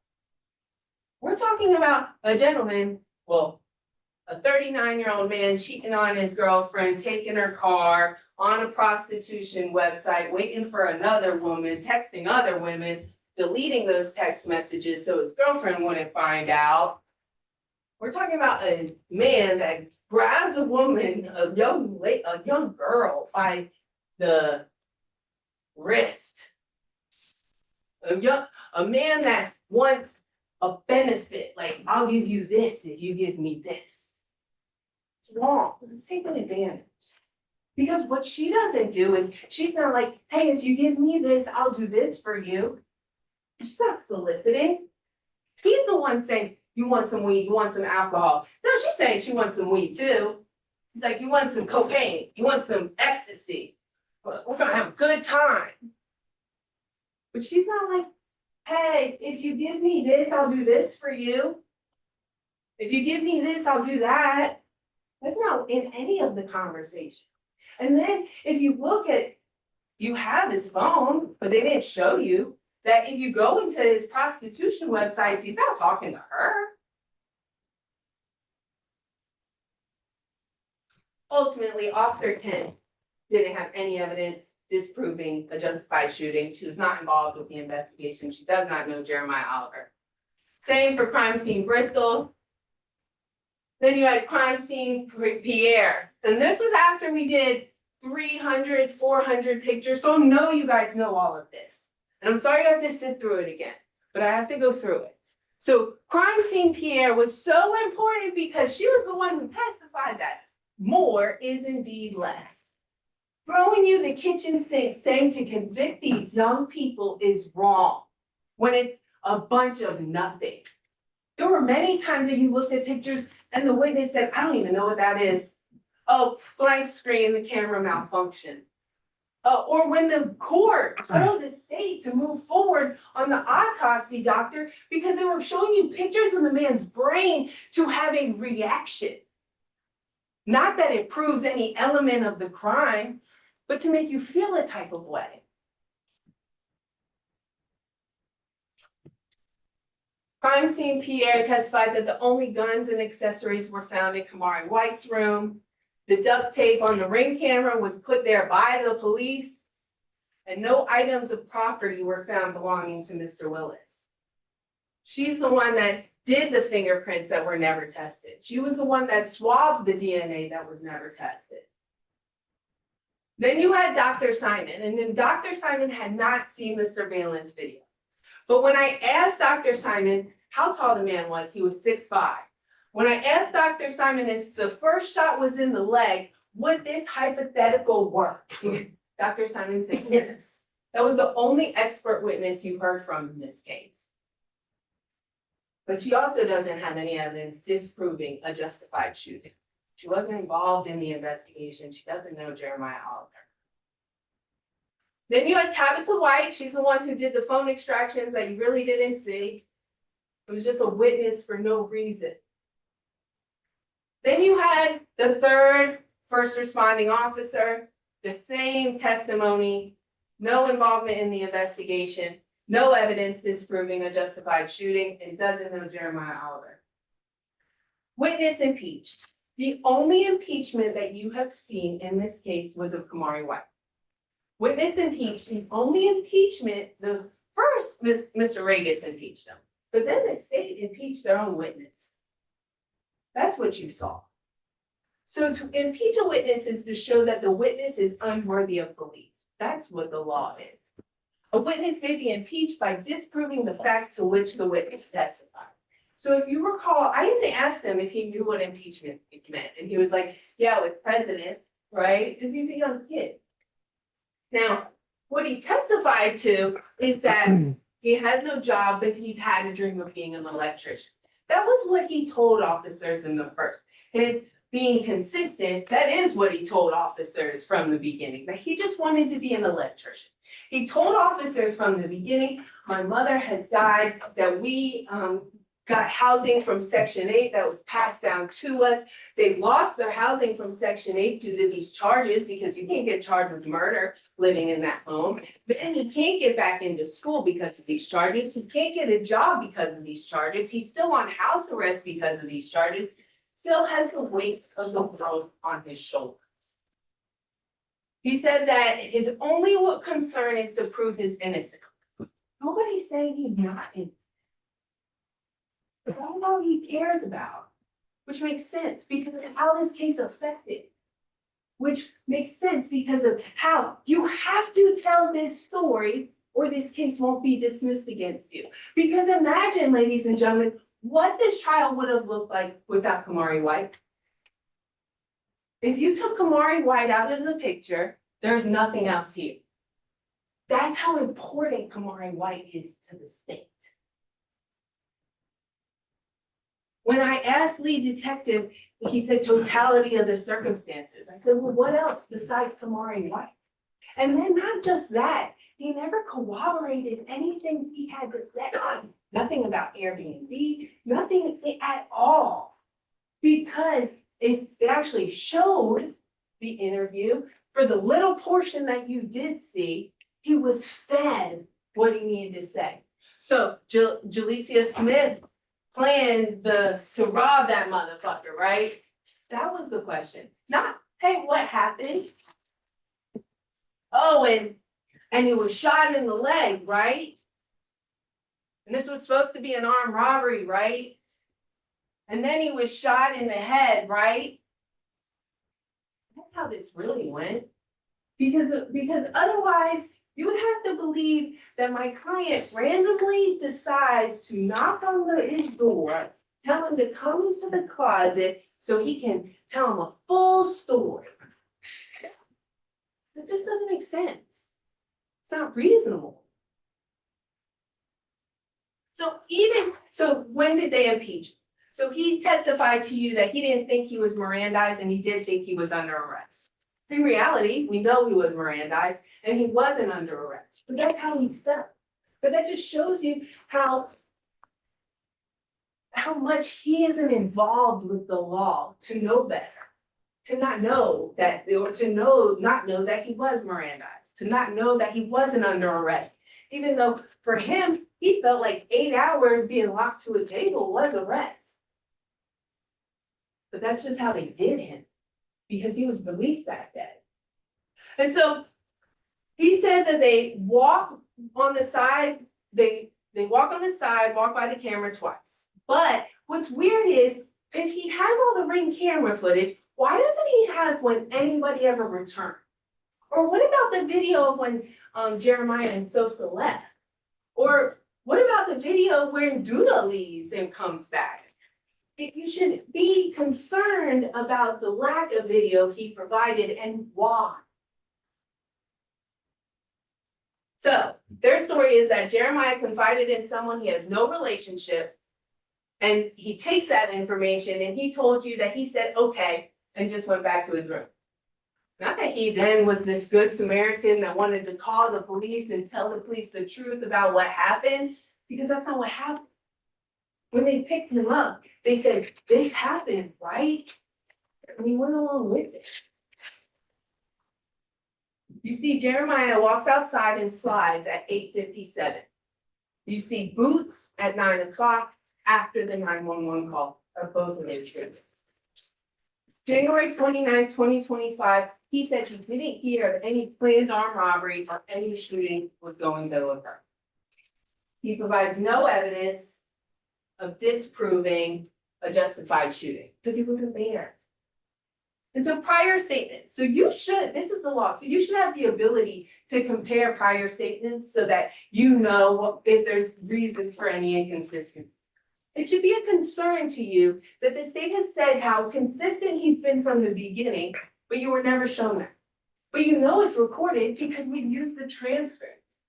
We're talking about a gentleman, well, a 39-year-old man cheating on his girlfriend, taking her car on a prostitution website, waiting for another woman, texting other women, deleting those text messages so his girlfriend wouldn't find out. We're talking about a man that grabs a woman, a young girl by the wrist. A man that wants a benefit, like, I'll give you this if you give me this. It's wrong. It's taking advantage. Because what she doesn't do is, she's not like, hey, if you give me this, I'll do this for you. She's not soliciting. He's the one saying, you want some weed, you want some alcohol. No, she's saying she wants some weed too. He's like, you want some cocaine, you want some ecstasy. We're gonna have a good time. But she's not like, hey, if you give me this, I'll do this for you. If you give me this, I'll do that. That's not in any of the conversation. And then if you look at, you have his phone, but they didn't show you that if you go into his prostitution websites, he's not talking to her. Ultimately, Officer Kent didn't have any evidence disproving a justified shooting. She was not involved with the investigation. She does not know Jeremiah Oliver. Same for crime scene Bristol. Then you had crime scene Pierre. And this was after we did 300, 400 pictures. So I know you guys know all of this. And I'm sorry I have to sit through it again, but I have to go through it. So crime scene Pierre was so important because she was the one who testified that more is indeed less. Throwing you the kitchen sink saying to convict these young people is wrong when it's a bunch of nothing. There were many times that you looked at pictures and the witness said, I don't even know what that is. Oh, blank screen, the camera malfunctioned. Or when the court told the state to move forward on the autopsy doctor because they were showing you pictures of the man's brain to have a reaction. Not that it proves any element of the crime, but to make you feel a type of way. Crime scene Pierre testified that the only guns and accessories were found in Kamari White's room. The duct tape on the ring camera was put there by the police, and no items of property were found belonging to Mr. Willis. She's the one that did the fingerprints that were never tested. She was the one that swabbed the DNA that was never tested. Then you had Dr. Simon, and then Dr. Simon had not seen the surveillance video. But when I asked Dr. Simon how tall the man was, he was 6'5". When I asked Dr. Simon if the first shot was in the leg, would this hypothetical work? Dr. Simon said yes. That was the only expert witness you heard from in this case. But she also doesn't have any evidence disproving a justified shooting. She wasn't involved in the investigation. She doesn't know Jeremiah Oliver. Then you had Tabitha White. She's the one who did the phone extractions that you really didn't see. It was just a witness for no reason. Then you had the third first responding officer, the same testimony, no involvement in the investigation, no evidence disproving a justified shooting, and doesn't know Jeremiah Oliver. Witness impeached. The only impeachment that you have seen in this case was of Kamari White. Witness impeached, the only impeachment, the first, Mr. Ray gets impeached them, but then the state impeached their own witness. That's what you saw. So to impeach a witness is to show that the witness is unworthy of belief. That's what the law is. A witness may be impeached by disproving the facts to which the witness testified. So if you recall, I even asked him if he knew what impeachment meant. And he was like, yeah, with president, right? Because he's a young kid. Now, what he testified to is that he has no job, but he's had a dream of being an electrician. That was what he told officers in the first. His being consistent, that is what he told officers from the beginning, that he just wanted to be an electrician. He told officers from the beginning, my mother has died, that we got housing from Section 8 that was passed down to us. They lost their housing from Section 8 due to these charges because you can't get charged with murder living in that home. Then he can't get back into school because of these charges. He can't get a job because of these charges. He's still on house arrest because of these charges. Still has the weight of the world on his shoulders. He said that his only concern is to prove his innocence. Nobody's saying he's not innocent. But that's all he cares about, which makes sense because of how this case affected. Which makes sense because of how you have to tell this story or this case won't be dismissed against you. Because imagine, ladies and gentlemen, what this trial would have looked like without Kamari White. If you took Kamari White out of the picture, there's nothing else here. That's how important Kamari White is to the state. When I asked lead detective, he said totality of the circumstances. I said, well, what else besides Kamari White? And then not just that, he never corroborated anything he had to say. Nothing about Airbnb, nothing at all. Because it actually showed the interview, for the little portion that you did see, he was fed what he needed to say. So Jalecia Smith planned to rob that motherfucker, right? That was the question. Not, hey, what happened? Oh, and he was shot in the leg, right? And this was supposed to be an armed robbery, right? And then he was shot in the head, right? That's how this really went. Because otherwise, you would have to believe that my client randomly decides to knock on his door, tell him to come into the closet so he can tell him a full story. That just doesn't make sense. It's not reasonable. So when did they impeach him? So he testified to you that he didn't think he was Mirandized and he did think he was under arrest. In reality, we know he was Mirandized and he wasn't under arrest, but that's how he felt. But that just shows you how much he isn't involved with the law to know better, to not know that, or to not know that he was Mirandized, to not know that he wasn't under arrest. Even though for him, he felt like 8 hours being locked to a table was arrest. But that's just how they did him, because he was released that day. And so he said that they walk on the side, they walk on the side, walk by the camera twice. But what's weird is, if he has all the Ring camera footage, why doesn't he have when anybody ever returned? Or what about the video of when Jeremiah and Sosa left? Or what about the video when Duda leaves and comes back? You should be concerned about the lack of video he provided and why. So their story is that Jeremiah confided in someone he has no relationship, and he takes that information and he told you that he said, okay, and just went back to his room. Not that he then was this good Samaritan that wanted to call the police and tell the police the truth about what happened, because that's not what happened. When they picked him up, they said, this happened, right? And he went along with it. You see Jeremiah walks outside and slides at 8:57. You see boots at 9 o'clock after the 911 call of both of his trips. January 29th, 2025, he said he didn't hear of any planned armed robbery or any shooting was going to occur. He provides no evidence of disproving a justified shooting because he wasn't there. And so prior statements, so you should, this is the law, so you should have the ability to compare prior statements so that you know if there's reasons for any inconsistency. It should be a concern to you that the state has said how consistent he's been from the beginning, but you were never shown that. But you know it's recorded because we've used the transcripts.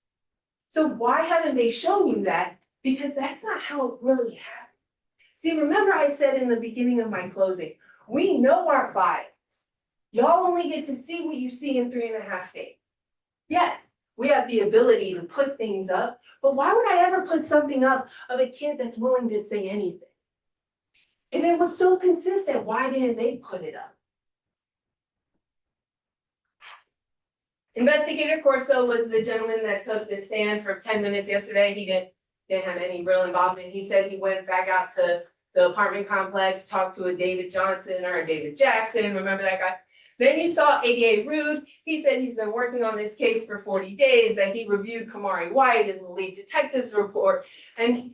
So why haven't they shown you that? Because that's not how it really happened. See, remember I said in the beginning of my closing, we know our files. Y'all only get to see what you see in 3.5 days. Yes, we have the ability to put things up, but why would I ever put something up of a kid that's willing to say anything? If it was so consistent, why didn't they put it up? Investigator Corso was the gentleman that took the stand for 10 minutes yesterday. He didn't have any real involvement. He said he went back out to the apartment complex, talked to a David Johnson or a David Jackson, remember that guy? Then you saw ADA Rude. He said he's been working on this case for 40 days, that he reviewed Kamari White and the lead detective's report. And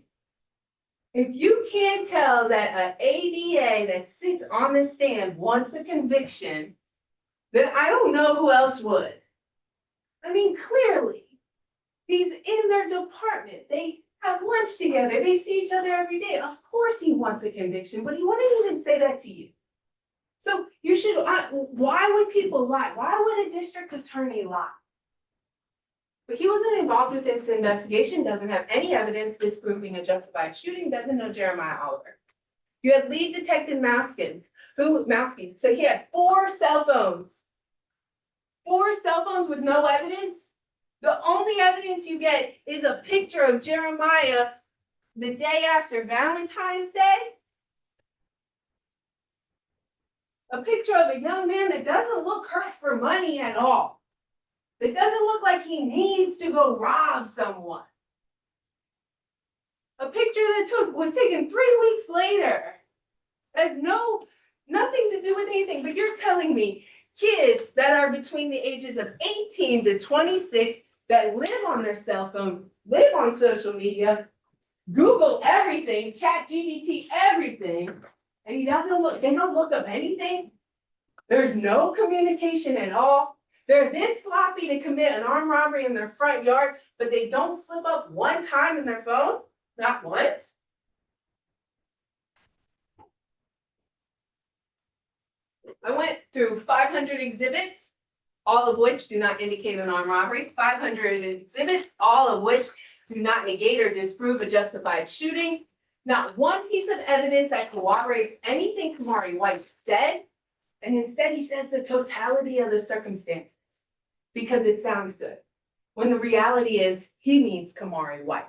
if you can't tell that an ADA that sits on the stand wants a conviction, then I don't know who else would. I mean, clearly, he's in their department. They have lunch together. They see each other every day. Of course he wants a conviction, but he wouldn't even say that to you. So you should, why would people lie? Why would a district attorney lie? But he wasn't involved with this investigation, doesn't have any evidence disproving a justified shooting, doesn't know Jeremiah Oliver. You had lead detective Mouskins, so he had 4 cell phones. 4 cell phones with no evidence? The only evidence you get is a picture of Jeremiah the day after Valentine's Day. A picture of a young man that doesn't look hurt for money at all. That doesn't look like he needs to go rob someone. A picture that was taken 3 weeks later. Has nothing to do with anything, but you're telling me kids that are between the ages of 18 to 26 that live on their cell phone, live on social media, Google everything, ChatGPT everything, and they don't look up anything. There's no communication at all. They're this sloppy to commit an armed robbery in their front yard, but they don't slip up one time in their phone, not once. I went through 500 exhibits, all of which do not indicate an armed robbery, 500 exhibits, all of which do not negate or disprove a justified shooting. Not one piece of evidence that corroborates anything Kamari White said, and instead he says the totality of the circumstances because it sounds good, when the reality is he needs Kamari White.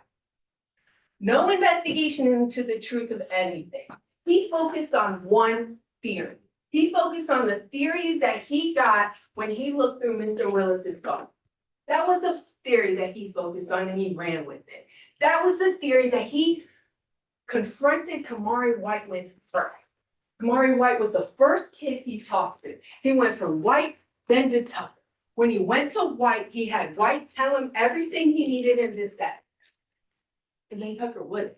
No investigation into the truth of anything. He focused on one theory. He focused on the theory that he got when he looked through Mr. Willis's phone. That was the theory that he focused on and he ran with it. That was the theory that he confronted Kamari White with first. Kamari White was the first kid he talked to. He went from White, then to Tucker. When he went to White, he had White tell him everything he needed him to say. And then Tucker wouldn't.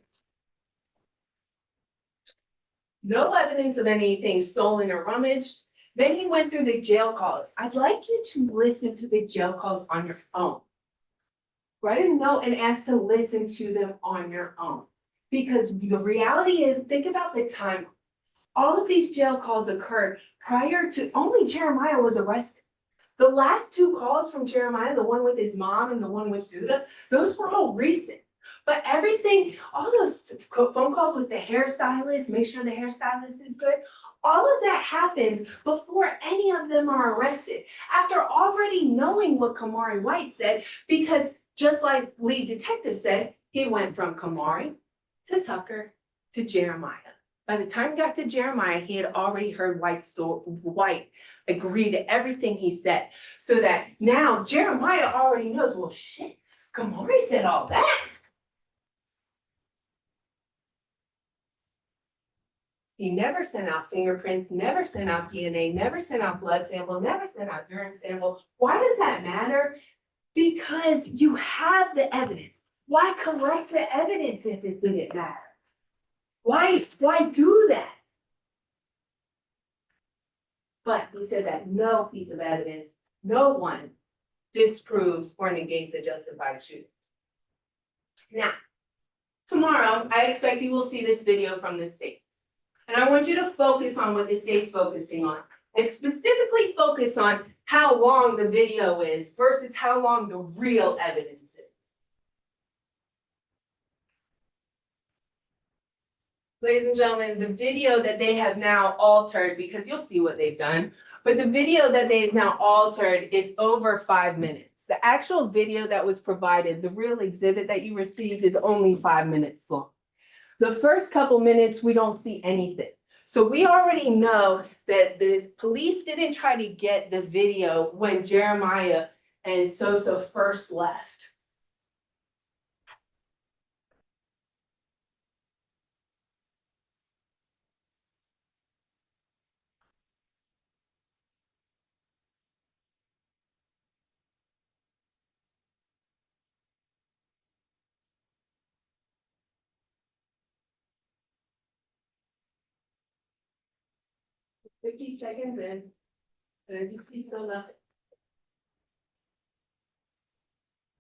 no evidence of anything stolen or rummaged. Then he went through the jail calls. I'd like you to listen to the jail calls on your phone. Write a note and ask to listen to them on your own. Because the reality is, think about the time. All of these jail calls occurred prior to, only Jeremiah was arrested. The last two calls from Jeremiah, the one with his mom and the one with Duda, those were all recent. But everything, all those phone calls with the hairstylist, make sure the hairstylist is good, all of that happens before any of them are arrested. After already knowing what Kamari White said, because just like lead detective said, he went from Kamari to Tucker to Jeremiah. By the time he got to Jeremiah, he had already heard White agree to everything he said. So that now Jeremiah already knows, well, shit, Kamari said all that. He never sent out fingerprints, never sent out DNA, never sent out blood sample, never sent out urine sample. Why does that matter? Because you have the evidence. Why collect the evidence if it didn't matter? Why do that? But he said that no piece of evidence, no one disproves or negates a justified shooting. Now, tomorrow, I expect you will see this video from the state. And I want you to focus on what the state's focusing on, and specifically focus on how long the video is versus how long the real evidence is. Ladies and gentlemen, the video that they have now altered, because you'll see what they've done, but the video that they've now altered is over 5 minutes. The actual video that was provided, the real exhibit that you received, is only 5 minutes long. The first couple minutes, we don't see anything. So we already know that the police didn't try to get the video when Jeremiah and Sosa first left. "50 seconds in, and you see still nothing."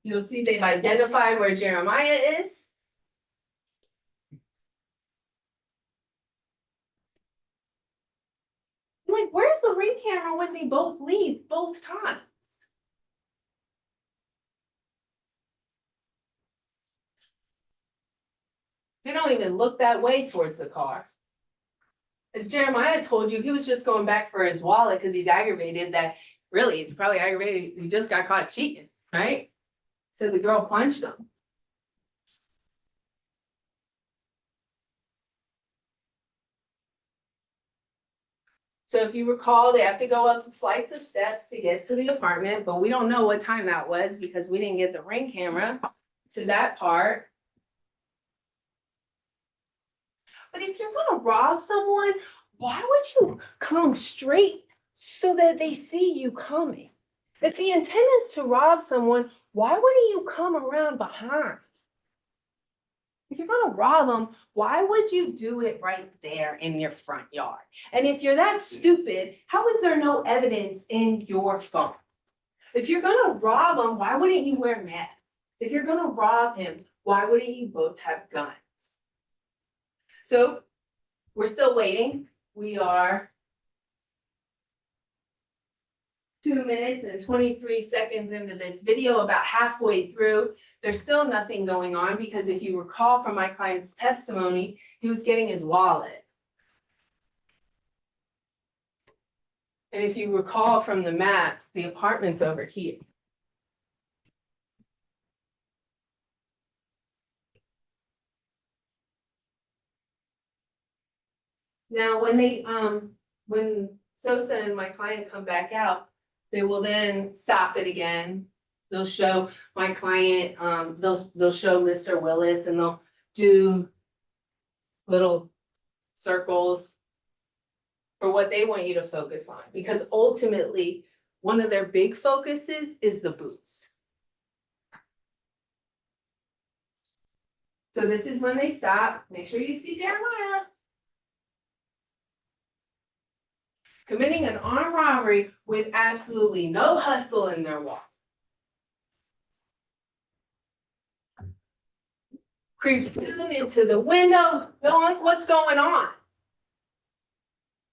You'll see they've identified where Jeremiah is. Like, where's the ring camera when they both leave both times? They don't even look that way towards the car. As Jeremiah told you, he was just going back for his wallet because he's aggravated that, really, he's probably aggravated, he just got caught cheating, right? So the girl punched him. So if you recall, they have to go up the flights of steps to get to the apartment, but we don't know what time that was because we didn't get the ring camera to that part. But if you're gonna rob someone, why would you come straight so that they see you coming? If the intent is to rob someone, why wouldn't you come around behind? If you're gonna rob them, why would you do it right there in your front yard? And if you're that stupid, how is there no evidence in your phone? If you're gonna rob him, why wouldn't you wear masks? If you're gonna rob him, why wouldn't you both have guns? So we're still waiting. We are 2 minutes and 23 seconds into this video, about halfway through. There's still nothing going on because if you recall from my client's testimony, he was getting his wallet. And if you recall from the maps, the apartment's over here. Now, when Sosa and my client come back out, they will then stop it again. They'll show my client, they'll show Mr. Willis, and they'll do little circles for what they want you to focus on. Because ultimately, one of their big focuses is the boots. So this is when they stop. Make sure you see Jeremiah. committing an armed robbery with absolutely no hustle in their walk. Creeps down into the window, going, what's going on?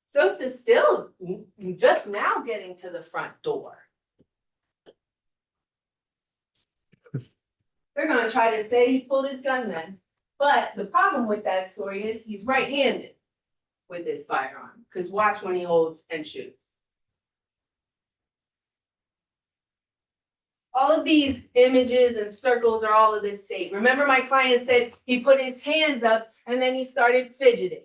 Sosa's still just now getting to the front door. They're gonna try to say he pulled his gun then. But the problem with that story is he's right-handed with his firearm, because watch when he holds and shoots. All of these images and circles are all of this state. Remember my client said he put his hands up and then he started fidgeting.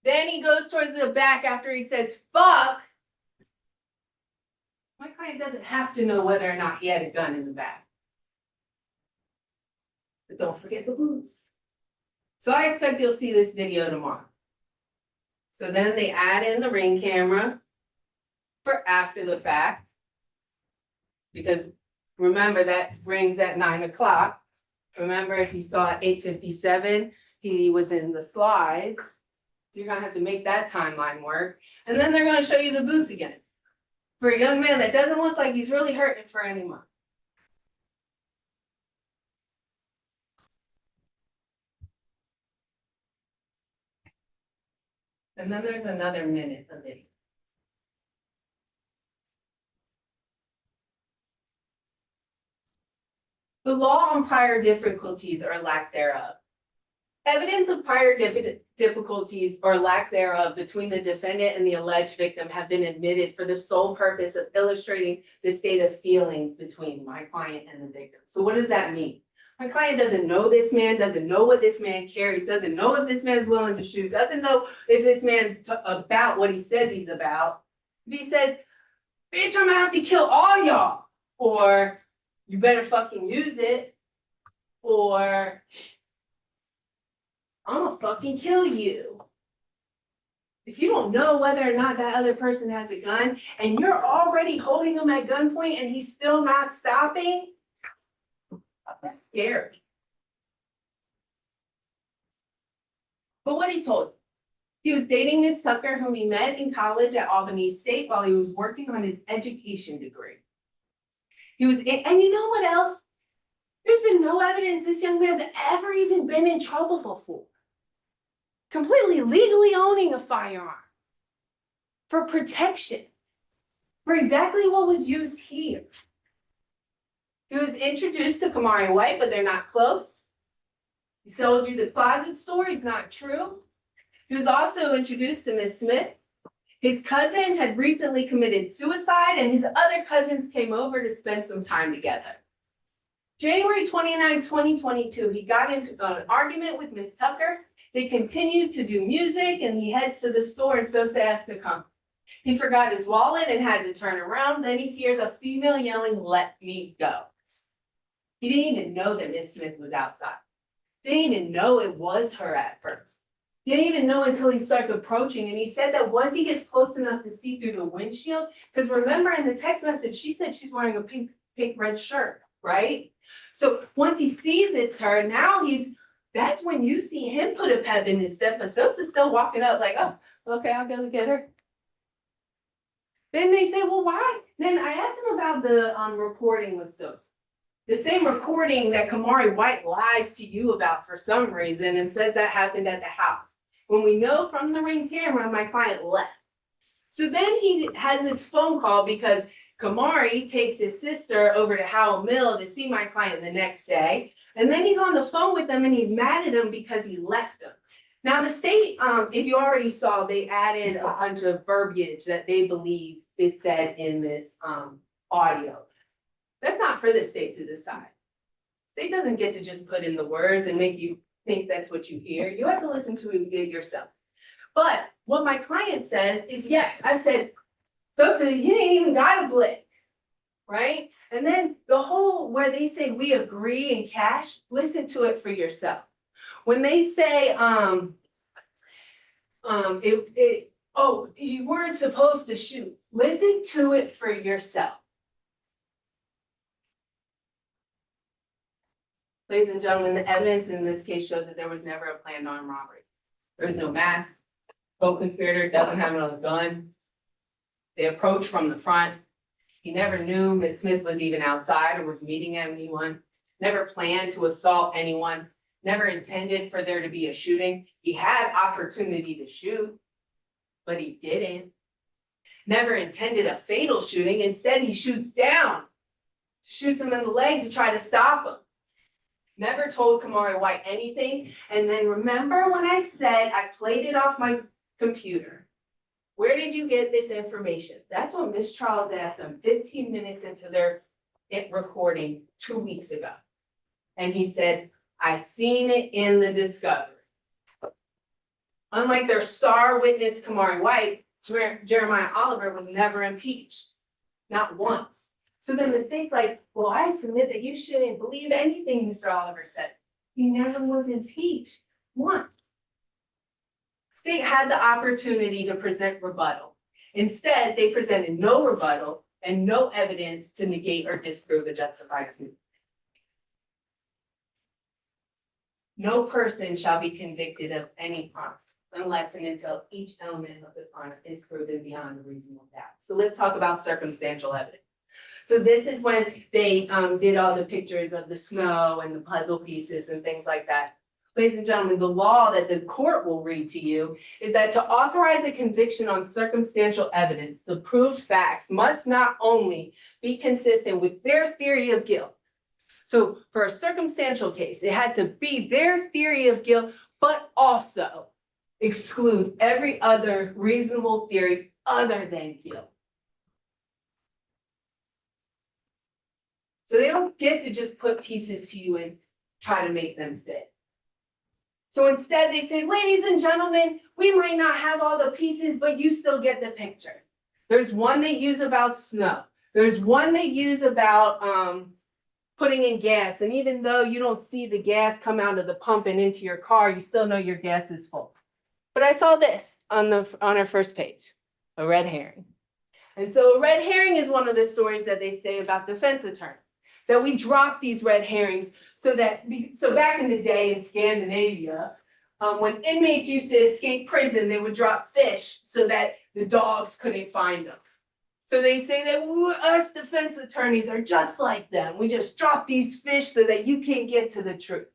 Then he goes towards the back after he says, fuck. My client doesn't have to know whether or not he had a gun in the back. But don't forget the boots. So I expect you'll see this video tomorrow. So then they add in the ring camera for after the fact. Because remember that rings at 9 o'clock. Remember if you saw at 8:57, he was in the slides. So you're gonna have to make that timeline work. And then they're gonna show you the boots again. For a young man that doesn't look like he's really hurting for any money. And then there's another minute of it. The law on prior difficulties or lack thereof. Evidence of prior difficulties or lack thereof between the defendant and the alleged victim have been admitted for the sole purpose of illustrating the state of feelings between my client and the victim. So what does that mean? My client doesn't know this man, doesn't know what this man carries, doesn't know if this man's willing to shoot, doesn't know if this man's about what he says he's about. If he says, bitch, I'm gonna have to kill all y'all, or you better fucking use it, or I'm gonna fucking kill you. If you don't know whether or not that other person has a gun and you're already holding him at gunpoint and he's still not stopping, that's scary. But what he told, he was dating Miss Tucker, whom he met in college at Albany State while he was working on his education degree. And you know what else? There's been no evidence this young man's ever even been in trouble before. Completely legally owning a firearm for protection, for exactly what was used here. He was introduced to Kamari White, but they're not close. He sold you the closet story, it's not true. He was also introduced to Miss Smith. His cousin had recently committed suicide and his other cousins came over to spend some time together. January 29, 2022, he got into an argument with Miss Tucker. They continued to do music and he heads to the store and Sosa asked to come. He forgot his wallet and had to turn around. Then he hears a female yelling, "Let me go." He didn't even know that Miss Smith was outside. Didn't even know it was her at first. Didn't even know until he starts approaching. And he said that once he gets close enough to see through the windshield, because remember in the text message, she said she's wearing a pink red shirt, right? So once he sees it's her, now that's when you see him put a pep in his step, but Sosa's still walking up like, oh, okay, I'll go get her. Then they say, well, why? Then I asked him about the recording with Sosa. The same recording that Kamari White lies to you about for some reason and says that happened at the house. When we know from the ring camera, my client left. So then he has this phone call because Kamari takes his sister over to Howell Mill to see my client the next day. And then he's on the phone with them and he's mad at him because he left them. Now the state, if you already saw, they added a bunch of verbiage that they believe is said in this audio. That's not for the state to decide. State doesn't get to just put in the words and make you think that's what you hear. You have to listen to it yourself. But what my client says is, yes, I said, Sosa, you ain't even got a blick, right? And then the whole where they say we agree in cash, listen to it for yourself. When they say, you weren't supposed to shoot, listen to it for yourself. Ladies and gentlemen, the evidence in this case showed that there was never a planned armed robbery. There was no mask, Co-conspirator doesn't have another gun. They approach from the front. He never knew Ms. Smith was even outside or was meeting anyone, never planned to assault anyone, never intended for there to be a shooting. He had opportunity to shoot, but he didn't. Never intended a fatal shooting. Instead, he shoots down, shoots him in the leg to try to stop him. Never told Kamari White anything. And then remember when I said I played it off my computer? Where did you get this information? That's what Miss Charles asked them 15 minutes into their recording 2 weeks ago. And he said, I seen it in the discovery. Unlike their star witness, Kamari White, Jeremiah Oliver was never impeached, not once. So then the state's like, well, I submit that you shouldn't believe anything Mr. Oliver says. He never was impeached once. State had the opportunity to present rebuttal. Instead, they presented no rebuttal and no evidence to negate or disprove a justified suit. No person shall be convicted of any crime unless and until each element of the crime is proven beyond a reasonable doubt. So let's talk about circumstantial evidence. So this is when they did all the pictures of the snow and the puzzle pieces and things like that. Ladies and gentlemen, the law that the court will read to you is that to authorize a conviction on circumstantial evidence, the proved facts must not only be consistent with their theory of guilt. So for a circumstantial case, it has to be their theory of guilt, but also exclude every other reasonable theory other than guilt. So they don't get to just put pieces to you and try to make them fit. So instead they say, ladies and gentlemen, we might not have all the pieces, but you still get the picture. There's one they use about snow. There's one they use about putting in gas. And even though you don't see the gas come out of the pump and into your car, you still know your gas is full. But I saw this on our first page, a red herring. And so a red herring is one of the stories that they say about defense attorneys, that we drop these red herrings so back in the day in Scandinavia, when inmates used to escape prison, they would drop fish so that the dogs couldn't find them. So they say that us defense attorneys are just like them. We just drop these fish so that you can't get to the truth.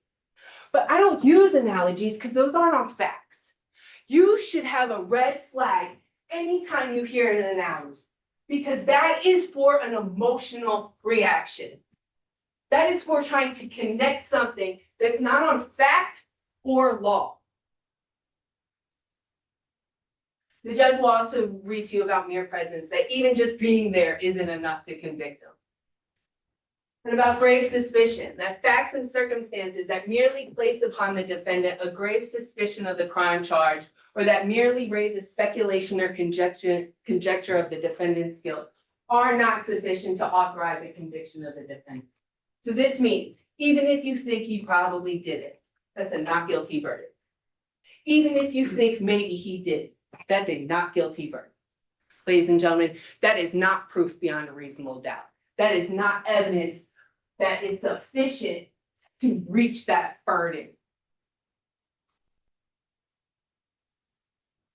But I don't use analogies because those aren't all facts. You should have a red flag anytime you hear an analogy, because that is for an emotional reaction. That is for trying to connect something that's not on fact or law. The judge will also read to you about mere presence, that even just being there isn't enough to convict them. And about grave suspicion, that facts and circumstances that merely place upon the defendant a grave suspicion of the crime charged, or that merely raises speculation or conjecture of the defendant's guilt, are not sufficient to authorize a conviction of the defendant. So this means, even if you think he probably did it, that's a not guilty verdict. Even if you think maybe he did, that's a not guilty verdict. Ladies and gentlemen, that is not proof beyond a reasonable doubt. That is not evidence that is sufficient to reach that verdict.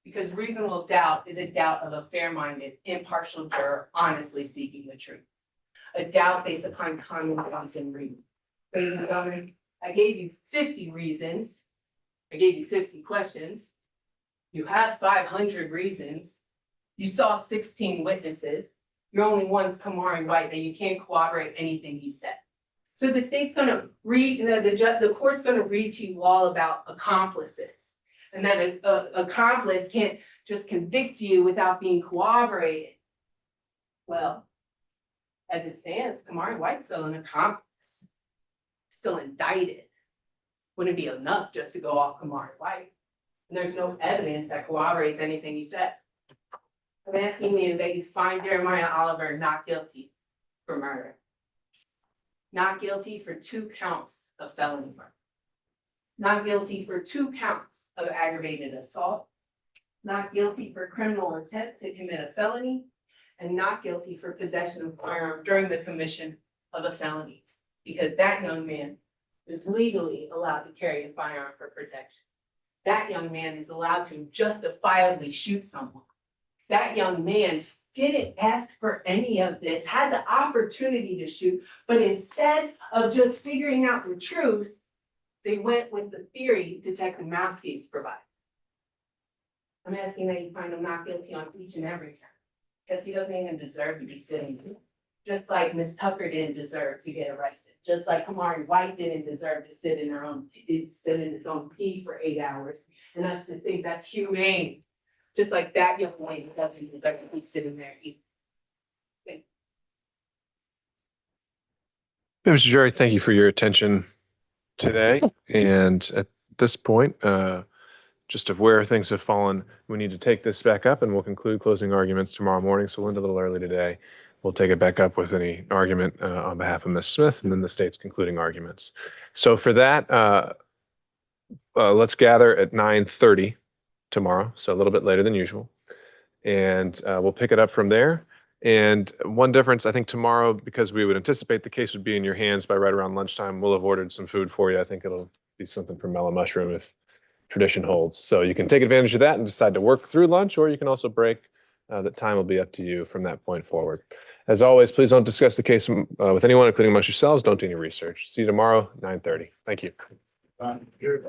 Because reasonable doubt is a doubt of a fair-minded, impartial juror honestly seeking the truth. A doubt based upon common sense and reason. Ladies and gentlemen, I gave you 50 reasons. I gave you 50 questions. You have 500 reasons. You saw 16 witnesses. You're only one's Kamari White, and you can't corroborate anything he said. So the state's gonna read, the court's gonna read to you all about accomplices. And that an accomplice can't just convict you without being corroborated. Well, as it stands, Kamari White's still an accomplice, still indicted. Wouldn't be enough just to go off Kamari White. And there's no evidence that corroborates anything he said. I'm asking you that you find Jeremiah Oliver not guilty for murder. Not guilty for 2 counts of felony murder. Not guilty for 2 counts of aggravated assault. Not guilty for criminal intent to commit a felony. And not guilty for possession of a firearm during the commission of a felony, because that young man is legally allowed to carry a firearm for protection. that young man is allowed to justifiably shoot someone. That young man didn't ask for any of this, had the opportunity to shoot, but instead of just figuring out the truth, they went with the theory Detective Maskey's provided. I'm asking that you find him not guilty on each and every count, because he doesn't even deserve to be sitting here. Just like Miss Tucker didn't deserve to get arrested, just like Kamari White didn't deserve to sit in his own pee for 8 hours, and us to think that's humane. Just like that young lady doesn't deserve to be sitting there either. Mr. Jerry, thank you for your attention today. And at this point, just of where things have fallen, we need to take this back up and we'll conclude closing arguments tomorrow morning. So we'll end a little early today. We'll take it back up with any argument on behalf of Ms. Smith and then the state's concluding arguments. So for that, let's gather at 9:30 tomorrow, so a little bit later than usual. And we'll pick it up from there. And one difference, I think tomorrow, because we would anticipate the case would be in your hands by right around lunchtime, we'll have ordered some food for you. I think it'll be something from Mellow Mushroom if tradition holds. So you can take advantage of that and decide to work through lunch, or you can also break. That time will be up to you from that point forward. As always, please don't discuss the case with anyone, including amongst yourselves. Don't do any research. See you tomorrow, 9:30. Thank you. All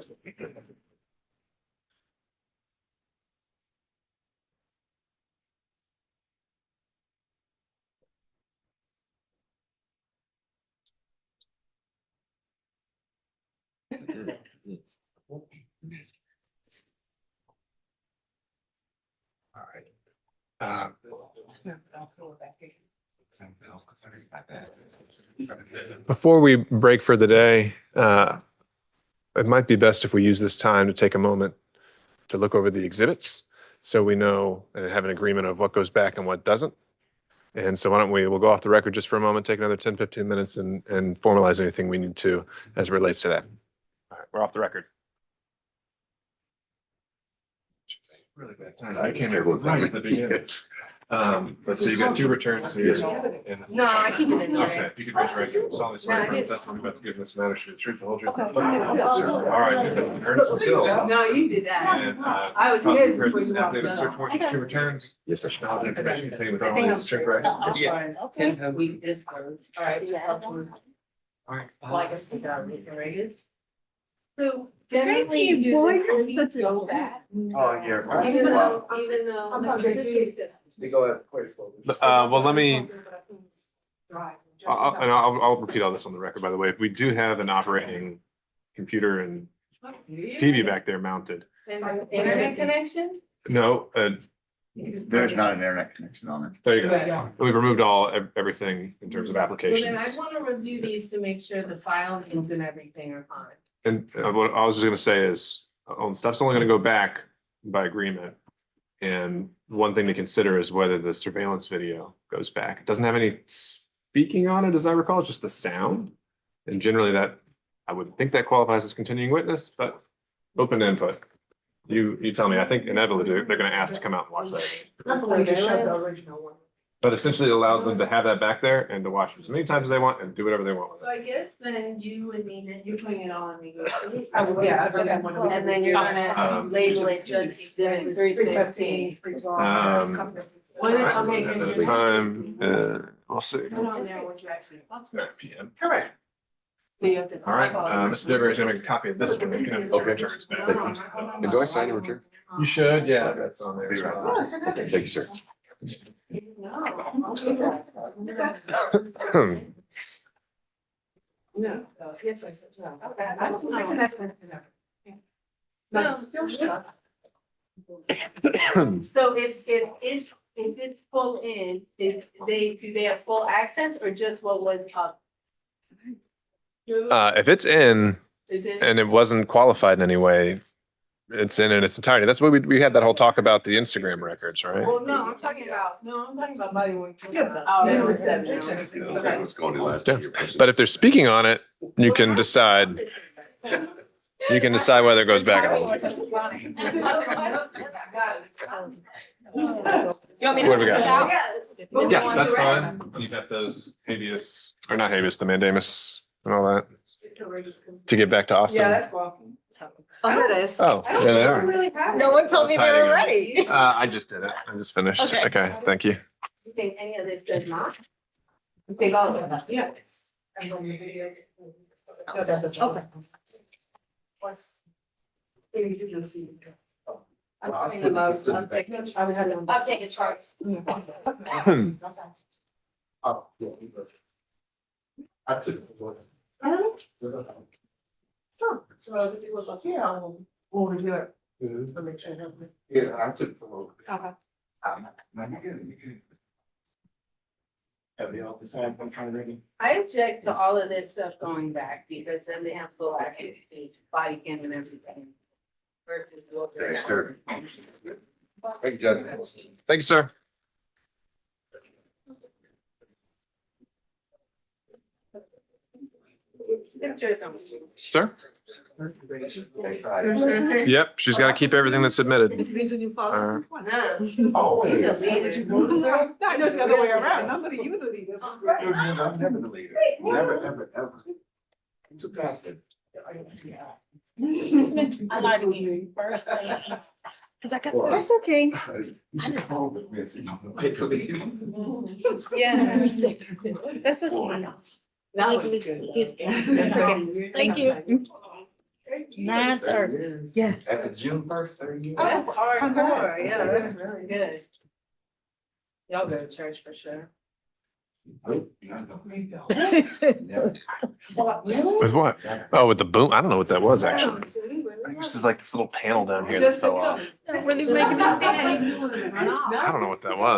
right. Before we break for the day, it might be best if we use this time to take a moment to look over the exhibits so we know and have an agreement of what goes back and what doesn't. And so why don't we'll go off the record just for a moment, take another 10, 15 minutes and formalize anything we need to as it relates to that. All right, we're off the record. Really bad time. I can't remember what time at the beginning. Let's see, you got 2 returns here. No, I keep it in there. Okay, if you could raise your right hand, solemnly swear to the testimony about to give this matter to the truth, the whole truth. Okay. All right, you said returns still. No, you did that. And, I was here before you walked affidavit, search up. warrant, 2 returns. Yes, sir. Now the information contained within all these check right. As far as 10 week discounts, all right. Like I said, so generally you just go back. Oh, yeah. Even though. They go at quite slowly. Well, let me, I'll repeat all this on the record, by the way. We do have an operating computer and TV back there mounted. Internet connection? No, There's not an internet connection on it. there you go. We've removed everything in terms of Well, applications. then I want to review these to make sure the file names and everything are fine. And what I was just gonna say is, stuff's only gonna go back by agreement. And one thing to consider is whether the surveillance video goes back. It doesn't have any speaking on it, as I recall, it's just the sound. And generally that, I would think that qualifies as continuing witness, but open input. You tell me. I think inevitably they're gonna ask to come out and watch that. That's the way to shut the original one. But essentially it allows them to have that back there and to watch it as many times as they want and do whatever they want with So it. I guess then you would mean that you're putting it all on me. Yeah, I forgot one of the- And then you're gonna label it just exhibit 315. At the time, we'll see. Put on there what you actually. 9 PM. Correct. So you have to. All right, Mr. Dever is gonna make a copy of this one. You can have the Okay. returns back. And do I sign and return? You should, yeah, that's on there. as well. Okay, thank you, sir. No, yes, I said so. Okay, I don't know. No, still shut. So if it's full in, do they have full access or just what was up? If it's in Is it? and it wasn't qualified in any way, it's in its entirety. That's what we had that whole talk about the Instagram records, right? Well, no, I'm talking about body work. Oh, That's yeah. reception. Okay. What's going on last Yeah. year? But if they're speaking on it, you can decide. You can decide whether it goes back or not. You want me to What do we print this got? out? Yeah, that's fine. You got those habeas, or not habeas, the mandamus and all that. To get back to Austin? Yeah, that's cool. Oh, here it is. Oh, I don't there they think we are. really have it. No one told me they were ready. I just did it. I just finished. Okay. Okay, thank you. You think any of this does not? You think all of it? Yeah. Okay. I'm having the most, I'm taking charts. Oh, yeah. I took it for So if it was up here, I will review it to make sure it happens. Yeah, I took it for Okay. No, you good, you good. Have they all decided I'm trying to ready? I object to all of this stuff going back because then they have full activity, body cam and everything. Versus what they're. Thanks, sir. Thank you, Judge. Thank you, sir. Sir? Yep, she's got to keep everything that's submitted. These are new photos. Oh, He's yeah. a leader. I know it's the other way around. Nobody, you the leader. I'm never the leader. Never, ever, ever. I'm too passive. I like you first. Cause I got, Well, that's okay. You should call with me and say, no, I believe you. Yeah. That's just. That was good. Thank you. 9:30. Yes. That's a June 1st, 30 years. That's hardcore, yeah, that's really good. Y'all go to church for sure. With what? Oh, with the boom? I don't know what that was actually. I think this is like this little panel down here that fell off. Really making it. I don't know what that was.